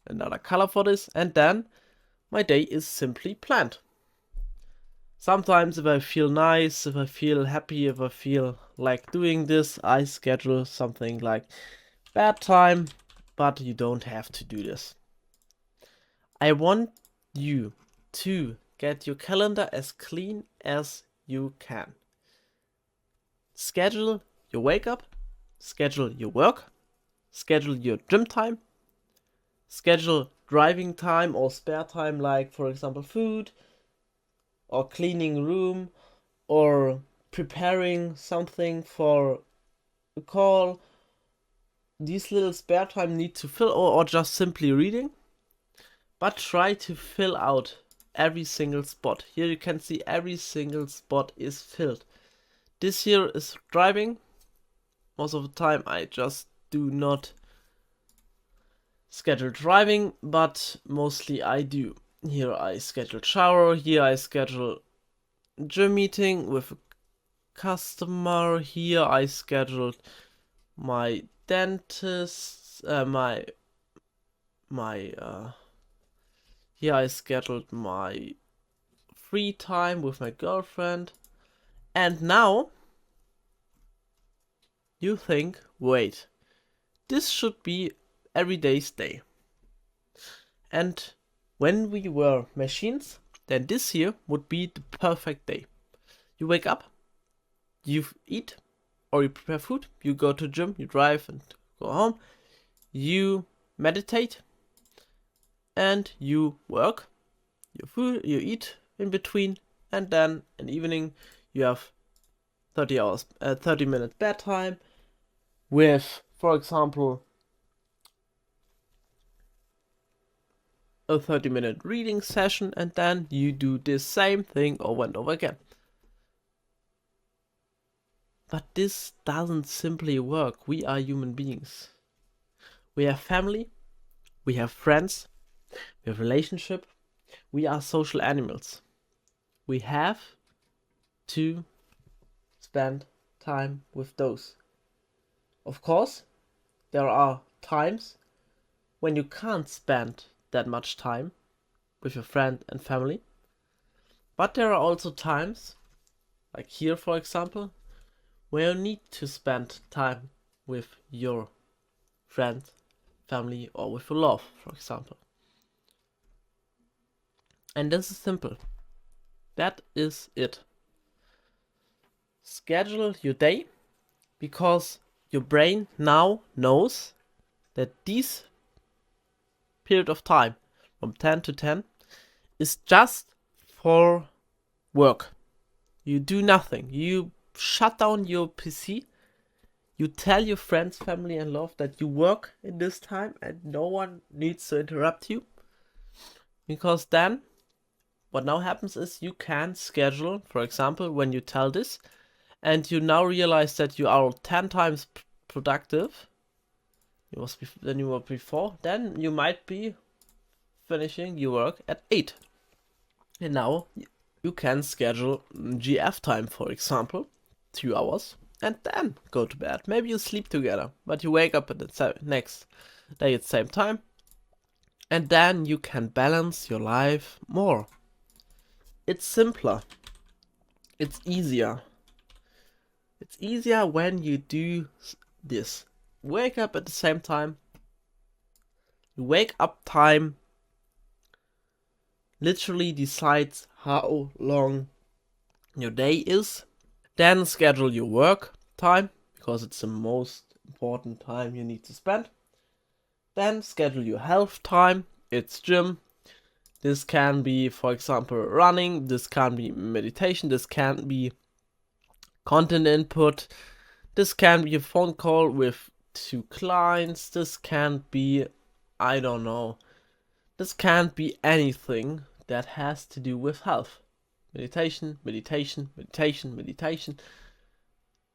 Another color for this, and then my day is simply planned. Sometimes if I feel nice, if I feel happy, if I feel like doing this, I schedule something like bedtime, but you don't have to do this. I want you to get your calendar as clean as you can. Schedule your wake up, schedule your work, schedule your gym time, schedule driving time or spare time, like for example food, or cleaning room, or preparing something for a call. These little spare time need to fill, or just simply reading. But try to fill out every single spot. Here you can see every single spot is filled. This here is driving. Most of the time I just do not schedule driving, but mostly I do. Here I schedule shower, here I schedule gym meeting with a customer, here I scheduled my dentist, here I scheduled my free time with my girlfriend. And now you think, wait, this should be every day's day. And when we were machines, then this here would be the perfect day. You wake up, you eat, or you prepare food, you go to the gym, you drive and go home, you meditate, and you work, you eat in between, and then in the evening you have 30 minutes bedtime with, for example, a 30-minute reading session, and then you do the same thing over and over again. But this doesn't simply work. We are human beings. We have family, we have friends, we have relationship, we are social animals. We have to spend time with those. Of course, there are times when you can't spend that much time with your friend and family. But there are also times, like here for example, where you need to spend time with your friend, family, or with your love, for example. And this is simple. That is it. Schedule your day, because your brain now knows that this period of time from 10 to 10 is just for work. You do nothing. You shut down your PC. You tell your friends, family, and love that you work in this time and no one needs to interrupt you. Because then what now happens is you can schedule, for example, when you tell this, and you now realize that you are 10 times productive than you were before, then you might be finishing your work at 8. And now you can schedule GF time, for example, 2 hours, and then go to bed. Maybe you sleep together, but you wake up at the next day at the same time, and then you can balance your life more. It's simpler. It's easier. It's easier when you do this. Wake up at the same time. Wake up time literally decides how long your day is. Then schedule your work time, because it's the most important time you need to spend. Then schedule your health time. It's gym. This can be, for example, running, this can be meditation, this can be content input, this can be a phone call with 2 clients, this can be, I don't know, this can't be anything that has to do with health. Meditation, meditation, meditation, meditation,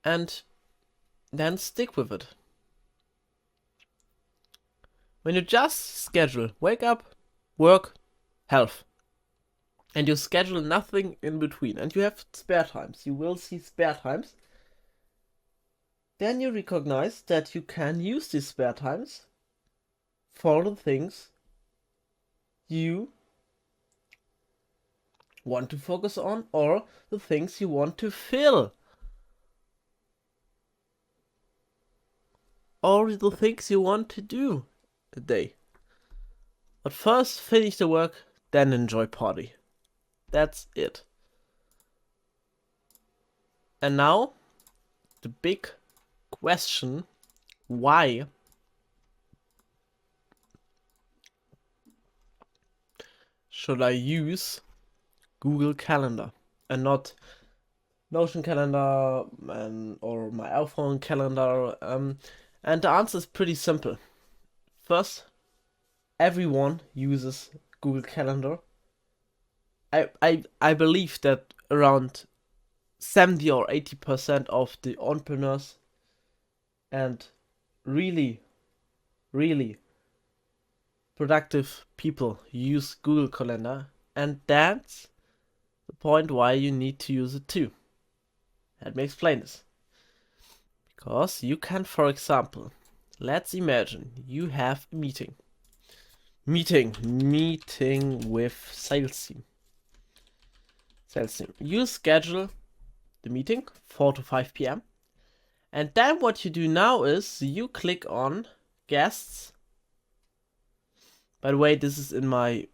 and then stick with it. When you just schedule, wake up, work, health, and you schedule nothing in between, and you have spare times, you will see spare times, then you recognize that you can use these spare times for the things you want to focus on or the things you want to fill. Or the things you want to do a day. But first finish the work, then enjoy party. That's it. And now, the big question, why should I use Google Calendar and not Notion Calendar or my iPhone calendar? And the answer is pretty simple. First, everyone uses Google Calendar. I believe that around 70 or 80% of the entrepreneurs and really productive people use Google Calendar, and that's the point why you need to use it too. Let me explain this. Because you can, for example, let's imagine you have a meeting with sales team. You schedule the meeting 4 to 5 p.m. And then what you do now is you click on guests. By the way, this is in my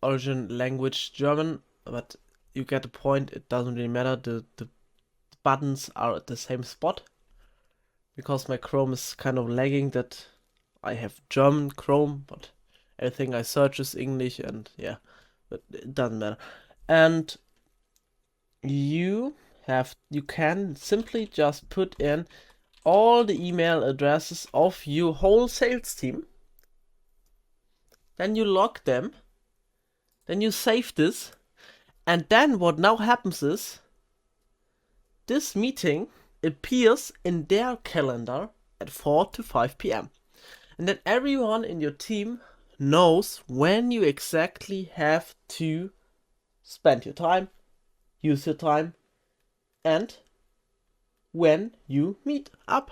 origin language, German, but you get the point. It doesn't really matter. The buttons are at the same spot. Because my Chrome is kind of lagging, that I have German Chrome, but everything I search is English, and yeah, but it doesn't matter. And you can simply just put in all the email addresses of your whole sales team. Then you log them. Then you save this. And then what now happens is this meeting appears in their calendar at 4 to 5 p.m. And then everyone in your team knows when you exactly have to spend your time, use your time, and when you meet up.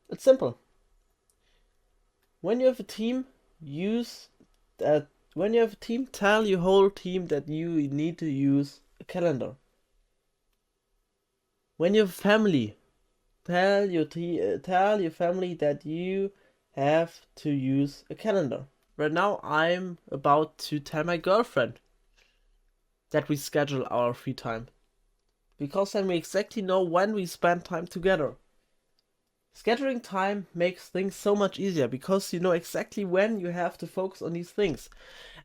It's simple. When you have a team, tell your whole team that you need to use a calendar. When you have family, tell your family that you have to use a calendar. Right now, I'm about to tell my girlfriend that we schedule our free time, because then we exactly know when we spend time together. Scheduling time makes things so much easier because you know exactly when you have to focus on these things.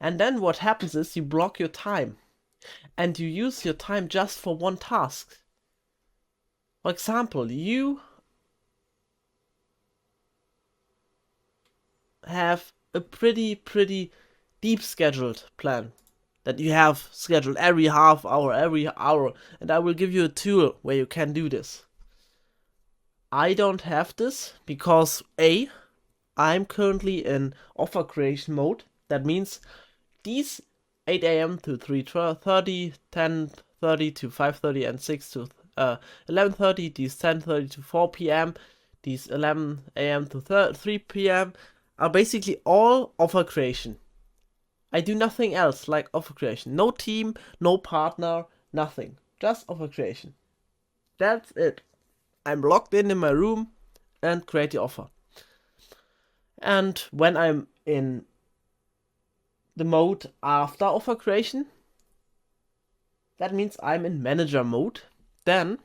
And then what happens is you block your time and you use your time just for one task. For example, you have a pretty deep scheduled plan that you have scheduled every half hour, every hour, and I will give you a tool where you can do this. I don't have this because I'm currently in offer creation mode. That means these 8 a.m. to 3:30, 10:30 to 5:30, and 6 to 11:30, these 10:30 to 4 p.m., these 11 a.m. to 3 p.m. are basically all offer creation. I do nothing else like offer creation. No team, no partner, nothing. Just offer creation. That's it. I'm locked in my room and create the offer. And when I'm in the mode after offer creation, that means I'm in manager mode. Then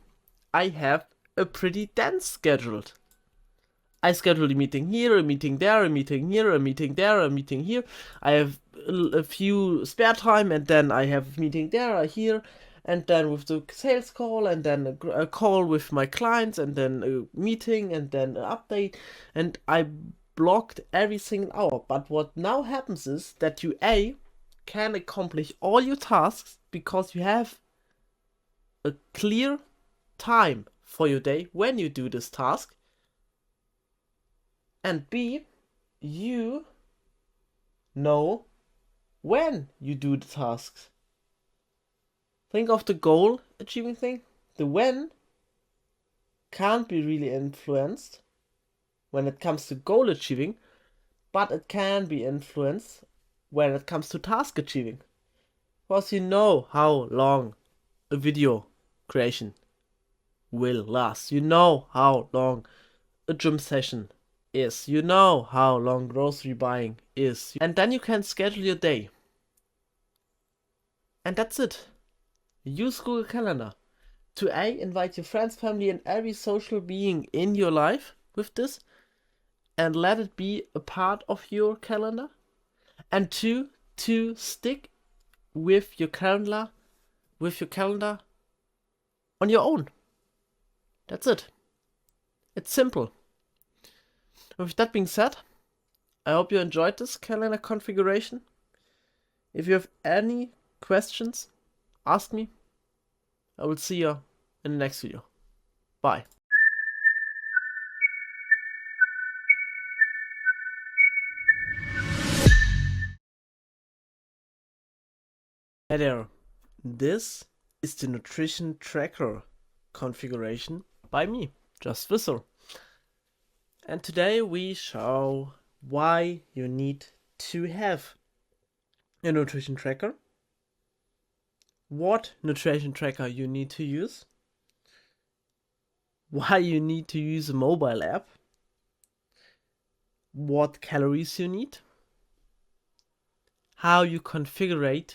I have a pretty dense schedule. I schedule a meeting here, a meeting there, a meeting here, a meeting there, a meeting here. I have a few spare time, and then I have a meeting there, here, and then with the sales call, and then a call with my clients, and then a meeting, and then an update, and I blocked every single hour. But what now happens is that you can accomplish all your tasks because you have a clear time for your day when you do this task. And B, you know when you do the tasks. Think of the goal achieving thing. The when can't be really influenced when it comes to goal achieving, but it can be influenced when it comes to task achieving. Because you know how long a video creation will last. You know how long a gym session is. You know how long grocery buying is. And then you can schedule your day. And that's it. Use Google Calendar to invite your friends, family, and every social being in your life with this, and let it be a part of your calendar. And two, to stick with your calendar on your own. That's it. It's simple. With that being said, I hope you enjoyed this calendar configuration. If you have any questions, ask me. I will see you in the next video. Bye. Hey there. This is the nutrition tracker configuration by me, Just Whistle. And today we show why you need to have a nutrition tracker, what nutrition tracker you need to use, why you need to use a mobile app, what calories you need, how you configure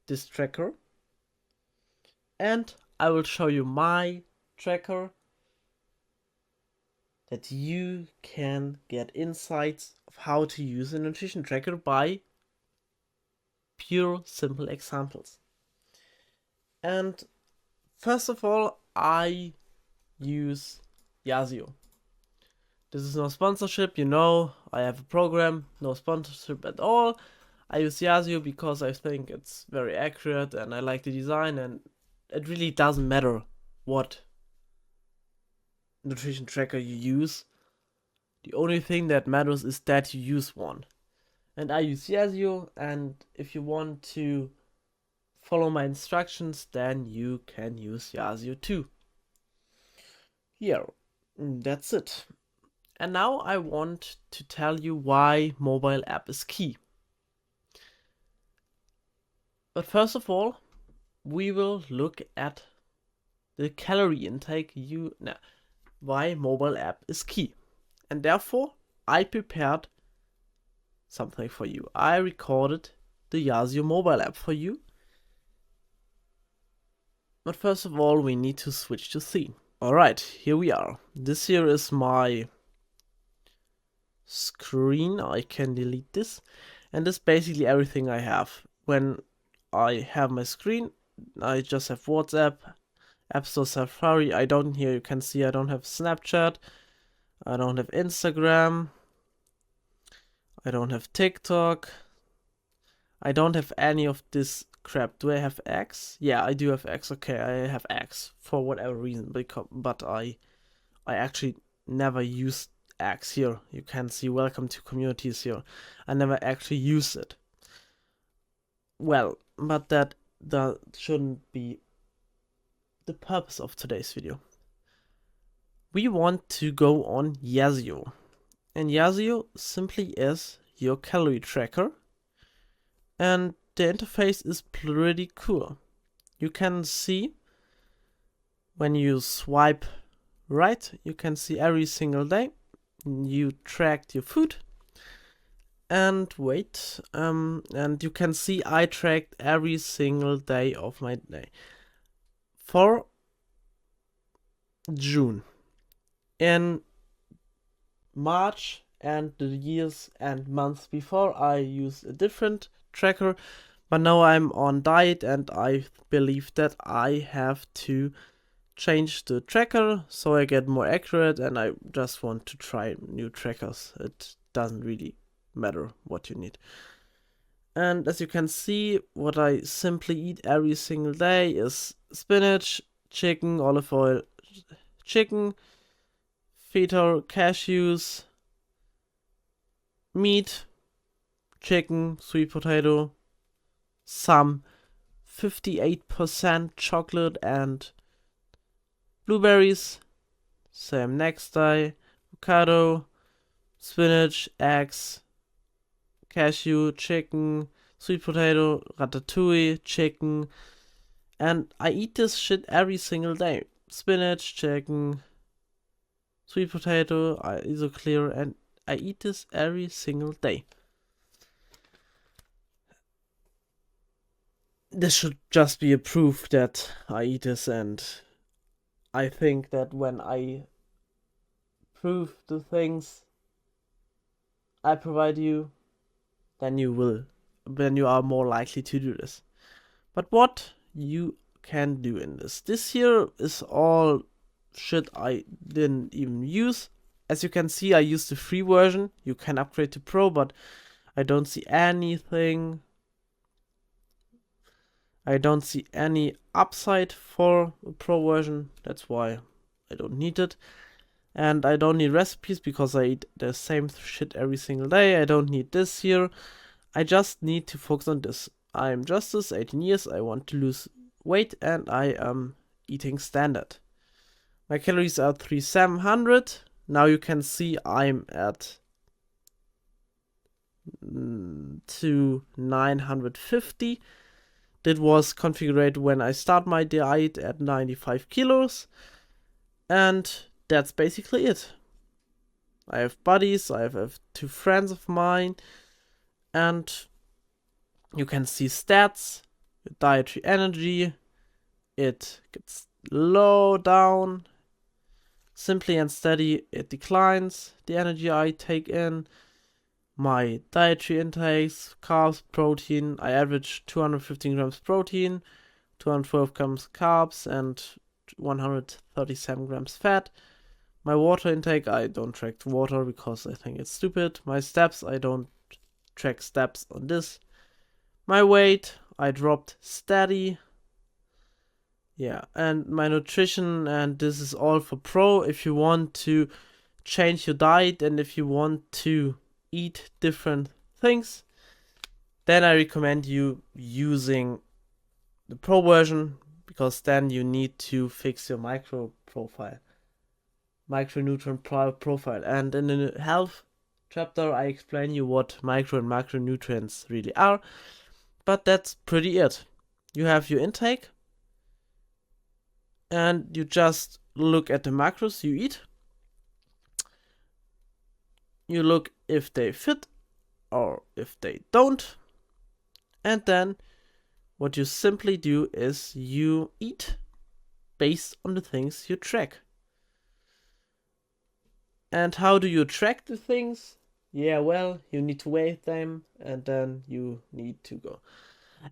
this tracker, and I will show you my tracker that you can get insights of how to use a nutrition tracker by pure simple examples. And first of all, I use Yazio. This is no sponsorship, I have a program, no sponsorship at all. I use Yazio because I think it's very accurate and I like the design, and it really doesn't matter what nutrition tracker you use. The only thing that matters is that you use one. And I use Yazio, and if you want to follow my instructions, then you can use Yazio too. Here, that's it. And now I want to tell you why mobile app is key. But first of all, we will look at the calorie intake why mobile app is key. And therefore, I prepared something for you. I recorded the Yazio mobile app for you. But first of all, we need to switch to scene. Alright, here we are. This here is my screen. I can delete this. And this is basically everything I have. When I have my screen, I just have WhatsApp, App Store, Safari. Here you can see I don't have Snapchat. I don't have Instagram. I don't have TikTok. I don't have any of this crap. Do I have X? Yeah, I do have X. Okay, I have X for whatever reason, but I actually never used X here. You can see welcome to communities here. I never actually used it. Well, but that shouldn't be the purpose of today's video. We want to go on Yazio. And Yazio simply is your calorie tracker. And the interface is pretty cool. You can see when you swipe right, you can see every single day you tracked your food. And wait, and you can see I tracked every single day of my day for June. And March and the years and months before I used a different tracker, but now I'm on diet and I believe that I have to change the tracker so I get more accurate, and I just want to try new trackers. It doesn't really matter what you need. And as you can see, what I simply eat every single day is spinach, chicken, olive oil, chicken, feta, cashews, meat, chicken, sweet potato, some 58% chocolate and blueberries, same next day, avocado, spinach, eggs, cashew, chicken, sweet potato, ratatouille, chicken, and I eat this shit every single day. Spinach, chicken, sweet potato, isoclear, and I eat this every single day. This should just be a proof that I eat this, and I think that when I prove the things I provide you, then you are more likely to do this. But what you can do in this here is all shit I didn't even use. As you can see, I used the free version. You can upgrade to Pro, but I don't see anything. I don't see any upside for a Pro version. That's why I don't need it. And I don't need recipes because I eat the same shit every single day. I don't need this here. I just need to focus on this. I'm Justice, 18 years. I want to lose weight and I am eating standard. My calories are 3700. Now you can see I'm at 950. That was configured when I start my diet at 95 kilos. And that's basically it. I have buddies, I have 2 friends of mine, and you can see stats, dietary energy, it gets low down, simply and steady it declines, the energy I take in, my dietary intakes, carbs, protein, I average 215 grams protein, 212 grams carbs, and 137 grams fat. My water intake, I don't track water because I think it's stupid. My steps, I don't track steps on this. My weight, I dropped steady. Yeah, and my nutrition, and this is all for Pro. If you want to change your diet and if you want to eat different things, then I recommend you using the Pro version, because then you need to fix your micronutrient profile. And in the health chapter, I explain you what micro and macronutrients really are. But that's pretty it. You have your intake, and you just look at the macros you eat. You look if they fit or if they don't. And then what you simply do is you eat based on the things you track. And how do you track the things? Yeah, well, you need to weigh them, and then you need to go.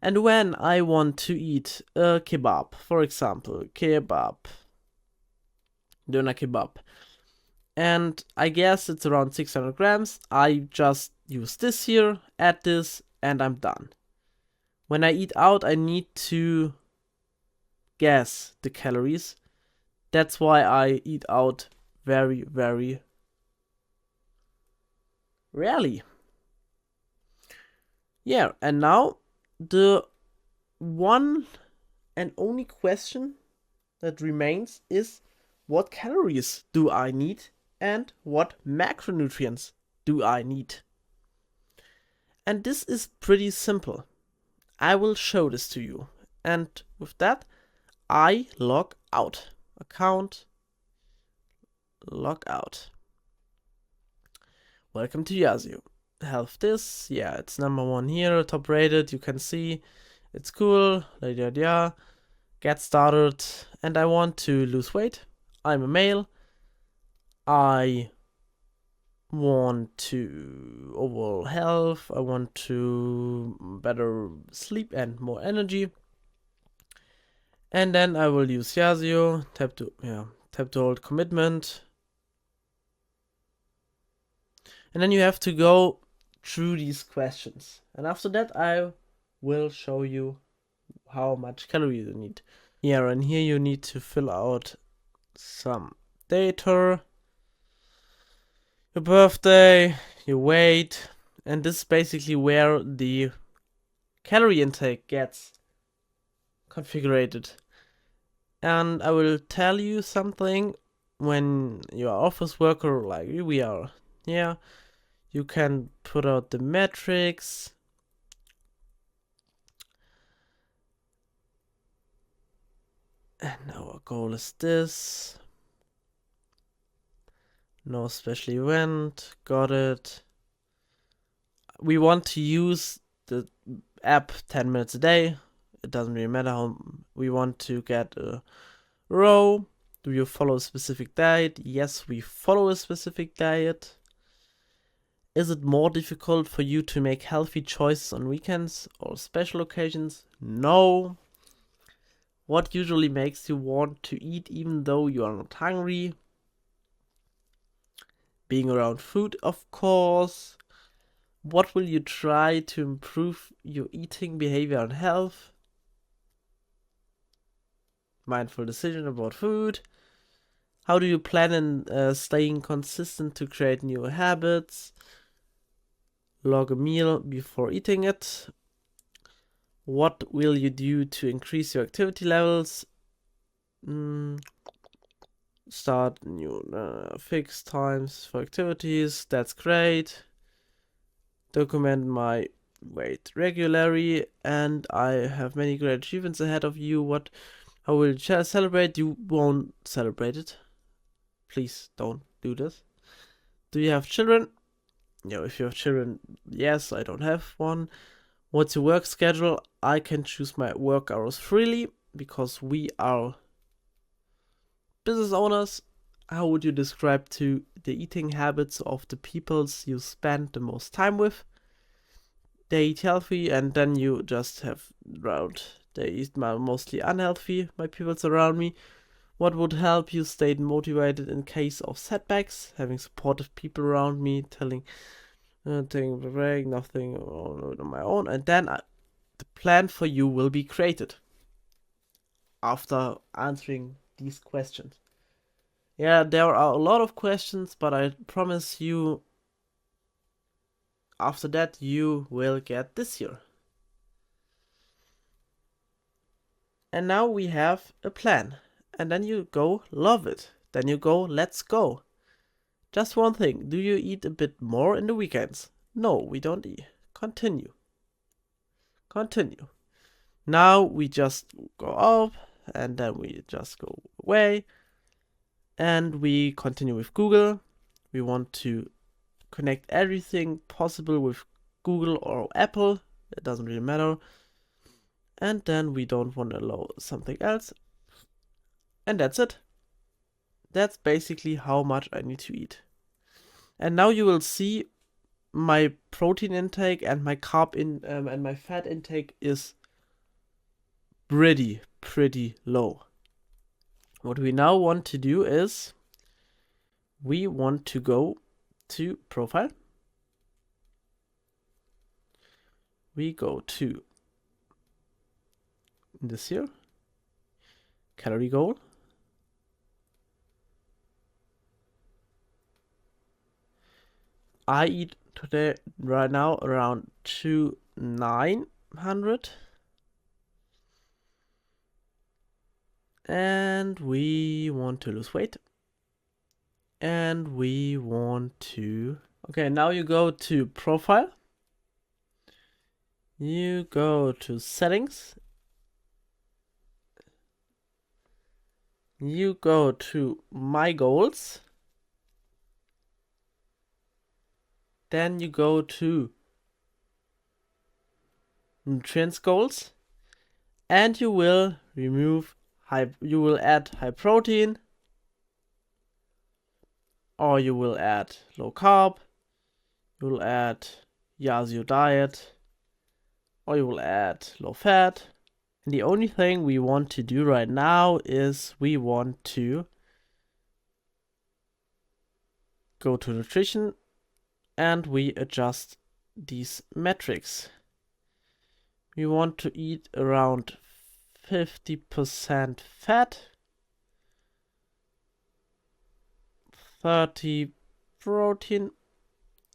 And when I want to eat a kebab, for example, doner kebab, and I guess it's around 600 grams, I just use this here, add this, and I'm done. When I eat out, I need to guess the calories. That's why I eat out very, very rarely. Yeah, and now the one and only question that remains is, what calories do I need and what macronutrients do I need? And this is pretty simple. I will show this to you. And with that, I log out. Account, log out. Welcome to Yazoo. Health this, yeah, it's number 1 here, top rated, you can see, it's cool, get started, and I want to lose weight. I'm a male, I want to overall health, I want to better sleep and more energy. And then I will use Yasio, tap to hold commitment. And then you have to go through these questions. And after that I will show you how much calories you need. Yeah, and here you need to fill out some data, your birthday, your weight, and this is basically where the calorie intake gets configured. And I will tell you something, when you're office worker like we are, yeah, you can put out the metrics. And our goal is this. No special event, got it. We want to use the app 10 minutes a day. It doesn't really matter how we want to get a row. Do you follow a specific diet? Yes, we follow a specific diet. Is it more difficult for you to make healthy choices on weekends or special occasions? No. What usually makes you want to eat even though you are not hungry? Being around food, of course. What will you try to improve your eating behavior and health? Mindful decision about food. How do you plan on staying consistent to create new habits? Log a meal before eating it. What will you do to increase your activity levels? Start new fixed times for activities. That's great. Document my weight regularly, and I have many great achievements ahead of you. How will you celebrate? You won't celebrate it. Please don't do this. Do you have children? Yeah, if you have children, yes, I don't have one. What's your work schedule? I can choose my work hours freely because we are business owners. How would you describe to the eating habits of the peoples you spend the most time with? They eat healthy, and then you just have around. They eat mostly unhealthy, my peoples around me. What would help you stay motivated in case of setbacks? Having supportive people around me, taking a break, nothing on my own. And then the plan for you will be created after answering these questions. Yeah, there are a lot of questions, but I promise you, after that, you will get this here. And now we have a plan. And then you go, love it. Then you go, let's go. Just one thing, do you eat a bit more in the weekends? No, we don't eat. Continue. Now we just go up, and then we just go away. And we continue with Google. We want to connect everything possible with Google or Apple. It doesn't really matter. And then we don't want to allow something else. And that's it. That's basically how much I need to eat. And now you will see my protein intake and my and my fat intake is pretty low. What we now want to do is we want to go to profile. We go to this here, calorie goal. I eat today right now around 2,900. And we want to lose weight. And we want to... Okay, now you go to profile. You go to settings. You go to my goals. Then you go to nutrients goals. And you will remove you will add high protein, or you will add low carb, you will add Yazio diet, or you will add low fat. And the only thing we want to do right now is we want to go to nutrition and we adjust these metrics. We want to eat around 50% fat, 30 protein,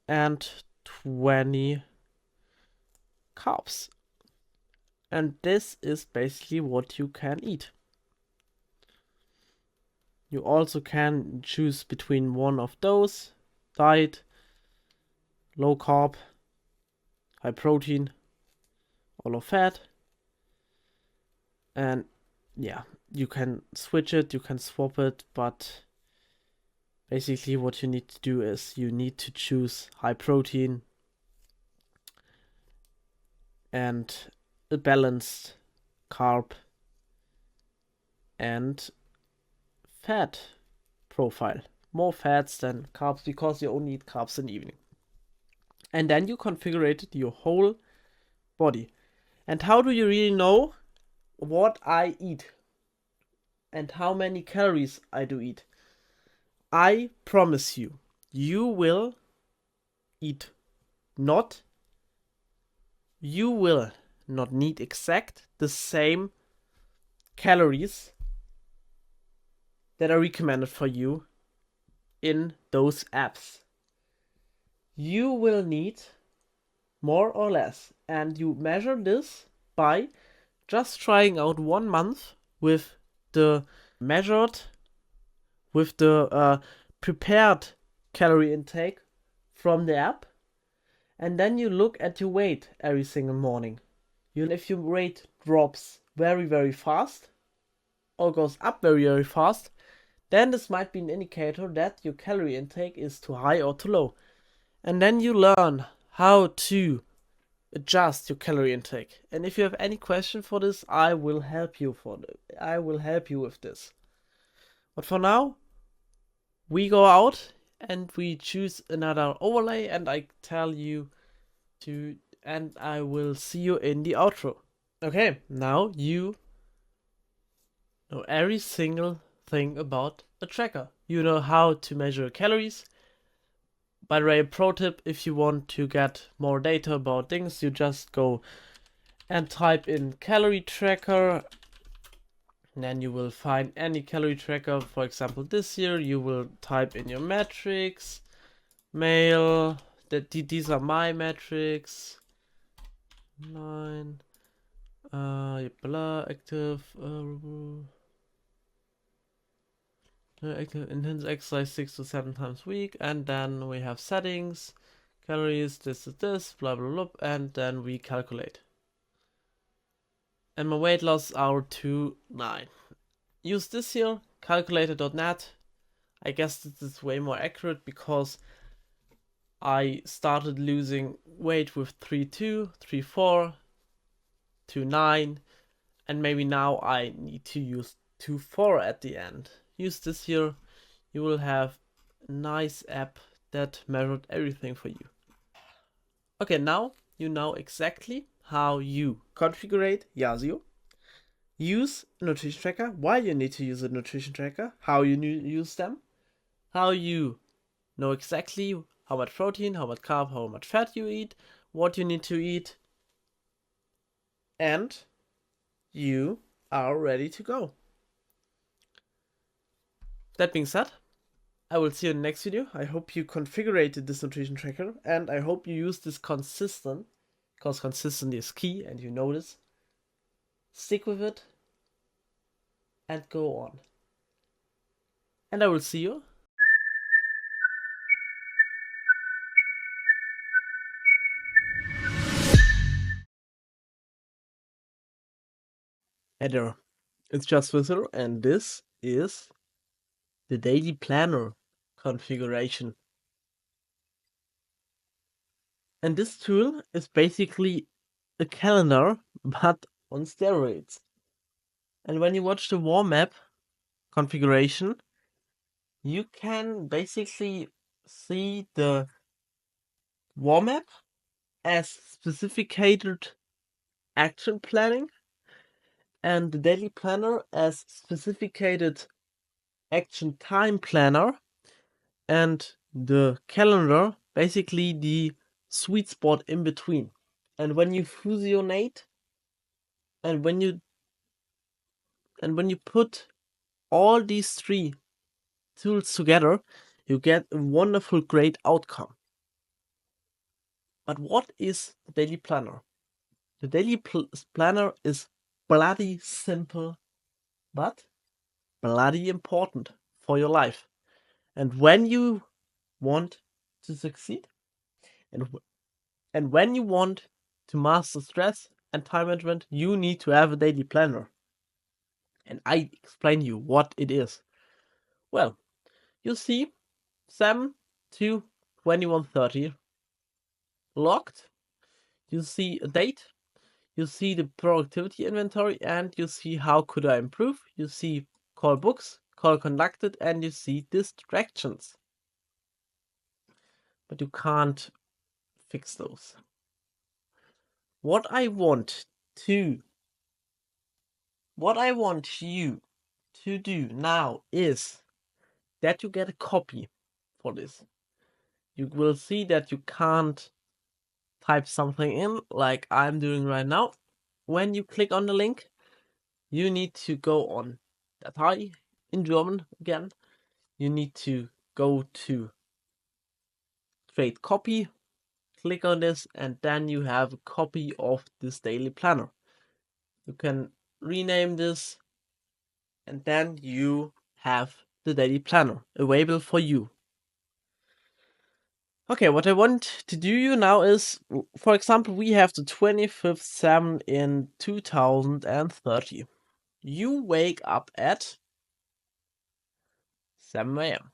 and 20 carbs. And this is basically what you can eat. You also can choose between one of those: diet, low carb, high protein, or low fat. And yeah, you can switch it, you can swap it, but basically what you need to do is you need to choose high protein and a balanced carb and fat profile. More fats than carbs, because you only eat carbs in the evening. And then you configure your whole body. And how do you really know what I eat and how many calories I do eat? I promise you, you will not need exact the same calories that are recommended for you in those apps. You will need more or less, and you measure this by just trying out 1 month with the prepared calorie intake from the app, and then you look at your weight every single morning. If your weight drops very, very fast or goes up very, very fast, then this might be an indicator that your calorie intake is too high or too low. And then you learn how to adjust your calorie intake. And if you have any question for this, I will help you with this. But for now, we go out and we choose another overlay, and I will see you in the outro. Okay, now you know every single thing about a tracker. You know how to measure calories. By the way, a pro tip: if you want to get more data about things, you just go and type in calorie tracker, and then you will find any calorie tracker. For example, this year you will type in your metrics, male, these are my metrics, 9, active, intense exercise 6 to 7 times a week, and then we have settings, calories, this is this, blah blah blah, and then we calculate. And my weight loss are 2.9. Use this here, calculator.net. I guess this is way more accurate because I started losing weight with 3.2, 3.4, 2.9, and maybe now I need to use 2.4 at the end. Use this here, you will have a nice app that measured everything for you. Okay, now you know exactly how you configure Yazio, use a nutrition tracker, why you need to use a nutrition tracker, how you use them, how you know exactly how much protein, how much carb, how much fat you eat, what you need to eat, and you are ready to go. That being said, I will see you in the next video. I hope you configured this nutrition tracker, and I hope you use this consistent, because consistency is key, and you know this. Stick with it and go on. And I will see you. Hey there, it's just Whistle, and this is the daily planner configuration. And this tool is basically a calendar, but on steroids. And when you watch the warm app configuration, you can basically see the warm up as specificated action planning and the daily planner as specificated action time planner, and the calendar basically the sweet spot in between. And when you fusionate and when you put all these three tools together, you get a wonderful great outcome. But what is the daily planner? The daily planner is bloody simple but bloody important for your life. And when you want to succeed, and and when you want to master stress and time management, you need to have a daily planner. And I explain you what it is. Well, you see 7 to 21:30 locked. You see a date. You see the productivity inventory, and you see how could I improve. You see call books, call conducted, and you see distractions. But you can't fix those. What I want you to do now is that you get a copy for this. You will see that you can't type something in like I'm doing right now. When you click on the link, you need to go on Datei in German again. You need to go to create copy, click on this, and then you have a copy of this daily planner. You can rename this, and then you have the daily planner available for you. Okay, what I want to do you now is, for example, we have the 25th 7 in 2030. You wake up at 7 a.m.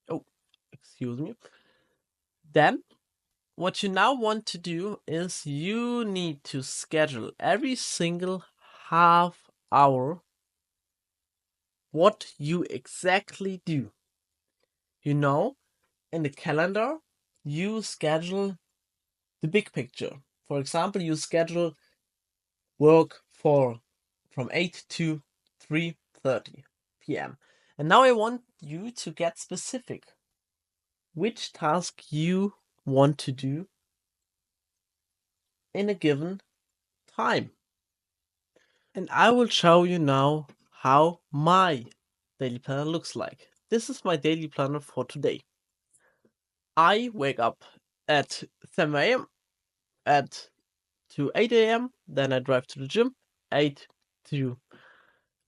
Oh, excuse me. Then, what you now want to do is you need to schedule every single half hour what you exactly do. You know, in the calendar, you schedule the big picture. For example, you schedule work from 8 to 3:30 p.m. And now I want you to get specific. Which task you want to do in a given time. And I will show you now how my daily planner looks like. This is my daily planner for today. I wake up at 7 a.m. at to 8 a.m. Then I drive to the gym. 8 to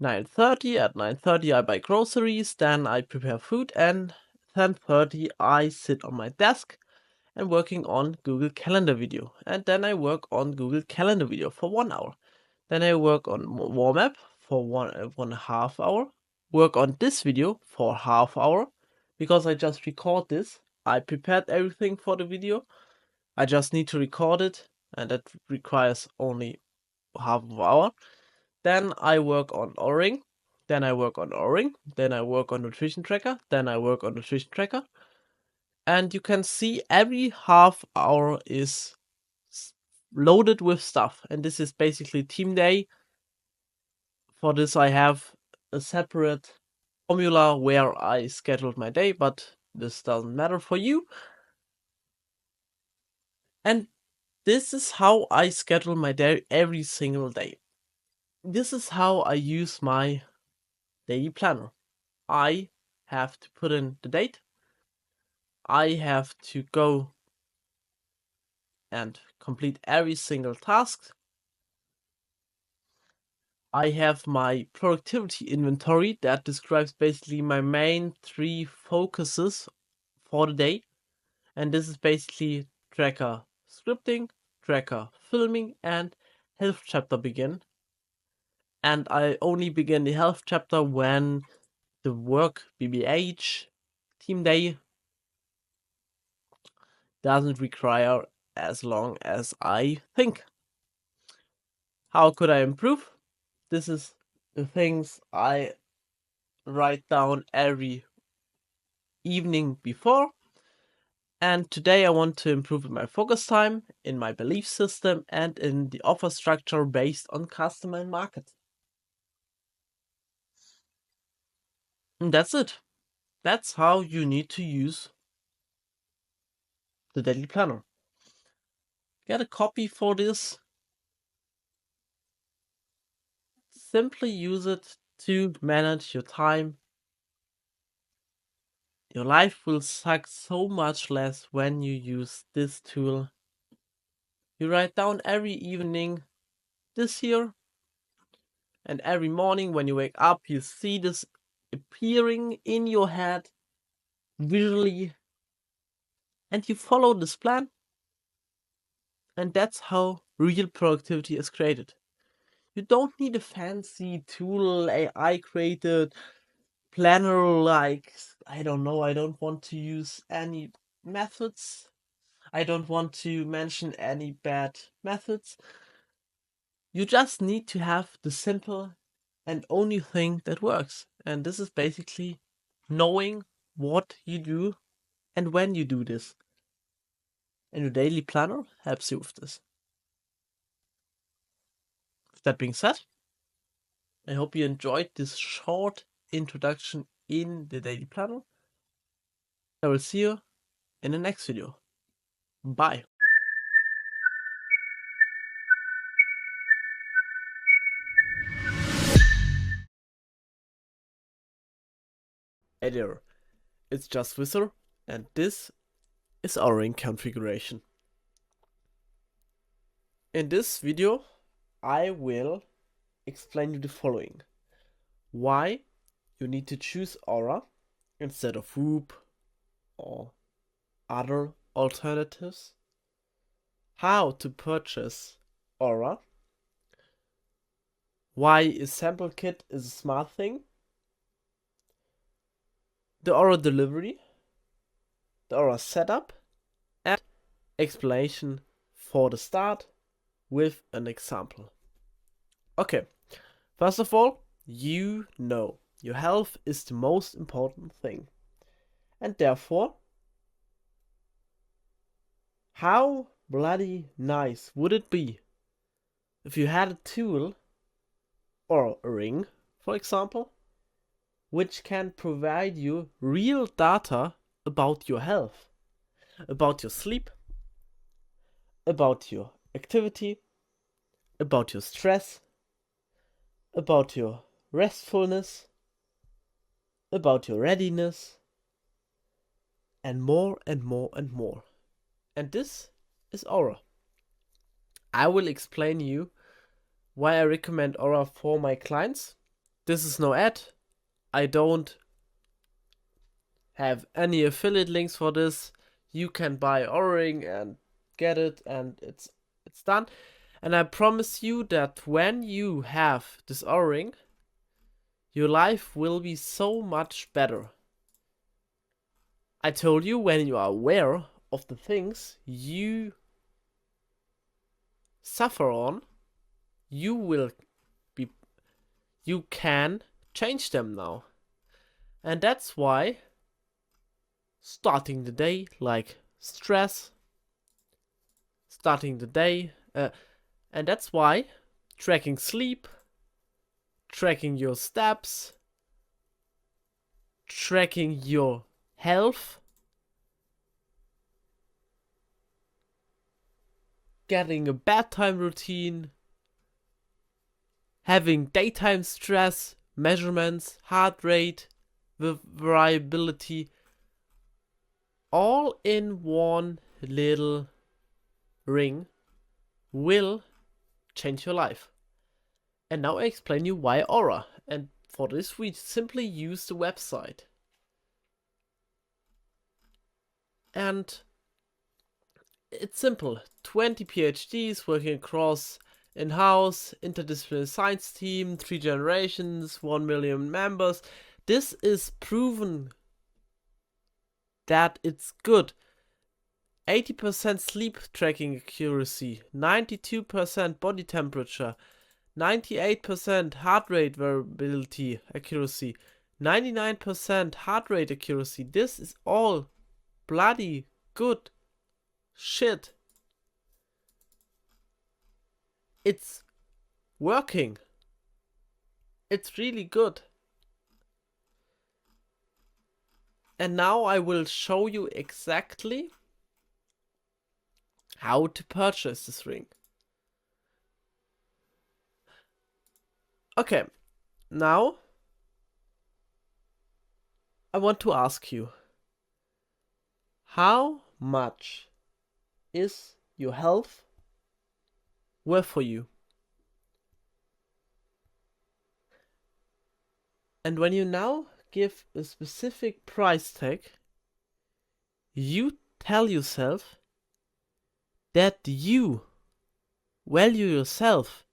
9:30. At 9:30 I buy groceries. Then I prepare food. And 10:30 I sit on my desk and working on Google Calendar video. And then I work on Google Calendar video for 1 hour. Then I work on warm up for 1.5 hour. Work on this video for half hour because I just record this. I prepared everything for the video. I just need to record it, and that requires only half of an hour. Then I work on Oura. Then I work on Oura. Then I work on nutrition tracker. Then I work on nutrition tracker. And you can see every half hour is loaded with stuff. And this is basically team day. For this, I have a separate formula where I scheduled my day, but this doesn't matter for you. And this is how I schedule my day every single day. This is how I use my daily planner. I have to put in the date. I have to go and complete every single task. I have my productivity inventory that describes basically my main 3 focuses for the day. And this is basically tracker scripting, tracker filming, and health chapter begin. And I only begin the health chapter when the work BBH team day doesn't require as long as I think. How could I improve? This is the things I write down every evening before. And today I want to improve my focus time, in my belief system, and in the offer structure based on customer and market. And that's it. That's how you need to use the daily planner. Get a copy for this. Simply use it to manage your time. Your life will suck so much less when you use this tool. You write down every evening this year, and every morning when you wake up, you see this appearing in your head visually, and you follow this plan, and that's how real productivity is created. You don't need a fancy tool AI created planner like, I don't know, I don't want to use any methods. I don't want to mention any bad methods. You just need to have the simple and only thing that works. And this is basically knowing what you do and when you do this. And your daily planner helps you with this. With that being said, I hope you enjoyed this short introduction in the daily planner. I will see you in the next video. Bye. Hey there, it's just Wizard, and this is our ring configuration. In this video, I will explain you the following. Why you need to choose Oura instead of Whoop or other alternatives. How to purchase Oura. Why a sample kit is a smart thing. The Oura delivery. The Oura setup. And explanation for the start with an example. Okay, first of all, you know your health is the most important thing. And therefore, how bloody nice would it be if you had a tool or a ring, for example, which can provide you real data about your health, about your sleep, about your activity, about your stress, about your restfulness, about your readiness, and more and more and more. And this is Oura. I will explain you why I recommend Oura for my clients. This is no ad. I don't have any affiliate links for this. You can buy Oura ring and get it, and it's done. And I promise you that when you have this Oura ring, your life will be so much better. I told you, when you are aware of the things you suffer on, you can change them now. And that's why starting the day like stress, and that's why tracking sleep, tracking your steps, tracking your health, getting a bedtime routine, having daytime stress measurements, heart rate, variability, all in one little ring will change your life. And now I explain you why Oura. And for this we simply use the website. And it's simple. 20 PhDs working across in-house, interdisciplinary science team, 3 generations, 1 million members. This is proven that it's good. 80% sleep tracking accuracy, 92% body temperature, 98% heart rate variability accuracy, 99% heart rate accuracy. This is all bloody good shit. It's working. It's really good. And now I will show you exactly how to purchase this ring. Okay, now I want to ask you, how much is your health worth for you? And when you now give a specific price tag, you tell yourself that you value yourself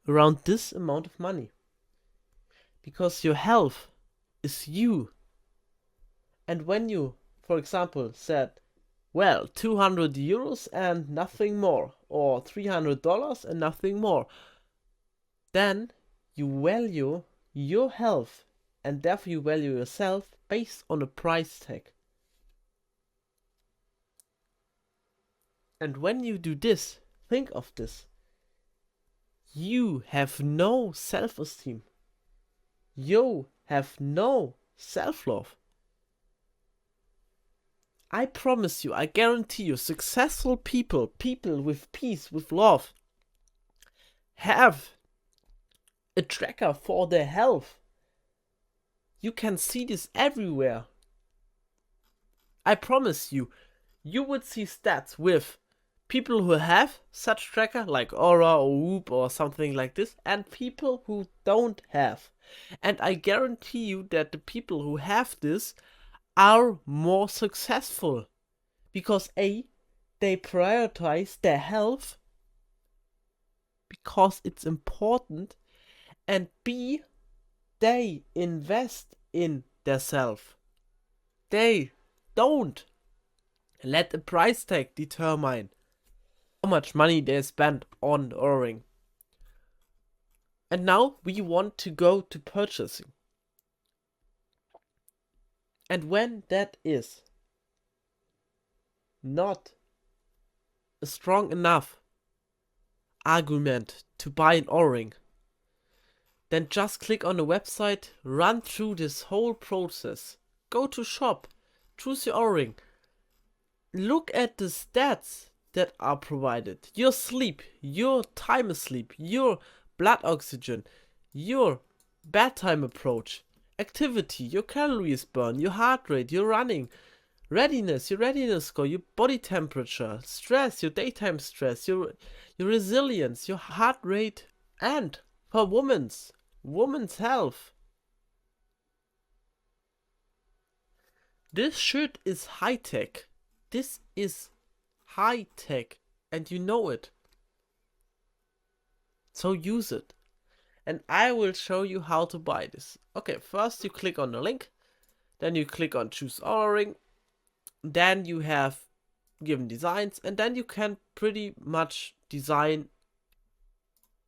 around this amount of money. Because your health is you. And when you, for example, said, well, 200 euros and nothing more, or $300 and nothing more, then you value your health, and therefore you value yourself based on a price tag. And when you do this, think of this. You have no self-esteem. You have no self-love. I promise you, I guarantee you, successful people, people with peace, with love, have a tracker for their health. You can see this everywhere. I promise you, you would see stats with people who have such tracker, like Oura or Whoop or something like this, and people who don't have. And I guarantee you that the people who have this are more successful. Because A, they prioritize their health because it's important, and B, they invest in their self. They don't let the price tag determine how much money they spend on Oura ring. And now we want to go to purchasing. And when that is not a strong enough argument to buy an Oura ring, then just click on the website, run through this whole process, go to shop, choose your Oura ring, look at the stats that are provided, your sleep, your time asleep, your blood oxygen, your bedtime approach, activity, your calories burn, your heart rate, your running, readiness, your readiness score, your body temperature, stress, your daytime stress, your resilience, your heart rate, and for women's health. This shit is high tech. This is high tech, and you know it. So use it. And I will show you how to buy this. Okay, first you click on the link, then you click on choose Oura ring, then you have given designs, and then you can pretty much design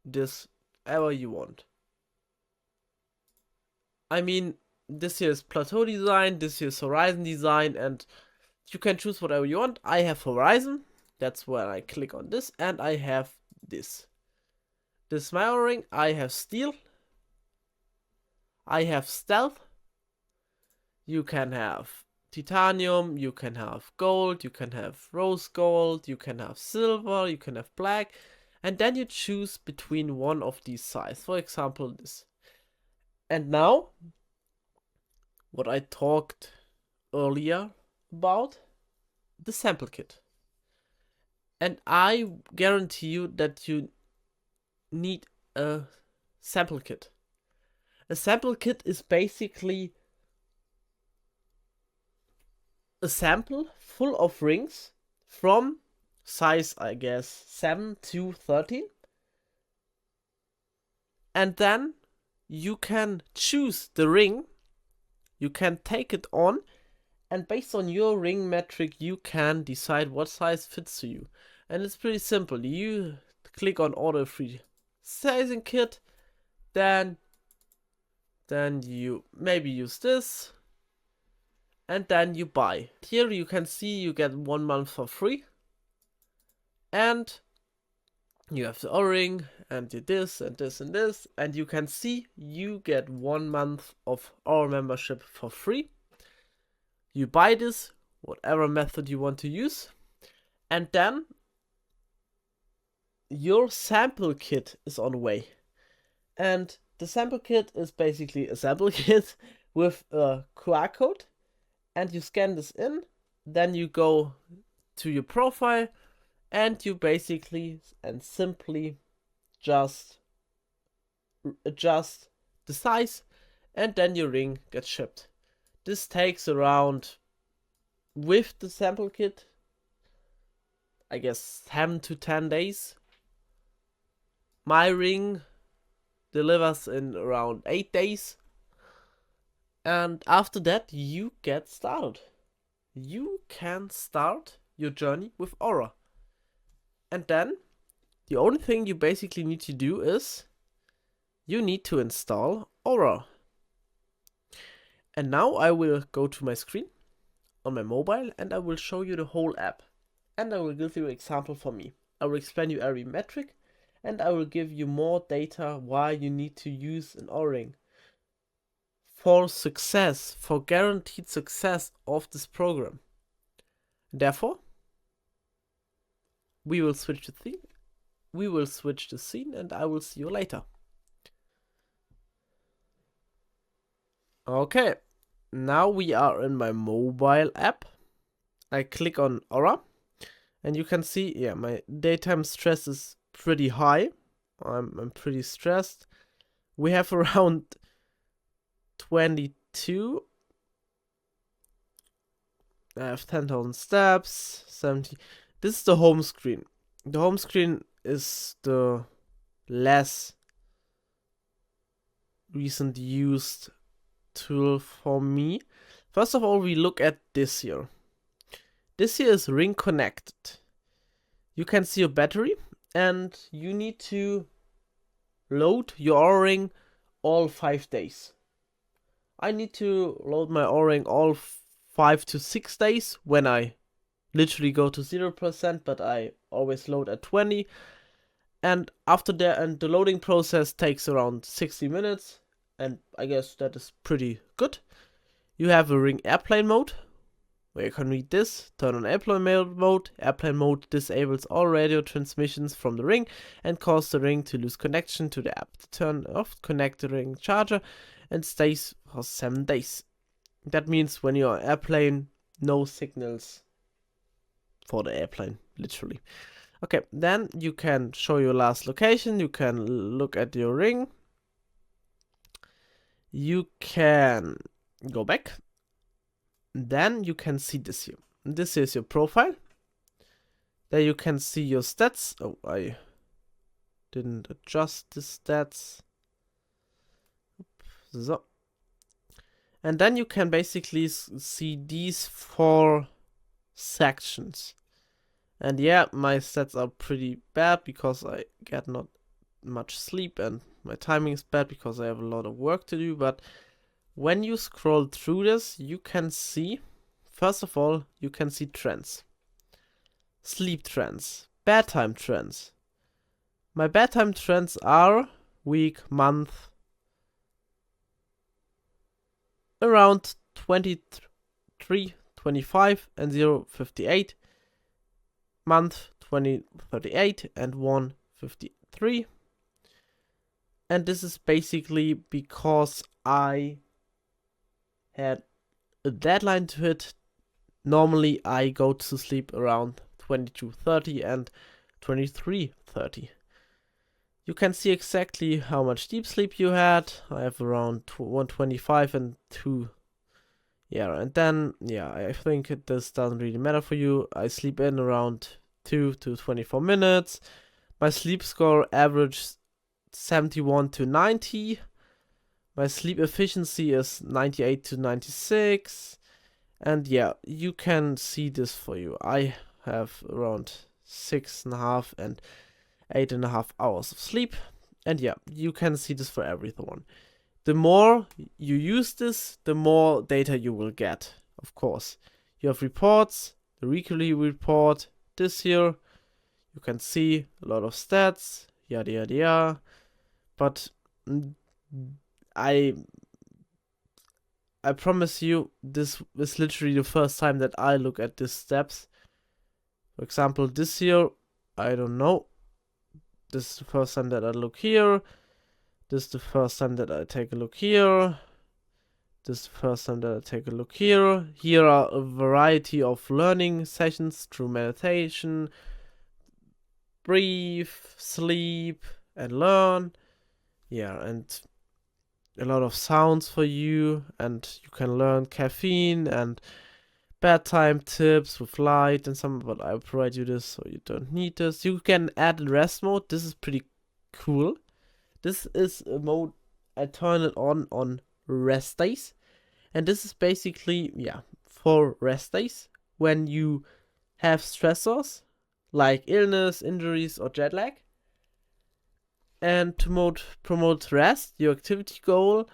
this however you want. I mean, this here is plateau design, this here is horizon design, and you can choose whatever you want. I have horizon, that's where I click on this, and I have this. This is my Oura ring. I have steel, I have stealth, you can have titanium, you can have gold, you can have rose gold, you can have silver, you can have black, and then you choose between one of these sizes, for example this. And now, what I talked earlier about, the sample kit. And I guarantee you that you need a sample kit. A sample kit is basically a sample full of rings from size, I guess, 7 to 13. And then you can choose the ring, you can take it on, and based on your ring metric, you can decide what size fits to you. And it's pretty simple. You click on order free sizing kit, then you maybe use this, and then you buy. Here you can see you get 1 month for free, and you have the O-ring, and you this, and this, and this, and you can see you get 1 month of our membership for free. You buy this, whatever method you want to use, and then your sample kit is on the way. And the sample kit is basically a sample kit with a QR code, and you scan this in, then you go to your profile, and you basically and simply just adjust the size, and then your ring gets shipped. This takes around, with the sample kit, I guess 7 to 10 days. My ring delivers in around 8 days. And after that, you get started. You can start your journey with Oura. And then, the only thing you basically need to do is, you need to install Oura. And now I will go to my screen on my mobile, and I will show you the whole app. And I will give you an example for me. I will explain you every metric, and I will give you more data why you need to use an O-ring. For success, for guaranteed success of this program. Therefore, we will switch the theme. We will switch the scene, and I will see you later. Okay, now we are in my mobile app. I click on Oura, and you can see, yeah, my daytime stress is pretty high. I'm pretty stressed. We have around 22. I have 10,000 steps, 70. This is the home screen. The home screen is the less recent used tool for me. First of all, we look at this here. This here is ring connected. You can see your battery, and you need to load your O-ring all 5 days. I need to load my O-ring all 5 to 6 days when I literally go to 0%, but I always load at 20. And after that, and the loading process takes around 60 minutes, and I guess that is pretty good. You have a ring airplane mode, where you can read this, turn on airplane mode. Airplane mode disables all radio transmissions from the ring and cause the ring to lose connection to the app. Turn off, connect the ring charger, and stays for 7 days. That means when you're on airplane, no signals for the airplane, literally. Okay, then you can show your last location, you can look at your ring, you can go back, then you can see this here. This is your profile. There you can see your stats. Oh, I didn't adjust the stats. So. And then you can basically see these 4 sections. And yeah, my stats are pretty bad because I get not much sleep, and my timing is bad because I have a lot of work to do. But when you scroll through this, you can see, first of all, you can see trends. Sleep trends, bedtime trends. My bedtime trends are week, month, around 23, 25 and 058, month 2038 and 153. And this is basically because I had a deadline to hit. Normally I go to sleep around 22:30 and 23:30. You can see exactly how much deep sleep you had. I have around 125 and 2. Yeah, and then, yeah, I think this doesn't really matter for you. I sleep in around 2 to 24 minutes. My sleep score averaged 71 to 90. My sleep efficiency is 98 to 96. And yeah, you can see this for you. I have around 6.5 and 8.5 hours of sleep. And yeah, you can see this for everyone. The more you use this, the more data you will get, of course. You have reports, the weekly report, this here. You can see a lot of stats, yada yada yada. But I promise you, this is literally the first time that I look at these steps. For example, this year, I don't know. This is the first time that I look here. This is the first time that I take a look here. This is the first time that I take a look here. Here are a variety of learning sessions through meditation, breathe, sleep, and learn. Yeah, and a lot of sounds for you, and you can learn caffeine and bedtime tips with light and some, but I provide you this, so you don't need this. You can add rest mode. This is pretty cool. This is a mode, I turn it on rest days. And this is basically, yeah, for rest days when you have stressors like illness, injuries, or jet lag. And to promote rest, your activity goal,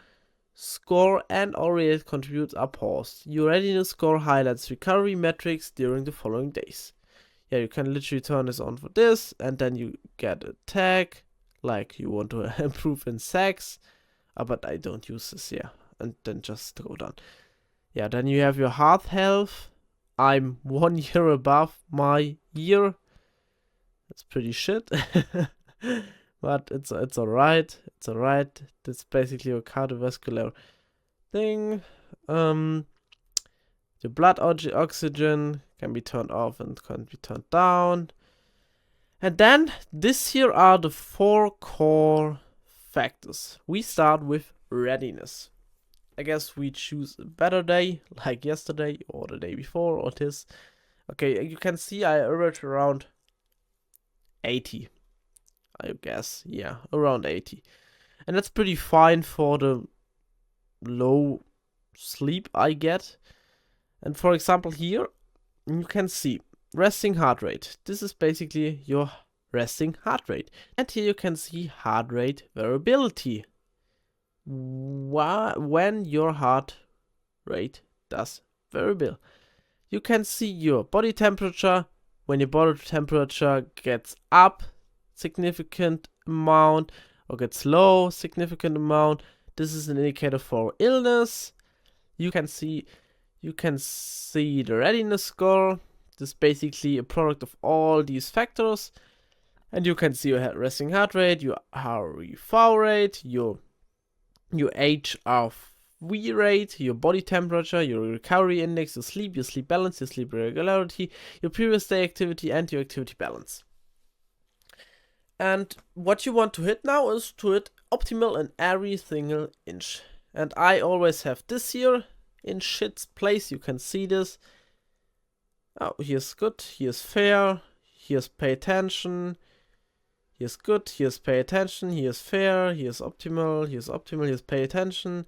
score, and or contributes are paused. Your readiness score highlights recovery metrics during the following days. Yeah, you can literally turn this on for this, and then you get a tag, like you want to improve in sex. But I don't use this, yeah. And then just go down. Yeah, then you have your heart health. I'm 1 year above my year. That's pretty shit. But it's alright. It's alright. That's basically a cardiovascular thing. The blood oxygen can be turned off and can be turned down. And then this here are the 4 core factors. We start with readiness. I guess we choose a better day, like yesterday or the day before or this. Okay, you can see I average around 80. I guess, yeah, around 80. And that's pretty fine for the low sleep I get. And for example here, you can see resting heart rate. This is basically your resting heart rate. And here you can see heart rate variability. When your heart rate does variable. You can see your body temperature. When your body temperature gets up significant amount or gets low significant amount, this is an indicator for illness. You can see the readiness score. This is basically a product of all these factors. And you can see your resting heart rate, your RV rate, your HRV rate, your body temperature, your recovery index, your sleep balance, your sleep regularity, your previous day activity, and your activity balance. And what you want to hit now is to hit optimal in every single inch. And I always have this here in shit's place. You can see this. Oh, here's good, here's fair, here's pay attention, here's good, here's pay attention, here's fair, here's optimal, here's pay attention,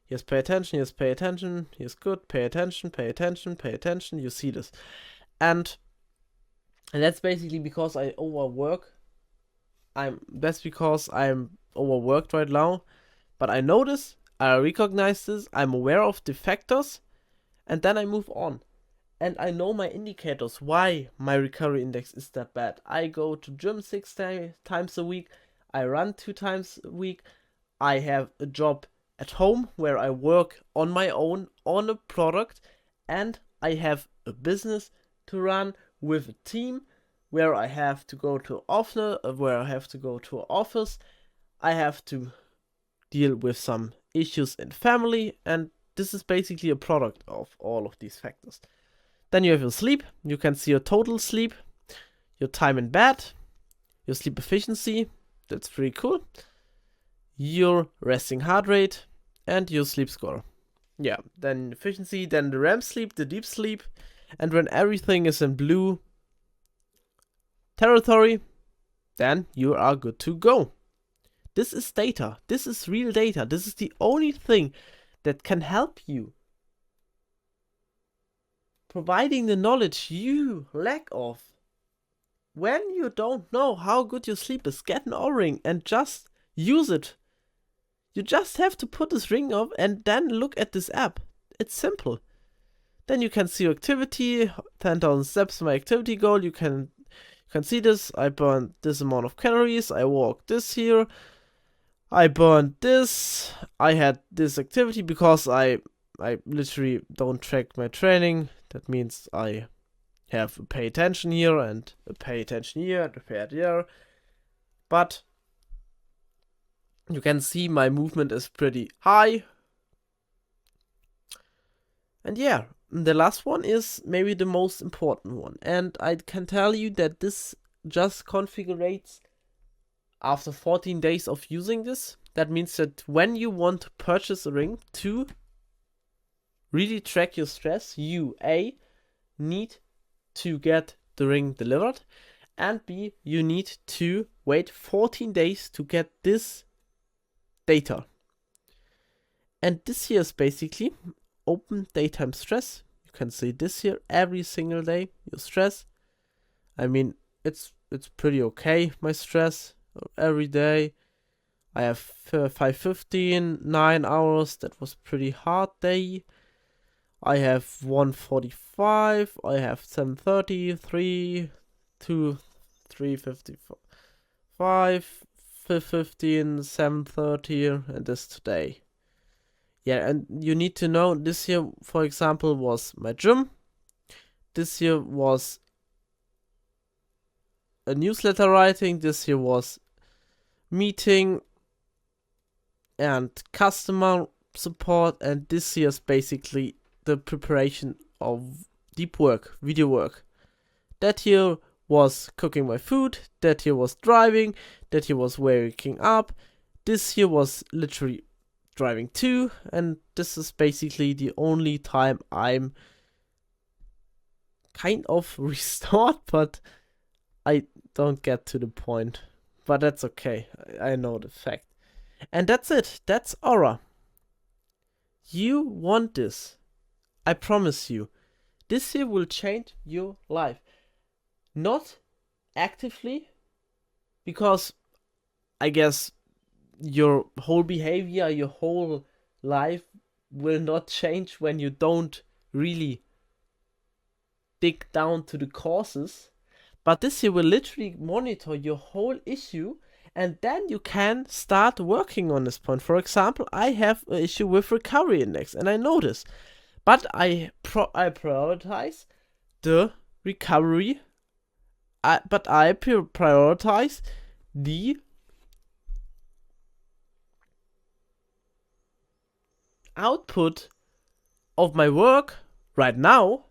here's pay attention, here's pay attention, here's good, pay attention, pay attention, pay attention. You see this. And that's basically because I overwork. That's because I'm overworked right now. But I know this, I recognize this, I'm aware of the factors, and then I move on. And I know my indicators, why my recovery index is that bad. I go to gym 6 times a week. I run 2 times a week. I have a job at home where I work on my own on a product. And I have a business to run with a team where I have to go to office. I have to deal with some issues in family. And this is basically a product of all of these factors. Then you have your sleep. You can see your total sleep, your time in bed, your sleep efficiency. That's pretty cool. Your resting heart rate and your sleep score. Yeah, then efficiency, then the REM sleep, the deep sleep. And when everything is in blue territory, then you are good to go. This is data. This is real data. This is the only thing that can help you. Providing the knowledge you lack of. When you don't know how good your sleep is, get an Oura ring and just use it. You just have to put this ring on and then look at this app. It's simple. Then you can see your activity, 10,000 steps, my activity goal. You can see this. I burned this amount of calories. I walked this here. I burned this. I had this activity because I literally don't track my training. That means I have a pay attention here and a pay attention here and a pay there. But you can see my movement is pretty high. And yeah, the last one is maybe the most important one. And I can tell you that this just configurates after 14 days of using this. That means that when you want to purchase a ring to really track your stress, you A, need to get the ring delivered, and B, you need to wait 14 days to get this data. And this here is basically open daytime stress. You can see this here every single day, your stress. I mean, it's pretty okay, my stress, every day. I have 5:15, 9 hours, that was pretty hard day. I have 1:45, I have 7:30, 3, 2, 3:55, 5:15, 7:30, and this today. Yeah, and you need to know, this here, for example, was my gym. This here was a newsletter writing. This here was meeting and customer support. And this here is basically the preparation of deep work, video work. That here was cooking my food. That here was driving. That here was waking up. This here was literally driving too. And this is basically the only time I'm kind of restored, but I don't get to the point. But that's okay. I know the fact. And that's it. That's Oura. You want this. I promise you. This here will change your life. Not actively, because I guess your whole behavior, your whole life will not change when you don't really dig down to the causes. But this here will literally monitor your whole issue, and then you can start working on this point. For example, I have an issue with recovery index, and I know this. But I prioritize the recovery. But I prioritize the output of my work right now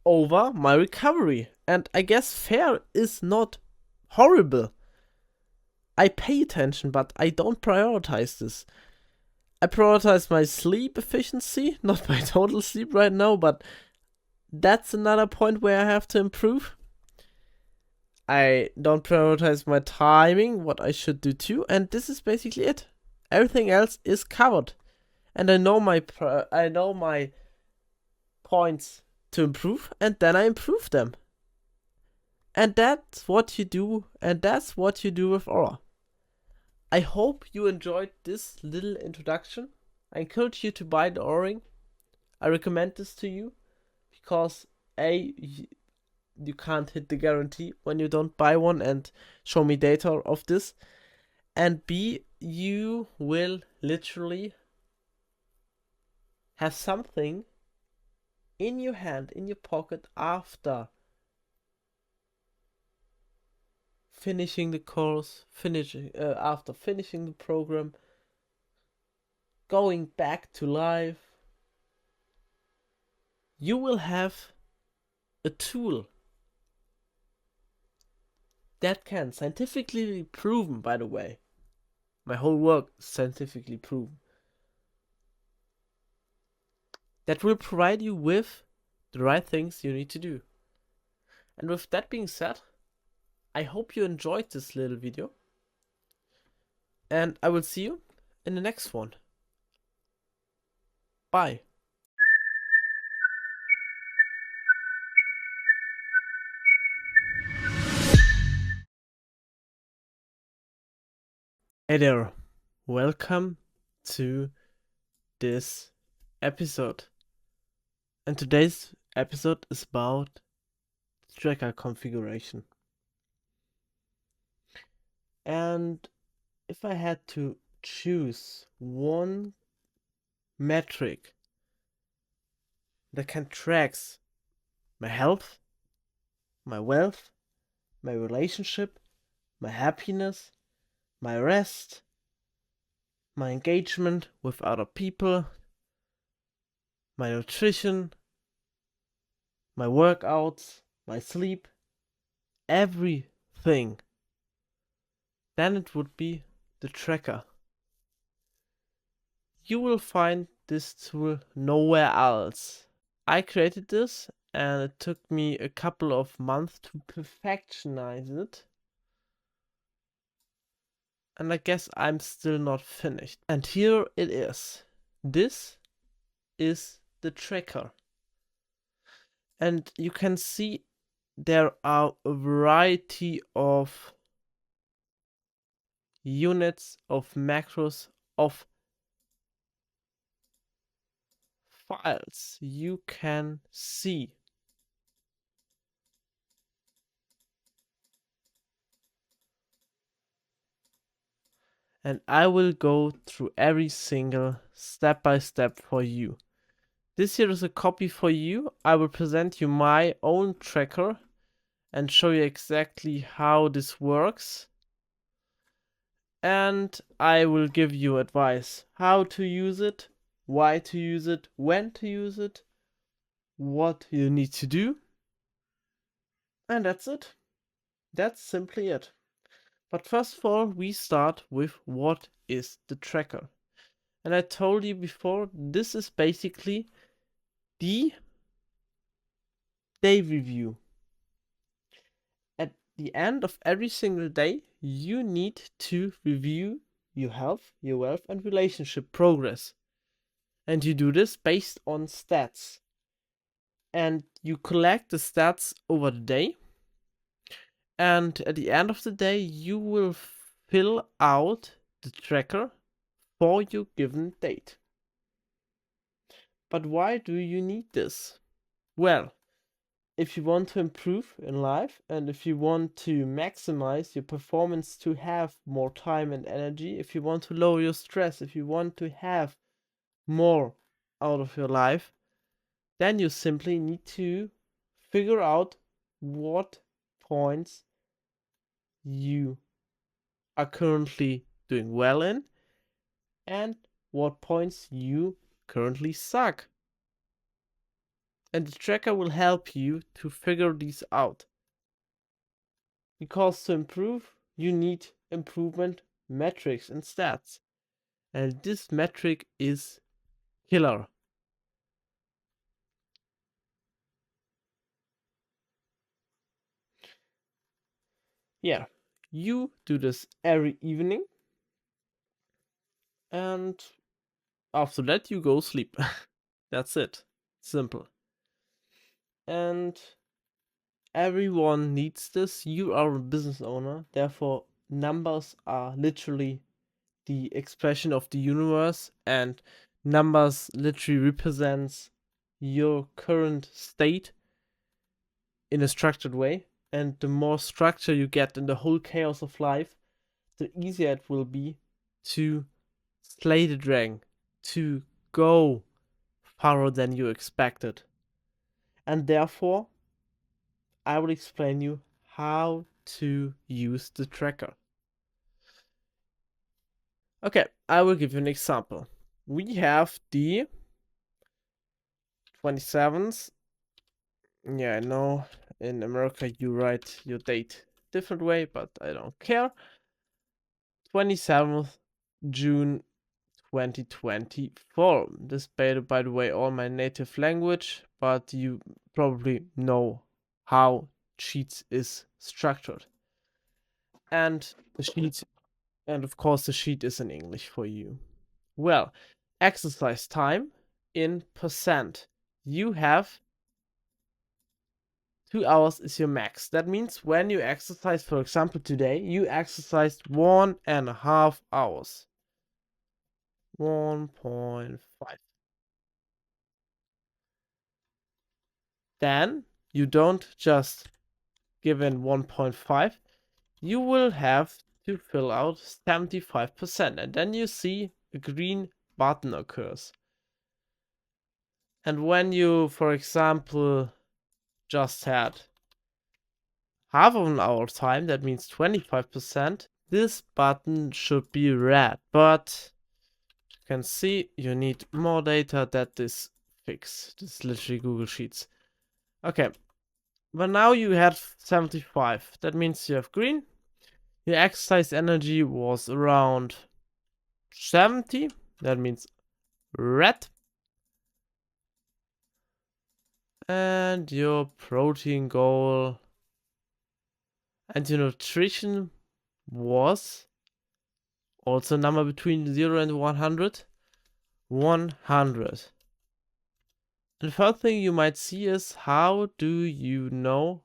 over my recovery. And I guess fair is not horrible. I pay attention, but I don't prioritize this. I prioritize my sleep efficiency, not my total sleep right now, but that's another point where I have to improve. I don't prioritize my timing, what I should do too, and this is basically it. Everything else is covered. And I know my points to improve, and then I improve them. And that's what you do, and that's what you do with Oura. I hope you enjoyed this little introduction. I encourage you to buy the Oura ring. I recommend this to you because A, you can't hit the guarantee when you don't buy one and show me data of this. And B, you will literally have something in your hand, in your pocket after finishing the course, after finishing the program, going back to life. You will have a tool that can scientifically be proven, by the way. My whole work is scientifically proven. That will provide you with the right things you need to do. And with that being said, I hope you enjoyed this little video. And I will see you in the next one. Bye. Hey there. Welcome to this episode. And today's episode is about tracker configuration. And if I had to choose one metric that can track my health, my wealth, my relationship, my happiness, my rest, my engagement with other people, my nutrition, my workouts, my sleep, everything, then it would be the tracker. You will find this tool nowhere else. I created this and it took me a couple of months to perfectionize it. And I guess I'm still not finished. And here it is. This is the tracker. And you can see there are a variety of units, of macros, of files you can see. And I will go through every single step by step for you. This here is a copy for you. I will present you my own tracker and show you exactly how this works. And I will give you advice how to use it, why to use it, when to use it, what you need to do. And that's it. That's simply it. But first of all, we start with what is the tracker. And I told you before, this is basically the day review. At the end of every single day, you need to review your health, your wealth, and relationship progress. And you do this based on stats. And you collect the stats over the day. And at the end of the day, you will fill out the tracker for your given date. But why do you need this? Well, if you want to improve in life and if you want to maximize your performance to have more time and energy, if you want to lower your stress, if you want to have more out of your life, then you simply need to figure out what points you are currently doing well in and what points you currently suck. And the tracker will help you to figure these out. Because to improve, you need improvement metrics and stats. And this metric is killer. Yeah, you do this every evening. And after that, you go sleep. That's it. Simple. And everyone needs this. You are a business owner, therefore, numbers are literally the expression of the universe, and numbers literally represents your current state in a structured way. And the more structure you get in the whole chaos of life, the easier it will be to slay the dragon, to go farther than you expected. And therefore, I will explain you how to use the tracker. Okay, I will give you an example. We have the 27th. Yeah, I know in America you write your date different way, but I don't care. 27th June 2024. This by the way, all my native language, but you probably know how Sheets is structured. And the sheet, and of course the sheet is in English for you. Well, exercise time in percent. You have 2 hours is your max. That means when you exercise, for example, today, you exercised 1.5 hours. 1.5. Then you don't just give in 1.5, you will have to fill out 75%, and then you see a green button occurs. And when you, for example, just had half of an hour time, that means 25%, this button should be red. But you can see you need more data that this fix. This is literally Google Sheets. Okay, but now you had 75. That means you have green. Your exercise energy was around 70. That means red. And your protein goal and your nutrition was also a number between 0 and 100. 100. And the first thing you might see is, how do you know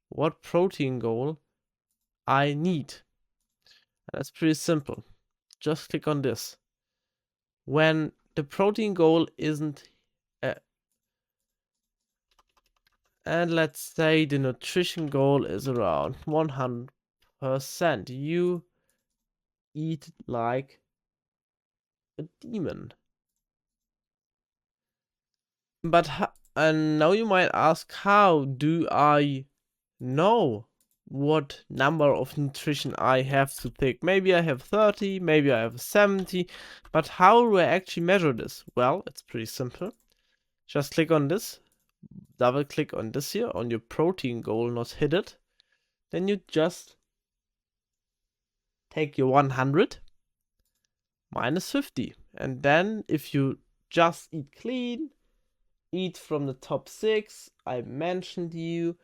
what protein goal I need? And that's pretty simple. Just click on this. When the protein goal isn't and let's say the nutrition goal is around 100%. You eat like a demon. But and now you might ask, how do I know what number of nutrition I have to take? Maybe I have 30, maybe I have 70, but how do I actually measure this? Well, it's pretty simple. Just click on this, double click on this here, on your protein goal, not hit it. Then you just take your 100 minus 50. And then if you just eat clean, eat from the top 6, I mentioned you,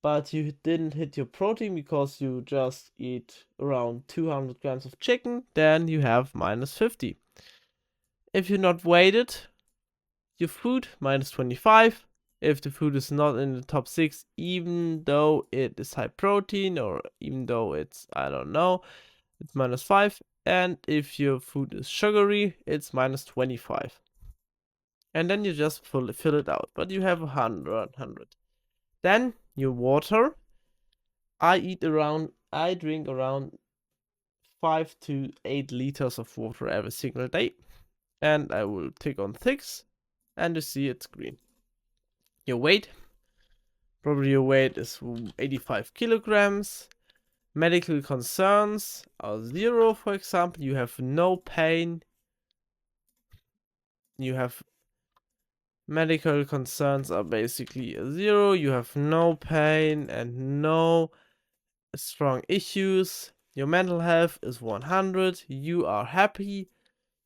but you didn't hit your protein because you just eat around 200 grams of chicken, then you have minus 50. If you're not weighted, your food, minus 25. If the food is not in the top 6, even though it is high protein, or even though it's, I don't know, it's minus 5. And if your food is sugary, it's minus 25. And then you just fill it out. But you have 100. Then your water. I drink around 5 to 8 liters of water every single day. And I will tick on 6. And you see it's green. Your weight. Probably your weight is 85 kilograms. Medical concerns are 0, for example. You have no pain. You have medical concerns are basically a 0. You have no pain and no strong issues. Your mental health is 100. You are happy.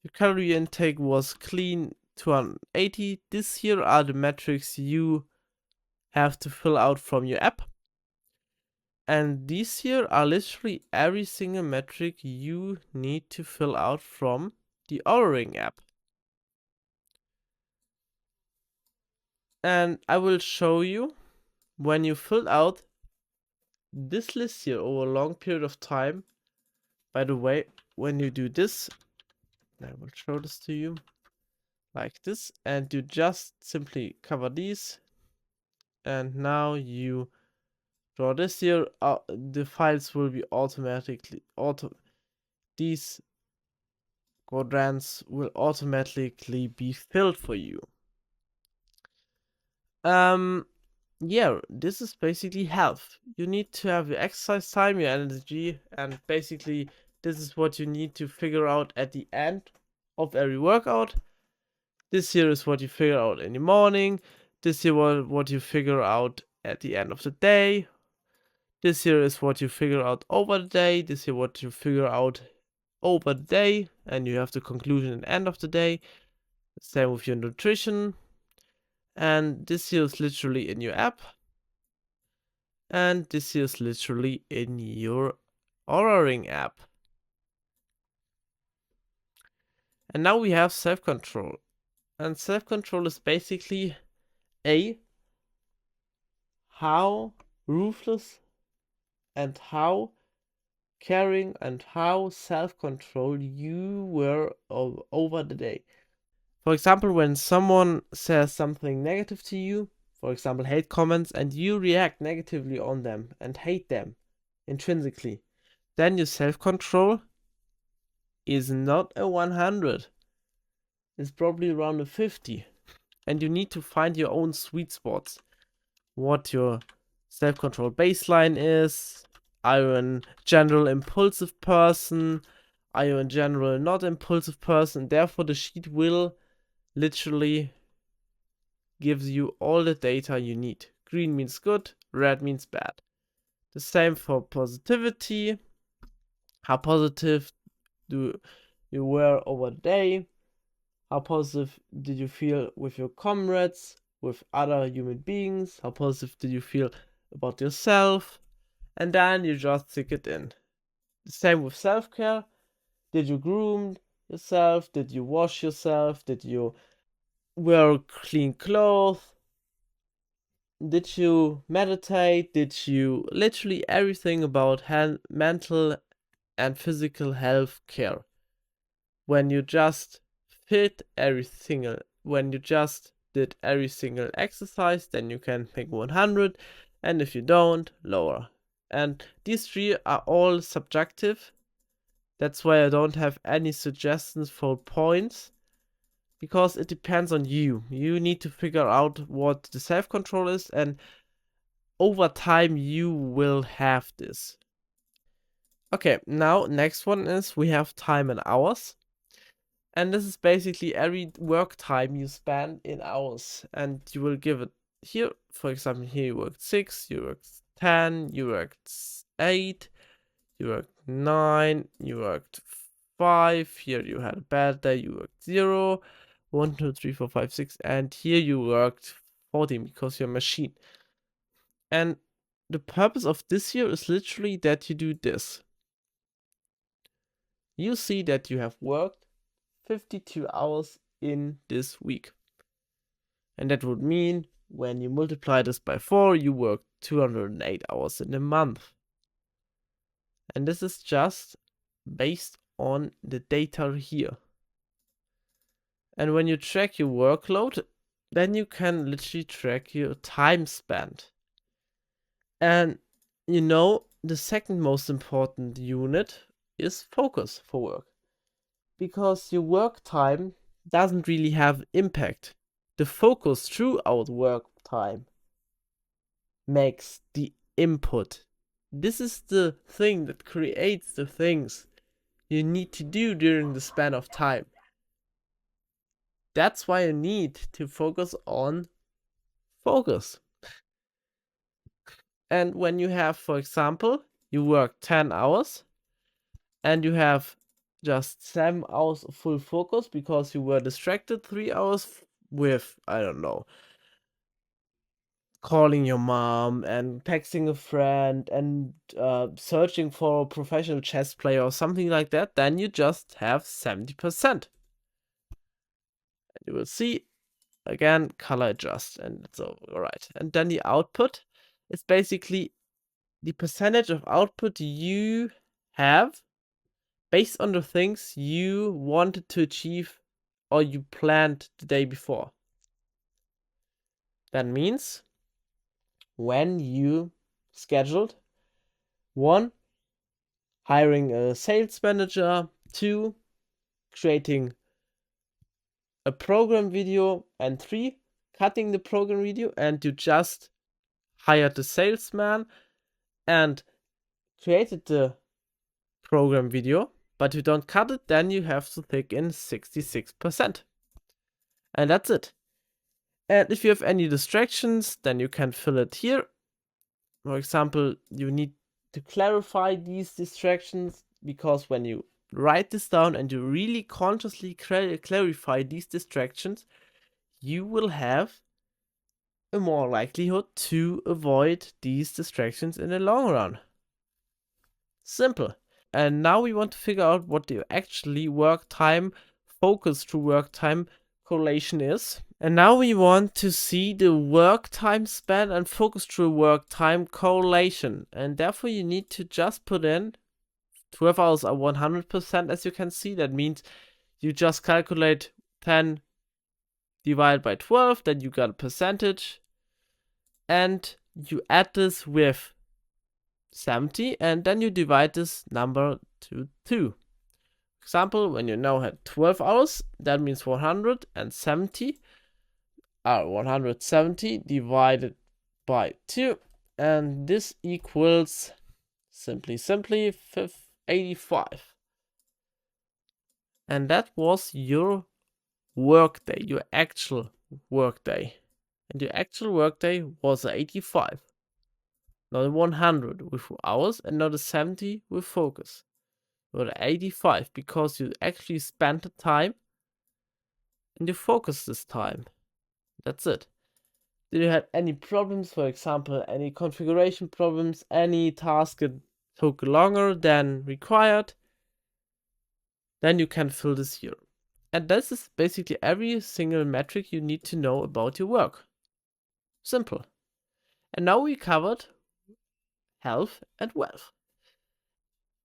Your calorie intake was clean, 280. This here are the metrics you have to fill out from your app. And these here are literally every single metric you need to fill out from the Oura app. And I will show you when you fill out this list here over a long period of time. By the way, when you do this, I will show this to you like this, and you just simply cover these, and now you draw this here. The files will be these quadrants will automatically be filled for you. Yeah, this is basically health. You need to have your exercise time, your energy, and basically this is what you need to figure out at the end of every workout. This here is what you figure out in the morning. This here what you figure out at the end of the day. This here is what you figure out over the day. This here what you figure out over the day, and you have the conclusion at the end of the day. Same with your nutrition. And this here is literally in your app. And this here is literally in your Oura app. And now we have self-control. And self-control is basically how ruthless and how caring, and how self-controlled you were over the day. For example, when someone says something negative to you, for example, hate comments, and you react negatively on them and hate them intrinsically, then your self-control is not a 100. It's probably around a 50. And you need to find your own sweet spots. What your self-control baseline is. Are you a general impulsive person? Are you a general not impulsive person? Therefore, the sheet will literally gives you all the data you need. Green means good, red means bad. The same for positivity. How positive do you were over the day? How positive did you feel with your comrades, with other human beings? How positive did you feel about yourself? And then you just stick it in. The same with self-care. Did you groom yourself? Did you wash yourself? Did you wear clean clothes? Did you meditate? Did you literally everything about mental and physical health care? When you just when you just did every single exercise, then you can pick 100, and if you don't, lower. And these three are all subjective. That's why I don't have any suggestions for points, because it depends on you. You need to figure out what the self-control is, and over time you will have this. Okay, now next one is we have time and hours. And this is basically every work time you spend in hours, and you will give it here. For example, here you worked 6, you worked 10, you worked 8, you worked 9, you worked 5. Here you had a bad day, you worked 0, 1, 2, 3, 4, 5, 6, and here you worked 14 because you're a machine. And the purpose of this here is literally that you do this. You see that you have worked 52 hours in this week. And that would mean when you multiply this by 4, you work 208 hours in a month. And this is just based on the data here. And when you track your workload, then you can literally track your time spent. And you know, the second most important unit is focus for work. Because your work time doesn't really have impact. The focus throughout work time makes the input. This is the thing that creates the things you need to do during the span of time. That's why you need to focus on focus. And when you have, for example, you work 10 hours and you have just 7 hours of full focus because you were distracted 3 hours with, I don't know, calling your mom and texting a friend and searching for a professional chess player or something like that, then you just have 70%. And you will see, again, color adjust, and it's all right. And then the output is basically the percentage of output you have based on the things you wanted to achieve or you planned the day before. That means when you scheduled 1, hiring a sales manager, 2, creating a program video, and 3, cutting the program video, and you just hired the salesman and created the program video, but you don't cut it, then you have to take in 66%. And that's it. And if you have any distractions, then you can fill it here. For example, you need to clarify these distractions, because when you write this down and you really consciously clarify these distractions, you will have a more likelihood to avoid these distractions in the long run. Simple. And now we want to figure out what the actually work time, focus to work time correlation is. And now we want to see the work time span and focus to work time correlation. And therefore you need to just put in 12 hours are 100%, as you can see. That means you just calculate 10 divided by 12, then you got a percentage, and you add this with 70, and then you divide this number to 2. Example, when you now had 12 hours, that means 170 divided by 2, and this equals simply 85. And that was your workday, your actual workday. And your actual workday was 85. Not a 100 with hours and not a 70 with focus. But 85 because you actually spent the time and you focused this time. That's it. Did you have any problems, for example, any configuration problems, any task that took longer than required? Then you can fill this here. And this is basically every single metric you need to know about your work. Simple. And now we covered health and wealth.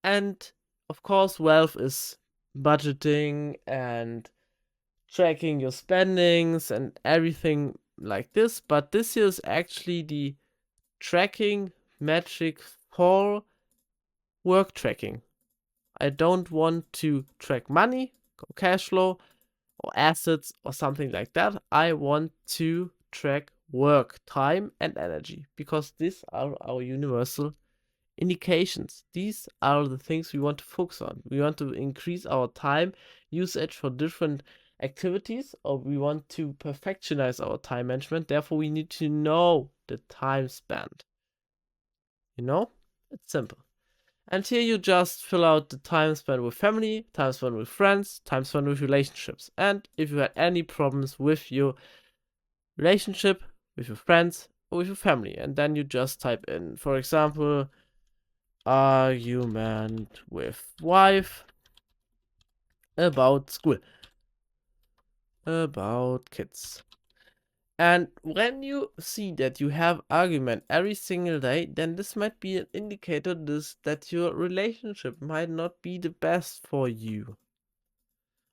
And of course, wealth is budgeting and tracking your spendings and everything like this. But this here is actually the tracking metric for work tracking. I don't want to track money, or cash flow, or assets, or something like that. I want to track work, time, and energy, because these are our universal indications. These are the things we want to focus on. We want to increase our time usage for different activities, or we want to perfectionize our time management. Therefore, we need to know the time spent. You know, it's simple. And here you just fill out the time spent with family, time spent with friends, time spent with relationships. And if you had any problems with your relationship, with your friends, or with your family, and then you just type in, for example, argument with wife about school, about kids. And when you see that you have argument every single day, then this might be an indicator that your relationship might not be the best for you.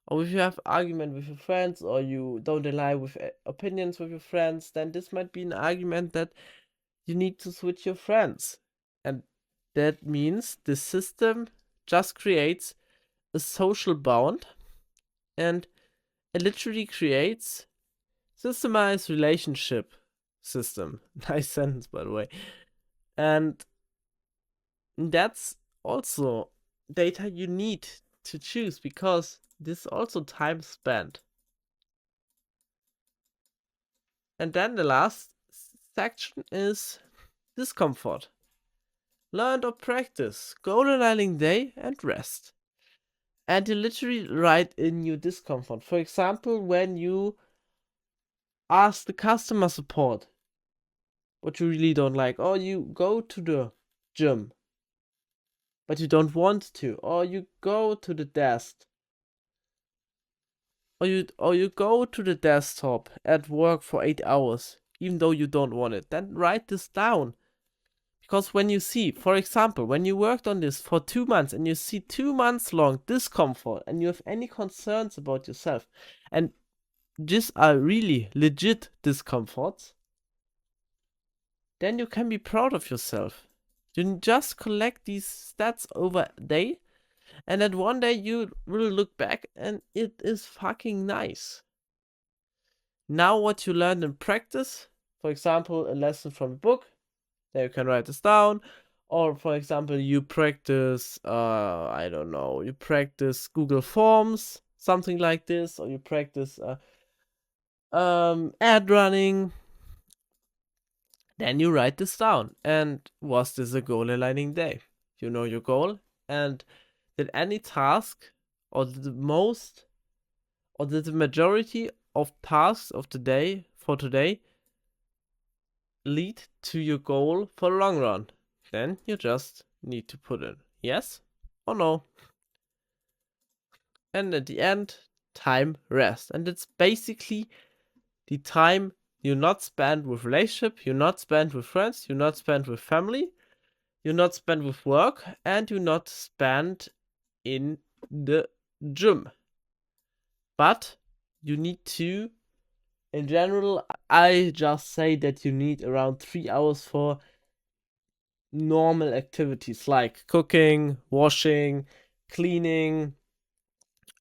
Or if you have argument with your friends, or you don't align with opinions with your friends, then this might be an argument that you need to switch your friends. And that means the system just creates a social bond, and it literally creates systemized relationship system. Nice sentence, by the way. And that's also data you need to choose, because this is also time spent. And then the last section is discomfort. Learn or practice, goal aligning day, and rest. And you literally write in your discomfort. For example, when you ask the customer support what you really don't like, or you go to the gym but you don't want to, or you go to the desk, or you go to the desktop at work for 8 hours even though you don't want it, then write this down. Because when you see, for example, when you worked on this for 2 months and you see 2 months long discomfort and you have any concerns about yourself, and these are really legit discomforts, then you can be proud of yourself. You just collect these stats over a day, and then one day you will look back and it is fucking nice. Now what you learned in practice, for example, a lesson from a book, there you can write this down. Or for example, you practice, I don't know, you practice Google Forms, something like this, or you practice ad running. Then you write this down. And was this a goal aligning day? You know your goal, and did any task, or the most, or did the majority of tasks of the day for today lead to your goal for the long run? Then you just need to put in yes or no. And at the end, time rest. And it's basically the time you not spend with relationship, you not spend with friends, you not spend with family. you not spend with work, and you not spend in the gym. But you need to, in general, I just say that you need around 3 hours for normal activities like cooking, washing, cleaning,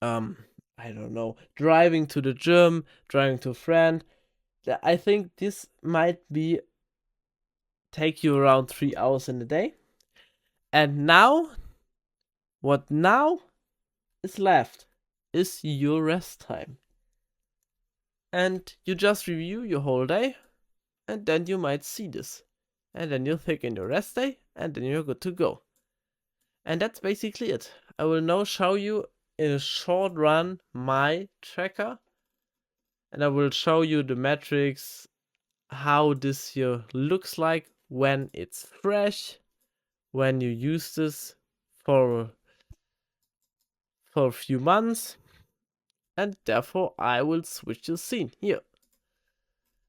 I don't know, driving to the gym, driving to a friend. I think this might be take you around 3 hours in a day. And now, what now is left is your rest time. And you just review your whole day, and then you might see this. And then you take in your rest day, and then you're good to go. And that's basically it. I will now show you in a short run my tracker, and I will show you the metrics, how this here looks like when it's fresh, when you use this for a few months, and therefore I will switch the scene here.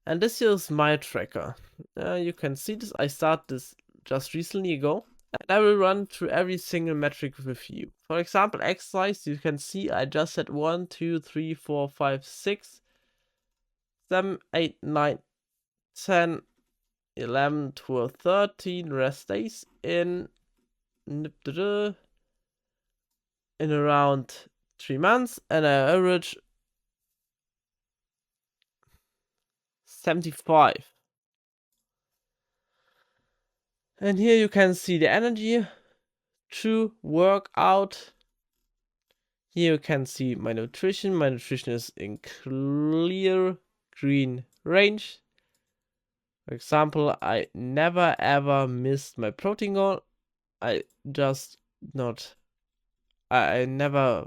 And this here is my tracker. You can see this, I started this just recently ago, and I will run through every single metric with you. For example, exercise, you can see I just said 1, 2, 3, 4, 5, 6, 7, 8, 9, 10, 11, 12, 13 rest days in around 3 months, and I average 75. And here you can see the energy through workout. Here you can see my nutrition. My nutrition is in clear green range. For example, I never ever missed my protein goal. I just not. I never.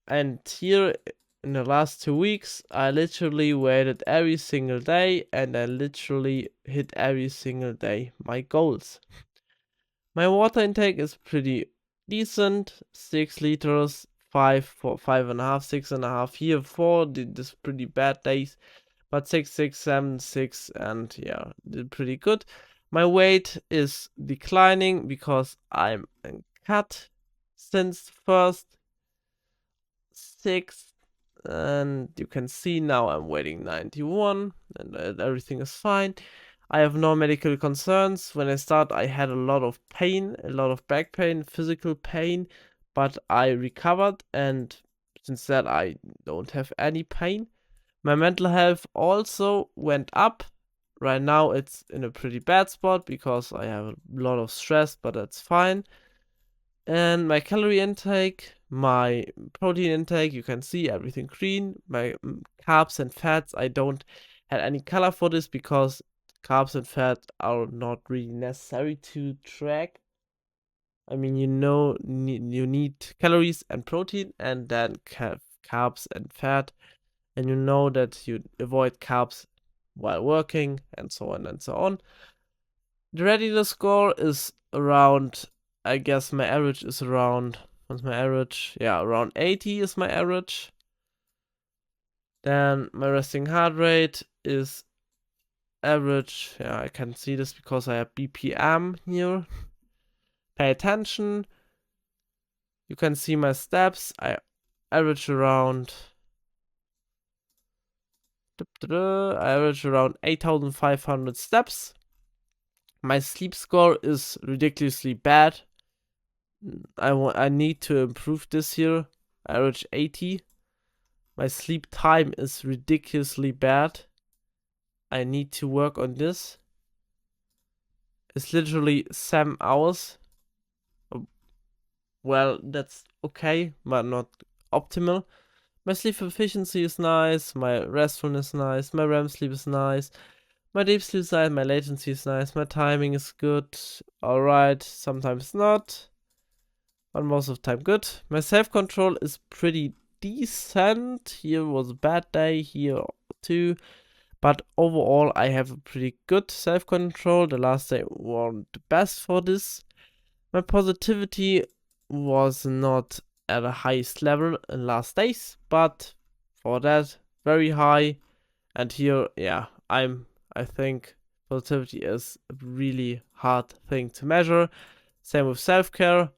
And here in the last 2 weeks, I literally waited every single day, and I literally hit every single day my goals. My water intake is pretty decent, 6 liters, 5 for 5.5, 6.5 here, 4 this pretty bad days, but 6, 6, 7, 6, and yeah, did pretty good. My weight is declining because I'm in cut since first 6, and you can see now I'm weighing 91, and everything is fine. I have no medical concerns. When I start, I had a lot of pain, a lot of back pain, physical pain, but I recovered, and since that I don't have any pain. My mental health also went up. Right now it's in a pretty bad spot because I have a lot of stress, but that's fine. And my calorie intake, my protein intake, you can see everything green. My carbs and fats, I don't have any color for this because carbs and fat are not really necessary to track. I mean, you need calories and protein, and then carbs and fat, and you know that you avoid carbs while working, and so on and so on. The readiness score is around, I guess my average is around, what's my average? Yeah, around 80 is my average. Then my resting heart rate is average. Yeah, I can see this because I have BPM here. Pay attention. You can see my steps. I average around 8,500 steps. My sleep score is ridiculously bad. I need to improve this here. I average 80. My sleep time is ridiculously bad. I need to work on this. It's literally 7 hours. Well, that's okay, but not optimal. My sleep efficiency is nice, my restfulness is nice, my REM sleep is nice, my deep sleep is nice, my latency is nice, my timing is good, alright, sometimes not, but most of the time good. My self-control is pretty decent. Here was a bad day, here too, but overall I have a pretty good self-control. The last day wasn't the best for this. My positivity was not at the highest level in last days, but for that, very high. And here, yeah, I think productivity is a really hard thing to measure. Same with self-care.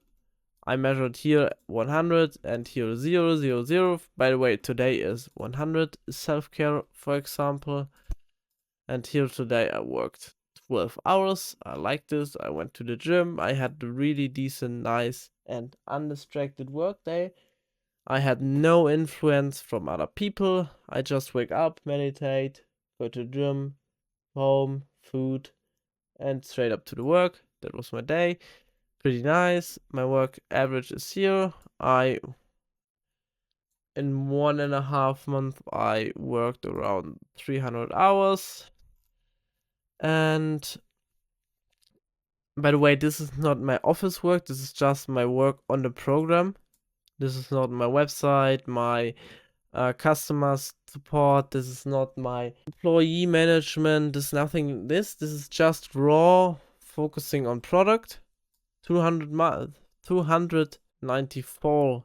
I measured here 100 and here 0, 0, 0. By the way, today is 100 self-care, for example. And here today I worked 12 hours. I like this. I went to the gym. I had a really decent, nice, and undistracted work day. I had no influence from other people. I just wake up, meditate, go to the gym, home, food, and straight up to the work. That was my day. Pretty nice. My work average is here. In 1.5 months, I worked around 300 hours. And by the way, this is not my office work. This is just my work on the program. This is not my website, my customer support. This is not my employee management. This is nothing. This is just raw focusing on product. 294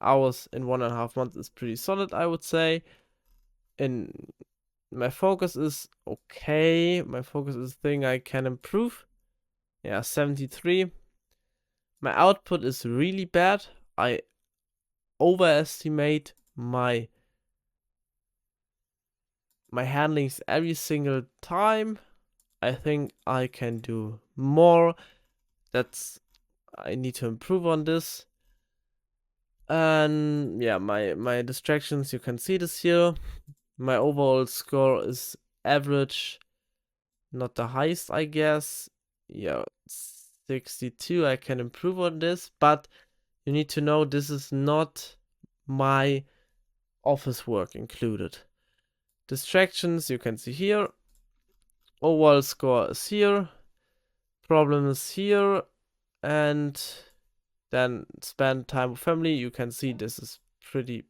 hours in 1.5 months is pretty solid, I would say. And my focus is okay. My focus is a thing I can improve. Yeah, 73. My output is really bad. I overestimate my handlings every single time. I think I can do more. I need to improve on this. And yeah, my distractions, you can see this here. My overall score is average, not the highest, I guess. Yeah, 62. I can improve on this, but you need to know this is not my office work included. Distractions, you can see here. Overall score is here. Problem is here. And then spend time with family. You can see this is pretty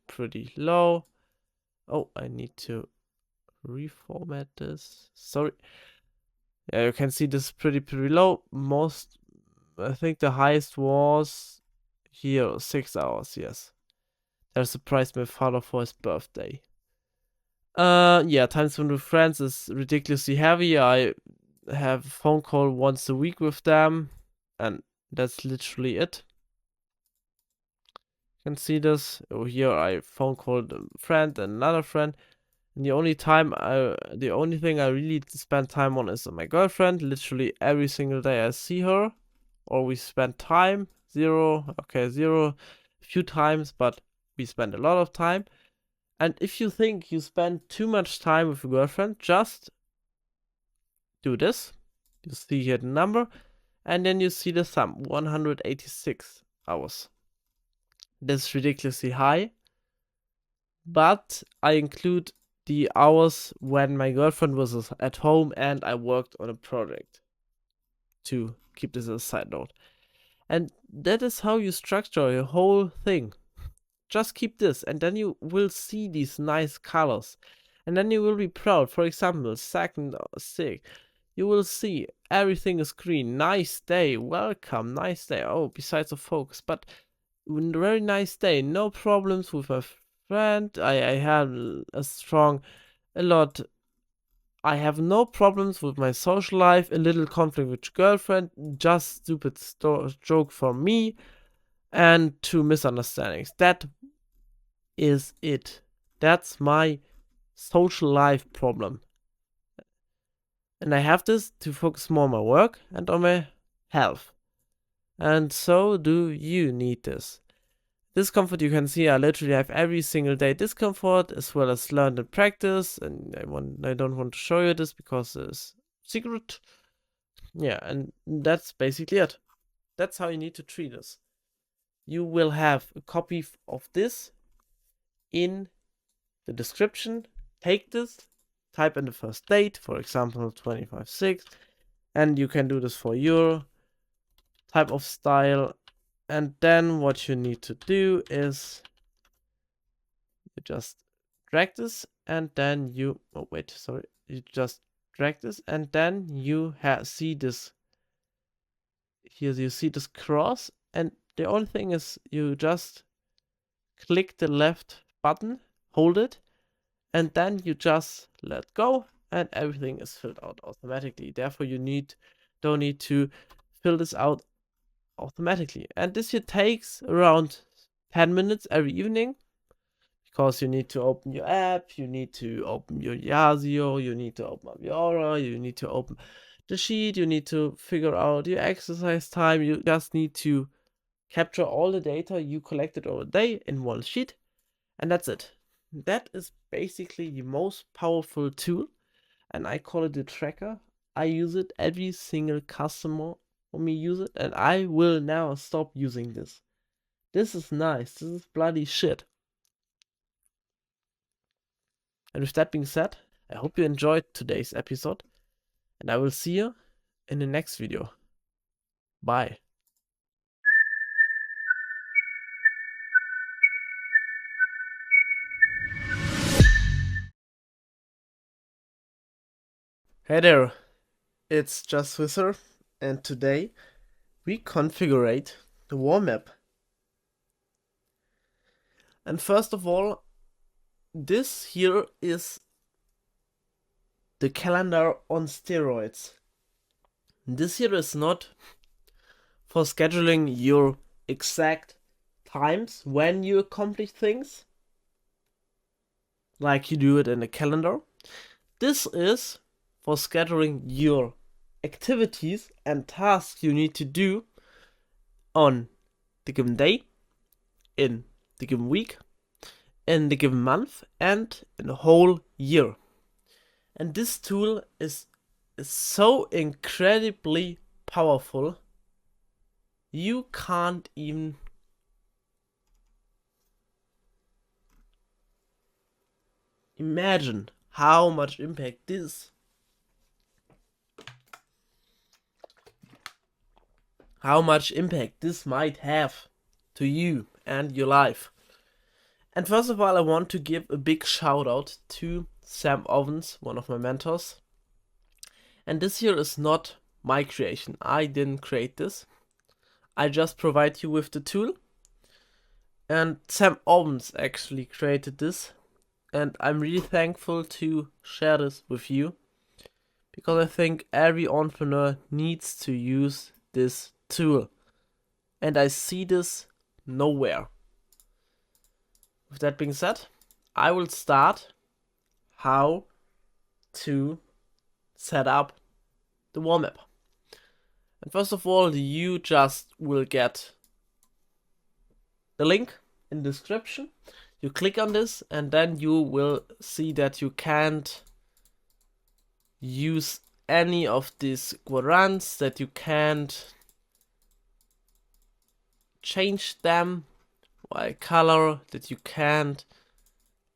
low. Oh, I need to reformat this. Sorry. Yeah, you can see this is pretty low. I think the highest was here, 6 hours, yes. That surprised my father for his birthday. Yeah, time spent with friends is ridiculously heavy. I have a phone call once a week with them, and that's literally it. You can see this. Oh, here I phone called a friend and another friend. And the only thing I really spend time on is my girlfriend. Literally every single day I see her, or we spend time. Zero, a few times, but we spend a lot of time. And if you think you spend too much time with your girlfriend, just do this. You see here the number, and then you see the sum, 186 hours. This is ridiculously high, but I include the hours when my girlfriend was at home and I worked on a project, to keep this as a side note. And that is how you structure your whole thing. Just keep this, and then you will see these nice colors, and then you will be proud. For example, second or sixth, you will see everything is green. Nice day, welcome, nice day. Oh, besides the focus, but very nice day. No problems with my friend. I have I have no problems with my social life. A little conflict with girlfriend. Just stupid joke for me, and 2 misunderstandings. That is it. That's my social life problem. And I have this to focus more on my work and on my health. And so do you need this. Discomfort, you can see I literally have every single day discomfort, as well as learned and practice. And I don't want to show you this because it's secret. Yeah, and that's basically it. That's how you need to treat this. You will have a copy of this in the description. Take this, type in the first date, for example 25/6, and you can do this for your type of style. And then what you need to do is you just drag this, and then you you just drag this, and then you see this here. You see this cross, and the only thing is you just click the left button, hold it, and then you just let go, and everything is filled out automatically. Therefore, you don't need to fill this out automatically. And this here takes around 10 minutes every evening, because you need to open your app, you need to open your Yazio, you need to open up your Oura, you need to open the sheet, you need to figure out your exercise time. You just need to capture all the data you collected over the day in one sheet, and that's it. That is basically the most powerful tool, and I call it the tracker. I use it, every single customer for me use it, and I will now stop using this. This is nice, this is bloody shit. And with that being said, I hope you enjoyed today's episode, and I will see you in the next video. Bye. Hey there, it's Just Wizard, and today we configure the warm app. And first of all, this here is the calendar on steroids. This here is not for scheduling your exact times when you accomplish things, like you do it in a calendar. This is for scheduling your activities and tasks you need to do on the given day, in the given week, in the given month, and in the whole year. And this tool is so incredibly powerful, you can't even imagine how much impact this might have to you and your life. And first of all, I want to give a big shout out to Sam Ovens, one of my mentors. And this here is not my creation. I didn't create this. I just provide you with the tool. And Sam Ovens actually created this. And I'm really thankful to share this with you, because I think every entrepreneur needs to use this tool. And I see this nowhere. With that being said, I will start how to set up the warm app. And first of all, you just will get the link in the description. You click on this, and then you will see that you can't use any of these quadrants, that you can't change them by color, that you can't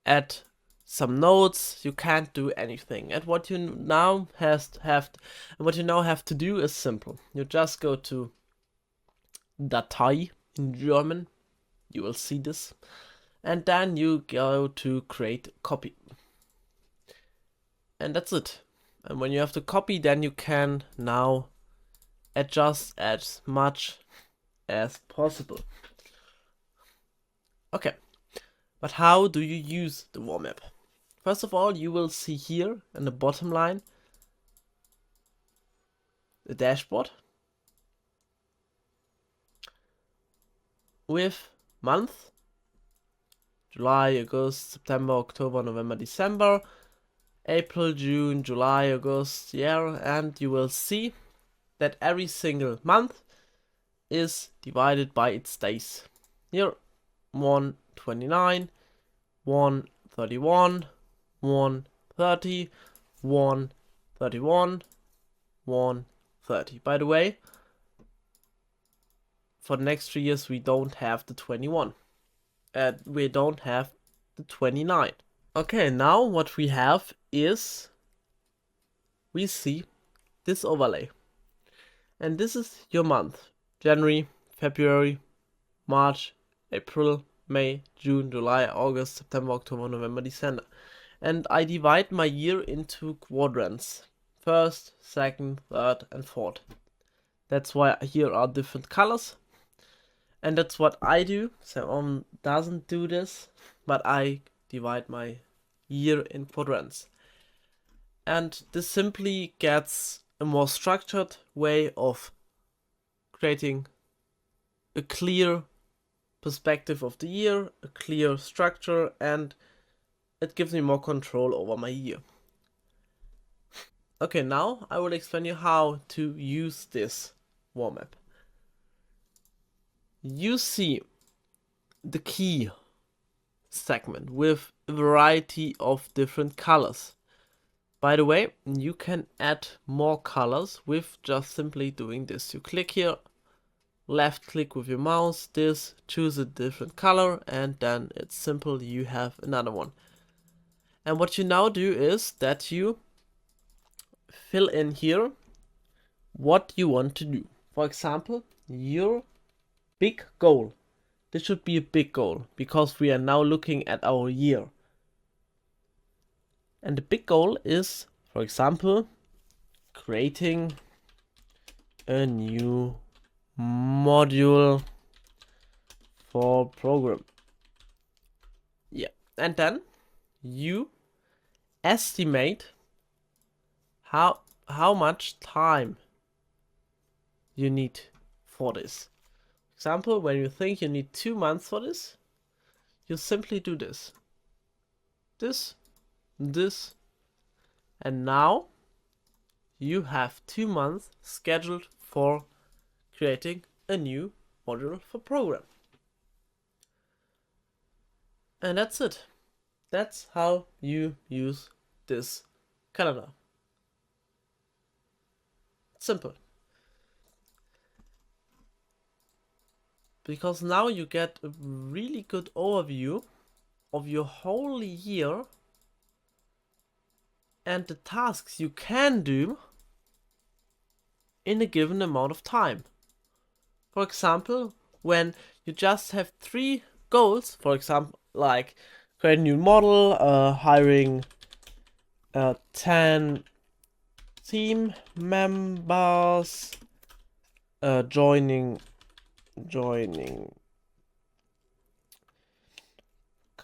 add some notes, you can't do anything. And what you now have to do is simple. You just go to Datei in German, you will see this, and then you go to create copy. And that's it. And when you have the copy, then you can now adjust as much as possible. Okay, but how do you use the warm app? First of all, you will see here in the bottom line the dashboard with month, July, August, September, October, November, December, April, June, July, August, and you will see that every single month is divided by its days. Here, 129, 131, 130, 131, 130. By the way, for the next 3 years we don't have the 21. And we don't have the 29. Okay, now what we have is, we see this overlay. And this is your month. January, February, March, April, May, June, July, August, September, October, November, December. And I divide my year into quadrants. First, second, third, and fourth. That's why here are different colors. And that's what I do. Sam doesn't do this, but I divide my year in quadrants. And this simply gets a more structured way of creating a clear perspective of the year, a clear structure, and it gives me more control over my year. Okay, now I will explain you how to use this warm map. You see the key segment with a variety of different colors. By the way, you can add more colors with just simply doing this. You click here, left click with your mouse, this, choose a different color, and then it's simple, you have another one. And what you now do is that you fill in here what you want to do. For example, your big goal. This should be a big goal because we are now looking at our year. And the big goal is, for example, creating a new module for program. Yeah, and then you estimate how much time you need for this. For example, when you think you need 2 months for this, you simply do this, this, and now you have 2 months scheduled for creating a new module for program. And that's it. That's how you use this calendar. Simple. Because now you get a really good overview of your whole year and the tasks you can do in a given amount of time. For example, when you just have 3 goals, for example, like create a new model, hiring 10 team members, joining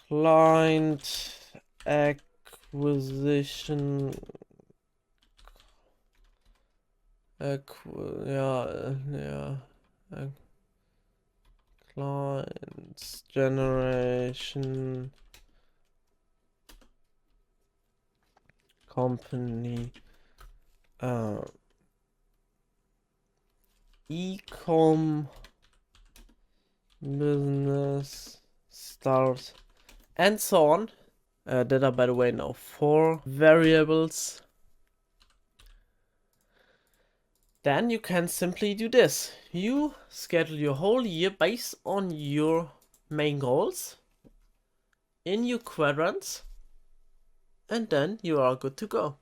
client acquisition, clients generation, company, e-com business start, and so on. That are, by the way, now 4 variables. Then you can simply do this. You schedule your whole year based on your main goals in your quadrants, and then you are good to go.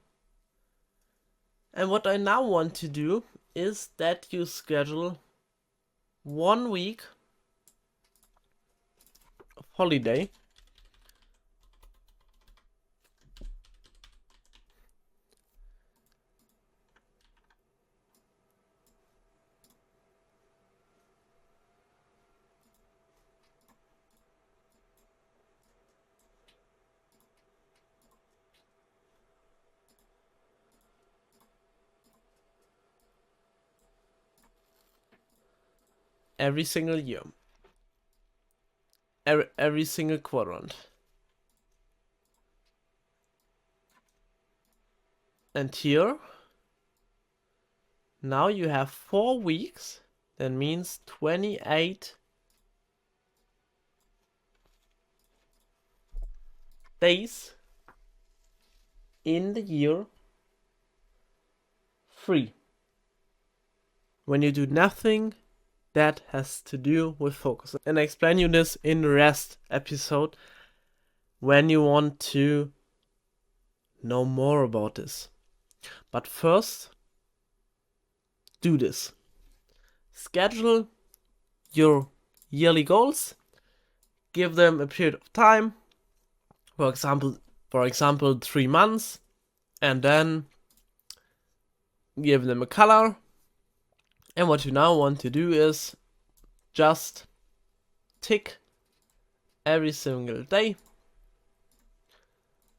And what I now want to do is that you schedule 1 week of holiday every single year, every single quadrant. And here, now you have 4 weeks. That means 28 days in the year free. When you do nothing that has to do with focus. And I explain you this in the rest episode when you want to know more about this. But first, do this. Schedule your yearly goals. Give them a period of time. For example, 3 months. And then give them a color. And what you now want to do is just tick every single day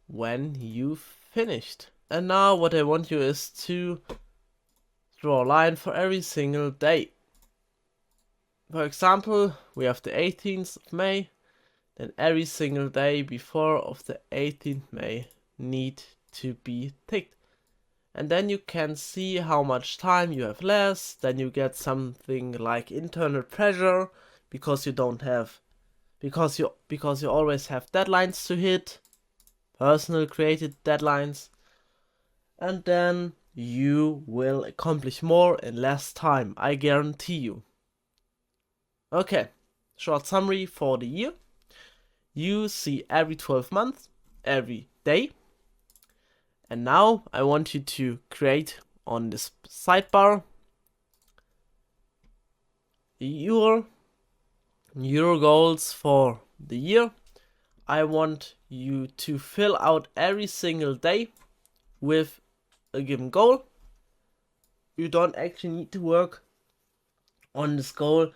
when you've finished. And now what I want you is to draw a line for every single day. For example, we have the 18th of May, then every single day before of the 18th May need to be ticked. And then you can see how much time you have less. Then you get something like internal pressure because you always have deadlines to hit, personal created deadlines, and then you will accomplish more in less time, I guarantee you. Okay, short summary for the year. You see every 12 months, every day. And now I want you to create on this sidebar your goals for the year. I want you to fill out every single day with a given goal. You don't actually need to work on this goal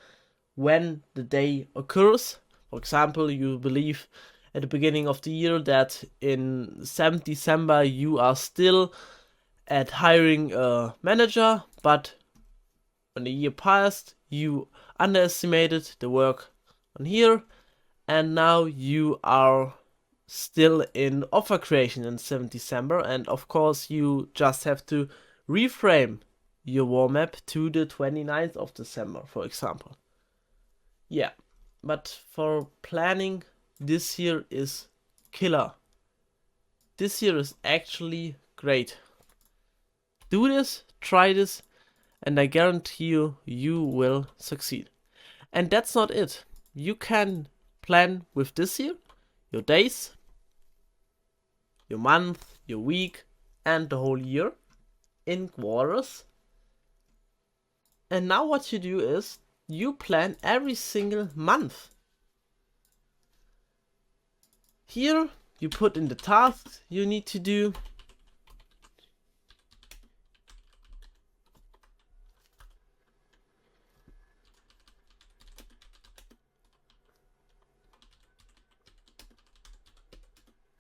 when the day occurs. For example, you believe at the beginning of the year that in 7th December you are still at hiring a manager, but when the year passed, you underestimated the work on here, and now you are still in offer creation in 7th December, and of course you just have to reframe your warm-up to the 29th of December, for example. Yeah, but for planning, this year is killer. This year is actually great. Do this, try this, and I guarantee you, you will succeed. And that's not it. You can plan with this year, your days, your month, your week, and the whole year in quarters. And now what you do is, you plan every single month. Here, you put in the tasks you need to do.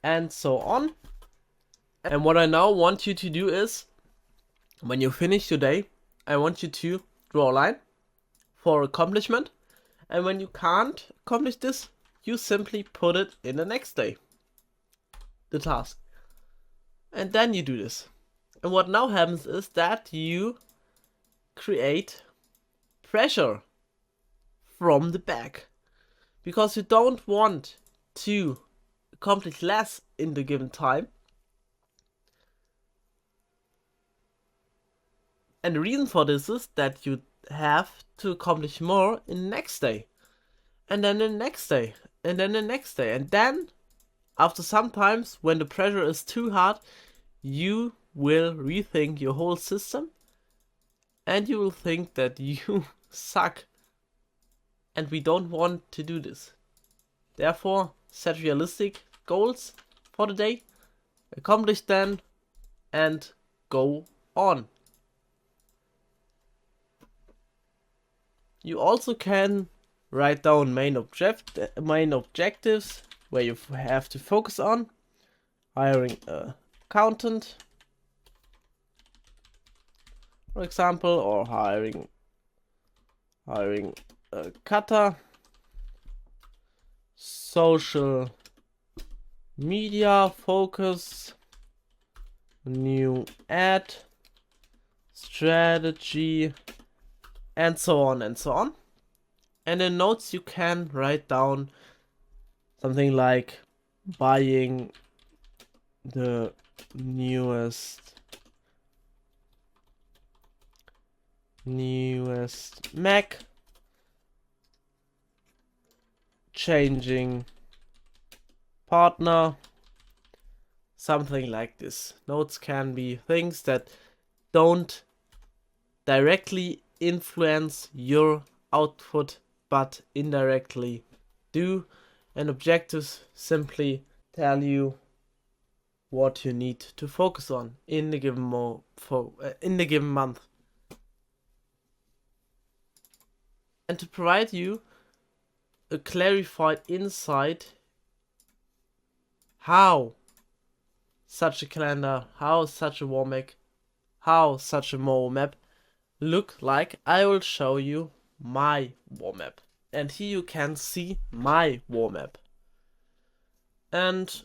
And so on. And what I now want you to do is, when you finish your day, I want you to draw a line for accomplishment. And when you can't accomplish this, you simply put it in the next day, the task. And then you do this. And what now happens is that you create pressure from the back, because you don't want to accomplish less in the given time. And the reason for this is that you have to accomplish more in the next day, and then the next day, and then the next day, and then after sometimes when the pressure is too hard, you will rethink your whole system, and you will think that you suck, and we don't want to do this. Therefore, set realistic goals for the day, accomplish them, and go on. You also can write down main objectives where you have to focus on. Hiring an accountant, for example, or hiring a cutter. Social media focus, new ad strategy, and so on and so on. And in notes you can write down something like buying the newest Mac, changing partner, something like this. Notes can be things that don't directly influence your output but indirectly do, and objectives simply tell you what you need to focus on in the given month. And to provide you a clarified insight how such a calendar, how such a how such a warm up look like, I will show you my warm up. And here you can see my warm up. And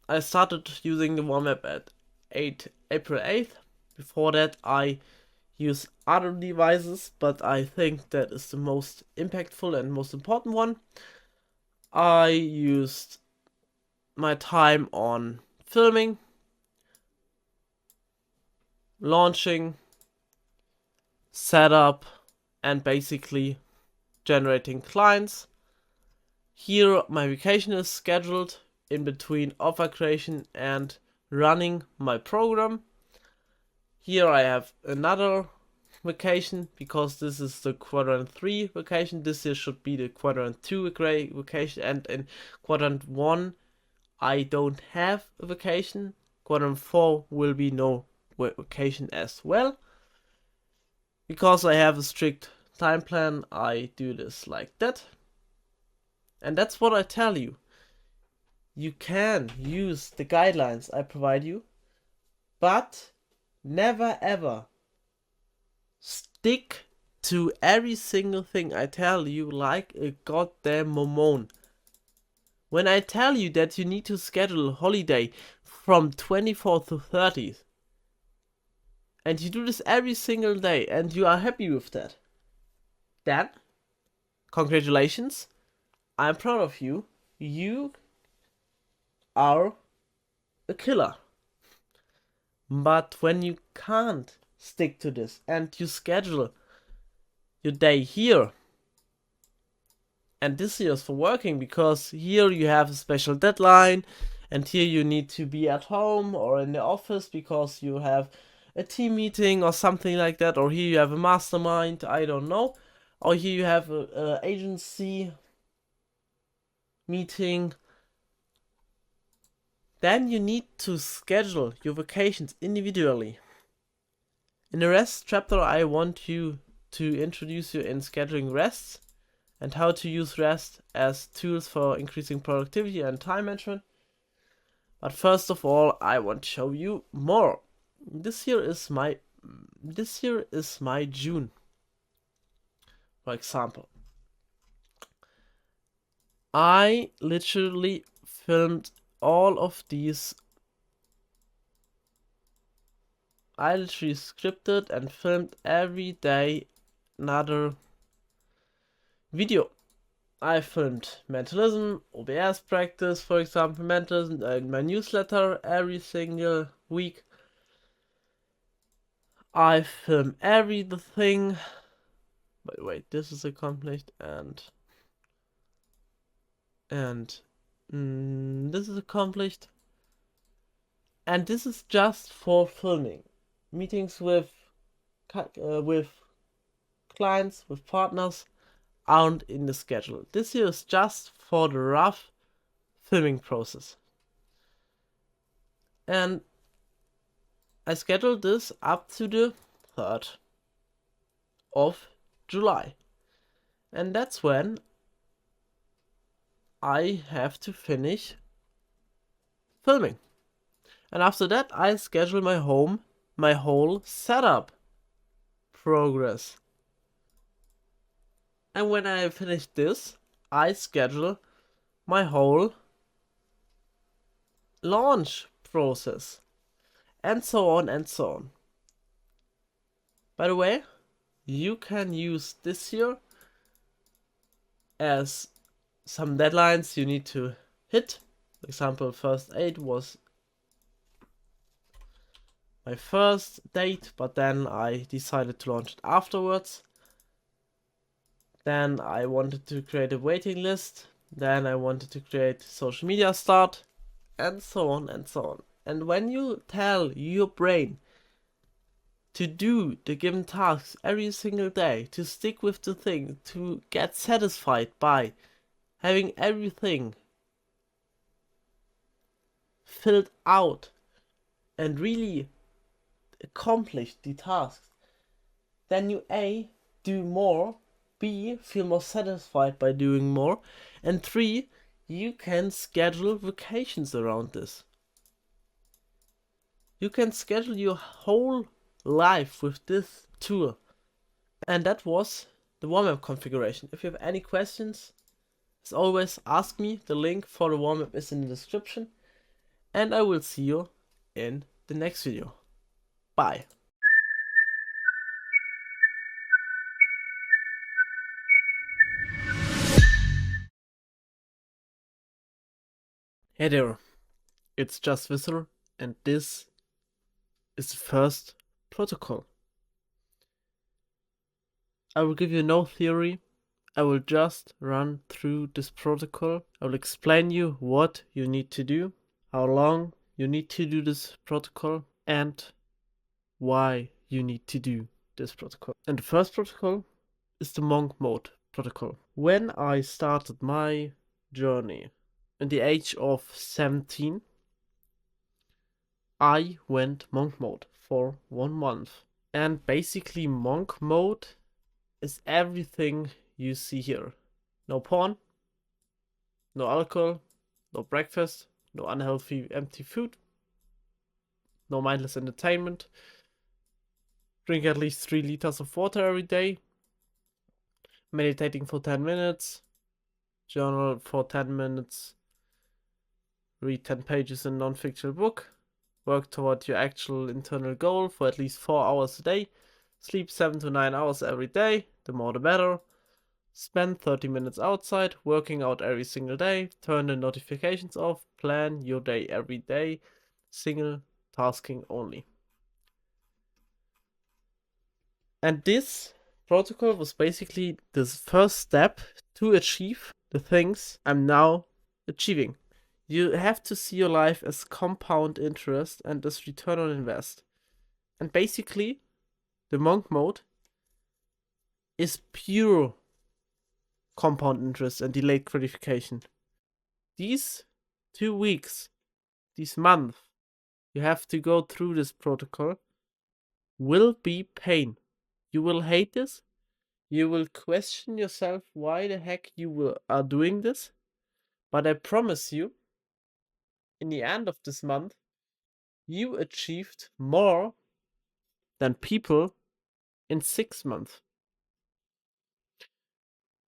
I started using the warm up at April 8th. Before that, I use other devices, but I think that is the most impactful and most important one. I used my time on filming, launching, setup, and basically generating clients. Here my vacation is scheduled in between offer creation and running my program. Here I have another vacation because this is the quadrant 3 vacation. This year should be the quadrant 2 vacation, and in quadrant 1 I don't have a vacation. Quadrant 4 will be no vacation as well. Because I have a strict time plan, I do this like that. And that's what I tell you. You can use the guidelines I provide you, but never ever stick to every single thing I tell you like a goddamn mormon. When I tell you that you need to schedule a holiday from 24th to 30th, and you do this every single day, and you are happy with that, then, congratulations, I'm proud of you. You are a killer. But when you can't stick to this, and you schedule your day here, and this here is for working, because here you have a special deadline, and here you need to be at home or in the office because you have a team meeting or something like that, or here you have a mastermind, I don't know, or here you have a agency meeting. Then you need to schedule your vacations individually. In the rest chapter, I want you to introduce you in scheduling rests and how to use rest as tools for increasing productivity and time management. But first of all, I want to show you more. This here is my June, for example. I literally filmed all of these. I literally scripted and filmed every day another video. I filmed mentalism, OBS practice, for example, mentalism, and my newsletter every single week. I film everything. But wait, this is accomplished, and this is accomplished, and this is just for filming. Meetings with clients, with partners aren't in the schedule. This here is just for the rough filming process. And I scheduled this up to the 3rd of July. And that's when I have to finish filming. And after that, I schedule my whole setup progress. And when I finish this, I schedule my whole launch process. And so on and so on. By the way, you can use this here as some deadlines you need to hit. For example, first aid was my first date, but then I decided to launch it afterwards. Then I wanted to create a waiting list. Then I wanted to create social media start, and so on and so on. And when you tell your brain to do the given tasks every single day, to stick with the thing, to get satisfied by having everything filled out and really accomplish the tasks, then you A, do more, B, feel more satisfied by doing more, and 3, you can schedule vacations around this. You can schedule your whole life with this tool. And that was the warm-up configuration. If you have any questions, as always, ask me. The link for the warm-up is in the description. And I will see you in the next video. Bye. Hey there, it's Just Visser, and this is the first protocol. I will give you no theory. I will just run through this protocol. I will explain you what you need to do, how long you need to do this protocol, and why you need to do this protocol. And the first protocol is the monk mode protocol. When I started my journey in the age of 17, I went monk mode for 1 month. And basically monk mode is everything you see here. No porn, no alcohol, no breakfast, no unhealthy empty food, no mindless entertainment. Drink at least 3 liters of water every day. Meditating for 10 minutes. Journal for 10 minutes. Read 10 pages in a non-fictional book. Work toward your actual internal goal for at least 4 hours a day. Sleep 7 to 9 hours every day. The more the better. Spend 30 minutes outside, working out every single day. Turn the notifications off. Plan your day every day. Single tasking only. And this protocol was basically the first step to achieve the things I'm now achieving. You have to see your life as compound interest and as return on invest. And basically, the monk mode is pure compound interest and delayed gratification. These 2 weeks, this month, you have to go through this protocol will be pain. You will hate this. You will question yourself why the heck you are doing this. But I promise you, in the end of this month, you achieved more than people in 6 months.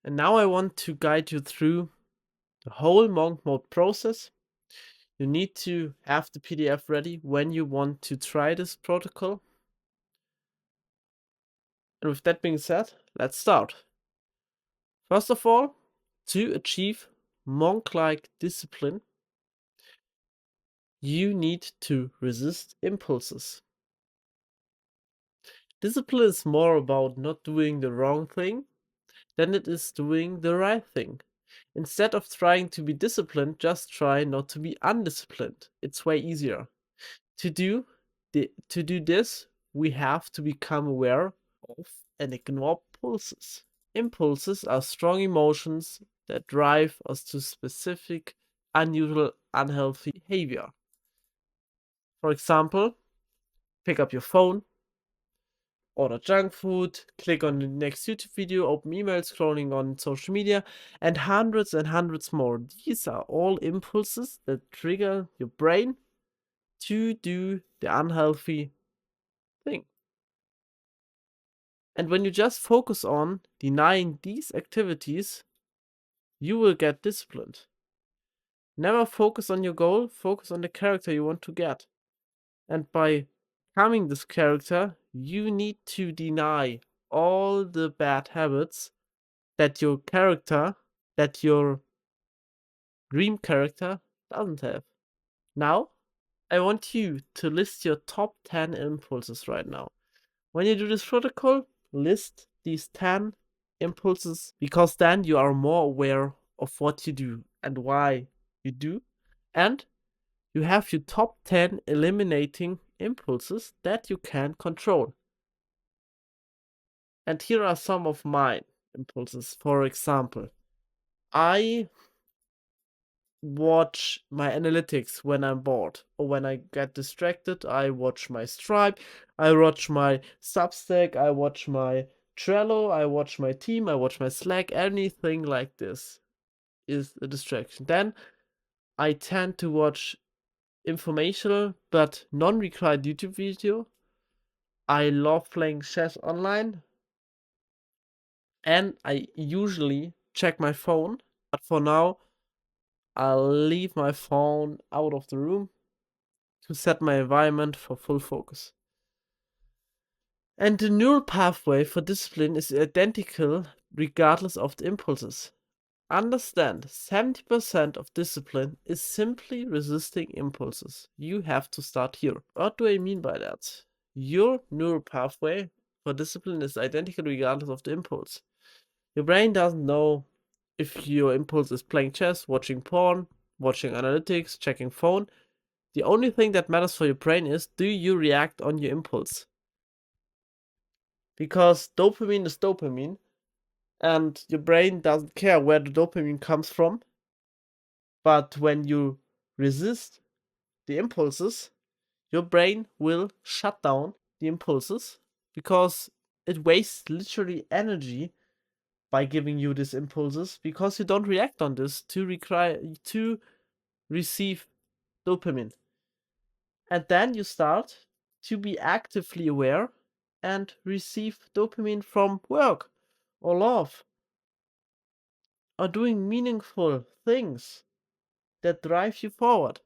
And now I want to guide you through the whole monk mode process. You need to have the PDF ready when you want to try this protocol. And with that being said, let's start. First of all, to achieve monk-like discipline, you need to resist impulses. Discipline is more about not doing the wrong thing than it is doing the right thing. Instead of trying to be disciplined, just try not to be undisciplined. It's way easier. To do this, we have to become aware of and ignore pulses. Impulses are strong emotions that drive us to specific, unusual, unhealthy behavior. For example, pick up your phone, order junk food, click on the next YouTube video, open email, scrolling on social media, and hundreds more. These are all impulses that trigger your brain to do the unhealthy thing. And when you just focus on denying these activities, you will get disciplined. Never focus on your goal, focus on the character you want to get. And by becoming this character, you need to deny all the bad habits that your character, that your dream character doesn't have. Now, I want you to list your top 10 impulses right now. When you do this protocol, list these 10 impulses, because then you are more aware of what you do and why you do. And you have your top 10 eliminating impulses that you can control. And here are some of my impulses. For example, I watch my analytics when I'm bored or when I get distracted. I watch my Stripe, I watch my Substack, I watch my Trello, I watch my team, I watch my Slack. Anything like this is a distraction. Then I tend to watch informational but non-required YouTube video. I love playing chess online, and I usually check my phone, but for now, I'll leave my phone out of the room to set my environment for full focus. And the neural pathway for discipline is identical regardless of the impulses. Understand, 70% of discipline is simply resisting impulses. You have to start here. What do I mean by that? Your neural pathway for discipline is identical regardless of the impulse. Your brain doesn't know if your impulse is playing chess, watching porn, watching analytics, checking phone. The only thing that matters for your brain is, do you react on your impulse? Because dopamine is dopamine, and your brain doesn't care where the dopamine comes from. But when you resist the impulses, your brain will shut down the impulses because it wastes literally energy by giving you these impulses because you don't react on this to receive dopamine. And then you start to be actively aware and receive dopamine from work or love or doing meaningful things that drive you forward.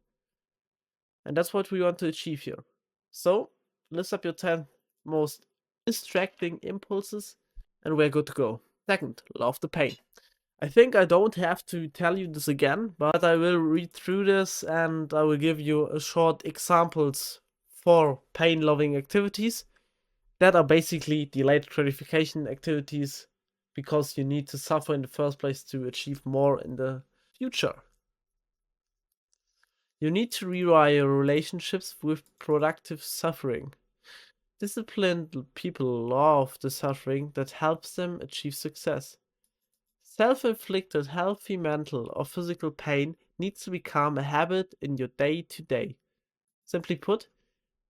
And that's what we want to achieve here. So, list up your 10 most distracting impulses, and we're good to go. Second, love the pain. I think I don't have to tell you this again, but I will read through this and I will give you a short examples for pain-loving activities that are basically delayed gratification activities because you need to suffer in the first place to achieve more in the future. You need to rewire relationships with productive suffering. Disciplined people love the suffering that helps them achieve success. Self-inflicted healthy mental or physical pain needs to become a habit in your day-to-day. Simply put,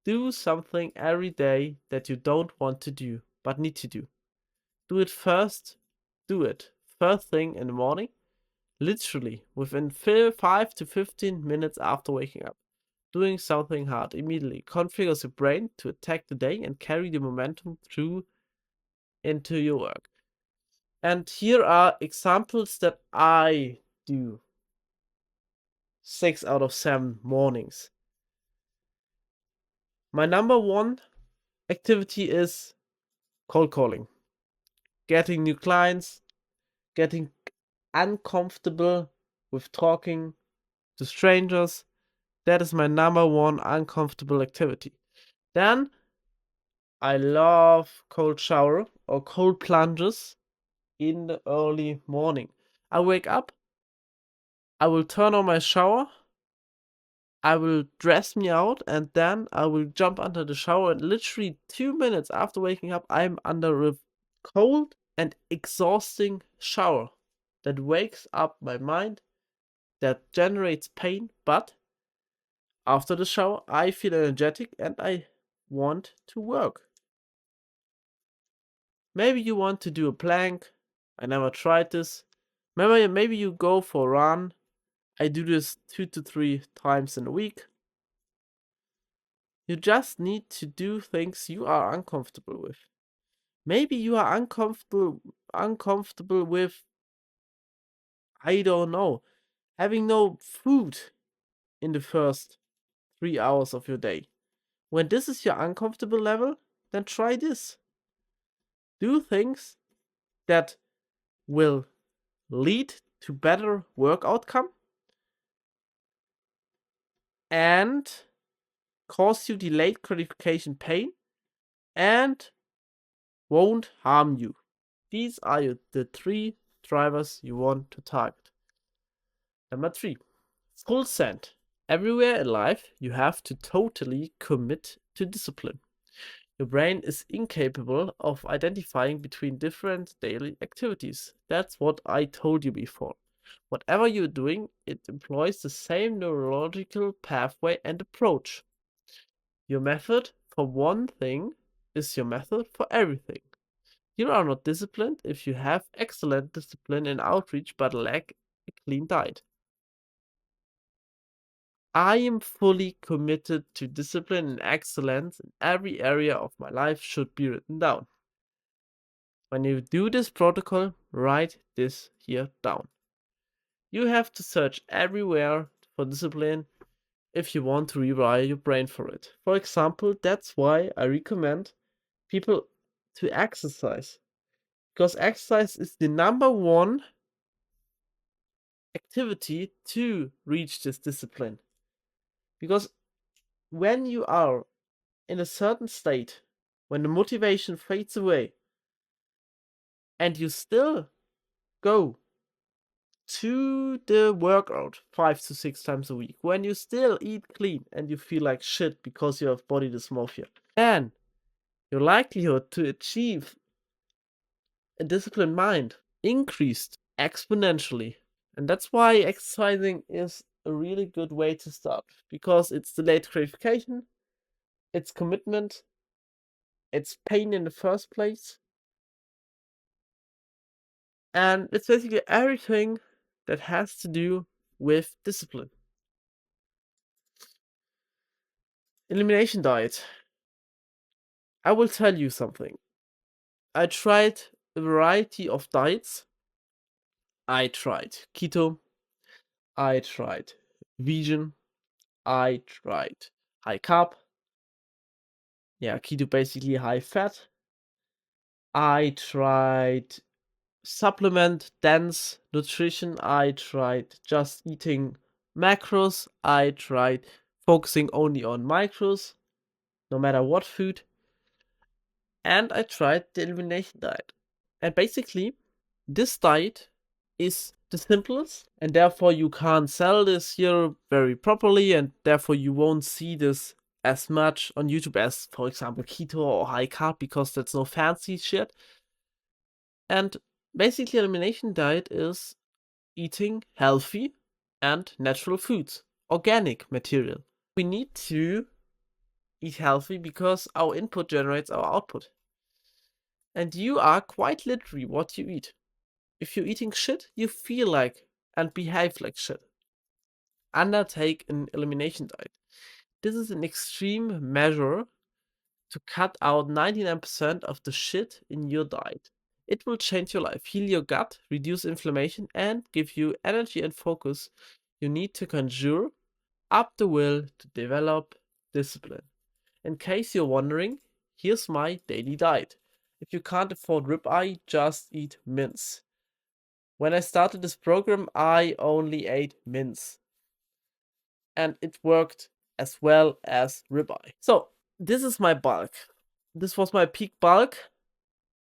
do something every day that you don't want to do, but need to do. Do it first thing in the morning, literally within 5 to 15 minutes after waking up. Doing something hard immediately configures your brain to attack the day and carry the momentum through into your work. And here are examples that I do 6 out of 7 mornings. My number one activity is cold calling, getting new clients, getting uncomfortable with talking to strangers. That is my number one uncomfortable activity. Then I love cold shower or cold plunges in the early morning. I wake up, I will turn on my shower, I will dress me out, and then I will jump under the shower. And literally 2 minutes after waking up, I'm under a cold and exhausting shower that wakes up my mind, that generates pain. But after the shower, I feel energetic and I want to work. Maybe you want to do a plank. I never tried this. Maybe you go for a run. I do this 2 to 3 times in a week. You just need to do things you are uncomfortable with. Maybe you are uncomfortable with, I don't know, having no food in the first 3 hours of your day. When this is your uncomfortable level, then try this. Do things that will lead to better work outcome and cause you delayed gratification pain and won't harm you. These are the 3 drivers you want to target. Number 3, full send. Everywhere in life, you have to totally commit to discipline. Your brain is incapable of identifying between different daily activities. That's what I told you before. Whatever you're doing, it employs the same neurological pathway and approach. Your method for one thing is your method for everything. You are not disciplined if you have excellent discipline in outreach but lack a clean diet. I am fully committed to discipline and excellence, and every area of my life should be written down. When you do this protocol, write this here down. You have to search everywhere for discipline if you want to rewire your brain for it. For example, that's why I recommend people to exercise, because exercise is the number one activity to reach this discipline. Because when you are in a certain state, when the motivation fades away, and you still go to the workout 5 to 6 times a week, when you still eat clean and you feel like shit because you have body dysmorphia, then your likelihood to achieve a disciplined mind increased exponentially. And that's why exercising is a really good way to start, because it's delayed gratification, it's commitment, it's pain in the first place, and it's basically everything that has to do with discipline. Elimination diet. I will tell you something. I tried a variety of diets. I tried keto, I tried vegan, I tried high carb. Yeah, keto basically high fat. I tried supplement dense nutrition. I tried just eating macros. I tried focusing only on micros, no matter what food. And I tried the elimination diet. And basically, this diet is the simplest, and therefore you can't sell this here very properly, and therefore you won't see this as much on YouTube as, for example, keto or high carb, because that's no fancy shit. And basically, elimination diet is eating healthy and natural foods, organic material. We need to eat healthy because our input generates our output. And you are quite literally what you eat. If you're eating shit, you feel like and behave like shit. Undertake an elimination diet. This is an extreme measure to cut out 99% of the shit in your diet. It will change your life, heal your gut, reduce inflammation, and give you energy and focus you need to conjure up the will to develop discipline. In case you're wondering, here's my daily diet. If you can't afford ribeye, just eat mince. When I started this program, I only ate mince, and it worked as well as ribeye. So this is my bulk. This was my peak bulk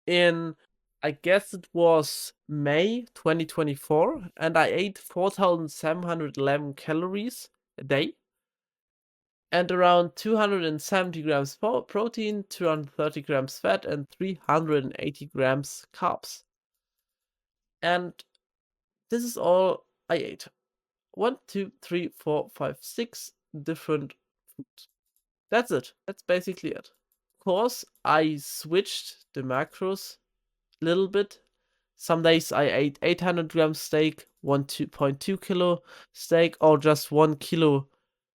in, I guess it was May 2024, and I ate 4,711 calories a day and around 270 grams protein, 230 grams fat, and 380 grams carbs. And this is all I ate. 1, 2, 3, 4, 5, 6 different foods. That's it. That's basically it. Of course, I switched the macros a little bit. Some days I ate 800 grams steak, 1.2 kilo steak, or just 1 kilo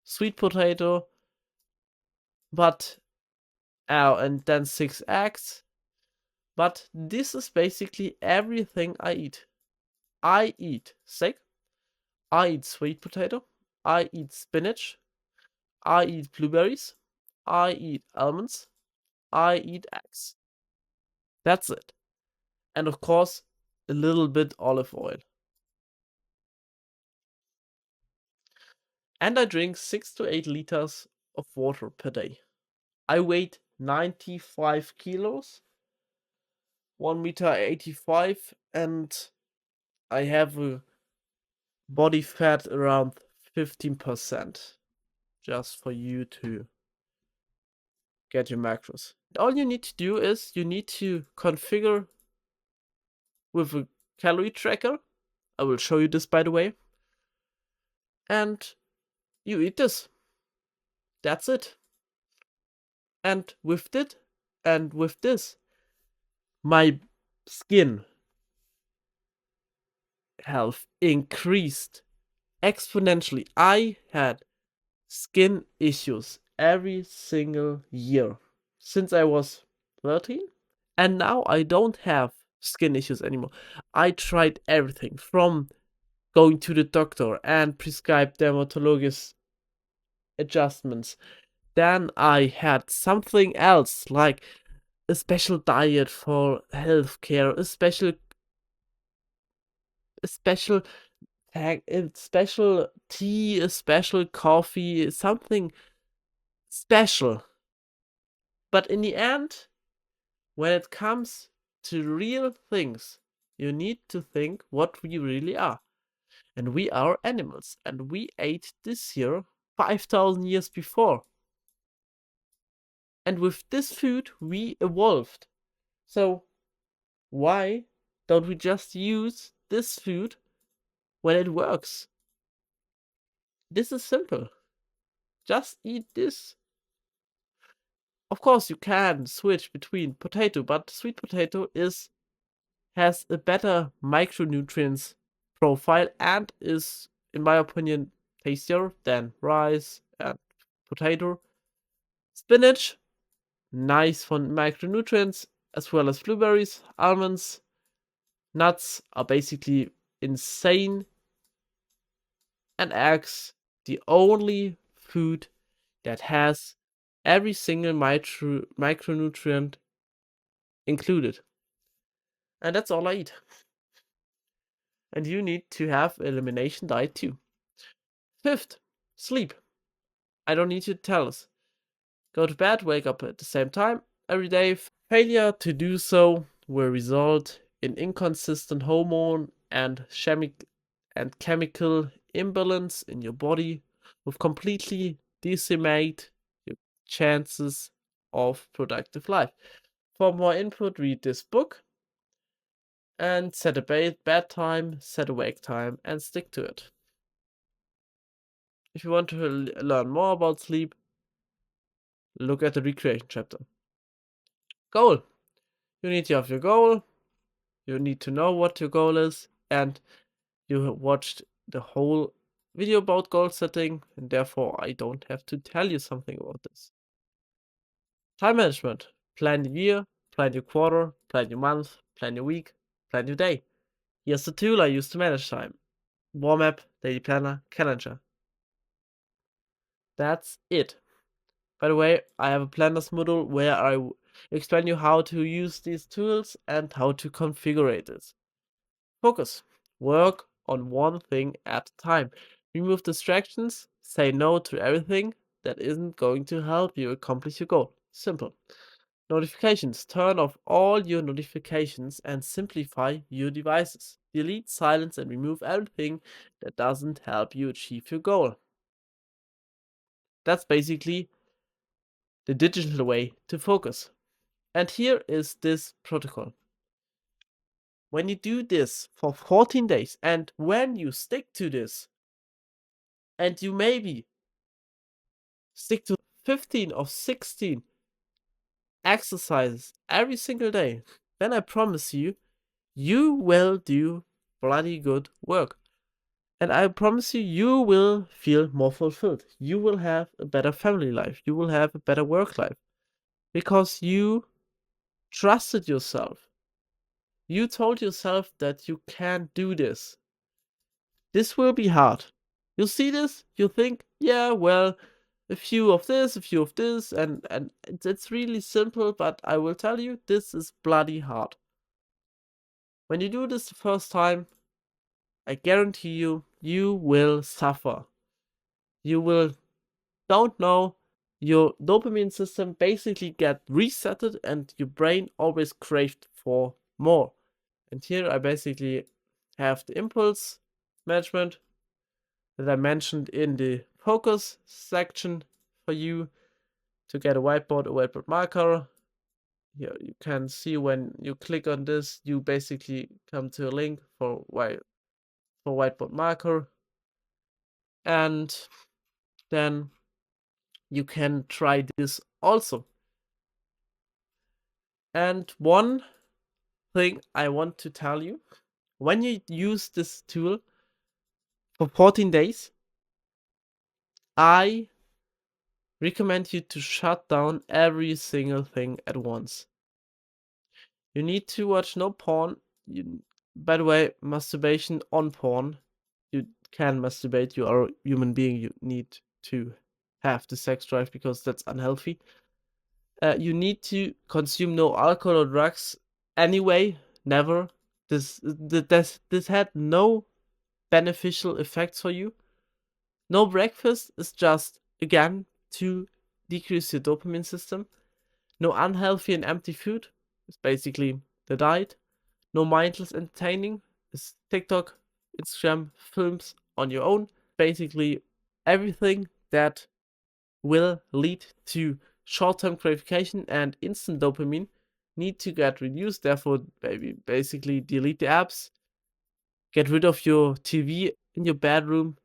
sweet potato. But and then 6 eggs. But this is basically everything I eat. I eat steak, I eat sweet potato, I eat spinach, I eat blueberries, I eat almonds, I eat eggs. That's it. And of course, a little bit olive oil. And I drink 6 to 8 liters of water per day. I weigh 95 kilos, 1 meter 85, and I have a body fat around 15%, just for you to get your macros. All you need to do is you need to configure with a calorie tracker. I will show you this, by the way. And you eat this. That's it. And with it, and with this, my skin health increased exponentially. I had skin issues every single year since I was 13. And now I don't have skin issues anymore. I tried everything from going to the doctor and prescribed dermatologist adjustments. Then I had something else like a special diet for healthcare, a special a special tea, a special coffee, something special. But in the end, when it comes to real things, you need to think what we really are. And we are animals, and we ate this year 5,000 years before. And with this food, we evolved. So, why don't we just use this food when it works? This is simple. Just eat this. Of course, you can switch between potato, but sweet potato has a better micronutrients profile and is, in my opinion, tastier than rice and potato. Spinach, nice for micronutrients, as well as blueberries, almonds, nuts are basically insane, and eggs, the only food that has every single micronutrient included. And that's all I eat. And you need to have elimination diet too. Fifth, sleep. I don't need to tell us. Go to bed, wake up at the same time every day. Failure to do so will result in inconsistent hormone and chemical imbalance in your body, will completely decimate your chances of productive life. For more input, read this book and set a bedtime, set a wake time, and stick to it. If you want to learn more about sleep, look at the recreation chapter. Goal. You need to have your goal. You need to know what your goal is, and you have watched the whole video about goal setting, and therefore I don't have to tell you something about this. Time management. Plan your year, plan your quarter, plan your month, plan your week, plan your day. Here's the tool I use to manage time. Warm App, Daily Planner, Calendar. That's it. By the way, I have a planners module where I explain you how to use these tools and how to configure it. Focus. Work on one thing at a time. Remove distractions. Say no to everything that isn't going to help you accomplish your goal. Simple. Notifications. Turn off all your notifications and simplify your devices. Delete, silence, and remove everything that doesn't help you achieve your goal. That's basically the digital way to focus. And here is this protocol. When you do this for 14 days, and when you stick to this, and you maybe stick to 15 or 16 exercises every single day, then I promise you, you will do bloody good work. And I promise you, you will feel more fulfilled. You will have a better family life. You will have a better work life. Because you trusted yourself. You told yourself that you can do this. This will be hard. You see this, you think, yeah, well, a few of this, and it's really simple, but I will tell you, this is bloody hard. When you do this the first time, I guarantee you, you will suffer. You will don't know, your dopamine system basically get resetted and your brain always craved for more. And here I basically have the impulse management that I mentioned in the focus section for you to get a whiteboard marker. Here you can see when you click on this, you basically come to a link for whiteboard marker, and then you can try this also. And one thing I want to tell you, when you use this tool for 14 days, I recommend you to shut down every single thing at once. You need to watch no porn. By the way, masturbation on porn. You can masturbate. You are a human being. You need to have the sex drive because that's unhealthy. You need to consume no alcohol or drugs anyway. Never. This had no beneficial effects for you. No breakfast is just, again, to decrease your dopamine system. No unhealthy and empty food is basically the diet. No mindless entertaining is TikTok, Instagram, films on your own. Basically, everything that will lead to short-term gratification and instant dopamine need to get reduced. Therefore, basically delete the apps, get rid of your TV in your bedroom,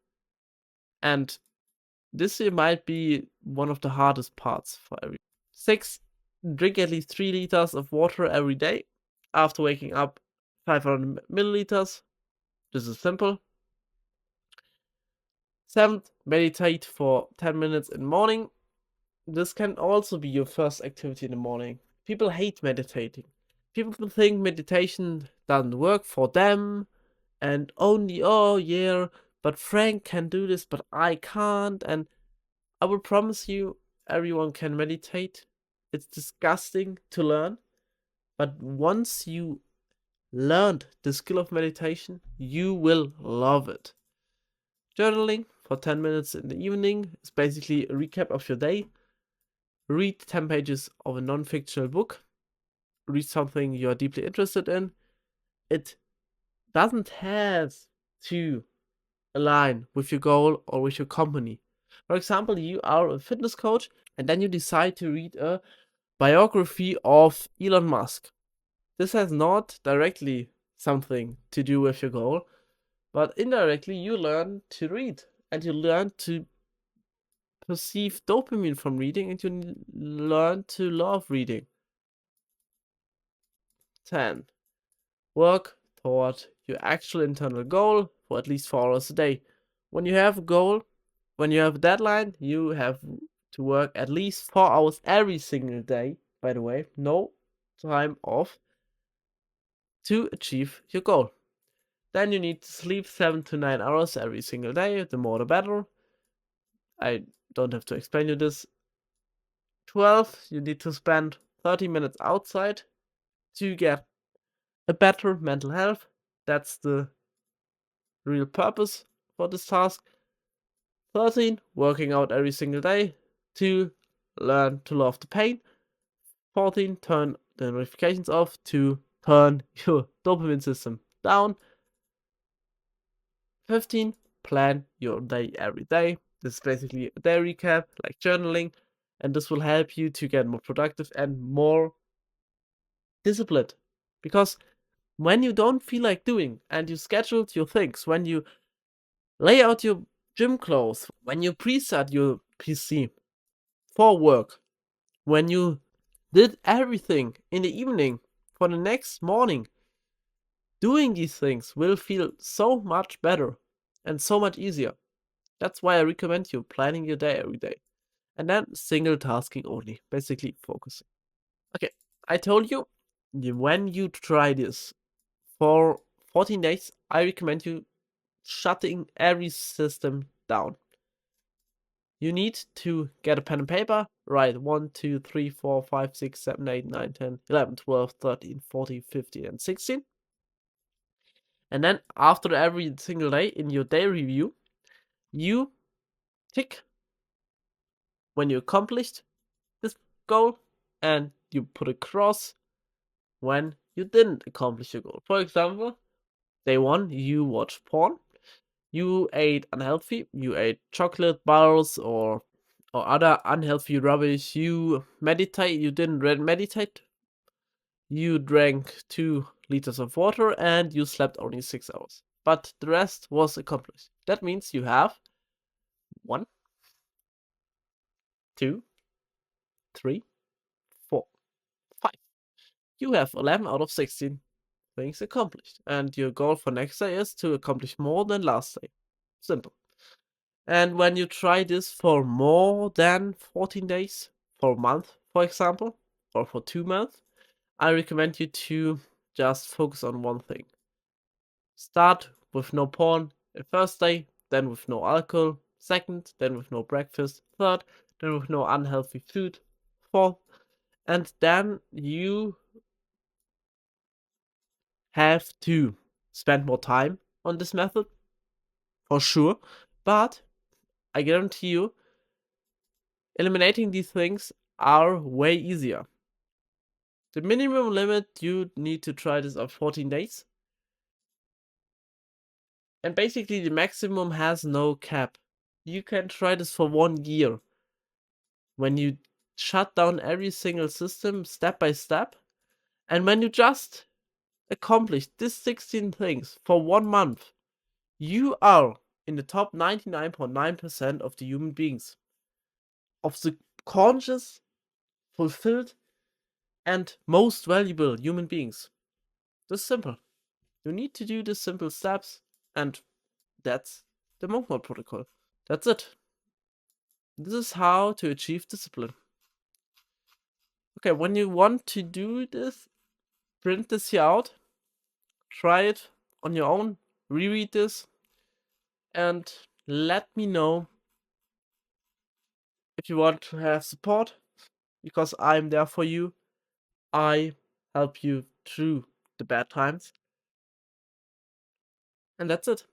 and this might be one of the hardest parts for everyone. 6. Drink at least 3 liters of water every day. After waking up, 500 milliliters. This is simple. 7. Meditate for 10 minutes in the morning. This can also be your first activity in the morning. People hate meditating. People think meditation doesn't work for them, and only, oh yeah, but Frank can do this, but I can't. And I will promise you, everyone can meditate. It's disgusting to learn, but once you learned the skill of meditation, you will love it. Journaling for 10 minutes in the evening is basically a recap of your day. Read 10 pages of a non-fictional book. Read something you are deeply interested in. It doesn't have to align with your goal or with your company. For example, you are a fitness coach and then you decide to read a biography of Elon Musk. This has not directly something to do with your goal, but indirectly you learn to read and you learn to perceive dopamine from reading and you learn to love reading. 10. Work toward your actual internal goal for at least 4 hours a day. When you have a goal, when you have a deadline, you have to work at least 4 hours every single day, by the way, no time off, to achieve your goal. Then you need to sleep 7 to 9 hours every single day, the more the better. I don't have to explain you this. 12, you need to spend 30 minutes outside to get a better mental health. That's the real purpose for this task. 13, working out every single day to learn to love the pain. 14, turn the notifications off to turn your dopamine system down. 15, plan your day every day. This is basically a day recap, like journaling, and this will help you to get more productive and more disciplined. Because when you don't feel like doing and you scheduled your things, when you lay out your gym clothes, when you preset your PC for work, when you did everything in the evening for the next morning, doing these things will feel so much better and so much easier. That's why I recommend you planning your day every day. And then single tasking only, basically focusing. Okay, I told you, when you try this for 14 days, I recommend you shutting every system down. You need to get a pen and paper, write 1, 2, 3, 4, 5, 6, 7, 8, 9, 10, 11, 12, 13, 14, 15, and 16. And then after every single day in your day review, you tick when you accomplished this goal and you put a cross when you didn't accomplish your goal. For example, day 1, you watched porn, you ate unhealthy, you ate chocolate bars or other unhealthy rubbish, you meditate, you didn't meditate, you drank 2 liters of water, and you slept only 6 hours. But the rest was accomplished. That means you have 1, 2, 3, 4, 5. You have 11 out of 16 things accomplished. And your goal for next day is to accomplish more than last day. Simple. And when you try this for more than 14 days, for a month, for example, or for 2 months, I recommend you to just focus on one thing. Start with no porn the first day, then with no alcohol, second, then with no breakfast, third, then with no unhealthy food, fourth, and then you have to spend more time on this method, for sure, but I guarantee you, eliminating these things are way easier. The minimum limit you need to try this are 14 days. And basically the maximum has no cap. You can try this for 1 year. When you shut down every single system step by step, and when you just accomplish these 16 things for 1 month, you are in the top 99.9% of the human beings. Of the conscious, fulfilled, and most valuable human beings. This is simple. You need to do the simple steps, and that's the monk mode protocol. That's it. This is how to achieve discipline. Okay, when you want to do this, print this here out, try it on your own, reread this, and let me know if you want to have support, because I'm there for you. I help you through the bad times. And that's it.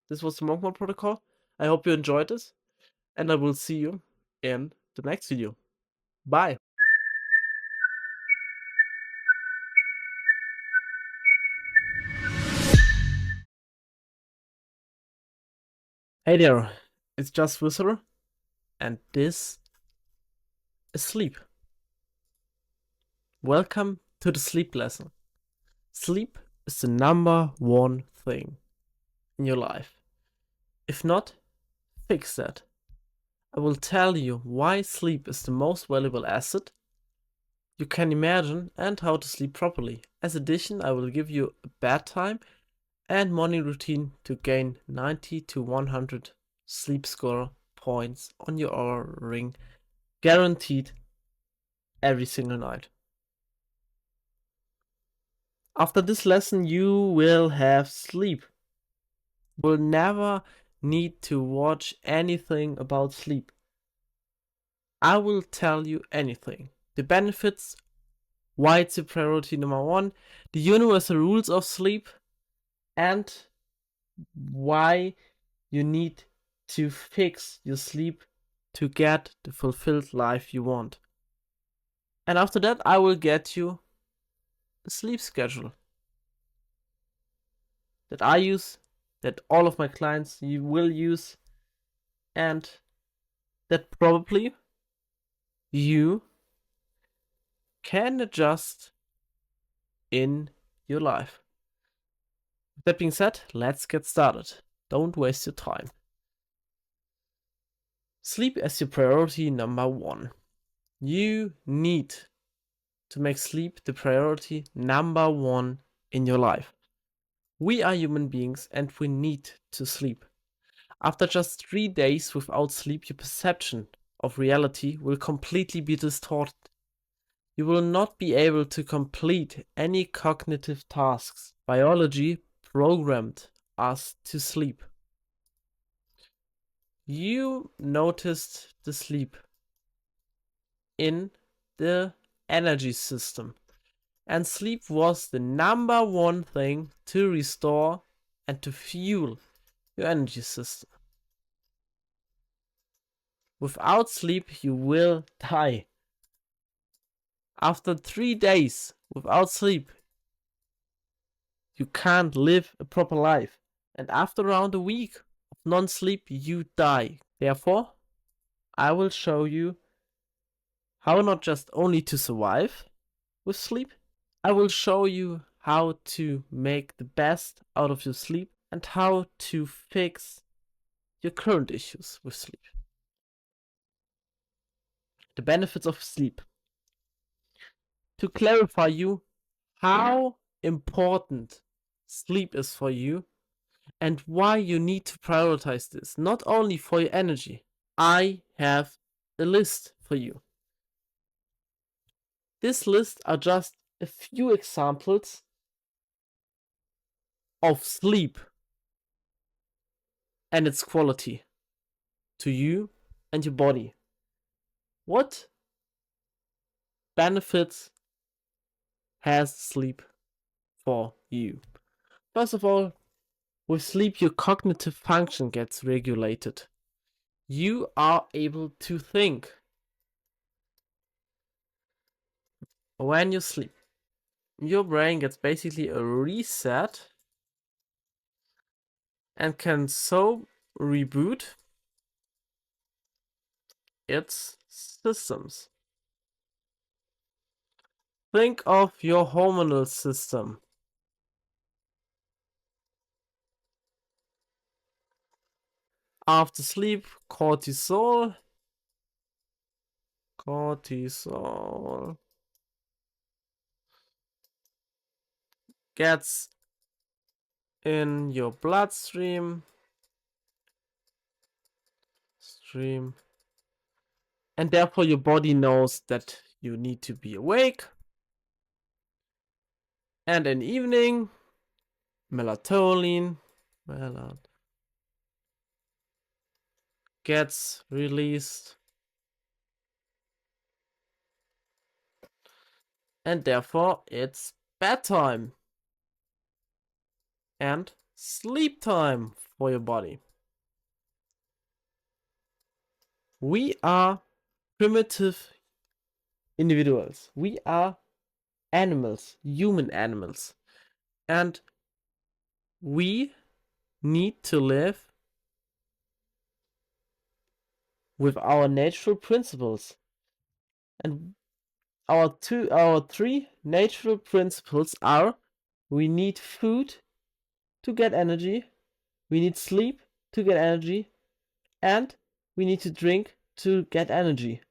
This was the monk mode protocol. I hope you enjoyed this, and I will see you in the next video. Bye. Hey there, it's just Wizard, and this is sleep. Welcome to the sleep lesson. Sleep is the number one thing in your life. If not, fix that. I will tell you why sleep is the most valuable asset you can imagine and how to sleep properly. As addition, I will give you a bedtime and morning routine to gain 90 to 100 sleep score points on your Oura ring, guaranteed every single night. After this lesson, you will have sleep. You will never need to watch anything about sleep. I will tell you anything. The benefits, why it's your priority number one, the universal rules of sleep, and why you need to fix your sleep to get the fulfilled life you want. And after that, I will get you a sleep schedule that I use, that all of my clients will use, and that probably you can adjust in your life. With that being said, let's get started. Don't waste your time. Sleep as your priority number one. You need to make sleep the priority number one in your life. We are human beings and we need to sleep. After just 3 days without sleep, your perception of reality will completely be distorted. You will not be able to complete any cognitive tasks. Biology programmed us to sleep. You noticed the sleep in the energy system, and sleep was the number one thing to restore and to fuel your energy system. Without sleep, you will die. After 3 days without sleep, you can't live a proper life. And after around a week of non-sleep, you die. Therefore, I will show you how not just only to survive with sleep, I will show you how to make the best out of your sleep and how to fix your current issues with sleep. The benefits of sleep. To clarify you how important sleep is for you, and why you need to prioritize this, not only for your energy. I have a list for you. This list are just a few examples of sleep and its quality to you and your body. What benefits has sleep for you? First of all, with sleep, your cognitive function gets regulated. You are able to think when you sleep. Your brain gets basically a reset and can so reboot its systems. Think of your hormonal system. After sleep, cortisol gets in your bloodstream, and therefore your body knows that you need to be awake. And in evening, melatonin gets released, and therefore it's bedtime and sleep time for your body. We are primitive individuals. We are animals, human animals, and we need to live with our natural principles. And our three natural principles are: we need food to get energy, we need sleep to get energy, and we need to drink to get energy.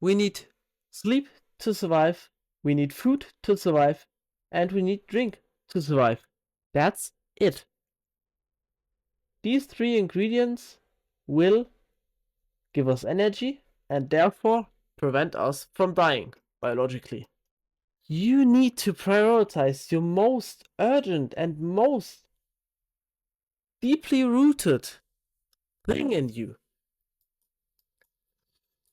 We need sleep to survive, we need food to survive, and we need drink to survive. That's it. These three ingredients will give us energy and therefore prevent us from dying biologically. You need to prioritize your most urgent and most deeply rooted thing in you.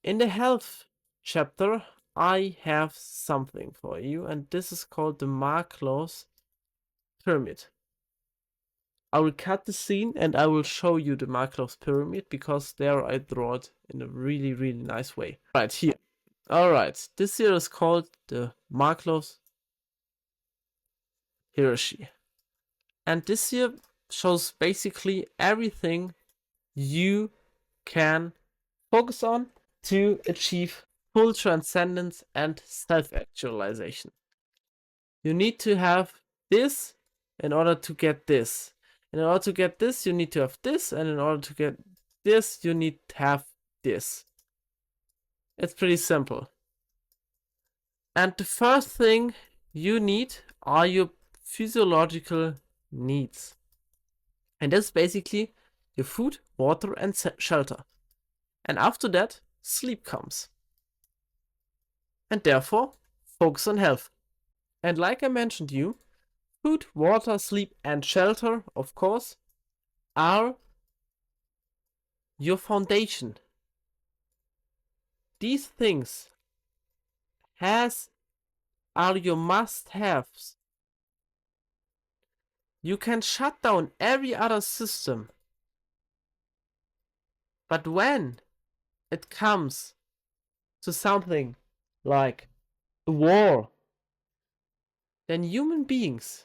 In the health chapter, I have something for you, and this is called the Maslow's pyramid. I will cut the scene and I will show you the Maslow's pyramid, because there I draw it in a really, really nice way. Right here. Alright, this here is called the Maslow's hierarchy. And this here shows basically everything you can focus on to achieve full transcendence and self-actualization. You need to have this in order to get this. And in order to get this, you need to have this. And in order to get this, you need to have this. It's pretty simple. And the first thing you need are your physiological needs. And that's basically your food, water, and shelter. And after that, sleep comes. And therefore, focus on health. And like I mentioned you, food, water, sleep, and shelter, of course, are your foundation. These things are your must-haves. You can shut down every other system. But when it comes to something like a war, then human beings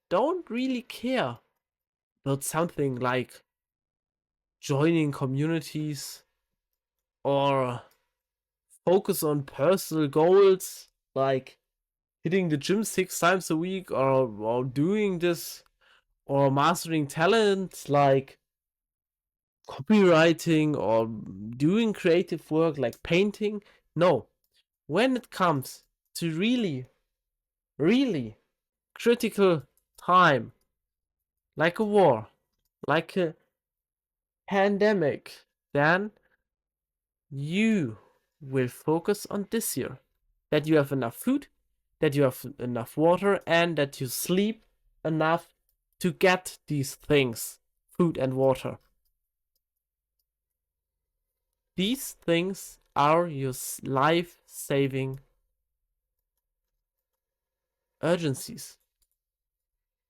don't really care about something like joining communities or focus on personal goals like hitting the gym 6 times a week, or doing this, or mastering talent like copywriting or doing creative work like painting. No, when it comes to really, really critical time, like a war, like a pandemic, then you will focus on this here. That you have enough food, that you have enough water, and that you sleep enough to get these things, food and water. These things are your life-saving urgencies.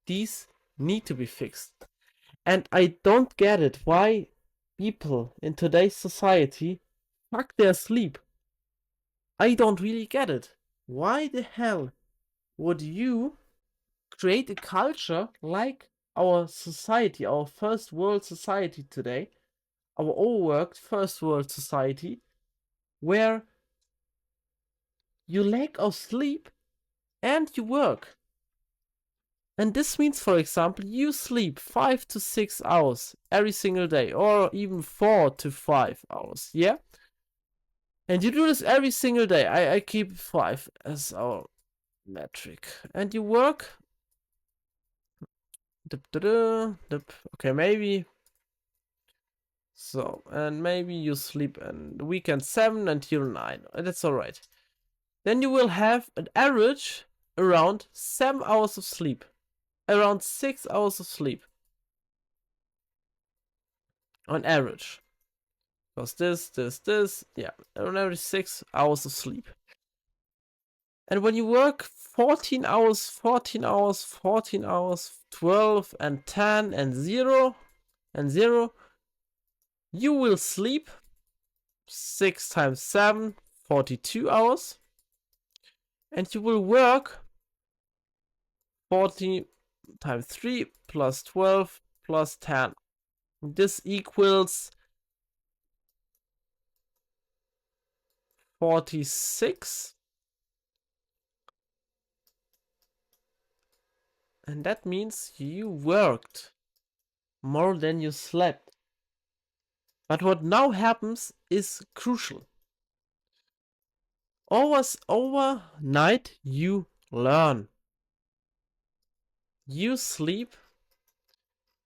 These need to be fixed. And I don't get it why people in today's society fuck their sleep. I don't really get it. Why the hell would you create a culture like our society, our first world society today, our overworked first world society, where you lack of sleep and you work? And this means, for example, you sleep 5 to 6 hours every single day, or even 4 to 5 hours, yeah? And you do this every single day. I keep 5 as our metric. And you work. Okay, maybe. So, and maybe you sleep on the weekend 7 until 9. That's alright. Then you will have an average around 7 hours of sleep. Around 6 hours of sleep. On average. Because this, yeah, around every 6 hours of sleep. And when you work 14 hours, 14 hours, 14 hours, 12 and 10 and 0 and 0, you will sleep 6 times 7, 42 hours. And you will work 40 times 3 plus 12 plus 10. This equals 46. And that means you worked more than you slept. But what now happens is crucial. Always overnight you learn. You sleep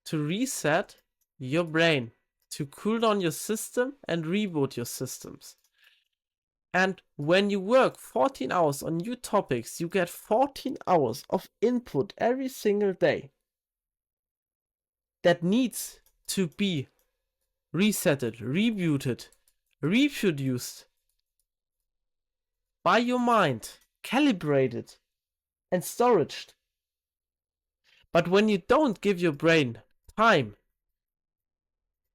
to reset your brain, to cool down your system and reboot your systems. And when you work 14 hours on new topics, you get 14 hours of input every single day that needs to be resetted, rebooted, reproduced by your mind, calibrated and storaged. But when you don't give your brain time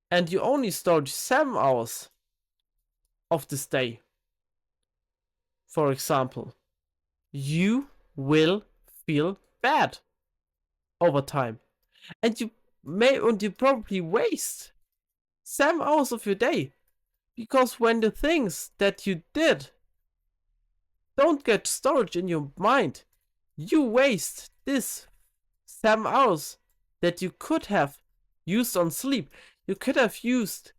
and you only storage 7 hours of this day, for example, you will feel bad over time. And you probably waste 7 hours of your day. Because when the things that you did don't get storage in your mind, you waste this 7 hours that you could have used on sleep. You could have used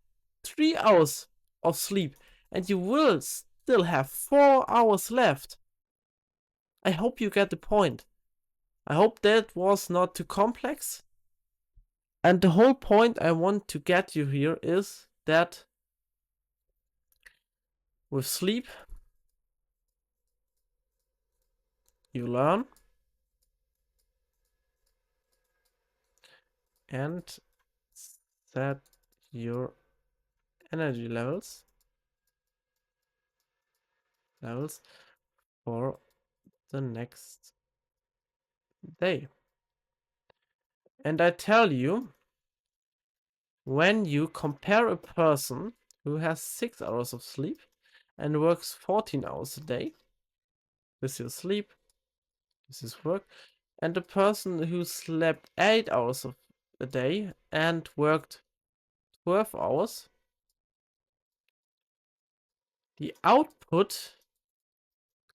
3 hours of sleep and you will still have 4 hours left. I hope you get the point. I hope that was not too complex. And the whole point I want to get you here is that with sleep, you learn and set your energy levels for the next day. And I tell you, when you compare a person who has 6 hours of sleep and works 14 hours a day, this is sleep, this is work, and a person who slept 8 hours of a day and worked 12 hours, the output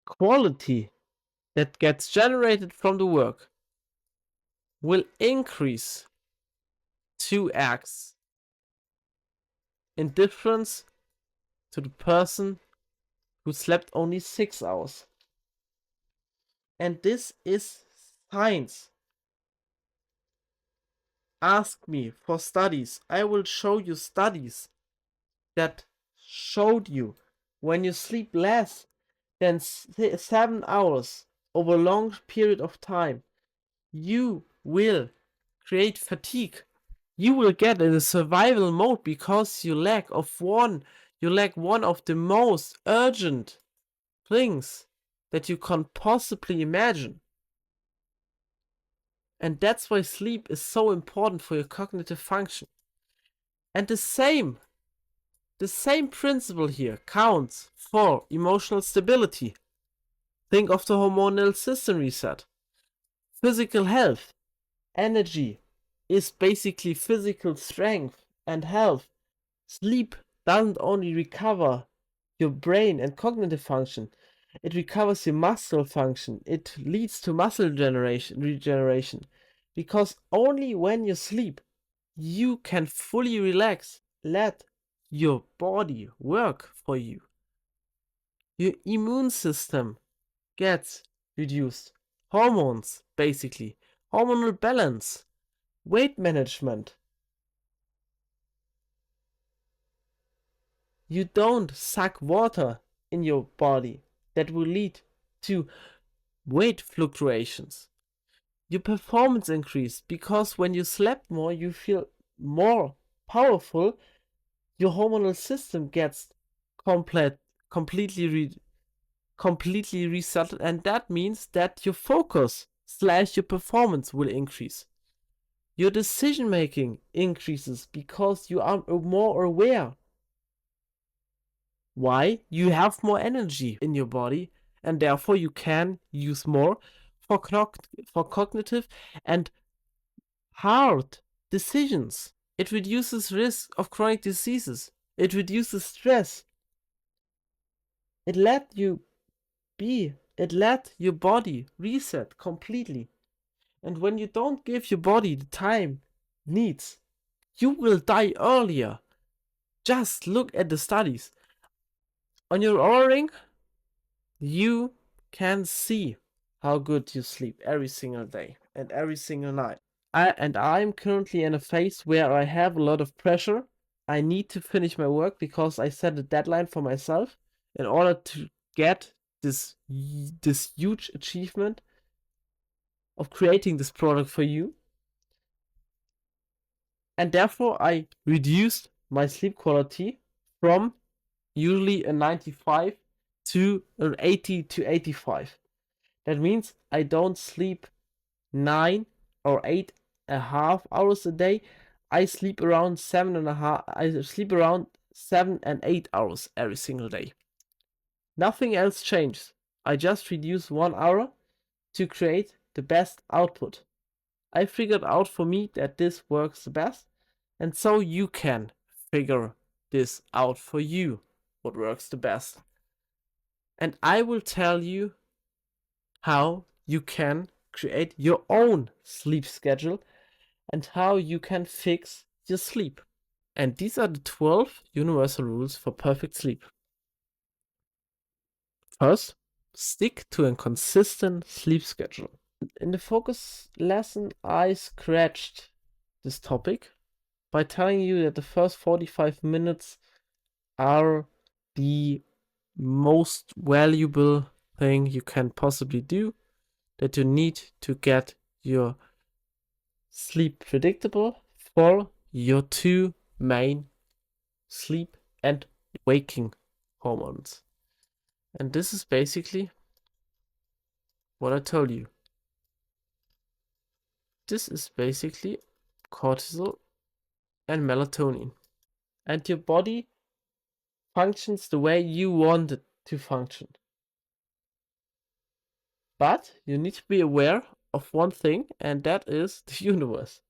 quality that gets generated from the work will increase 2x in difference to the person who slept only 6 hours. And this is science. ask me for studies, I will show you studies that showed you when you sleep less than 7 hours over a long period of time, you will create fatigue. You will get in a survival mode because you lack one of the most urgent things that you can possibly imagine. And that's why sleep is so important for your cognitive function. And the same principle here counts for emotional stability. Think of the hormonal system reset. Physical health, energy is basically physical strength and health. Sleep doesn't only recover your brain and cognitive function, it recovers your muscle function. It leads to muscle regeneration. Because only when you sleep, you can fully relax. Let your body work for you. Your immune system gets reduced. Hormones, basically. Hormonal balance. Weight management. You don't suck water in your body. That will lead to weight fluctuations. Your performance increase because when you slept more, you feel more powerful. Your hormonal system gets completely resettled, and that means that your focus / your performance will increase. Your decision making increases because you are more aware. Why? You have more energy in your body, and therefore you can use more for cognitive and hard decisions. It reduces risk of chronic diseases. It reduces stress. It let your body reset completely. And when you don't give your body the time it needs, you will die earlier. Just look at the studies. On your Oura ring, you can see how good you sleep every single day and every single night. I'm currently in a phase where I have a lot of pressure. I need to finish my work because I set a deadline for myself in order to get this huge achievement of creating this product for you. And therefore I reduced my sleep quality from usually a 95 to an 80 to 85. That means I don't sleep 9 or 8.5 hours a day. I sleep around 7.5. I sleep around 7 and 8 hours every single day. Nothing else changes. I just reduce 1 hour to create the best output. I figured out for me that this works the best, and so you can figure this out for you, what works the best. And I will tell you how you can create your own sleep schedule and how you can fix your sleep. And these are the 12 universal rules for perfect sleep. First, stick to a consistent sleep schedule. In the focus lesson, I scratched this topic by telling you that the first 45 minutes are the most valuable thing you can possibly do, that you need to get your sleep predictable for your two main sleep and waking hormones. And this is basically what I told you. This is basically cortisol and melatonin. And your body functions the way you want it to function. But you need to be aware of one thing, and that is the universe.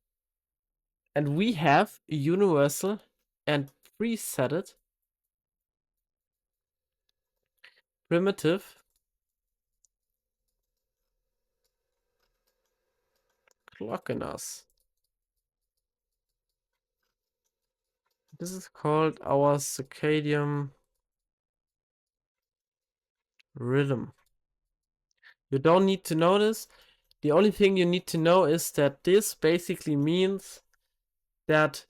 And we have a universal and presetted primitive clock in us. This is called our circadian rhythm. You don't need to know this. The only thing you need to know is that this basically means that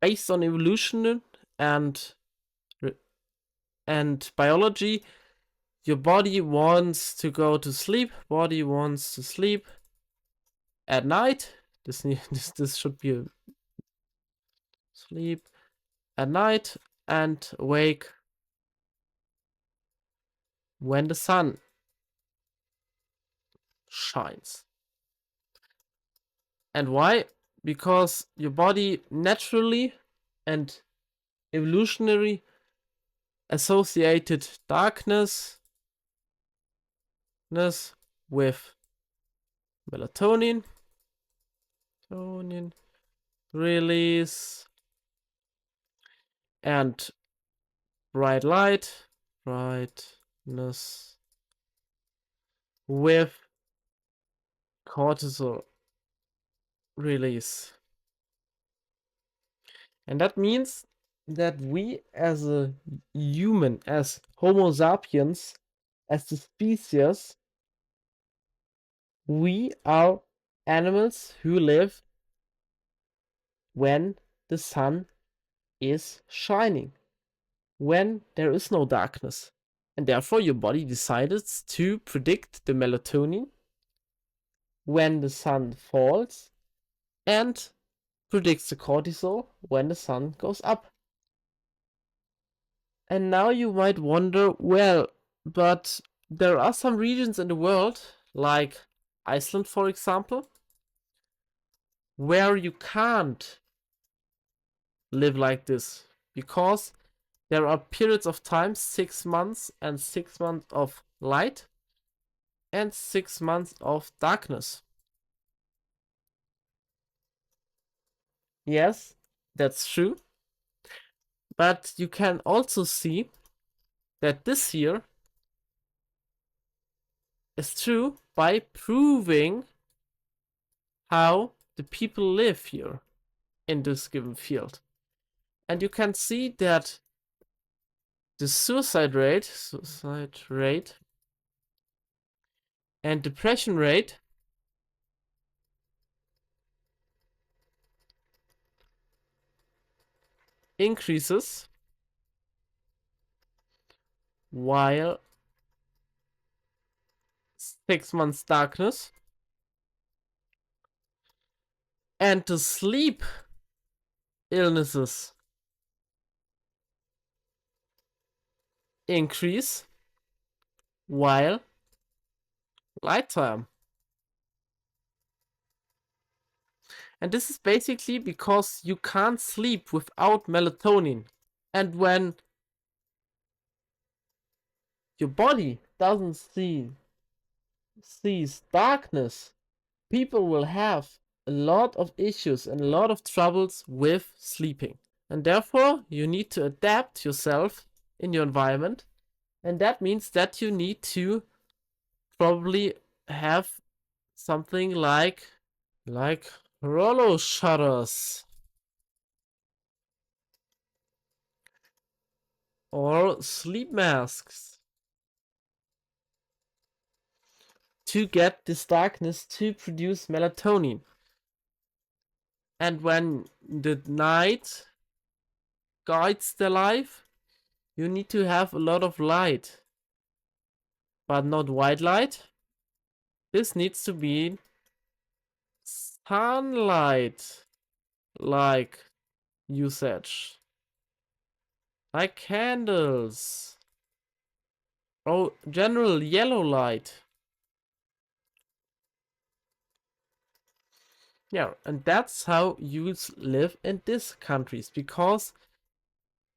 based on evolution and biology, your body wants to go to sleep. Body wants to sleep at night. This should be a sleep at night and wake when the sun shines. And why? Because your body naturally and evolutionary associated darkness with melatonin release and bright light, brightness with cortisol release. And that means that we as a human, as Homo sapiens, as the species, we are animals who live when the sun is shining, when there is no darkness. And therefore your body decided to predict the melatonin when the sun falls and predicts the cortisol when the sun goes up. And now you might wonder, well, but there are some regions in the world, like Iceland, for example, where you can't live like this because there are periods of time, 6 months and 6 months of light and 6 months of darkness. Yes, that's true. But you can also see that this year is true by proving how the people live here in this given field. And you can see that the suicide rate and depression rate increases while 6 months darkness, and the sleep illnesses increase while light time. And this is basically because you can't sleep without melatonin. And when your body doesn't sees darkness, people will have a lot of issues and a lot of troubles with sleeping. And therefore, you need to adapt yourself in your environment. And that means that you need to probably have something like rollo shutters or sleep masks to get this darkness to produce melatonin. And when the night guides the life, you need to have a lot of light, but not white light. This needs to be sunlight like usage, like candles, or general yellow light. Yeah, and that's how you live in these countries, because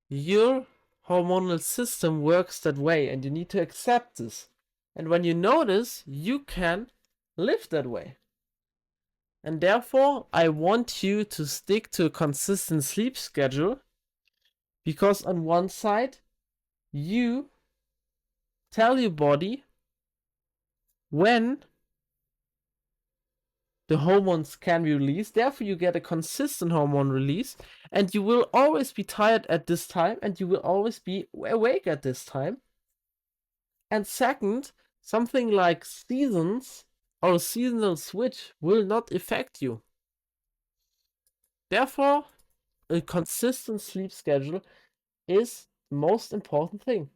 your hormonal system works that way and you need to accept this. And when you know this, you can live that way. And therefore, I want you to stick to a consistent sleep schedule, because on one side, you tell your body when the hormones can be released. Therefore, you get a consistent hormone release, and you will always be tired at this time, and you will always be awake at this time. And second, something like seasons or a seasonal switch will not affect you. Therefore, a consistent sleep schedule is the most important thing.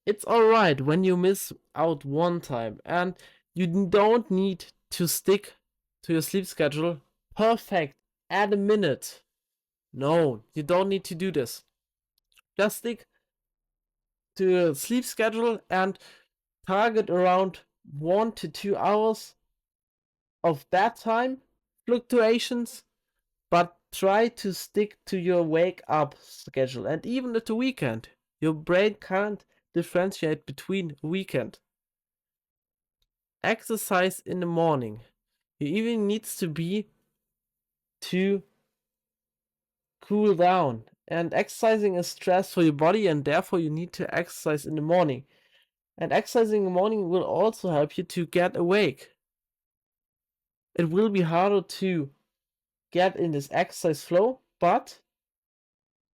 It's alright when you miss out one time, and you don't need to stick to your sleep schedule perfect at a minute. No, you don't need to do this. Just stick to your sleep schedule and target around 1 to 2 hours of that time fluctuations, but try to stick to your wake up schedule. And even at the weekend, your brain can't differentiate between weekend. Exercise in the morning. You even needs to be to cool down. And exercising is stress for your body, and therefore you need to exercise in the morning. And exercising in the morning will also help you to get awake. It will be harder to get in this exercise flow, but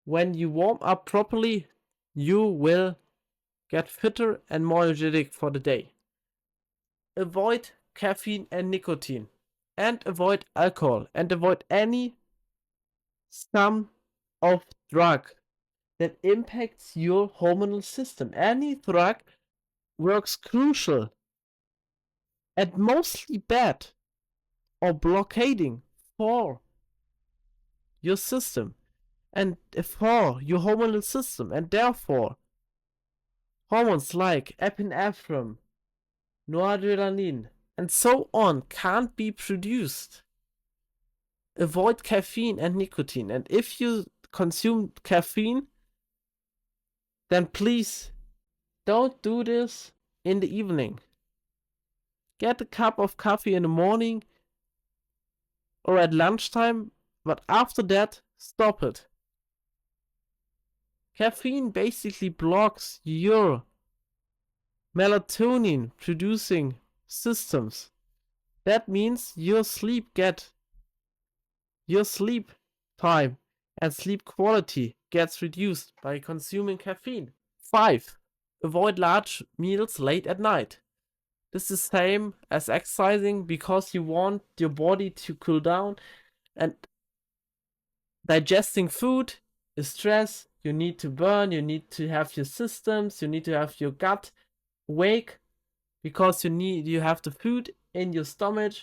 when you warm up properly, you will get fitter and more energetic for the day. Avoid caffeine and nicotine, and avoid alcohol, and avoid any sum of drug that impacts your hormonal system. Any drug works crucial and mostly bad or blockading for your system and for your hormonal system, and therefore hormones like epinephrine, noradrenaline, and so on can't be produced. Avoid caffeine and nicotine, and if you consume caffeine, then please don't do this in the evening. Get a cup of coffee in the morning or at lunchtime, but after that, stop it. Caffeine basically blocks your melatonin producing systems. That means your sleep time and sleep quality gets reduced by consuming caffeine. 5. Avoid large meals late at night. This is the same as exercising because you want your body to cool down, and digesting food is stress. You need to burn, you need to have your systems, you need to have your gut awake because you have the food in your stomach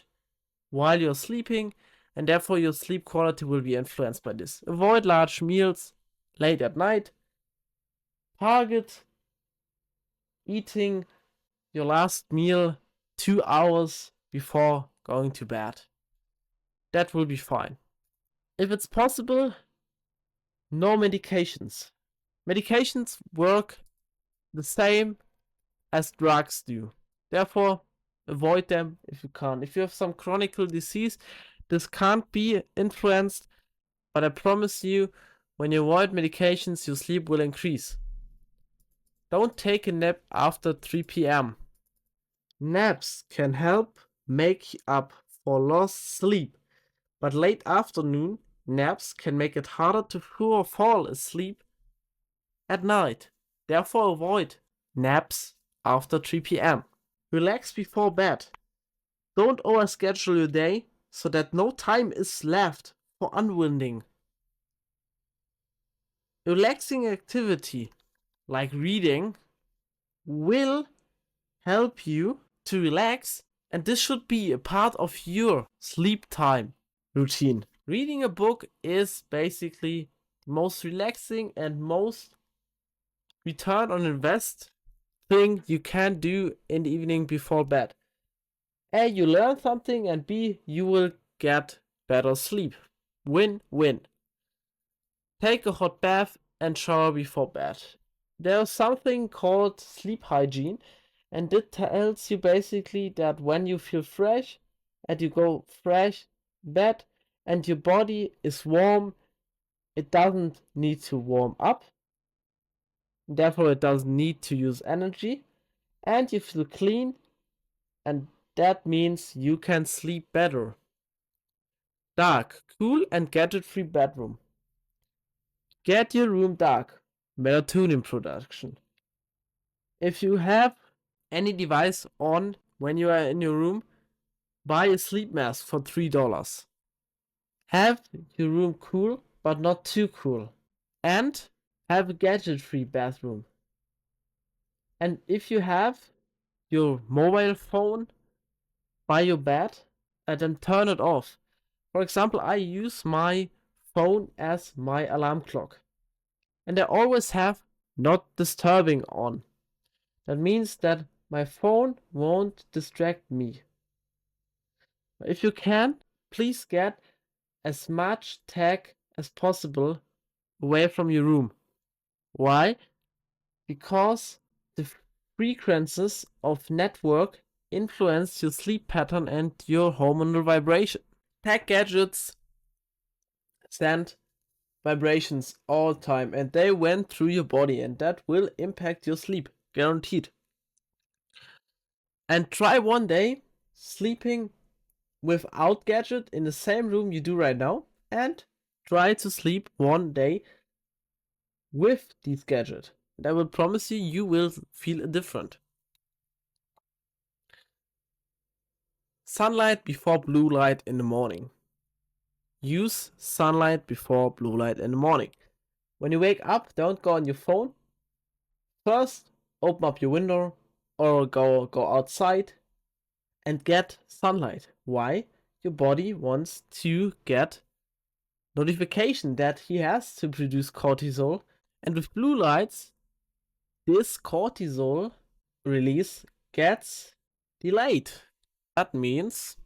while you're sleeping, and therefore your sleep quality will be influenced by this. Avoid large meals late at night. Target eating your last meal 2 hours before going to bed. That will be fine. If it's possible, no medications. Medications work the same as drugs do. Therefore, avoid them if you can. If you have some chronic disease, this can't be influenced, but I promise you, when you avoid medications, your sleep will increase. Don't take a nap after 3 p.m. Naps can help make up for lost sleep, but late afternoon naps can make it harder to fall asleep at night. Therefore, avoid naps after 3 p.m. Relax before bed. Don't overschedule your day so that no time is left for unwinding. Relaxing activity like reading will help you to relax, and this should be a part of your sleep time routine. Reading a book is basically the most relaxing and most return on invest thing you can do in the evening before bed. A, you learn something, and B, you will get better sleep. Win-win. Take a hot bath and shower before bed. There's something called sleep hygiene, and it tells you basically that when you feel fresh and you go fresh bed and your body is warm, it doesn't need to warm up. Therefore, it doesn't need to use energy, and you feel clean, and that means you can sleep better. Dark, cool, and gadget-free bedroom. Get your room dark. Melatonin production. If you have any device on when you are in your room, buy a sleep mask for $3. Have your room cool, but not too cool. And have a gadget-free bathroom. And if you have your mobile phone by your bed, then turn it off. For example, I use my phone as my alarm clock. And I always have not disturbing on. That means that my phone won't distract me. If you can, please get as much tech as possible away from your room. Why? Because the frequencies of network influence your sleep pattern and your hormonal vibration. Tech gadgets send vibrations all the time and they went through your body and that will impact your sleep, guaranteed. And try one day sleeping without gadget in the same room you do right now, and try to sleep one day with these gadgets. And I will promise you, you will feel different. Sunlight before blue light in the morning. Use sunlight before blue light in the morning. When you wake up, don't go on your phone. First, open up your window or go outside and get sunlight. Why? Your body wants to get notification that he has to produce cortisol, and with blue lights, this cortisol release gets delayed. That means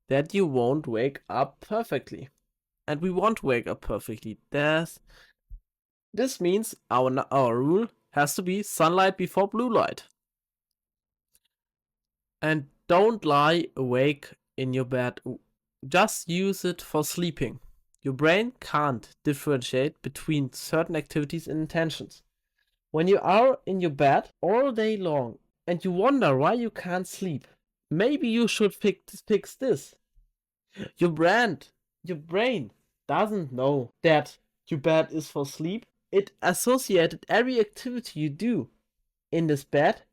that you won't wake up perfectly. And we won't wake up perfectly. This means our rule has to be sunlight before blue light. And don't lie awake in your bed. Just use it for sleeping. Your brain can't differentiate between certain activities and intentions. When you are in your bed all day long and you wonder why you can't sleep, maybe you should fix this. Your brain doesn't know that your bed is for sleep. It associated every activity you do in this bed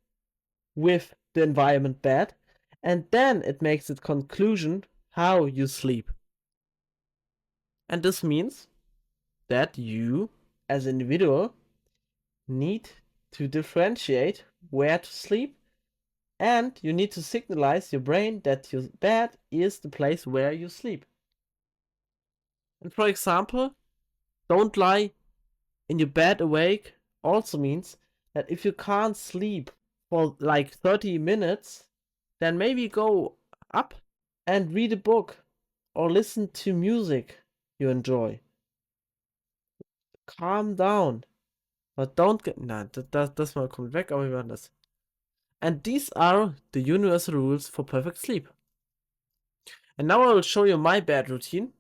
with the environment bed, and then it makes its conclusion how you sleep. And this means that you, as an individual, need to differentiate where to sleep, and you need to signalize your brain that your bed is the place where you sleep. And for example, don't lie in your bed awake also means that if you can't sleep for like 30 minutes, then maybe go up and read a book or listen to music you enjoy. Calm down. But don't get... Nein, das mal kommt weg, aber wir machen das. And these are the universal rules for perfect sleep. And now I will show you my bed routine.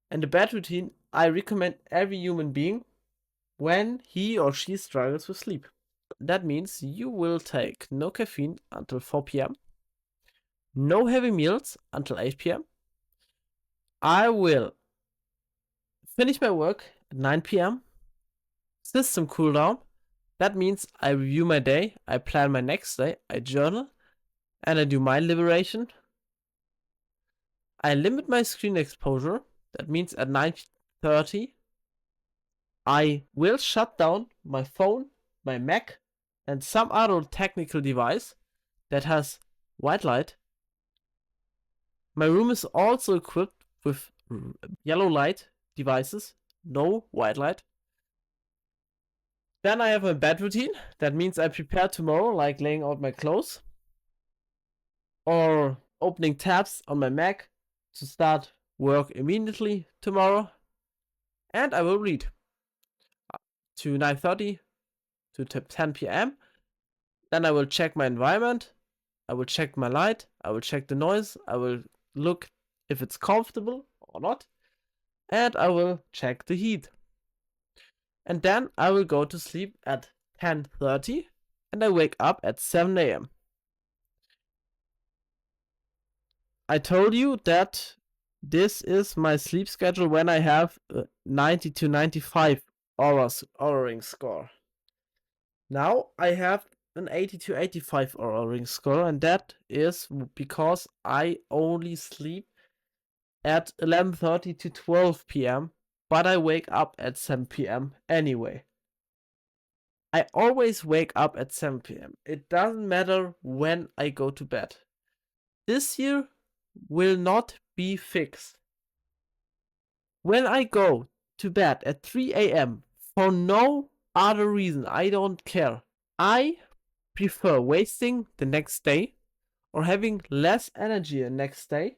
And the bed routine I recommend every human being when he or she struggles with sleep. That means you will take no caffeine until 4 p.m. No heavy meals until 8 p.m. I will finish my work at 9 p.m. System cooldown. That means I review my day, I plan my next day, I journal, and I do mind liberation. I limit my screen exposure. That means at 9:30, I will shut down my phone, my Mac, and some other technical device that has white light. My room is also equipped with yellow light devices, no white light. Then I have a bed routine. That means I prepare tomorrow, like laying out my clothes or opening tabs on my Mac to start work immediately tomorrow. And I will read to 9:30 to 10 p.m. Then I will check my environment. I will check my light. I will check the noise. I will look if it's comfortable or not. And I will check the heat. And then I will go to sleep at 10:30 and I wake up at 7 a.m. I told you that this is my sleep schedule when I have 90 to 95 Oura ring score. Now I have an 80 to 85 Oura ring score, and that is because I only sleep at 11:30 to 12 p.m., but I wake up at 7 p.m. anyway. I always wake up at 7 p.m. It doesn't matter when I go to bed. This year will not be fixed. When I go to bed at 3 a.m. for no other reason, I don't care. I prefer wasting the next day or having less energy the next day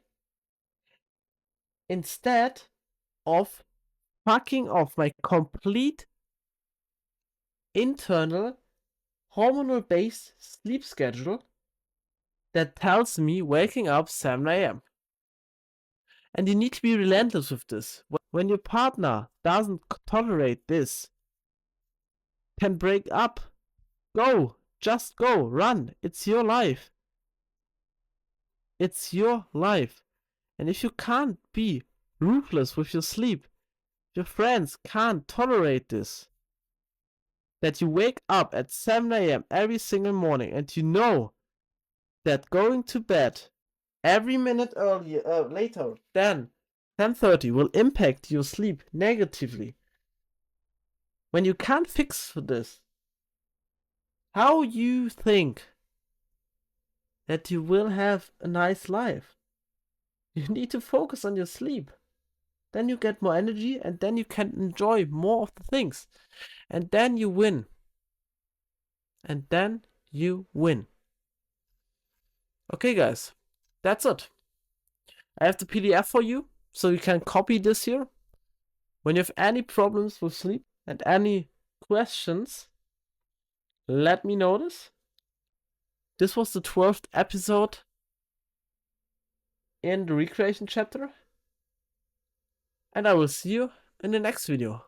instead of fucking off my complete internal hormonal based sleep schedule that tells me waking up 7 a.m. And you need to be relentless with this. When your partner doesn't tolerate this, can break up, go, just go, run. It's your life. It's your life. And if you can't be ruthless with your sleep, your friends can't tolerate this, that you wake up at 7 a.m. every single morning and you know that going to bed every minute later than 10:30 will impact your sleep negatively. When you can't fix this, how you think that you will have a nice life? You need to focus on your sleep. Then you get more energy and then you can enjoy more of the things. And then you win. And then you win. Okay, guys, that's it. I have the PDF for you, so you can copy this here. When you have any problems with sleep and any questions, let me know this. This was the 12th episode in the recreation chapter. And I will see you in the next video.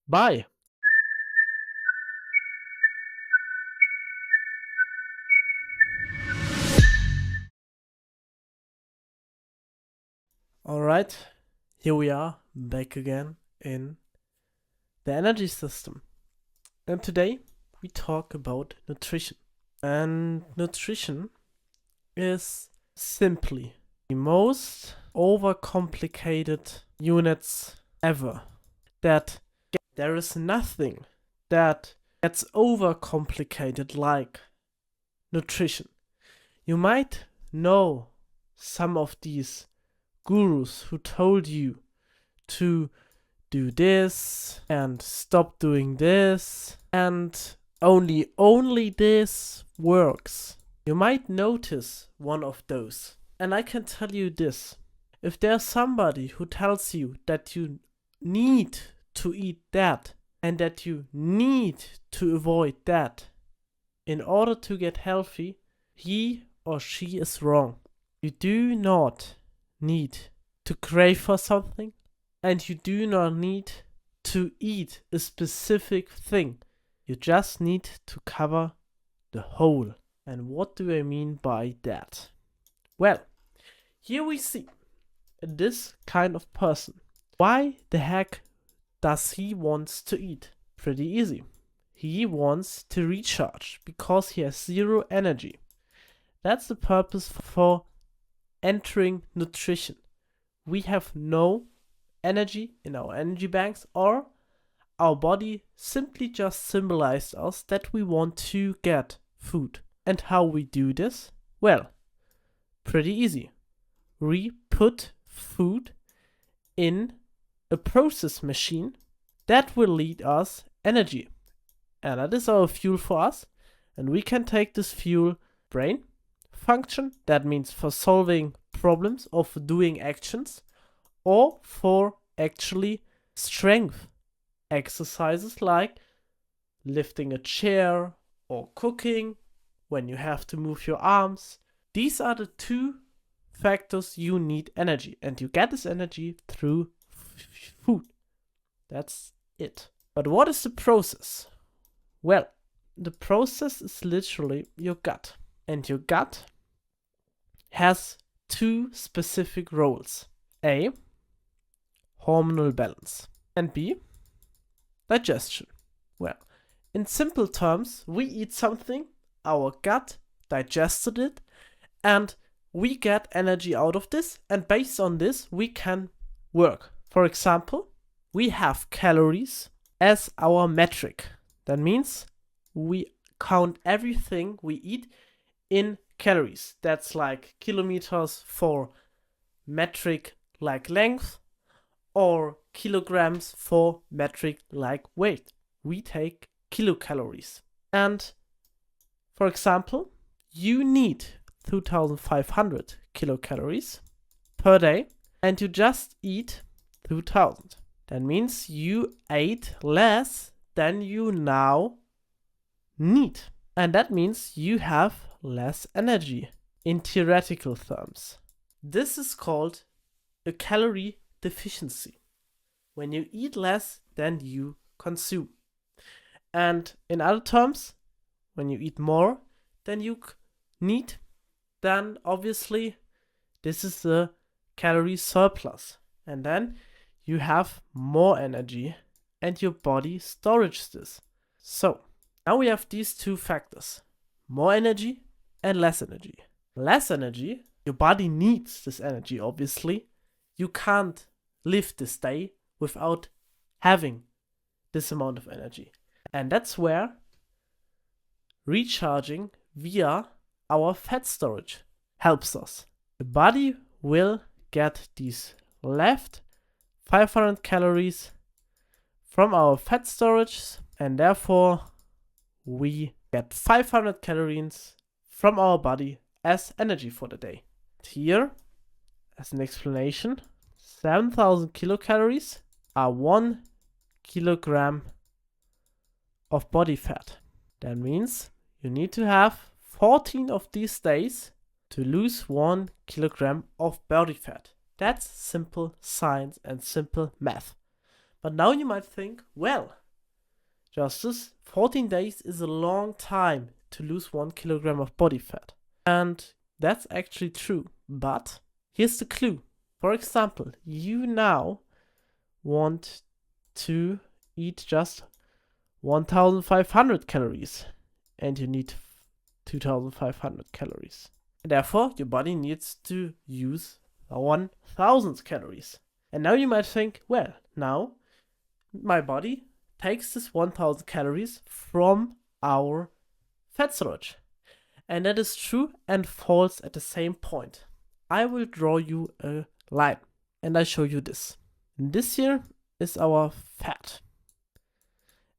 Bye. Alright, here we are back again in the energy system. And today we talk about nutrition. And nutrition is simply the most overcomplicated units ever. That there is nothing that gets overcomplicated like nutrition. You might know some of these gurus who told you to do this and stop doing this and only this works. You might notice one of those. And I can tell you this. If there's somebody who tells you that you need to eat that and that you need to avoid that in order to get healthy, he or she is wrong. You do not need to crave for something and you do not need to eat a specific thing. You just need to cover the whole. And what do I mean by that? Well, here we see this kind of person. Why the heck does he want to eat? Pretty easy. He wants to recharge because he has zero energy. That's the purpose for entering nutrition. We have no energy in our energy banks, or our body simply just symbolized us that we want to get food. And how we do this? Well, pretty easy. We put food in a process machine that will lead us energy. And that is our fuel for us. And we can take this fuel brain function, that means for solving problems or for doing actions, or for actually strength exercises like lifting a chair or cooking when you have to move your arms. These are the two factors you need energy, and you get this energy through food. That's it. But what is the process? Well, the process is literally your gut. And your gut has two specific roles. A, hormonal balance. And B, digestion. Well, in simple terms, we eat something, our gut digested it, and we get energy out of this, and based on this, we can work. For example, we have calories as our metric. That means we count everything we eat in calories. That's like kilometers for metric like length, or kilograms for metric like weight. We take kilocalories. And for example, you need 2,500 kilocalories per day, and you just eat 2,000. That means you ate less than you now need. And that means you have less energy in theoretical terms. This is called a calorie deficiency, when you eat less than you consume. And in other terms, when you eat more than you need, then obviously this is a calorie surplus. And then you have more energy and your body storages this. So now we have these two factors, more energy and less energy. Less energy, your body needs this energy, obviously. You can't live this day without having this amount of energy. And that's where recharging via our fat storage helps us. The body will get these left 500 calories from our fat storage, and therefore we get 500 calories from our body as energy for the day. Here, as an explanation, 7,000 kilocalories are 1 kilogram of body fat. That means you need to have 14 of these days to lose 1 kilogram of body fat. That's simple science and simple math. But now you might think, well, Justus, 14 days is a long time to lose 1 kilogram of body fat. And that's actually true. But here's the clue. For example, you now want to eat just 1,500 calories and you need 2,500 calories. Therefore, your body needs to use 1,000 calories. And now you might think, well, now my body takes this 1,000 calories from our fat storage. And that is true and false at the same point. I will draw you a line and I show you this. And this here is our fat.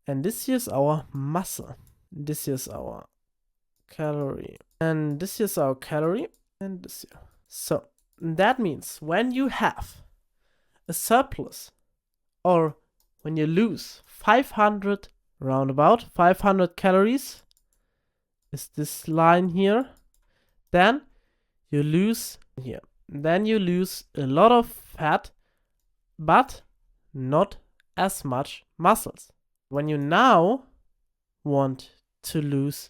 And this here is our muscle. This here is our calorie. And this here is our calorie. And this here. So that means when you have a surplus, or when you lose 500, roundabout 500 calories, is this line here, then you lose here. Then you lose a lot of fat, but not as much muscles. When you now want to lose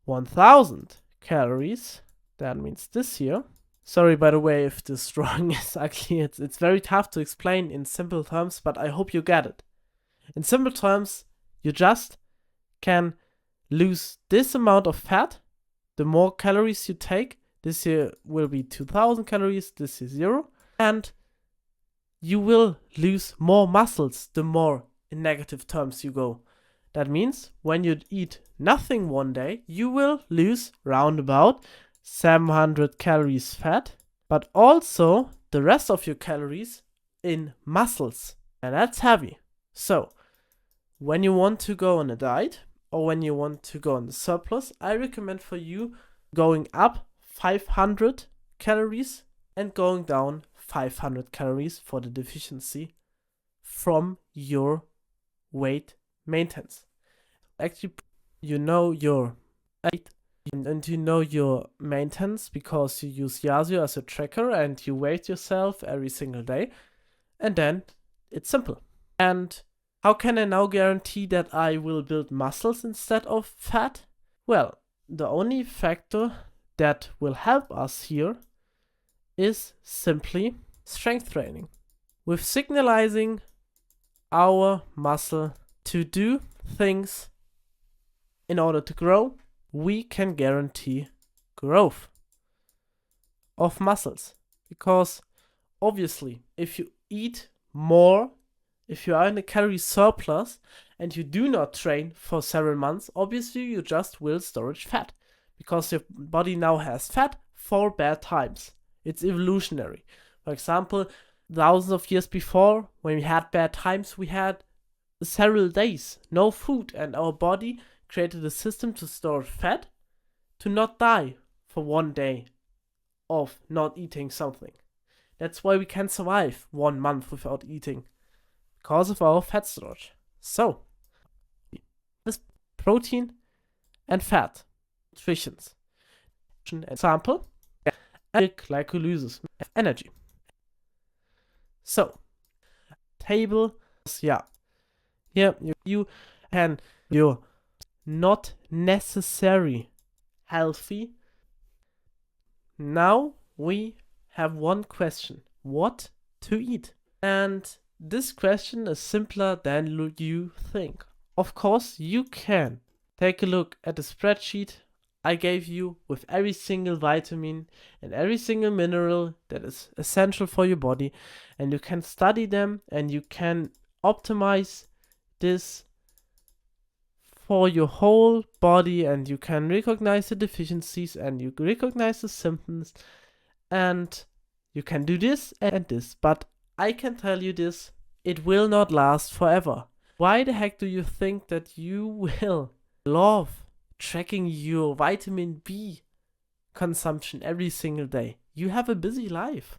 1,000 calories, that means this here. Sorry, by the way, if this drawing is ugly. It's very tough to explain in simple terms, but I hope you get it. In simple terms, you just can lose this amount of fat. The more calories you take, this here will be 2,000 calories, this is 0. And you will lose more muscles the more in negative terms you go. That means when you eat nothing one day, you will lose roundabout 700 calories fat, but also the rest of your calories in muscles. And that's heavy. So when you want to go on a diet, or when you want to go on the surplus, I recommend for you going up 500 calories and going down 500 calories for the deficiency from your weight maintenance. Actually, you know your weight and you know your maintenance because you use Yazoo as a tracker and you weight yourself every single day. And then it's simple. And how can I now guarantee that I will build muscles instead of fat? Well, the only factor that will help us here is simply strength training. With signalizing our muscle to do things in order to grow, we can guarantee growth. of muscles. Because obviously, if you eat more, if you are in a calorie surplus and you do not train for several months, obviously you just will storage fat. Because your body now has fat for bad times. It's evolutionary. For example, thousands of years before, when we had bad times, we had several days, no food, and our body created a system to store fat to not die for one day of not eating something. That's why we can survive 1 month without eating, because of our fat storage. So, this protein and fat nutritions. Example, glycolysis, energy. So, table, yeah. Here you can, you're not necessary healthy. Now we have one question: what to eat? And this question is simpler than you think. Of course, you can take a look at the spreadsheet I gave you with every single vitamin and every single mineral that is essential for your body, and you can study them and you can optimize this for your whole body, and you can recognize the deficiencies and you recognize the symptoms, and you can do this and this. But I can tell you this, it will not last forever. Why the heck do you think that you will love tracking your vitamin B consumption every single day? You have a busy life.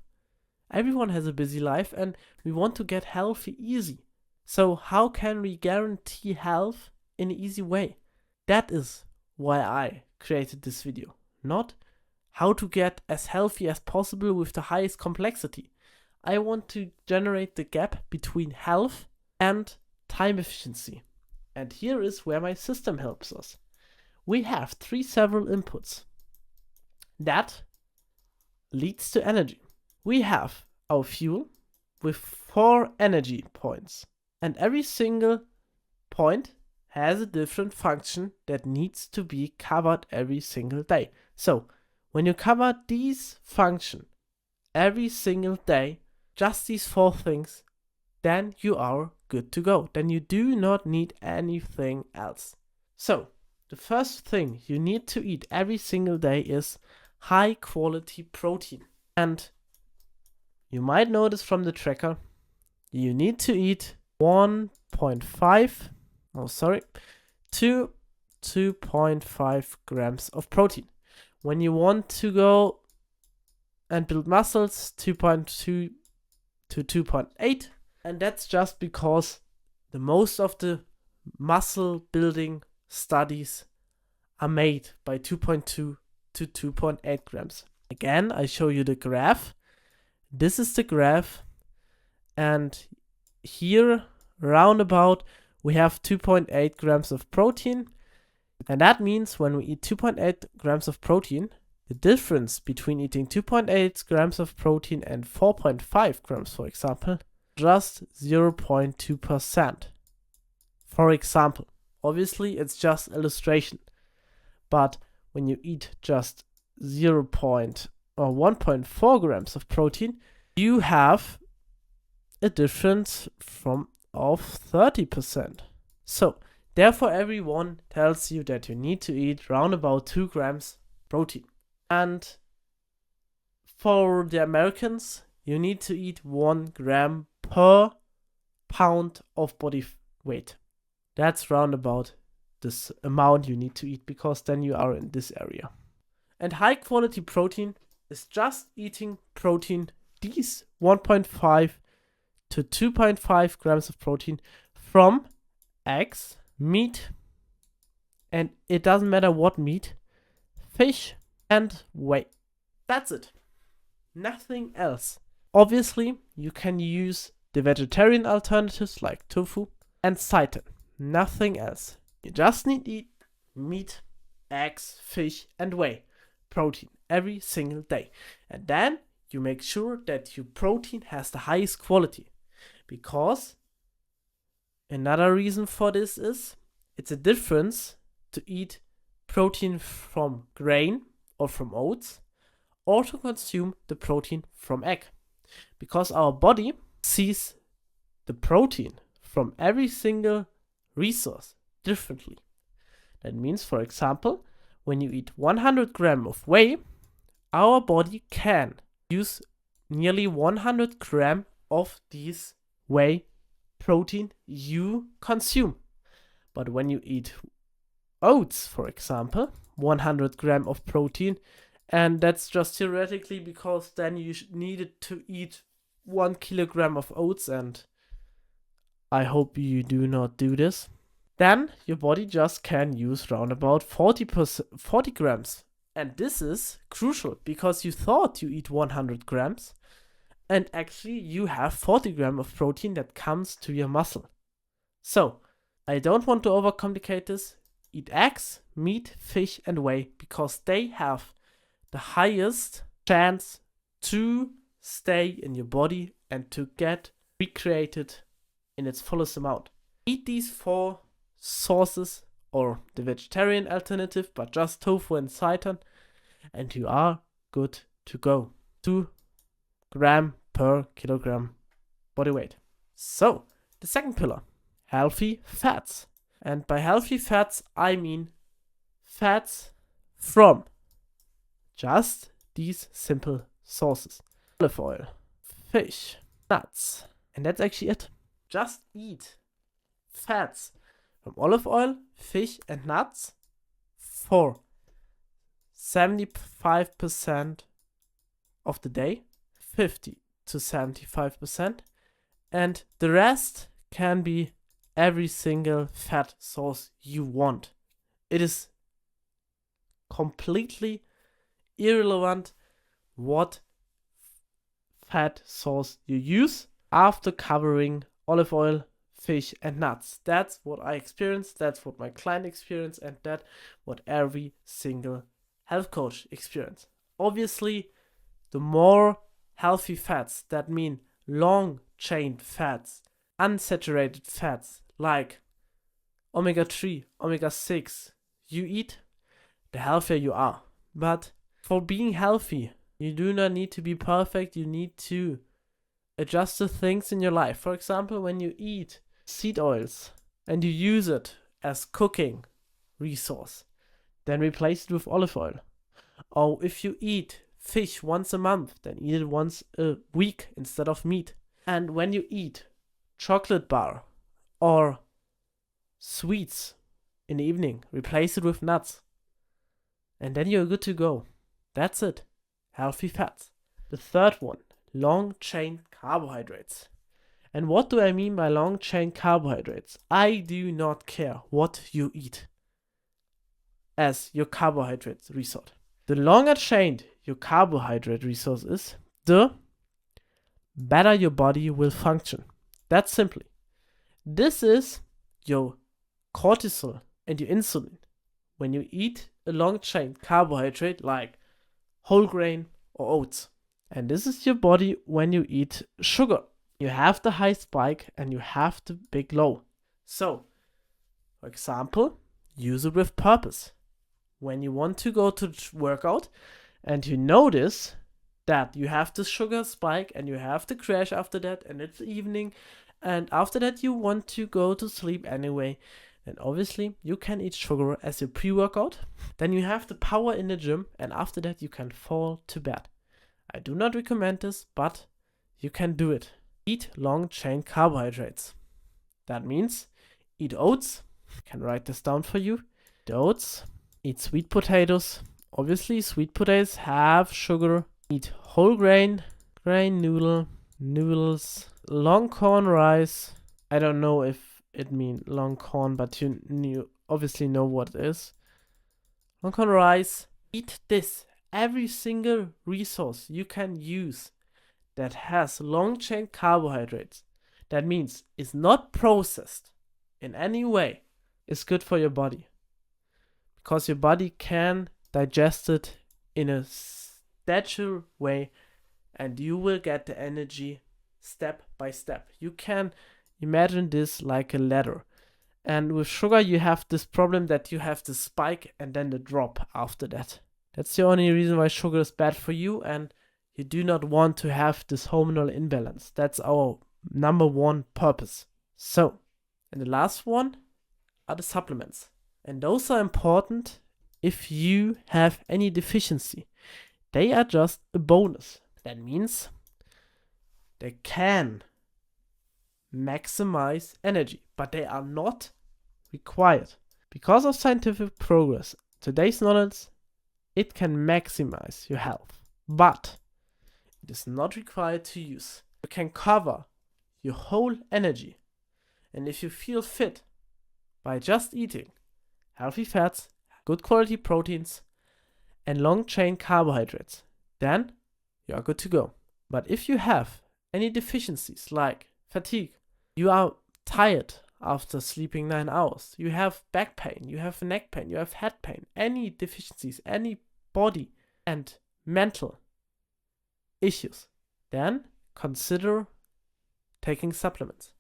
Everyone has a busy life, and we want to get healthy easy. So how can we guarantee health in an easy way? That is why I created this video. Not how to get as healthy as possible with the highest complexity. I want to generate the gap between health and time efficiency. And here is where my system helps us. We have 3 several inputs. That leads to energy. We have our fuel with 4 energy points. And every single point has a different function that needs to be covered every single day. So, when you cover these functions every single day, just these 4 things, then you are good to go. Then you do not need anything else. So, the first thing you need to eat every single day is high quality protein. And you might notice from the tracker, you need to eat 1.5 to 2.5 grams of protein. When you want to go and build muscles, 2.2 to 2.8, and that's just because the most of the muscle building studies are made by 2.2 to 2.8 grams. Again, I show you the graph. This is the graph, and here roundabout we have 2.8 grams of protein, and that means when we eat 2.8 grams of protein, the difference between eating 2.8 grams of protein and 4.5 grams, for example, just 0.2%. For example, obviously it's just illustration, but when you eat just 1.4 grams of protein, you have a difference of 30%. So therefore everyone tells you that you need to eat round about 2 grams protein. And for the Americans, you need to eat 1 gram per pound of body weight. That's round about this amount you need to eat, because then you are in this area. And high quality protein is just eating protein, these 1.5 to 2.5 grams of protein from eggs, meat, and it doesn't matter what meat, fish, and whey. That's it. Nothing else. Obviously, you can use the vegetarian alternatives like tofu and seitan. Nothing else. You just need to eat meat, eggs, fish, and whey protein every single day. And then you make sure that your protein has the highest quality. Because another reason for this is it's a difference to eat protein from grain or from oats, or to consume the protein from egg. Because our body sees the protein from every single resource differently. That means, for example, when you eat 100 grams of whey, our body can use nearly 100 grams of this whey protein you consume. But when you eat oats, for example, 100 grams of protein, and that's just theoretically because then you needed to eat 1 kilogram of oats, and I hope you do not do this. Then your body just can use around about 40 grams. And this is crucial because you thought you eat 100 grams and actually you have 40 grams of protein that comes to your muscle. So, I don't want to overcomplicate this. Eat eggs, meat, fish and whey because they have the highest chance to stay in your body and to get recreated in its fullest amount. Eat these 4 sources or the vegetarian alternative, but just tofu and seitan, and you are good to go. 2 grams per kilogram body weight. So, the second pillar, healthy fats. And by healthy fats, I mean fats from just these simple sources. Olive oil, fish, nuts. And that's actually it. Just eat fats from olive oil, fish and nuts for 75% of the day, 50 to 75%, and the rest can be every single fat source you want. It is completely irrelevant what fat source you use after covering olive oil, fish and nuts. That's what I experienced, that's what my client experienced, and that's what every single health coach experienced. Obviously, the more healthy fats, that mean long chain fats, unsaturated fats like omega-3, omega-6 you eat, the healthier you are. But for being healthy, you do not need to be perfect. You need to adjust the things in your life. For example, when you eat seed oils and you use it as cooking resource, then replace it with olive oil. Or if you eat fish once a month, then eat it once a week instead of meat. And when you eat chocolate bar or sweets in the evening, replace it with nuts. And then you're good to go. That's it. Healthy fats. The third one, long chain carbohydrates. And what do I mean by long chain carbohydrates? I do not care what you eat as your carbohydrate resource. The longer chained your carbohydrate resource is, the better your body will function. That's simply. This is your cortisol and your insulin. When you eat a long chain carbohydrate like whole grain or oats. And this is your body when you eat sugar. You have the high spike and you have the big low. So, for example, use it with purpose. When you want to go to workout and you notice that you have the sugar spike and you have the crash after that and it's evening and after that you want to go to sleep anyway, then obviously you can eat sugar as a pre-workout. Then you have the power in the gym and after that you can fall to bed. I do not recommend this, but you can do it. Eat long chain carbohydrates. That means eat oats. I can write this down for you. Eat oats. Eat sweet potatoes. Obviously sweet potatoes have sugar. Eat whole grain noodles, long corn rice. I don't know if it means long corn, but you obviously know what it is. Long corn rice. Eat this. Every single resource you can use that has long chain carbohydrates, that means is not processed in any way, is good for your body. Because your body can digest it in a natural way and you will get the energy step by step. You can imagine this like a ladder. And with sugar you have this problem that you have the spike and then the drop after that. That's the only reason why sugar is bad for you, and you do not want to have this hormonal imbalance. That's our number one purpose. So, and the last one are the supplements. And those are important if you have any deficiency. They are just a bonus. That means they can maximize energy, but they are not required. Because of scientific progress, today's knowledge, it can maximize your health, but it is not required to use. You can cover your whole energy, and if you feel fit by just eating healthy fats, good quality proteins, and long chain carbohydrates, then you are good to go. But if you have any deficiencies like fatigue, you are tired after sleeping 9 hours, you have back pain, you have neck pain, you have head pain, any deficiencies, any body and mental issues, then consider taking supplements.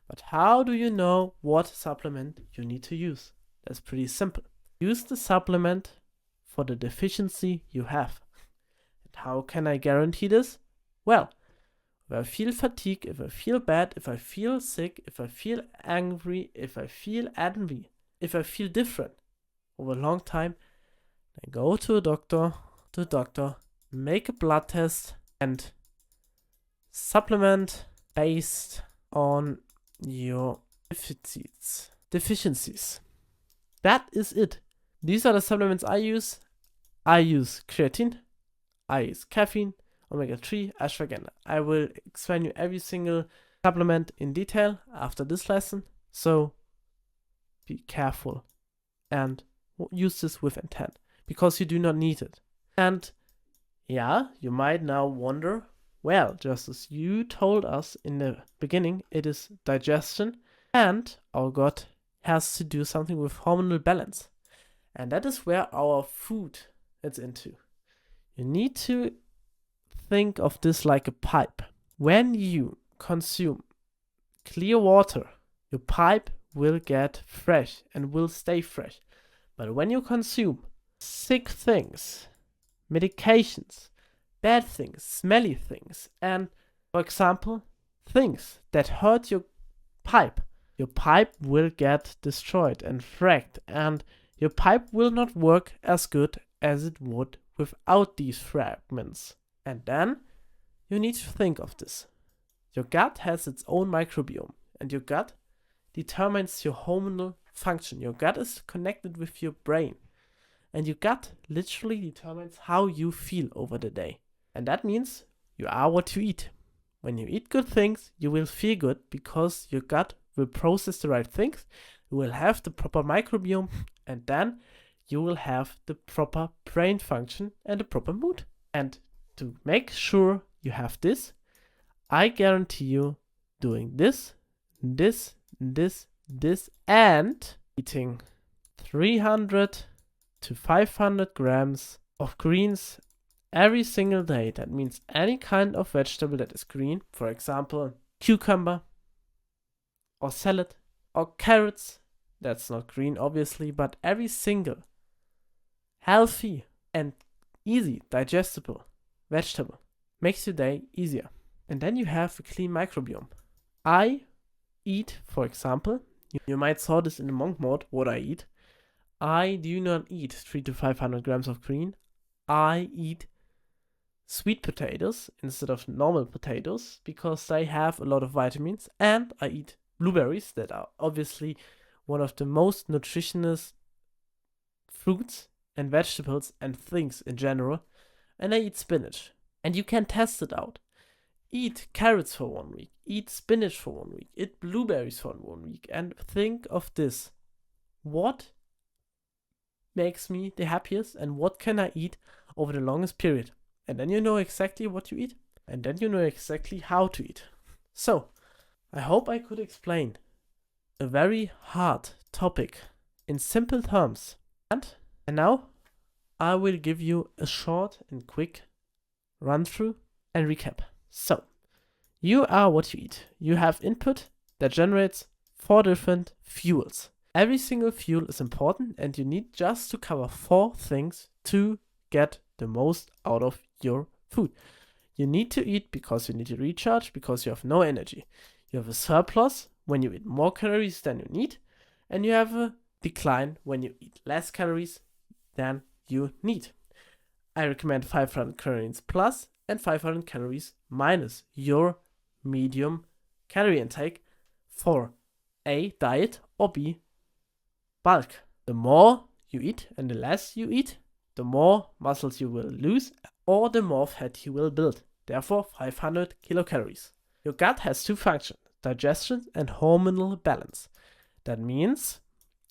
But how do you know what supplement you need to use? That's pretty simple. Use the supplement for the deficiency you have. And how can I guarantee this? Well, if I feel fatigue, if I feel bad, if I feel sick, if I feel angry, if I feel envy, if I feel different over a long time, then go to a doctor, make a blood test, and supplement based on your deficiencies. That is it. These are the supplements I use. I use creatine, I use caffeine, omega-3, ashwagandha. I will explain you every single supplement in detail after this lesson, so be careful and use this with intent, because you do not need it. And yeah, you might now wonder, well, just as you told us in the beginning, it is digestion, and our gut has to do something with hormonal balance. And that is where our food is into. You need to think of this like a pipe. When you consume clear water, your pipe will get fresh and will stay fresh. But when you consume sick things, medications, bad things, smelly things, and, for example, things that hurt your pipe will get destroyed and fracked, and your pipe will not work as good as it would without these fragments. And then you need to think of this. Your gut has its own microbiome, and your gut determines your hormonal function. Your gut is connected with your brain, and your gut literally determines how you feel over the day. And that means you are what you eat. When you eat good things, you will feel good because your gut will process the right things. You will have the proper microbiome, and then you will have the proper brain function and the proper mood. And to make sure you have this, I guarantee you doing this, and eating 300 to 500 grams of greens every single day. That means any kind of vegetable that is green, for example, cucumber or salad or carrots. That's not green, obviously, but every single healthy and easy digestible vegetable makes your day easier. And then you have a clean microbiome. I eat, for example, you might saw this in the monk mode, what I eat. I do not eat 300 to 500 grams of green. I eat sweet potatoes instead of normal potatoes because they have a lot of vitamins, and I eat blueberries that are obviously one of the most nutritious fruits and vegetables and things in general, and I eat spinach. And you can test it out. Eat carrots for 1 week, eat spinach for 1 week, eat blueberries for 1 week, and think of this. What makes me the happiest, and what can I eat over the longest period? And then you know exactly what you eat, and then you know exactly how to eat. So, I hope I could explain a very hard topic in simple terms. And now I will give you a short and quick run through and recap. So, you are what you eat. You have input that generates 4 different fuels. Every single fuel is important, and you need just to cover 4 things to get the most out of your food. You need to eat because you need to recharge, because you have no energy. You have a surplus when you eat more calories than you need, and you have a decline when you eat less calories than you need. I recommend 500 calories plus and 500 calories minus your medium calorie intake for A, diet, or B, bulk. The more you eat and the less you eat, the more muscles you will lose or the more fat you will build. Therefore, 500 kilocalories. Your gut has two functions, digestion and hormonal balance. That means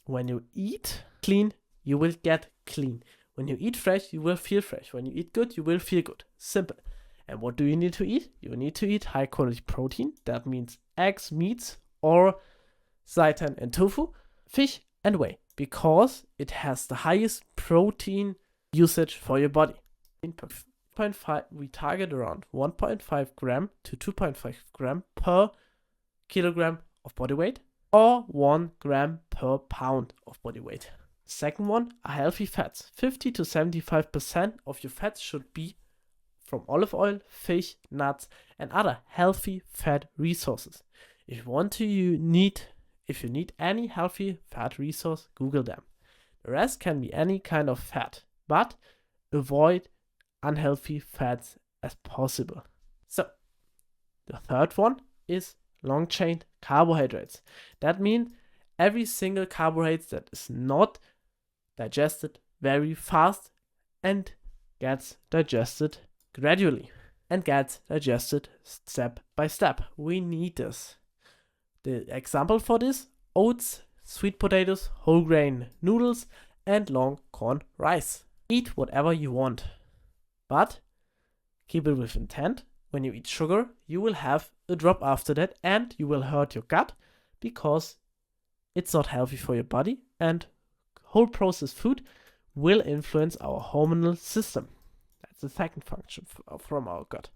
when you eat clean, you will get clean. When you eat fresh, you will feel fresh. When you eat good, you will feel good. Simple. And what do you need to eat? You need to eat high quality protein. That means eggs, meats, or seitan and tofu, fish and whey, because it has the highest protein usage for your body. We target around 1.5 gram to 2.5 gram per kilogram of body weight, or 1 gram per pound of body weight. Second one are healthy fats. 50 to 75% of your fats should be from olive oil, fish, nuts, and other healthy fat resources. If you need any healthy fat resource, Google them. The rest can be any kind of fat, but avoid unhealthy fats as possible. So, the third one is long-chain carbohydrates. That means every single carbohydrate that is not digested very fast and gets digested gradually and gets digested step by step. We need this. The example for this: oats, sweet potatoes, whole grain noodles, and long corn rice. Eat whatever you want, but keep it with intent. When you eat sugar, you will have a drop after that and you will hurt your gut because it's not healthy for your body, and whole processed food will influence our hormonal system. That's the second function from our gut.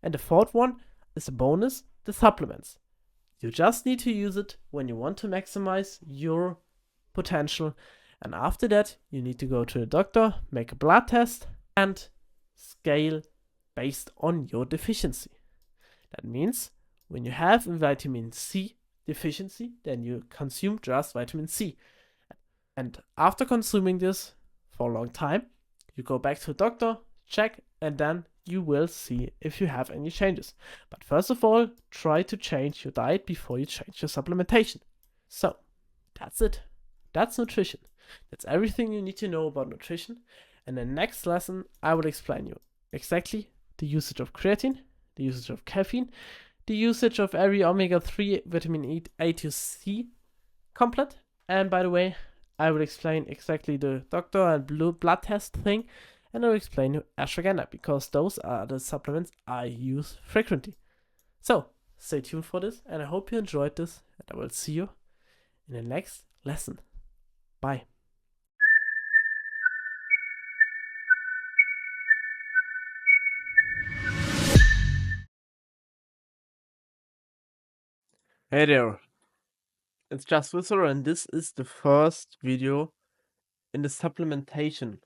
And the fourth one is a bonus, the supplements. You just need to use it when you want to maximize your potential, and after that you need to go to the doctor, make a blood test, and scale based on your deficiency. That means when you have a vitamin C deficiency, then you consume just vitamin C. And after consuming this for a long time, you go back to the doctor, check, and then you will see if you have any changes. But first of all, try to change your diet before you change your supplementation. So, that's it. That's nutrition. That's everything you need to know about nutrition. And in the next lesson, I will explain you exactly the usage of creatine, the usage of caffeine, the usage of every omega-3 vitamin A to C complex. And by the way, I will explain exactly the doctor and blood test thing, and I will explain you ashwagandha, because those are the supplements I use frequently. So, stay tuned for this, and I hope you enjoyed this, and I will see you in the next lesson. Bye. Hey there, it's just Whisper, and this is the first video in the supplementation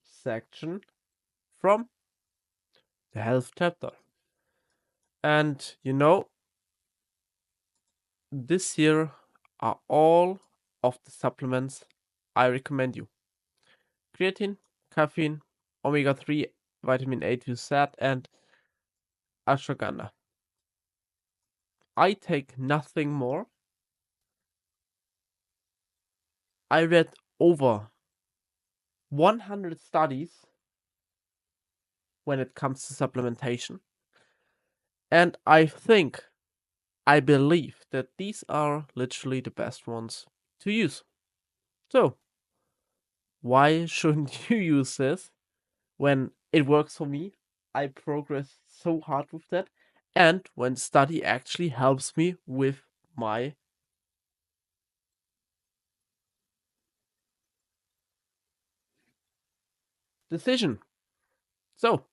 section from the health chapter. And you know, this here are all of the supplements I recommend you: creatine, caffeine, omega-3, vitamin A to Z, and ashwagandha. I take nothing more. I read over 100 studies when it comes to supplementation, and I believe that these are literally the best ones to use. So, why shouldn't you use this when it works for me? I progress so hard with that, and when study actually helps me with my decision. So,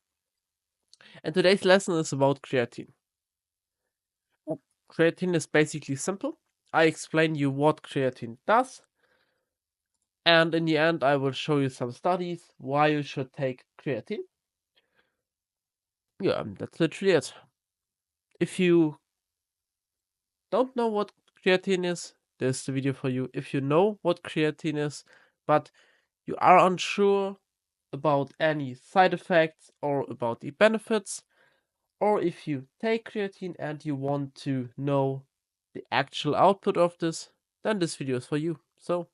and today's lesson is about creatine. Creatine is basically simple. I explain you what creatine does, And in the end, I will show you some studies why you should take creatine. Yeah, that's literally it. If you don't know what creatine is, there's the video for you. If you know what creatine is, but you are unsure about any side effects or about the benefits, or if you take creatine and you want to know the actual output of this, then this video is for you. So,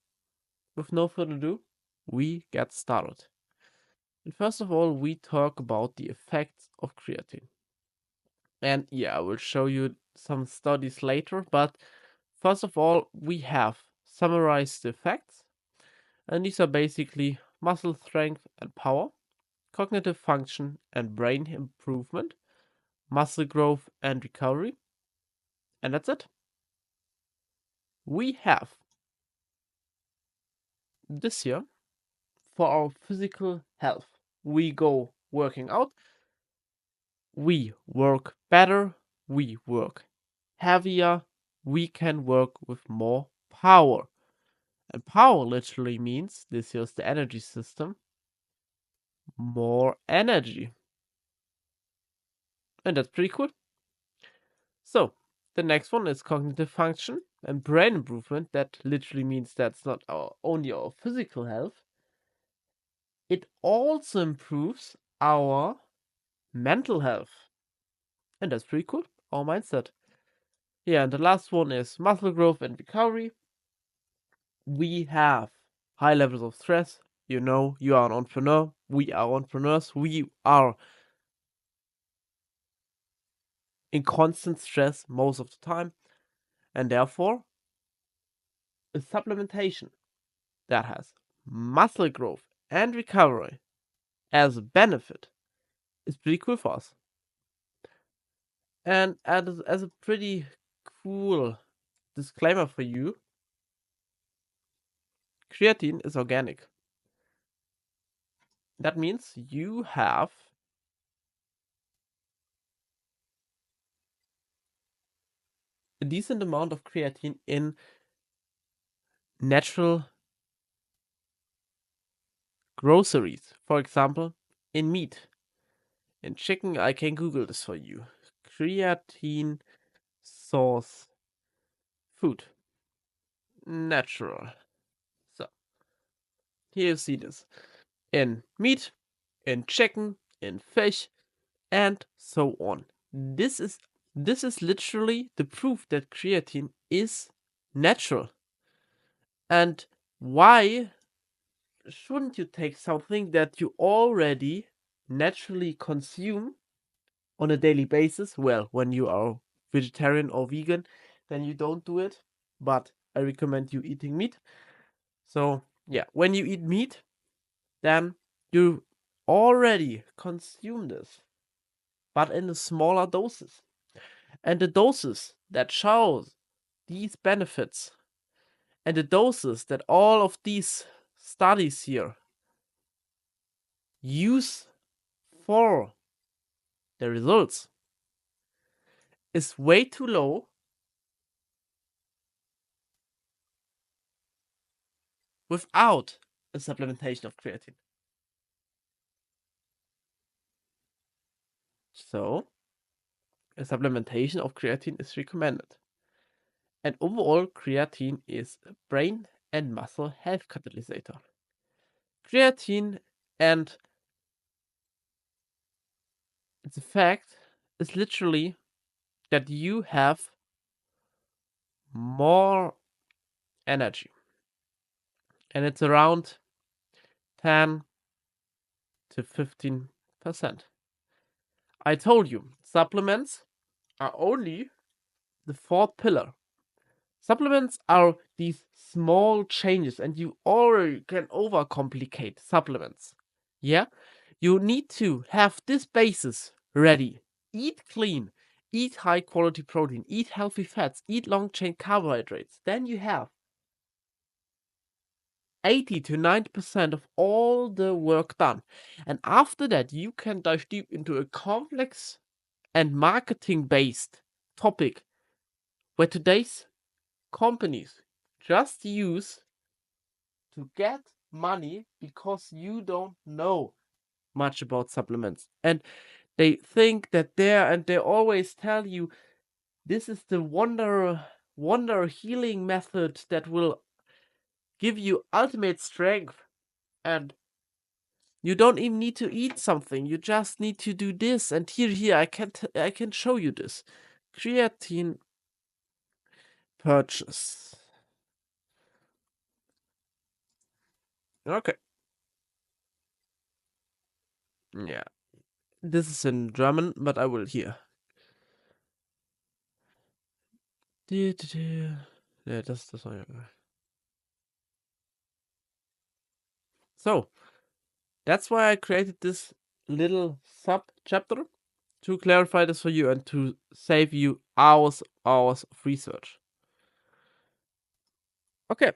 with no further ado, we get started. And first of all, we talk about the effects of creatine. And yeah, I will show you some studies later, but first of all, we have summarized the effects, and these are basically muscle strength and power, cognitive function and brain improvement, muscle growth and recovery, and that's it. We have this year for our physical health. We go working out, we work better, we work heavier, we can work with more power. And power literally means, this is the energy system, more energy. And that's pretty cool. So, the next one is cognitive function and brain improvement. That literally means that's not only our physical health, it also improves our mental health. And that's pretty cool, our mindset. Yeah, and the last one is muscle growth and recovery. We have high levels of stress. You know, you are an entrepreneur. We are entrepreneurs. We are in constant stress most of the time. And therefore, a supplementation that has muscle growth and recovery as a benefit is pretty cool for us. And as a pretty cool disclaimer for you, creatine is organic. That means you have a decent amount of creatine in natural groceries. For example, in meat. In chicken, I can Google this for you. Creatine source food. Natural. So, here you see this. In meat, in chicken, in fish, and so on. This is literally the proof that creatine is natural. And why shouldn't you take something that you already naturally consume on a daily basis? Well, when you are vegetarian or vegan, then you don't do it, but I recommend you eating meat. So, yeah, when you eat meat, then you already consume this, but in smaller doses. And the doses that shows these benefits and the doses that all of these studies here use for the results is way too low without a supplementation of creatine. So, a supplementation of creatine is recommended. And overall, creatine is a brain and muscle health catalysator. Creatine and its effect is literally that you have more energy. And it's around 10 to 15%. I told you, supplements are only the fourth pillar. Supplements are these small changes, and you already can overcomplicate supplements. Yeah? You need to have this basis ready. Eat clean, eat high quality protein, eat healthy fats, eat long chain carbohydrates. Then you have 80 to 90% of all the work done. And after that, you can dive deep into a complex and marketing based topic where today's companies just use to get money because you don't know much about supplements. And they think that they always tell you this is the wonder healing method that will give you ultimate strength, and you don't even need to eat something. You just need to do this. And here I can show you this. Creatine purchase. Okay. Yeah. This is in German, but I will hear. Yeah, das war ja. So, that's why I created this little sub chapter to clarify this for you and to save you hours of research. Okay.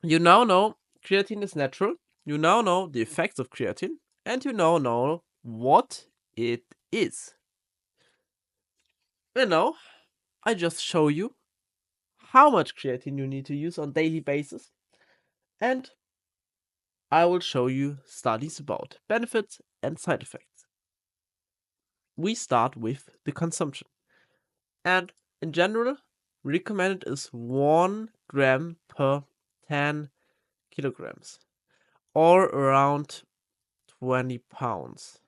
You now know creatine is natural. You now know the effects of creatine, and you now know what it is. And now I just show you how much creatine you need to use on daily basis, and I will show you studies about benefits and side effects. We start with the consumption, and in general, recommended is 1 gram per 10 kilograms, or around 20 pounds.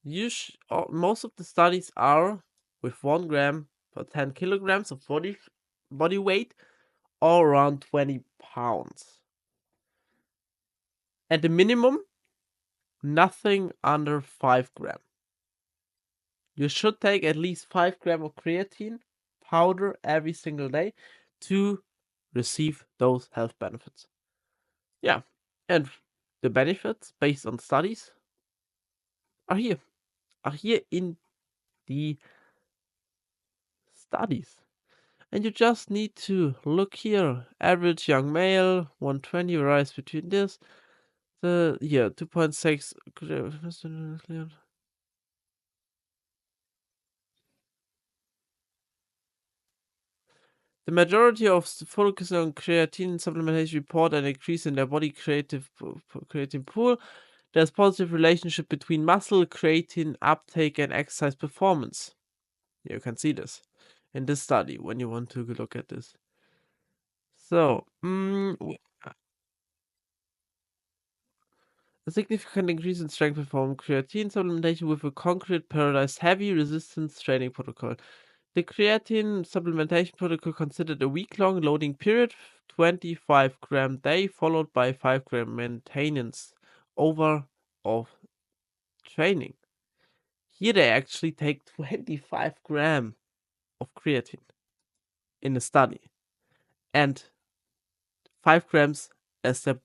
Most of the studies are with 1 gram per 10 kilograms of body weight, or around 20 pounds. And the minimum, nothing under 5 gram. You should take at least 5 gram of creatine powder every single day to receive those health benefits. Yeah, and the benefits based on studies are here in the studies. And you just need to look here. Average young male, 120 varies between this. The 2.6. The majority of focus on creatine supplementation report an increase in their body creatine pool. There's positive relationship between muscle creatine uptake and exercise performance. You can see this in this study when you want to look at this. So, a significant increase in strength performance creatine supplementation with a concrete periodized heavy resistance training protocol. The creatine supplementation protocol considered a week-long loading period, 25 gram day, followed by 5 gram maintenance over of training. Here they actually take 25 gram of creatine in a study, and 5 grams as the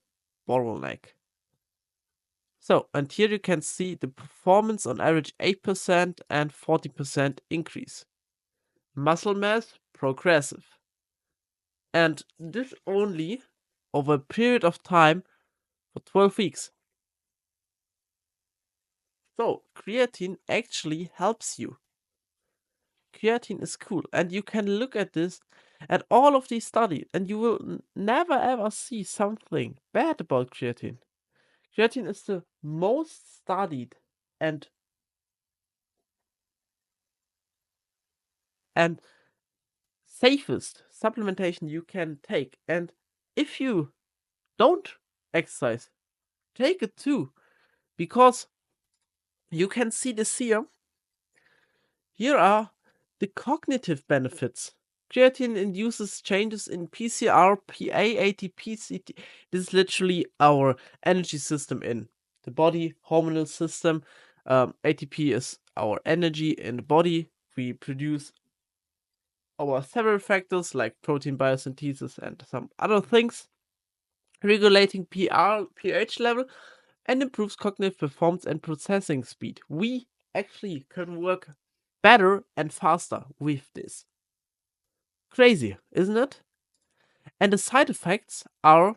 bottleneck. So, and here you can see the performance on average 8% and 40% increase. Muscle mass progressive. And this only over a period of time for 12 weeks. So, creatine actually helps you. Creatine is cool, and you can look at this at all of these studies, and you will never ever see something bad about creatine. Creatine is the most studied and safest supplementation you can take. And if you don't exercise, take it too, because you can see this here. Here are the cognitive benefits. Creatine induces changes in PCR, PA, ATP, CT. This is literally our energy system in the body, hormonal system. ATP is our energy in the body. We produce our several factors like protein biosynthesis and some other things, regulating pH level, and improves cognitive performance and processing speed. We actually can work better and faster with this. Crazy, isn't it? And the side effects are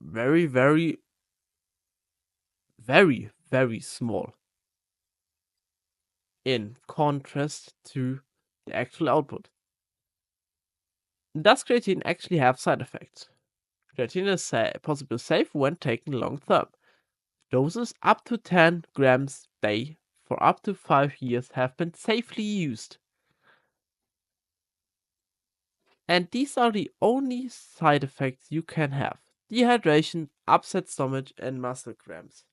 very, very, very, very small in contrast to the actual output. Does creatine actually have side effects? Creatine is possibly safe when taken long term. Doses up to 10 grams a day for up to 5 years have been safely used. And these are the only side effects you can have: dehydration, upset stomach, and muscle cramps.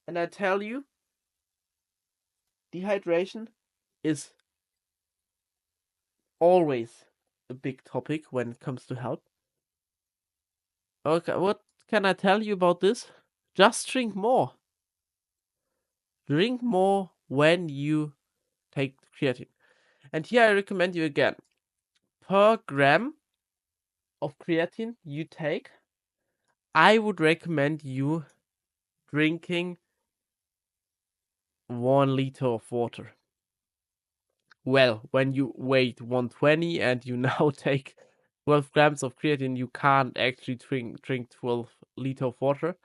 And I tell you, dehydration is always a big topic when it comes to health. Okay, what can I tell you about this? Just drink more. Drink more when you take creatine. And here I recommend you again, per gram of creatine you take, I would recommend you drinking 1 liter of water. Well, when you weigh 120 and you now take 12 grams of creatine, you can't actually drink 12 liter of water.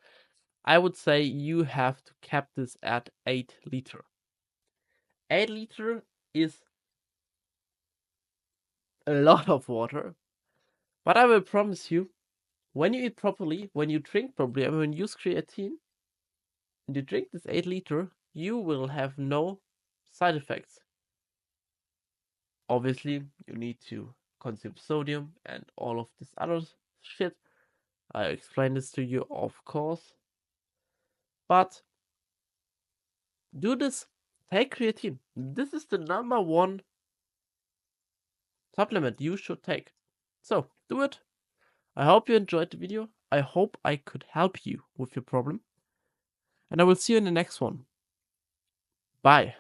I would say you have to cap this at 8 liter. 8 liter is a lot of water, but I will promise you, when you eat properly, when you drink properly, and when you use creatine, and you drink this 8 liter, you will have no side effects. Obviously, you need to consume sodium and all of this other shit. I explained this to you, of course. But do this. Take creatine. This is the number one supplement you should take. So, do it. I hope you enjoyed the video. I hope I could help you with your problem. And I will see you in the next one. Bye.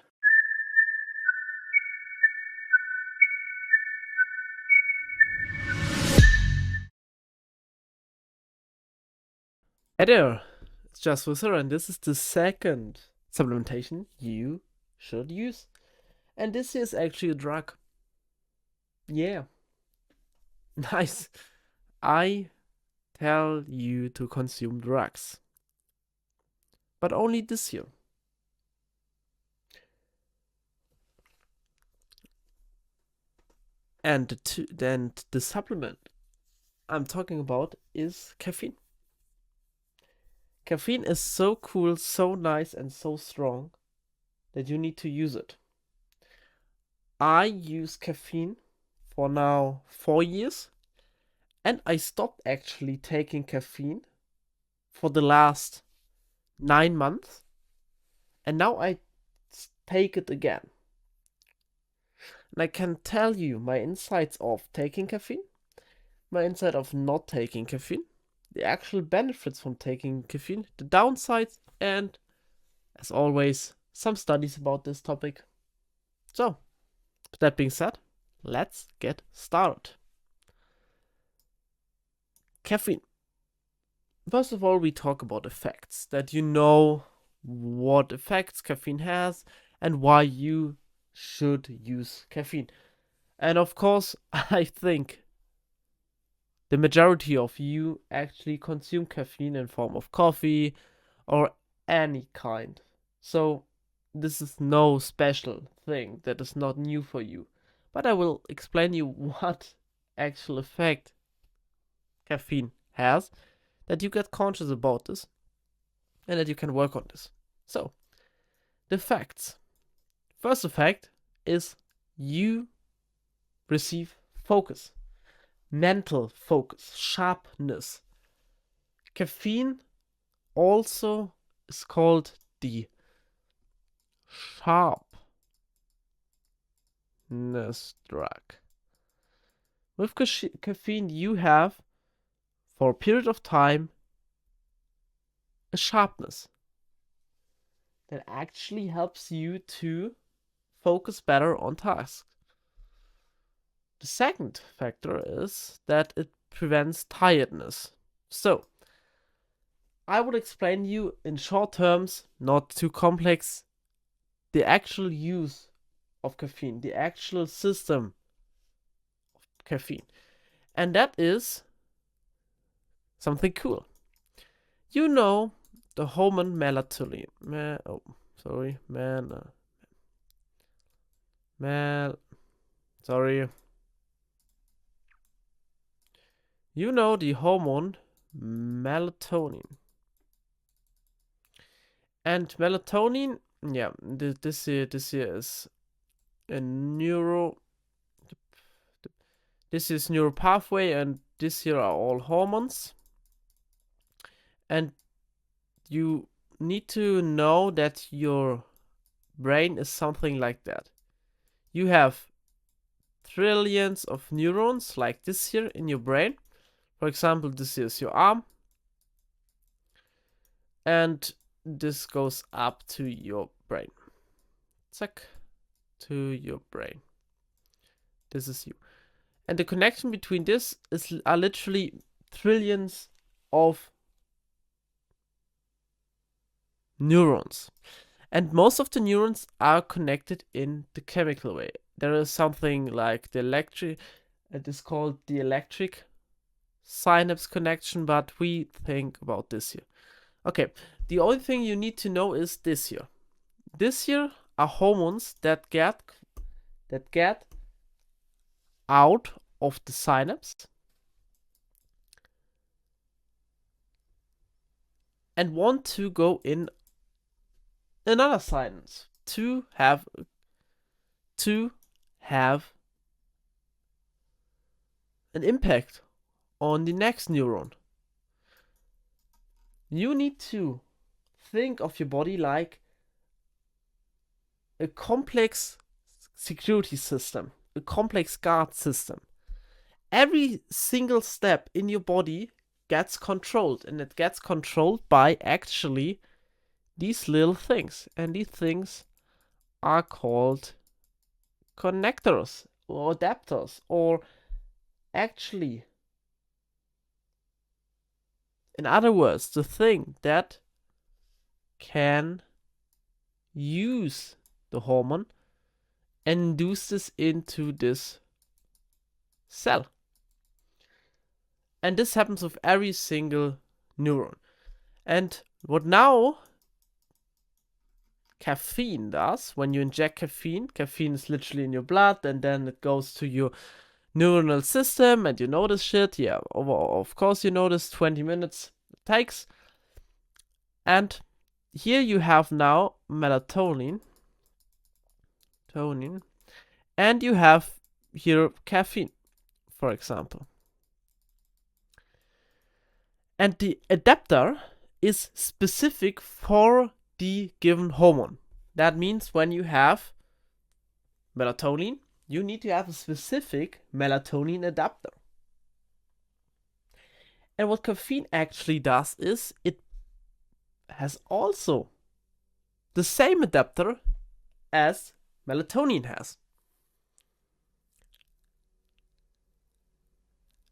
Hey there, it's Just Wizard, and this is the second supplementation you should use. And this is actually a drug. Yeah. Nice. I tell you to consume drugs. But only this year. And the supplement I'm talking about is caffeine. Caffeine is so cool, so nice, and so strong that you need to use it. I use caffeine for now 4 years, and I stopped actually taking caffeine for the last 9 months, and now I take it again. And I can tell you my insights of taking caffeine, my insight of not taking caffeine, the actual benefits from taking caffeine, the downsides, and, as always, some studies about this topic. So, with that being said, let's get started. Caffeine. First of all, we talk about effects, that you know what effects caffeine has and why you should use caffeine. And of course, I think the majority of you actually consume caffeine in form of coffee or any kind. So this is no special thing that is not new for you. But I will explain you what actual effect caffeine has, that you get conscious about this and that you can work on this. So, the facts. First effect is you receive focus. Mental focus, sharpness. Caffeine also is called the sharpness drug. With caffeine, you have, for a period of time, a sharpness that actually helps you to focus better on tasks. The second factor is that it prevents tiredness. So, I would explain you in short terms, not too complex, the actual use of caffeine, the actual system of caffeine. And that is something cool. You know the hormone melatonin. Sorry. You know the hormone melatonin. And melatonin, yeah, this here is a this is neural pathway, and this here are all hormones. And you need to know that your brain is something like that. You have trillions of neurons like this here in your brain. For example, this is your arm, and this goes up to your brain. Zack, to your brain. This is you. And the connection between this are literally trillions of neurons. And most of the neurons are connected in the chemical way. There is something like the electric, it is called the electric synapse connection, but we think about this here. Okay, the only thing you need to know is this here. This here are hormones that get out of the synapse and want to go in another synapse to have an impact on the next neuron. You need to think of your body like a complex security system, a complex guard system. Every single step in your body gets controlled, and it gets controlled by actually these little things. And these things are called connectors or adapters, or actually, in other words, the thing that can use the hormone and induce this into this cell. And this happens with every single neuron. And what now caffeine does, when you inject caffeine is literally in your blood, and then it goes to your neuronal system, and you know this shit. Yeah, of course you know this. 20 minutes it takes. And here you have now melatonin, and you have here caffeine, for example. And the adapter is specific for the given hormone. That means when you have melatonin, you need to have a specific melatonin adapter. And what caffeine actually does is it has also the same adapter as melatonin has.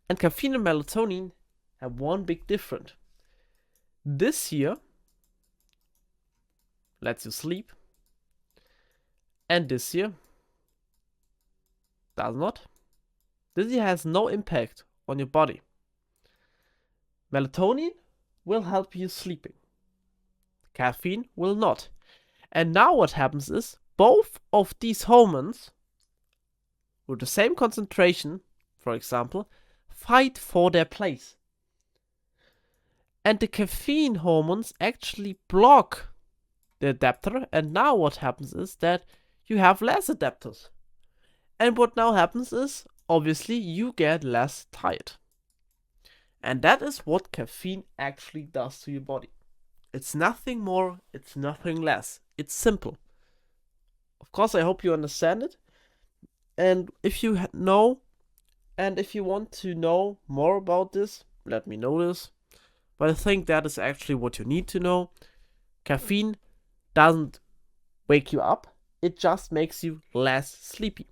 And caffeine and melatonin have one big difference. This here lets you sleep, and this here does not. This here has no impact on your body. Melatonin will help you sleeping. Caffeine will not. And now what happens is both of these hormones with the same concentration, for example, fight for their place. And the caffeine hormones actually block the adapter, and now what happens is that you have less adapters. And what now happens is, obviously, you get less tired. And that is what caffeine actually does to your body. It's nothing more, it's nothing less. It's simple. Of course, I hope you understand it. And if you know, and if you want to know more about this, let me know this. But I think that is actually what you need to know. Caffeine doesn't wake you up, it just makes you less sleepy.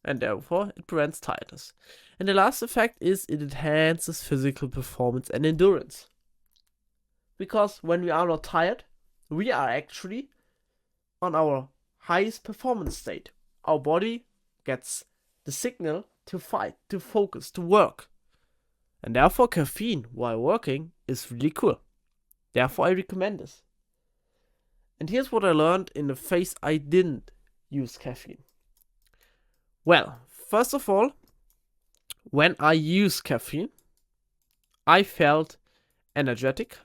And therefore, it prevents tiredness. And the last effect is it enhances physical performance and endurance. Because when we are not tired, we are actually on our highest performance state. Our body gets the signal to fight, to focus, to work. And therefore, caffeine while working is really cool. Therefore, I recommend this. And here's what I learned in the phase I didn't use caffeine. Well, first of all, when I use caffeine, I felt energetic,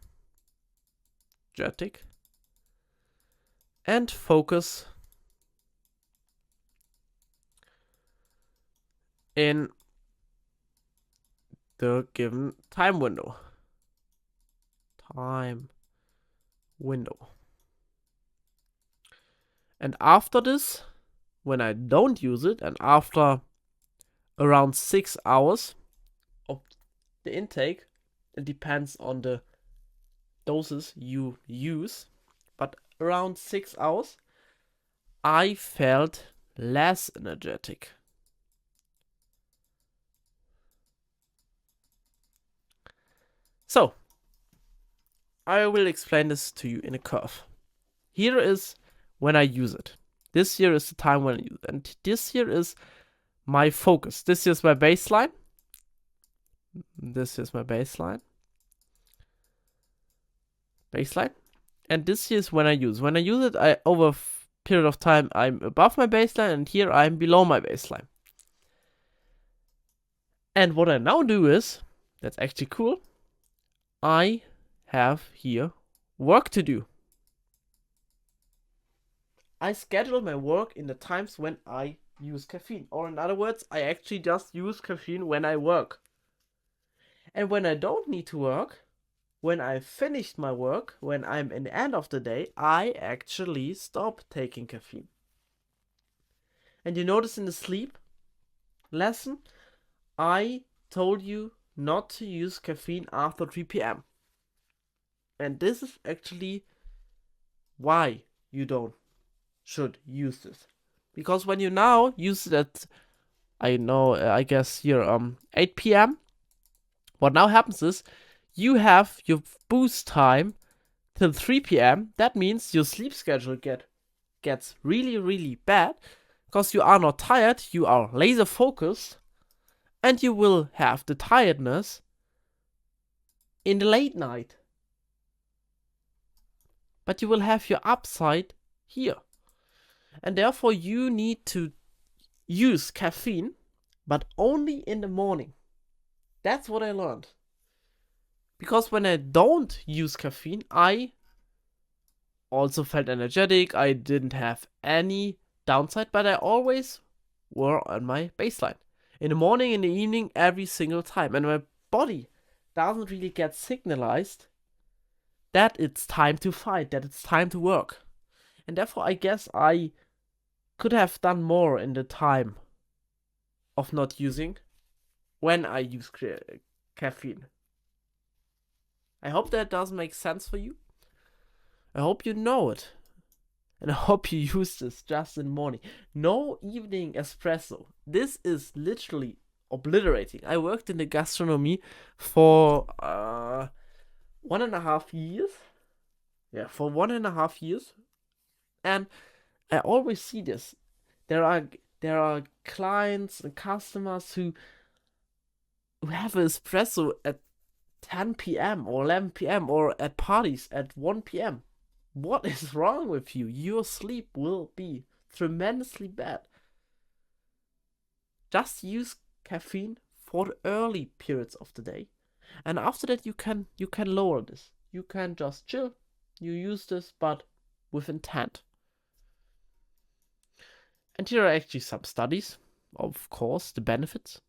and focus in the given time window. And after this, when I don't use it, and after around 6 hours of the intake, it depends on the doses you use, but around 6 hours, I felt less energetic. So, I will explain this to you in a curve. Here is when I use it. This here is the time when I use it. And this here is my focus. This is my baseline. This is my baseline. And this here is when I use. When I use it, over a period of time, I'm above my baseline, and here I'm below my baseline. And what I now do is, that's actually cool, I have here work to do. I schedule my work in the times when I use caffeine. Or in other words, I actually just use caffeine when I work. And when I don't need to work, when I've finished my work, when I'm in the end of the day, I actually stop taking caffeine. And you notice in the sleep lesson, I told you not to use caffeine after 3 p.m. And this is actually why you should use this. Because when you now use it at, I guess here 8 p.m., what now happens is you have your boost time till 3 p.m. That means your sleep schedule gets really, really bad because you are not tired, you are laser focused, and you will have the tiredness in the late night. But you will have your upside here. And therefore you need to use caffeine, but only in the morning. That's what I learned. Because when I don't use caffeine, I also felt energetic. I didn't have any downside, but I always were on my baseline. In the morning, in the evening, every single time. And my body doesn't really get signalized that it's time to fight, that it's time to work. And therefore, I guess I could have done more in the time of not using when I use caffeine. I hope that does make sense for you. I hope you know it. And I hope you use this just in the morning. No evening espresso. This is literally obliterating. I worked in the gastronomy for 1.5 years. Yeah, for 1.5 years. And I always see this. There are clients and customers who have an espresso at 10 p.m. or 11 p.m. or at parties at 1 p.m. What is wrong with you? Your sleep will be tremendously bad. Just use caffeine for the early periods of the day. And after that you can lower this. You can just chill. You use this, but with intent. And here are actually some studies, of course, the benefits.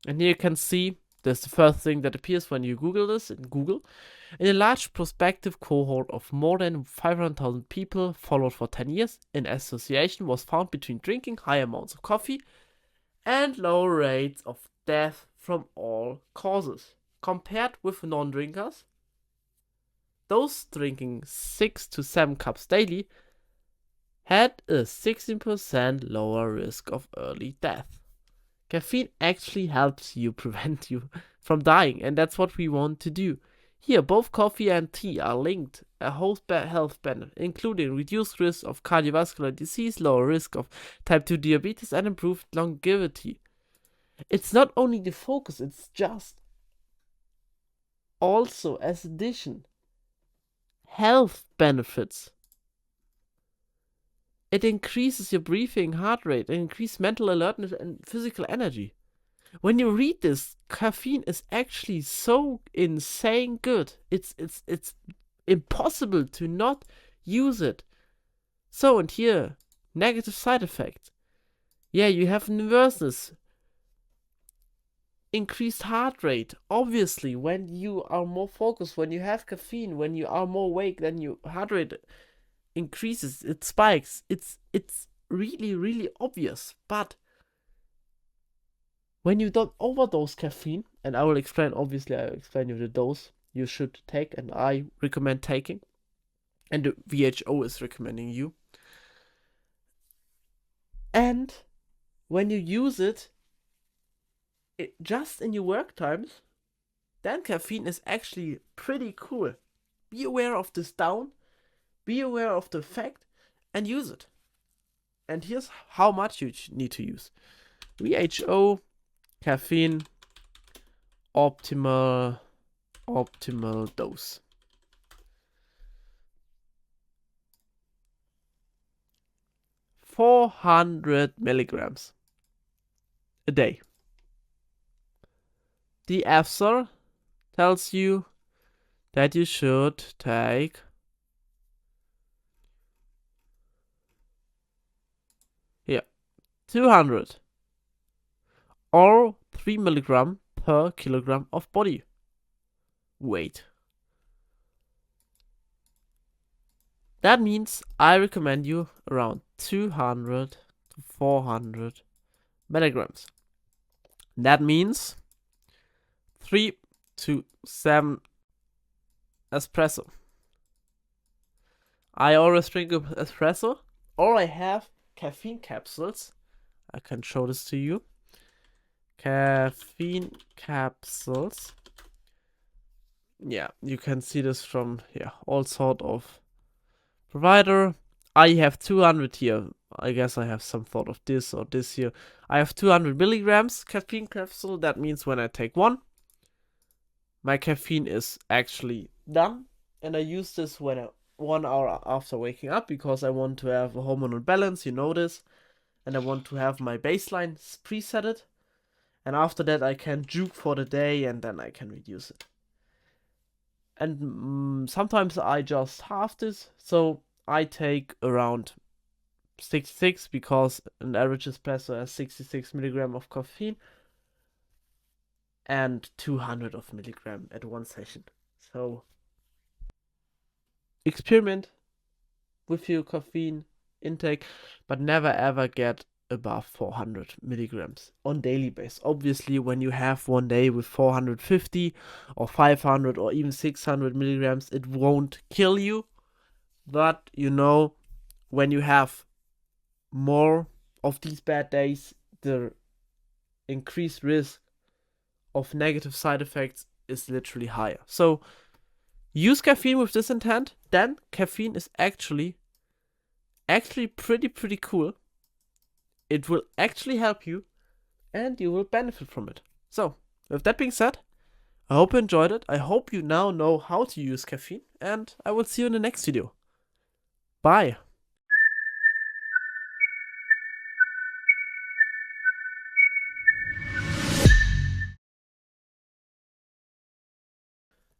And here you can see, there's the first thing that appears when you Google this in Google. In a large prospective cohort of more than 500,000 people followed for 10 years, an association was found between drinking high amounts of coffee and low rates of death from all causes. Compared with non-drinkers, those drinking 6 to 7 cups daily had a 16% lower risk of early death. Caffeine actually helps you prevent you from dying, and that's what we want to do. Here, both coffee and tea are linked a host health benefit, including reduced risk of cardiovascular disease, lower risk of type 2 diabetes, and improved longevity. It's not only the focus, it's just also, as addition, health benefits. It increases your breathing, heart rate, it increases mental alertness and physical energy. When you read this, caffeine is actually so insane good. It's impossible to not use it. So, and here, negative side effects. Yeah, you have nervousness, increased heart rate. Obviously, when you are more focused, when you have caffeine, when you are more awake, then your heart rate increases, it spikes. It's really, really obvious. But when you don't overdose caffeine, and I will explain, obviously, I'll explain you the dose you should take, and I recommend taking, and the WHO is recommending you. And when you use it just in your work times, then caffeine is actually pretty cool. Be aware of this down, be aware of the effect, and use it. And here's how much you need to use. WHO, caffeine, optimal dose. 400 milligrams a day. The EFSA tells you that you should take 200 or 3 milligram per kilogram of body weight. That means I recommend you around 200 to 400 milligrams. That means 3 to 7 espresso. I always drink espresso, or I have caffeine capsules. I can show this to you. Caffeine capsules. Yeah, you can see this from all sort of provider. I have 200 here. I guess I have some thought of this or this here. I have 200 milligrams caffeine capsule. That means when I take one, my caffeine is actually done. And I use this when 1 hour after waking up, because I want to have a hormonal balance, you know this. And I want to have my baseline presetted. And after that I can juke for the day, and then I can reduce it. And sometimes I just halve this, so I take around 66, because an average espresso has 66 milligram of caffeine and 200 of milligram at one session. So experiment with your caffeine intake, but never ever get above 400 milligrams on daily basis. Obviously, when you have one day with 450 or 500 or even 600 milligrams, it won't kill you. But when you have more of these bad days, the increased risk of negative side effects is literally higher. So use caffeine with this intent. Then caffeine is actually pretty cool. It will actually help you, and you will benefit from it. So, with that being said, I hope you enjoyed it. I hope you now know how to use caffeine, and I will see you in the next video. Bye.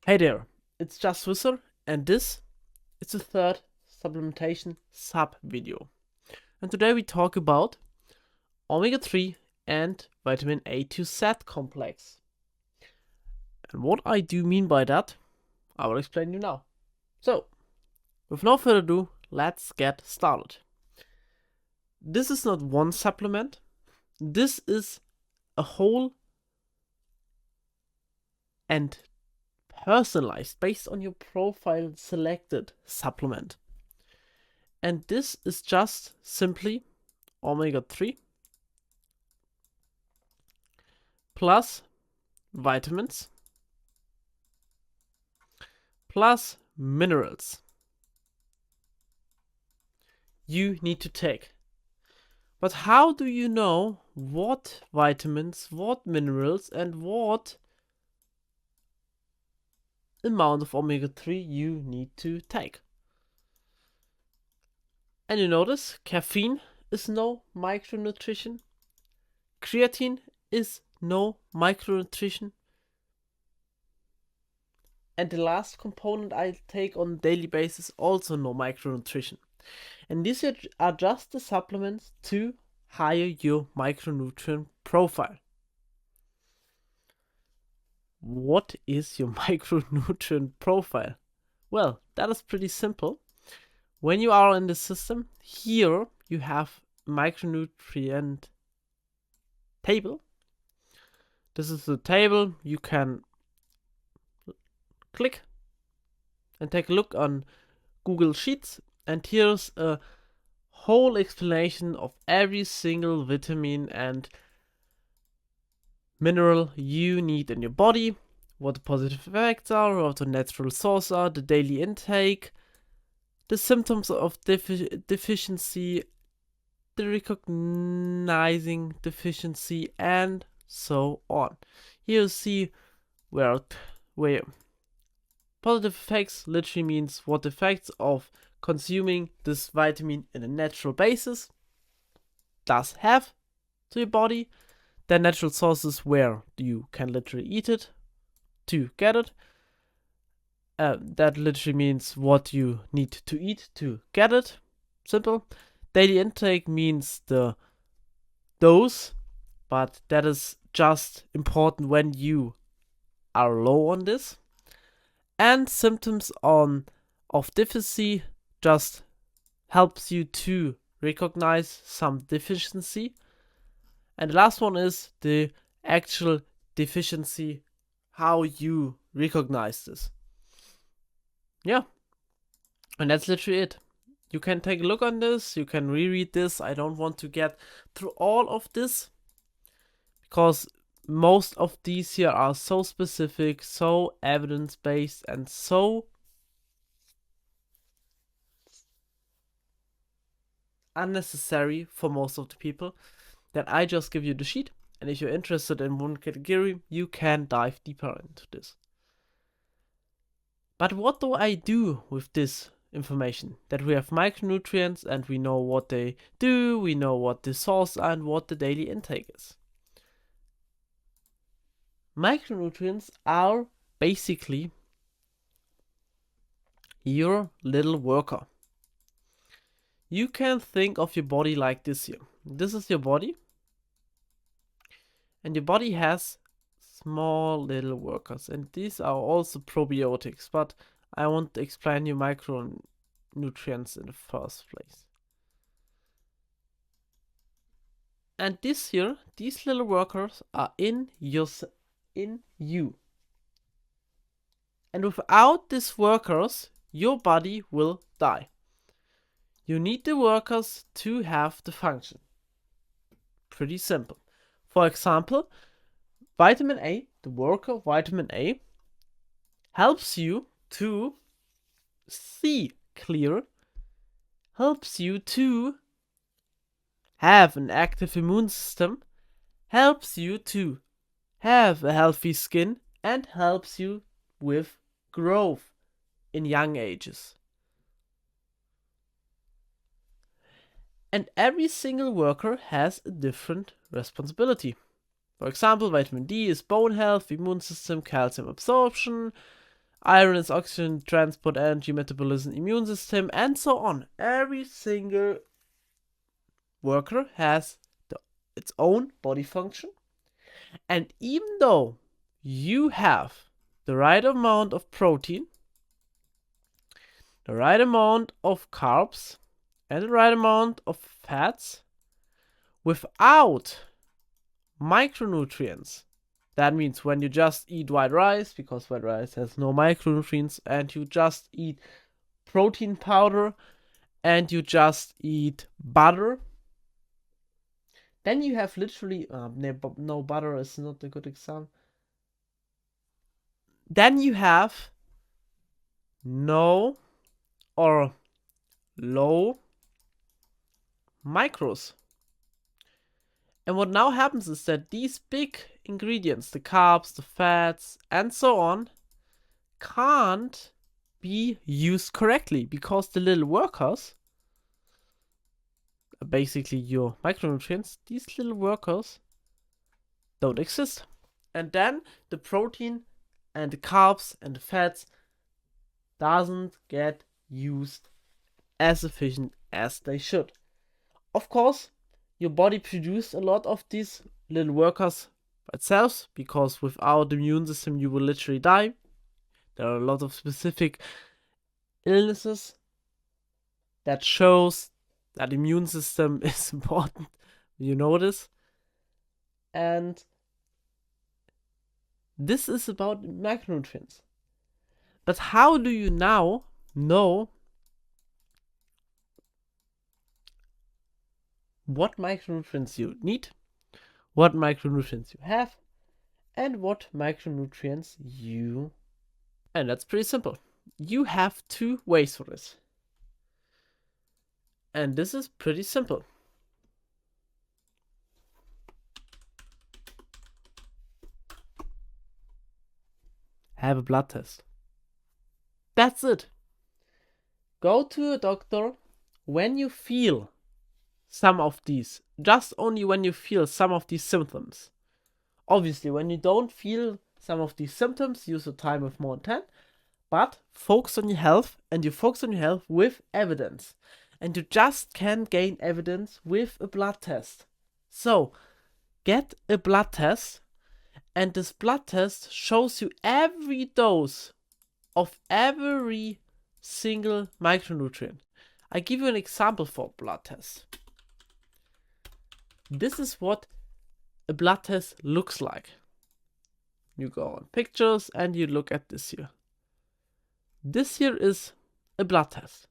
Hey there, it's Just Wizard, and this is the third supplementation sub video. And today we talk about omega-3 and vitamin A to Z complex. And what I do mean by that, I will explain you now. So, with no further ado, let's get started. This is not one supplement. This is a whole and personalized, based on your profile, selected supplement. And this is just simply omega-3 plus vitamins plus minerals you need to take. But how do you know what vitamins, what minerals, and what amount of omega-3 you need to take? And you notice caffeine is no micronutrition. Creatine is no micronutrition. And the last component I take on a daily basis, also no micronutrition. And these are just the supplements to higher your micronutrient profile. What is your micronutrient profile? Well, that is pretty simple. When you are in the system, here you have micronutrient table. This is the table you can click and take a look on Google Sheets, and here's a whole explanation of every single vitamin and mineral you need in your body, what the positive effects are, what the natural sources are, the daily intake, the symptoms of deficiency, the recognizing deficiency, and so on. Here you see where positive effects literally means what effects of consuming this vitamin in a natural basis does have to your body. Then natural sources where you can literally eat it to get it. That literally means what you need to eat to get it. Simple. Daily intake means the dose, but that is just important when you are low on this. And symptoms of deficiency just helps you to recognize some deficiency. And the last one is the actual deficiency, how you recognize this. Yeah. And that's literally it. You can take a look on this, you can reread this. I don't want to get through all of this because most of these here are so specific, so evidence-based, and so unnecessary for most of the people that I just give you the sheet. And if you're interested in one category, you can dive deeper into this. But what do I do with this information? That we have micronutrients and we know what they do, we know what the source are and what the daily intake is. Micronutrients are basically your little worker. You can think of your body like this here. This is your body. And your body has small little workers. And these are also probiotics. But I want to explain you micronutrients in the first place. And this here, these little workers are in you. And without these workers, your body will die. You need the workers to have the function. Pretty simple. For example, vitamin A, the worker vitamin A, helps you to see clear, helps you to have an active immune system, helps you to have a healthy skin, and helps you with growth in young ages. And every single worker has a different responsibility. For example, vitamin D is bone health, immune system, calcium absorption, iron is oxygen transport, energy metabolism, immune system, and so on. Every single worker has its own body function. And even though you have the right amount of protein, the right amount of carbs, and the right amount of fats, without micronutrients, that means when you just eat white rice, because white rice has no micronutrients, and you just eat protein powder, and you just eat butter, then you have literally, no, butter is not a good example. Then you have no or low macros. And what now happens is that these big ingredients, the carbs, the fats, and so on, can't be used correctly because the little workers basically your micronutrients, these little workers don't exist. And then the protein and the carbs and the fats doesn't get used as efficient as they should. Of course, your body produces a lot of these little workers by itself, because without the immune system you will literally die. There are a lot of specific illnesses that shows that immune system is important. You know this? And this is about macronutrients. But how do you now know what micronutrients you need, what micronutrients you have, and what micronutrients you... And that's pretty simple. You have 2 ways for this. And this is pretty simple. Have a blood test. That's it. Go to a doctor when you feel some of these. Just only when you feel some of these symptoms. Obviously, when you don't feel some of these symptoms, use a time of more than 10. But focus on your health, and you focus on your health with evidence. And you just can gain evidence with a blood test. So, get a blood test, and this blood test shows you every dose of every single micronutrient. I give you an example for a blood test. This is what a blood test looks like. You go on pictures and you look at this here. This here is a blood test.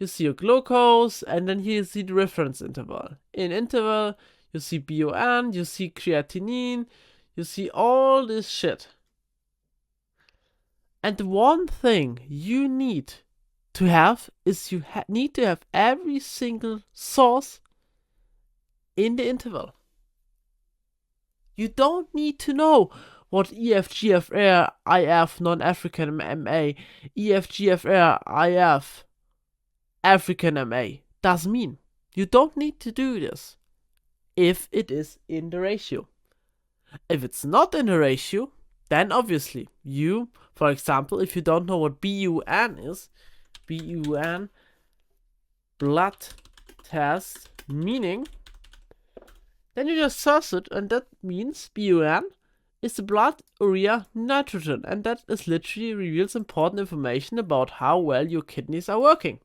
You see your glucose, and then here you see the reference interval. In interval, you see BUN, you see creatinine, you see all this shit. And the one thing you need to have is you need to have every single source in the interval. You don't need to know what EFGFR, IF, non-African MA, EFGFR, IF, African MA does mean. You don't need to do this if it is in the ratio. If it's not in the ratio, then obviously you, for example, if you don't know what BUN is, BUN, blood test, meaning, then you just search it, and that means BUN is the blood urea nitrogen, and that is literally reveals important information about how well your kidneys are working.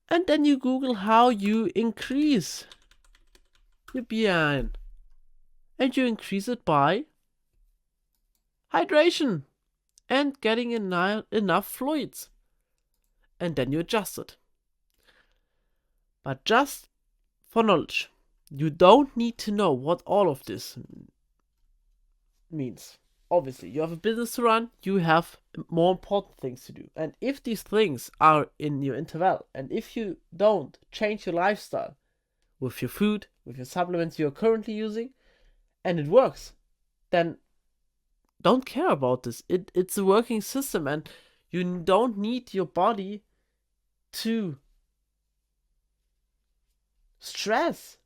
And then you Google how you increase your BUN, and you increase it by hydration and getting enough fluids, and then you adjust it. But just for knowledge, you don't need to know what all of this means. Obviously, you have a business to run, you have more important things to do. And if these things are in your interval, and if you don't change your lifestyle with your food, with your supplements you're currently using, and it works, then don't care about this. It's a working system, and you don't need your body to stress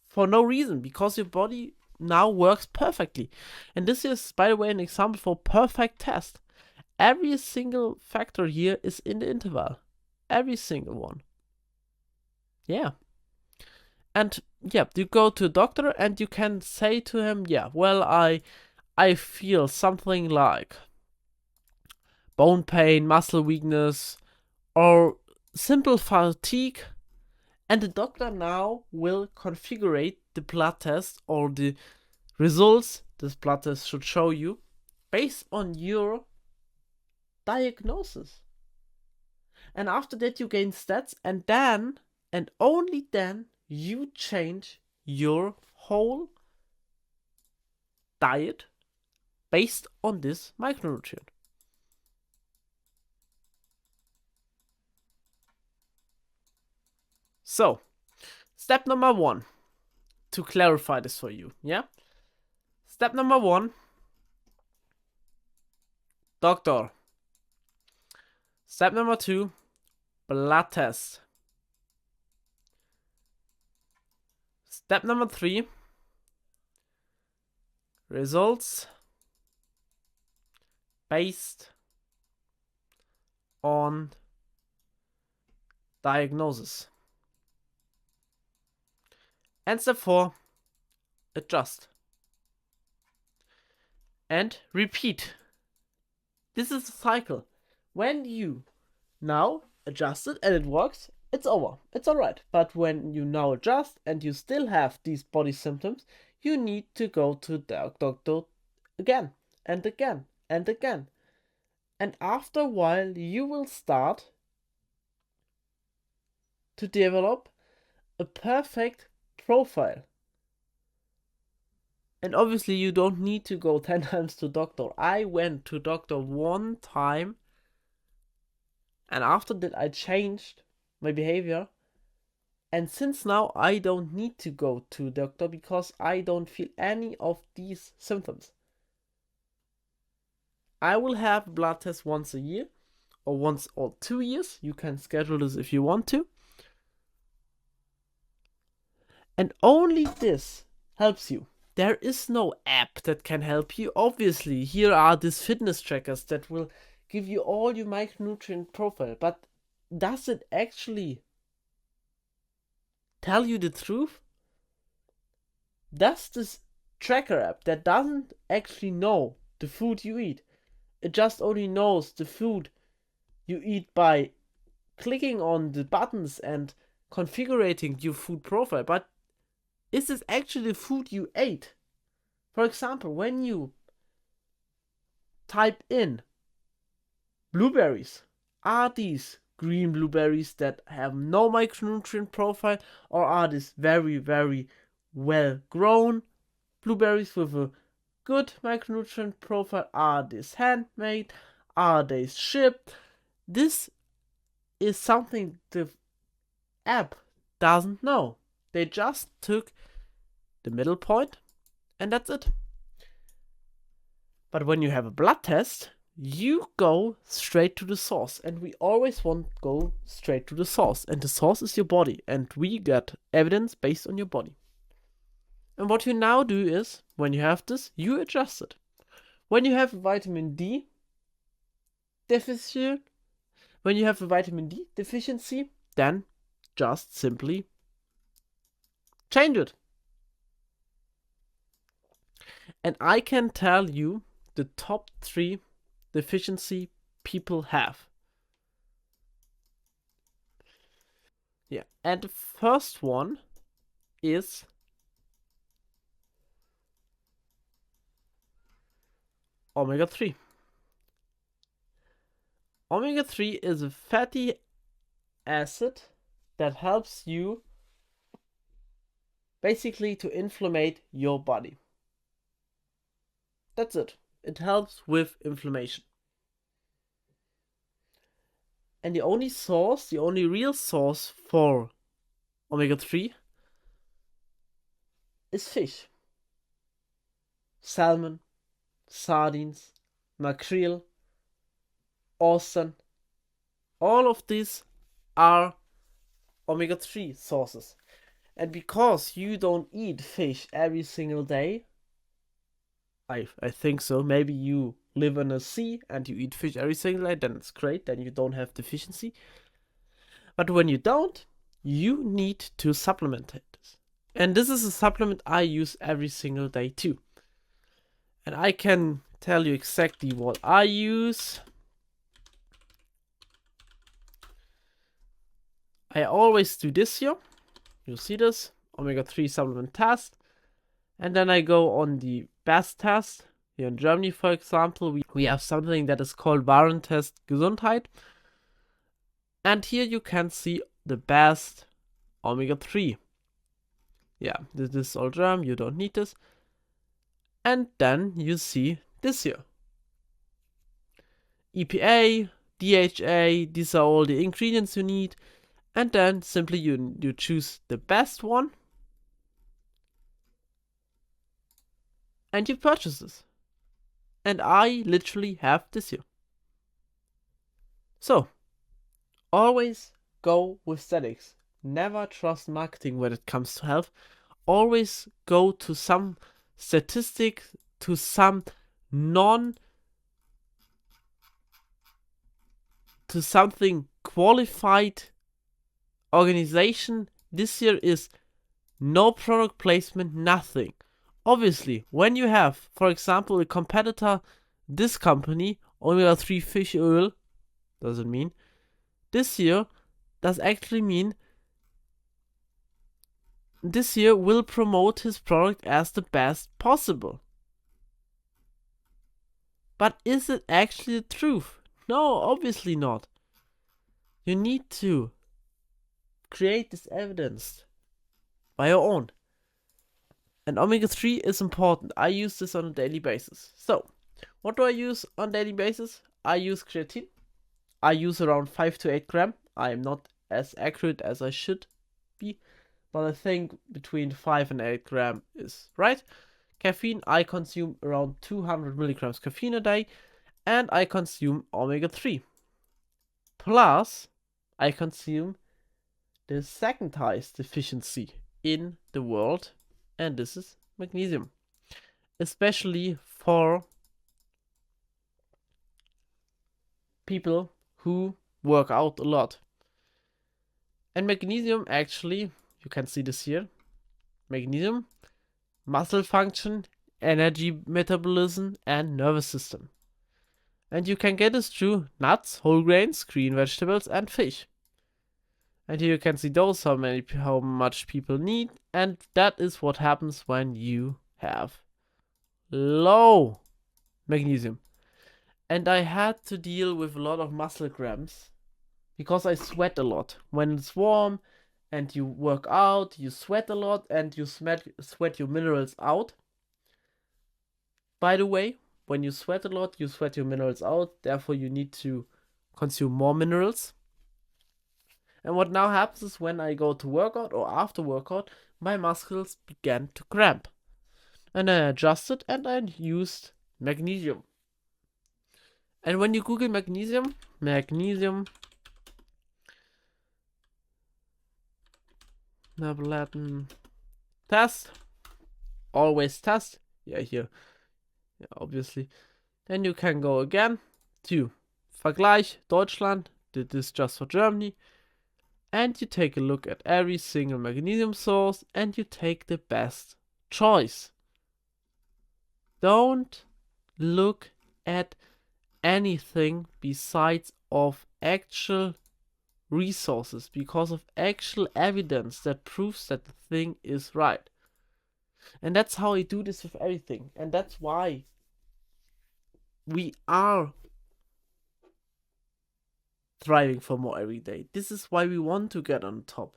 for no reason, because your body now works perfectly. And this is, by the way, an example for perfect test. Every single factor here is in the interval. Every single one. Yeah. And yeah, you go to a doctor and you can say to him, yeah, well, I feel something like bone pain, muscle weakness, or simple fatigue. And the doctor now will configure the blood test, or the results this blood test should show you, based on your diagnosis. And after that you gain stats, and then, and only then, you change your whole diet based on this micronutrient. So, step number 1, to clarify this for you, yeah? Step number 1, doctor. Step number 2, blood test. Step number 3. Results based on diagnosis. And step 4. Adjust. And repeat. This is a cycle. When you now adjust it and it works, it's over. It's alright. But when you now adjust and you still have these body symptoms, you need to go to the doctor again and again and again. And after a while, you will start to develop a perfect profile. And obviously you don't need to go 10 times to doctor. I went to doctor 1 time, and after that I changed my behavior. And since now I don't need to go to doctor because I don't feel any of these symptoms. I will have a blood test once a year or once or 2 years. You can schedule this if you want to. And only this helps you. There is no app that can help you. Obviously, here are these fitness trackers that will give you all your micronutrient profile. But does it actually tell you the truth? Does this tracker app that doesn't actually know the food you eat, it just only knows the food you eat by clicking on the buttons and configuring your food profile, but is this actually the food you ate? For example, when you type in blueberries, are these green blueberries that have no micronutrient profile, or are these very, very well grown blueberries with a good micronutrient profile? Are these handmade? Are they shipped? This is something the app doesn't know. They just took the middle point and that's it. But when you have a blood test, you go straight to the source, and we always want to go straight to the source, and the source is your body, and we get evidence based on your body. And what you now do is, when you have this, you adjust it. When you have a vitamin D deficiency, then just simply change it. And I can tell you the top 3 deficiency people have. Yeah, and the first one is omega-3. Omega-3 is a fatty acid that helps you basically to inflammate your body. That's it. It helps with inflammation. And the only real source for omega-3 is fish. Salmon, sardines, mackerel, oyster. All of these are omega-3 sources. And because you don't eat fish every single day, I think so. Maybe you live in a sea and you eat fish every single day, then it's great, then you don't have deficiency. But when you don't, you need to supplement it. And this is a supplement I use every single day too. And I can tell you exactly what I use. I always do this here. You see this omega-3 supplement test. And then I go on the best test. Here in Germany, for example, we have something that is called Warentest Gesundheit. And here you can see the best omega-3. Yeah, this is all German, you don't need this. And then you see this here. EPA, DHA, these are all the ingredients you need. And then simply you choose the best one. And you purchase this. And I literally have this here. So, always go with statics. Never trust marketing when it comes to health. Always go to some statistic, to some to something qualified organization. This year is no product placement, nothing. Obviously, when you have, for example, a competitor, this company, omega-3 fish oil, doesn't mean. This year does actually mean this year will promote his product as the best possible. But is it actually the truth? No, obviously not. You need to create this evidence by your own. And omega-3 is important. I use this on a daily basis. So, what do I use on a daily basis? I use creatine. I use around 5 to 8 grams. I am not as accurate as I should be, but I think between 5 and 8 grams is right. Caffeine, I consume around 200 milligrams caffeine a day, and I consume omega-3. Plus, I consume the second highest deficiency in the world, and this is magnesium. Especially for people who work out a lot. And magnesium, actually, you can see this here. Magnesium, muscle function, energy metabolism, and nervous system. And you can get this through nuts, whole grains, green vegetables, and fish. And here you can see those, how much people need. And that is what happens when you have low magnesium. And I had to deal with a lot of muscle cramps because I sweat a lot. When it's warm and you work out, you sweat a lot and you sweat your minerals out. By the way, when you sweat a lot, you sweat your minerals out. Therefore, you need to consume more minerals. And what now happens is when I go to workout or after workout, my muscles began to cramp. And I adjusted and I used magnesium. And when you Google magnesium Nablatin test, always test, here, obviously. Then you can go again to Vergleich Deutschland, did this just for Germany, and you take a look at every single magnesium source and you take the best choice. Don't look at anything besides of actual resources, because of actual evidence that proves that the thing is right. And that's how I do this with everything. And that's why we are thriving for more every day. This is why we want to get on top.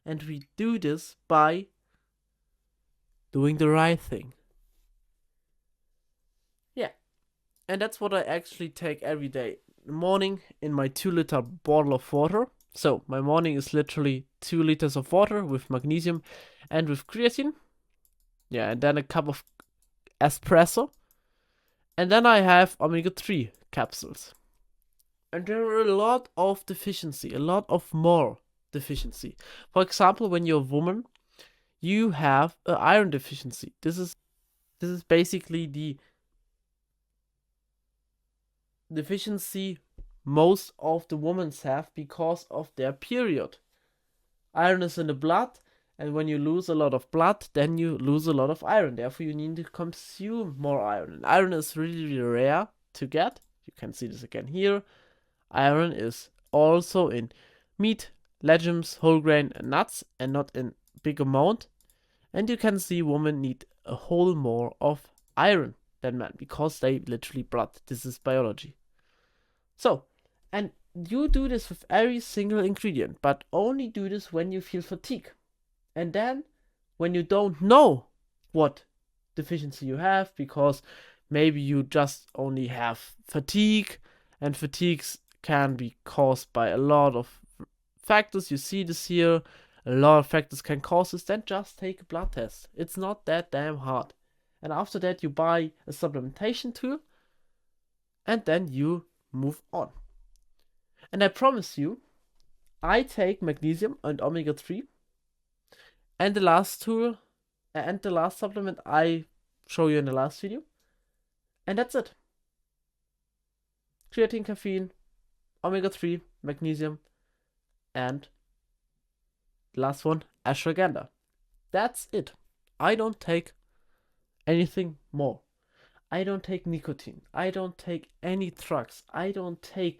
And we do this by doing the right thing. Yeah. And that's what I actually take every day. In the morning in my 2-liter bottle of water. So my morning is literally 2 liters of water with magnesium and with creatine. Yeah, and then a cup of espresso. And then I have omega-3 capsules. And there are a lot of deficiency, a lot of more deficiency. For example, when you're a woman, you have an iron deficiency. This is basically the deficiency most of the women have because of their period. Iron is in the blood, and when you lose a lot of blood, then you lose a lot of iron. Therefore, you need to consume more iron. And iron is really, really rare to get. You can see this again here. Iron is also in meat, legumes, whole grain, and nuts, and not in big amount. And you can see women need a whole more of iron than men because they literally blood. This is biology. So, and you do this with every single ingredient, but only do this when you feel fatigue. And then when you don't know what deficiency you have, because maybe you just only have fatigue, and fatigues can be caused by a lot of factors. You see this here. A lot of factors can cause this. Then just take a blood test. It's not that damn hard. And after that, you buy a supplementation tool. And then you move on. And I promise you, I take magnesium and omega-3, and the last tool and the last supplement I show you in the last video, and that's it. Creatine, caffeine, omega-3, magnesium, and the last one, ashwagandha. That's it. I don't take anything more. I don't take nicotine. I don't take any drugs. I don't take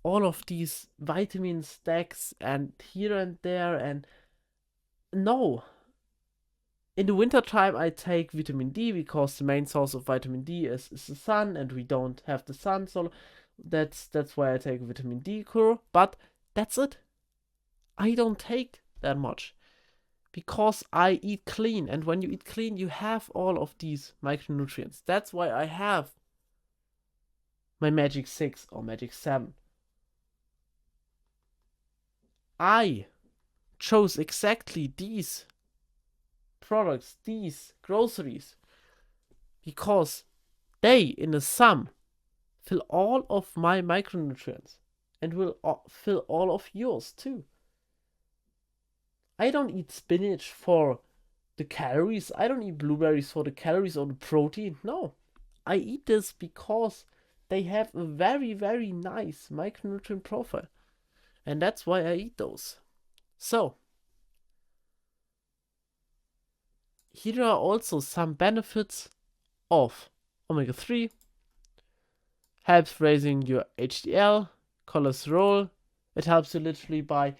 all of these vitamin stacks and here and there. And no. In the winter time, I take vitamin D because the main source of vitamin D is the sun, and we don't have the sun, so that's why I take vitamin D cure. But that's it. I don't take that much because I eat clean, and when you eat clean, you have all of these micronutrients. That's why I have my Magic 6 or Magic 7. I chose exactly these products, these groceries, because they, in the sum, fill all of my micronutrients and will fill all of yours too. I don't eat spinach for the calories. I don't eat blueberries for the calories or the protein. No, I eat this because they have a very, very nice micronutrient profile. And that's why I eat those. So, here are also some benefits of omega-3. Helps raising your HDL, cholesterol. It helps you literally by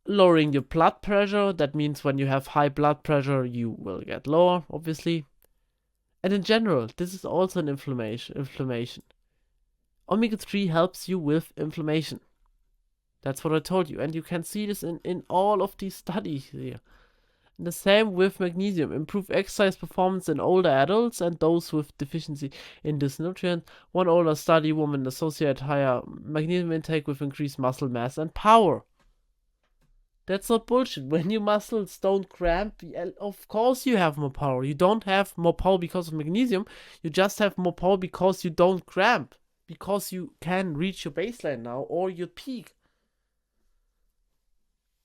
lowering your blood pressure. That means when you have high blood pressure, you will get lower, obviously. And in general, this is also an inflammation. Omega-3 helps you with inflammation. That's what I told you. And you can see this in all of these studies here. And the same with magnesium. Improve exercise performance in older adults and those with deficiency in this nutrient. One older study, women associate higher magnesium intake with increased muscle mass and power. That's not bullshit. When your muscles don't cramp, of course you have more power. You don't have more power because of magnesium. You just have more power because you don't cramp. Because you can reach your baseline now or your peak.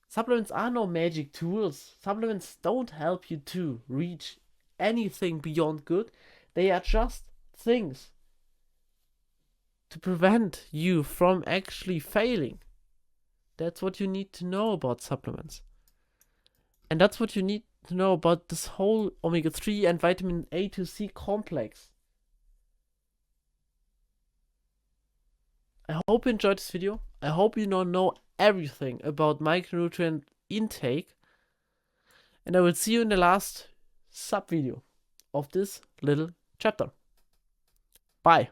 Supplements are no magic tools. Supplements don't help you to reach anything beyond good. They are just things to prevent you from actually failing. That's what you need to know about supplements. And that's what you need to know about this whole omega-3 and vitamin A to C complex. I hope you enjoyed this video. I hope you now know everything about micronutrient intake. And I will see you in the last sub video of this little chapter. Bye.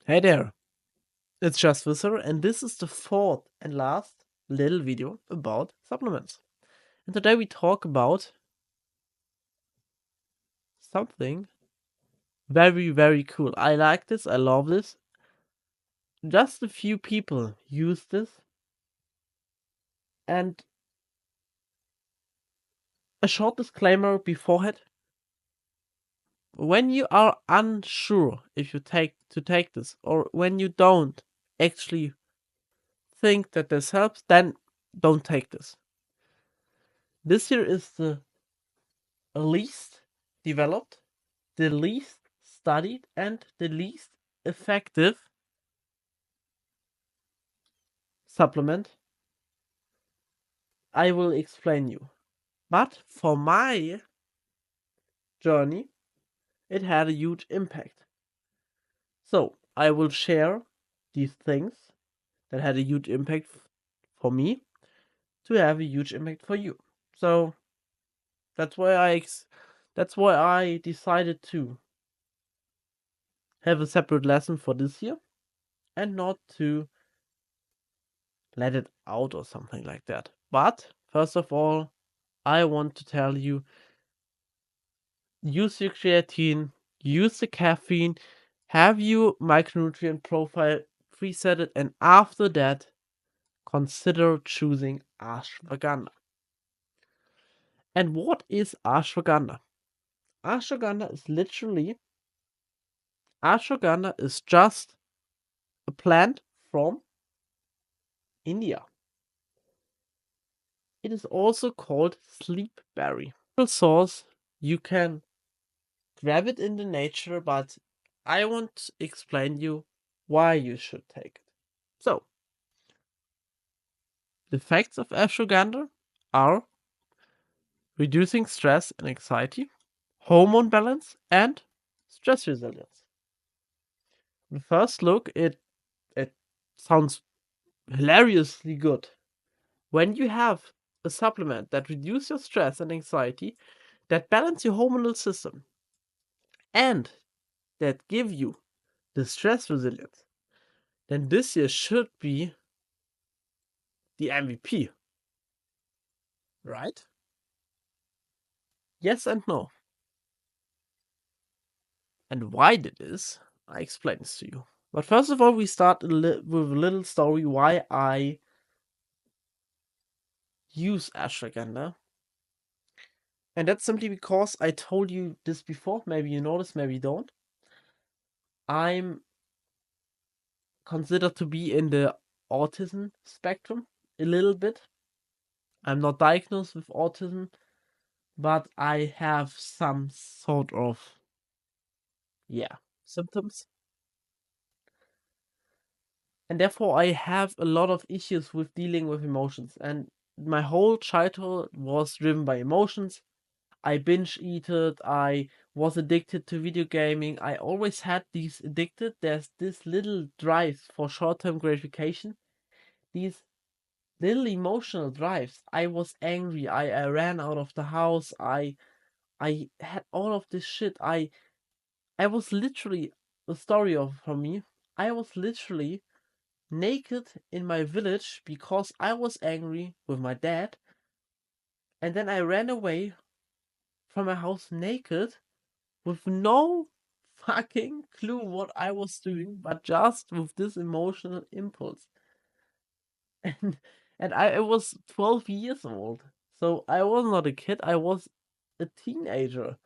Hey there, it's Just Visser, and this is the fourth and last little video about supplements. And today we talk about something very, very cool. I like this, I love this. Just a few people use this, and a short disclaimer beforehand. When you are unsure if you take this, or when you don't actually think that this helps, then don't take this. This here is the least developed, the least studied, and the least effective supplement. I will explain you. But for my journey, it had a huge impact. So I will share these things that had a huge impact for me to have a huge impact for you. So that's why I decided to have a separate lesson for this year and not to let it out or something like that. But first of all, I want to tell you, use your creatine, use the caffeine, have your micronutrient profile preset it, and after that, consider choosing ashwagandha. And what is ashwagandha? Ashwagandha is just a plant from India. It is also called sleep berry. Source, you can grab it in the nature, but I want to explain you why you should take it. So, the effects of ashwagandha are reducing stress and anxiety, hormone balance, and stress resilience. The first look, it sounds hilariously good. When you have a supplement that reduces your stress and anxiety, that balance your hormonal system, and that give you the stress resilience, then this year should be the MVP, right? Yes and no. And why it is, I explain this to you. But first of all, we start with a little story why I use ashwagandha. And that's simply because I told you this before. Maybe you know this, maybe you don't. I'm considered to be in the autism spectrum a little bit. I'm not diagnosed with autism, but I have some sort of, symptoms. And therefore, I have a lot of issues with dealing with emotions. And my whole childhood was driven by emotions. I binge eated. I was addicted to video gaming. I always had these addicted. There's this little drive for short-term gratification. These little emotional drives. I was angry. I ran out of the house. I had all of this shit. I was literally the story of for me. I was literally naked in my village because I was angry with my dad, and then I ran away from my house naked with no fucking clue what I was doing, but just with this emotional impulse. And I was 12 years old. So I was not a kid, I was a teenager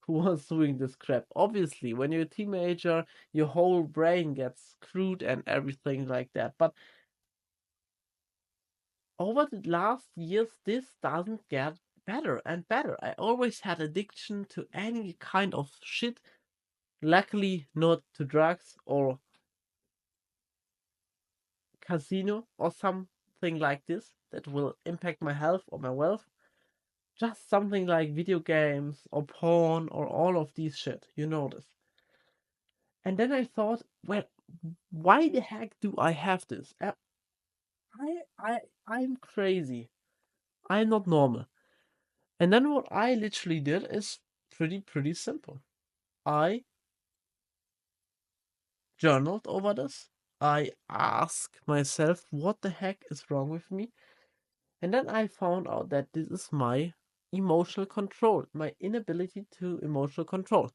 who was doing this crap. Obviously, when you're a teenager, your whole brain gets screwed and everything like that. But over the last years, this doesn't get better and better. I always had addiction to any kind of shit. Luckily, not to drugs or casino or something like this that will impact my health or my wealth. Just something like video games or porn or all of these shit. You know this. And then I thought, well, why the heck do I have this? I'm crazy. I'm not normal. And then what I literally did is pretty simple. I journaled over this. I asked myself what the heck is wrong with me. And then I found out that this is my emotional control, my inability to emotional control.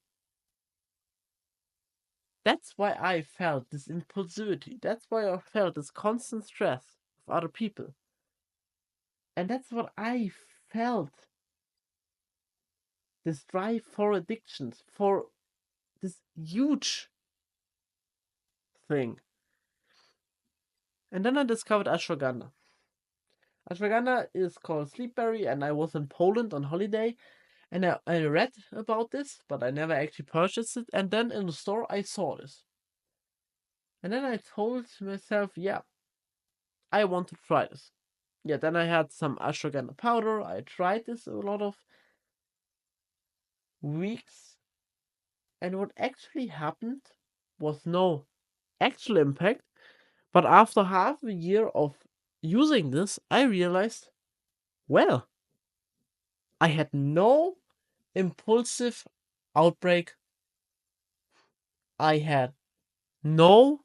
That's why I felt this impulsivity. That's why I felt this constant stress of other people. And that's what I felt this drive for addictions, for this huge thing. And then I discovered ashwagandha. Ashwagandha is called sleepberry, and I was in Poland on holiday, and I read about this, but I never actually purchased it. And then in the store, I saw this. And then I told myself, yeah, I want to try this. Yeah, then I had some ashwagandha powder. I tried this a lot of weeks. And what actually happened was no actual impact. But after half a year of using this, I realized, well, I had no impulsive outbreak. I had no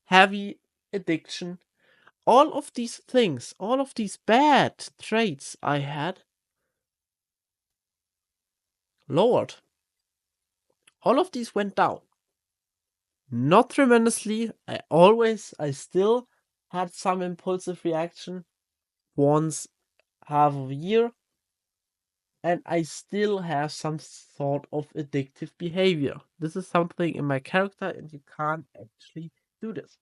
heavy addiction. All of these things, all of these bad traits I had lowered. All of these went down. Not tremendously. I still had some impulsive reaction once half of a year. and I still have some sort of addictive behavior. This is something in my character, and you can't actually do this.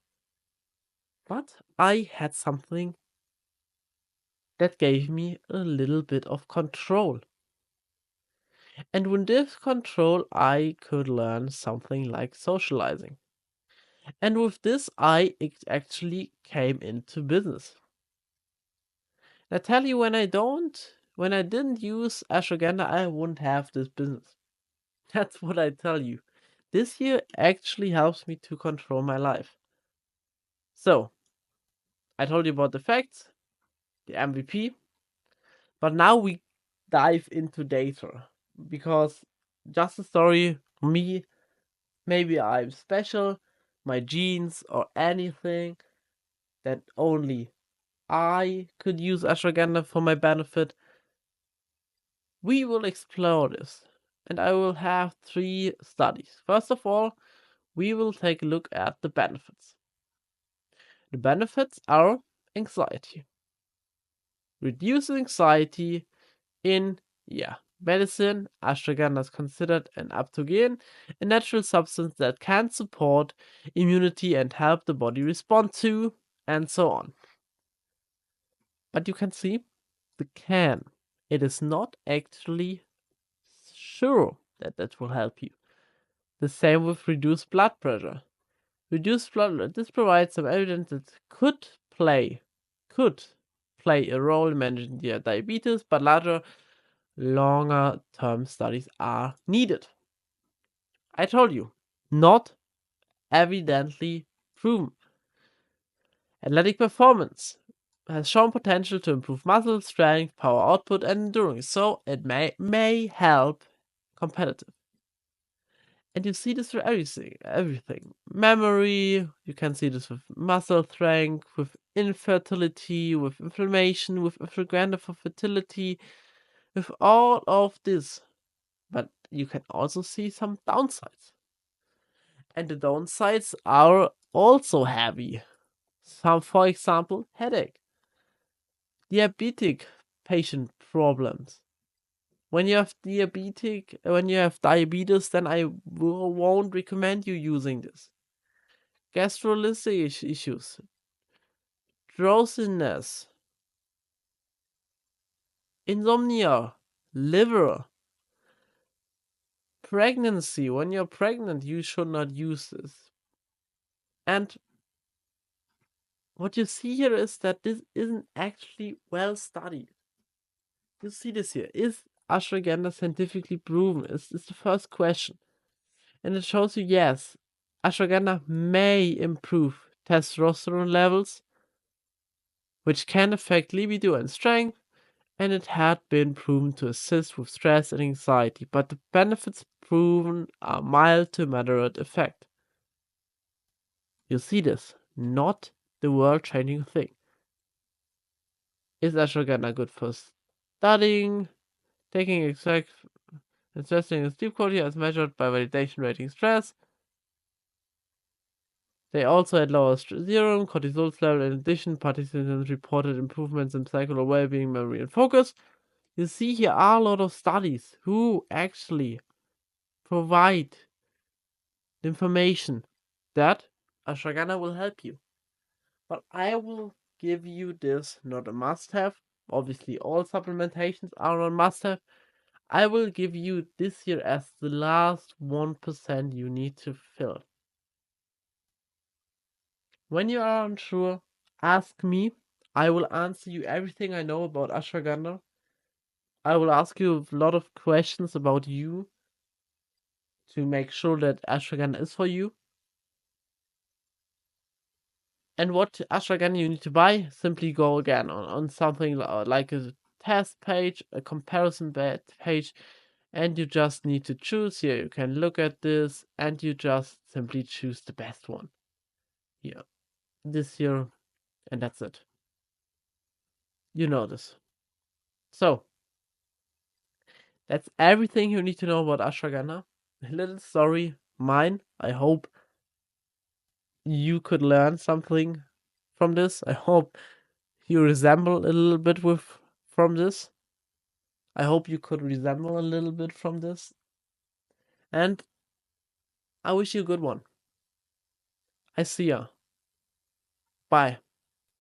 But I had something that gave me a little bit of control. And with this control, I could learn something like socializing. And with this, I actually came into business. And I tell you, when I didn't use ashwagandha, I wouldn't have this business. That's what I tell you. This year actually helps me to control my life. So, I told you about the facts, the MVP, but now we dive into data. Because just a story, me, maybe I'm special, my genes, or anything that only I could use ashwagandha for my benefit. We will explore this, and I will have 3 studies. First of all, we will take a look at the benefits. The benefits are anxiety. Reduce anxiety in, medicine. Ashwagandha is considered an adaptogen, a natural substance that can support immunity and help the body respond to, and so on. But you can see, the can. It is not actually sure that that will help you. The same with reduced blood pressure. Reduced blood, this provides some evidence that could play a role in managing your diabetes, but larger, longer term studies are needed. I told you, not evidently proven. Athletic performance has shown potential to improve muscle strength, power output, and endurance, so it may help competitive. And you see this for everything. Memory, you can see this with muscle strength, with infertility, with inflammation, with ashwagandha for fertility, with all of this. But you can also see some downsides. And the downsides are also heavy. Some, for example, headache, diabetic patient problems. When you have diabetes, then I won't recommend you using this. Gastrolytic issues, drowsiness, insomnia, liver, pregnancy. When you're pregnant, you should not use this. And what you see here is that this isn't actually well studied. You see this here. Is ashwagandha scientifically proven? Is the first question. And it shows you, yes, ashwagandha may improve testosterone levels, which can affect libido and strength, and it had been proven to assist with stress and anxiety, but the benefits proven are mild to moderate effect. You see this, not the world-changing thing. Is ashwagandha good for studying, taking exact assessing the sleep quality as measured by validation rating stress? They also had lower serum cortisol level. In addition, participants reported improvements in psychological well-being, memory, and focus. You see, here are a lot of studies who actually provide information that ashwagandha will help you. But I will give you this, not a must-have. Obviously, all supplementations are a must-have. I will give you this here as the last 1% you need to fill. When you are unsure, ask me. I will answer you everything I know about ashwagandha. I will ask you a lot of questions about you to make sure that ashwagandha is for you. And what ashwagandha you need to buy, simply go again on something like a test page, a comparison page, and you just need to choose. Here you can look at this, and you just simply choose the best one. Here, this here, and that's it. You know this. So, that's everything you need to know about ashwagandha. A little story, mine. I hope you could learn something from this. I hope you resemble a little bit from this. I hope you could resemble a little bit from this. And I wish you a good one. I see ya. Bye.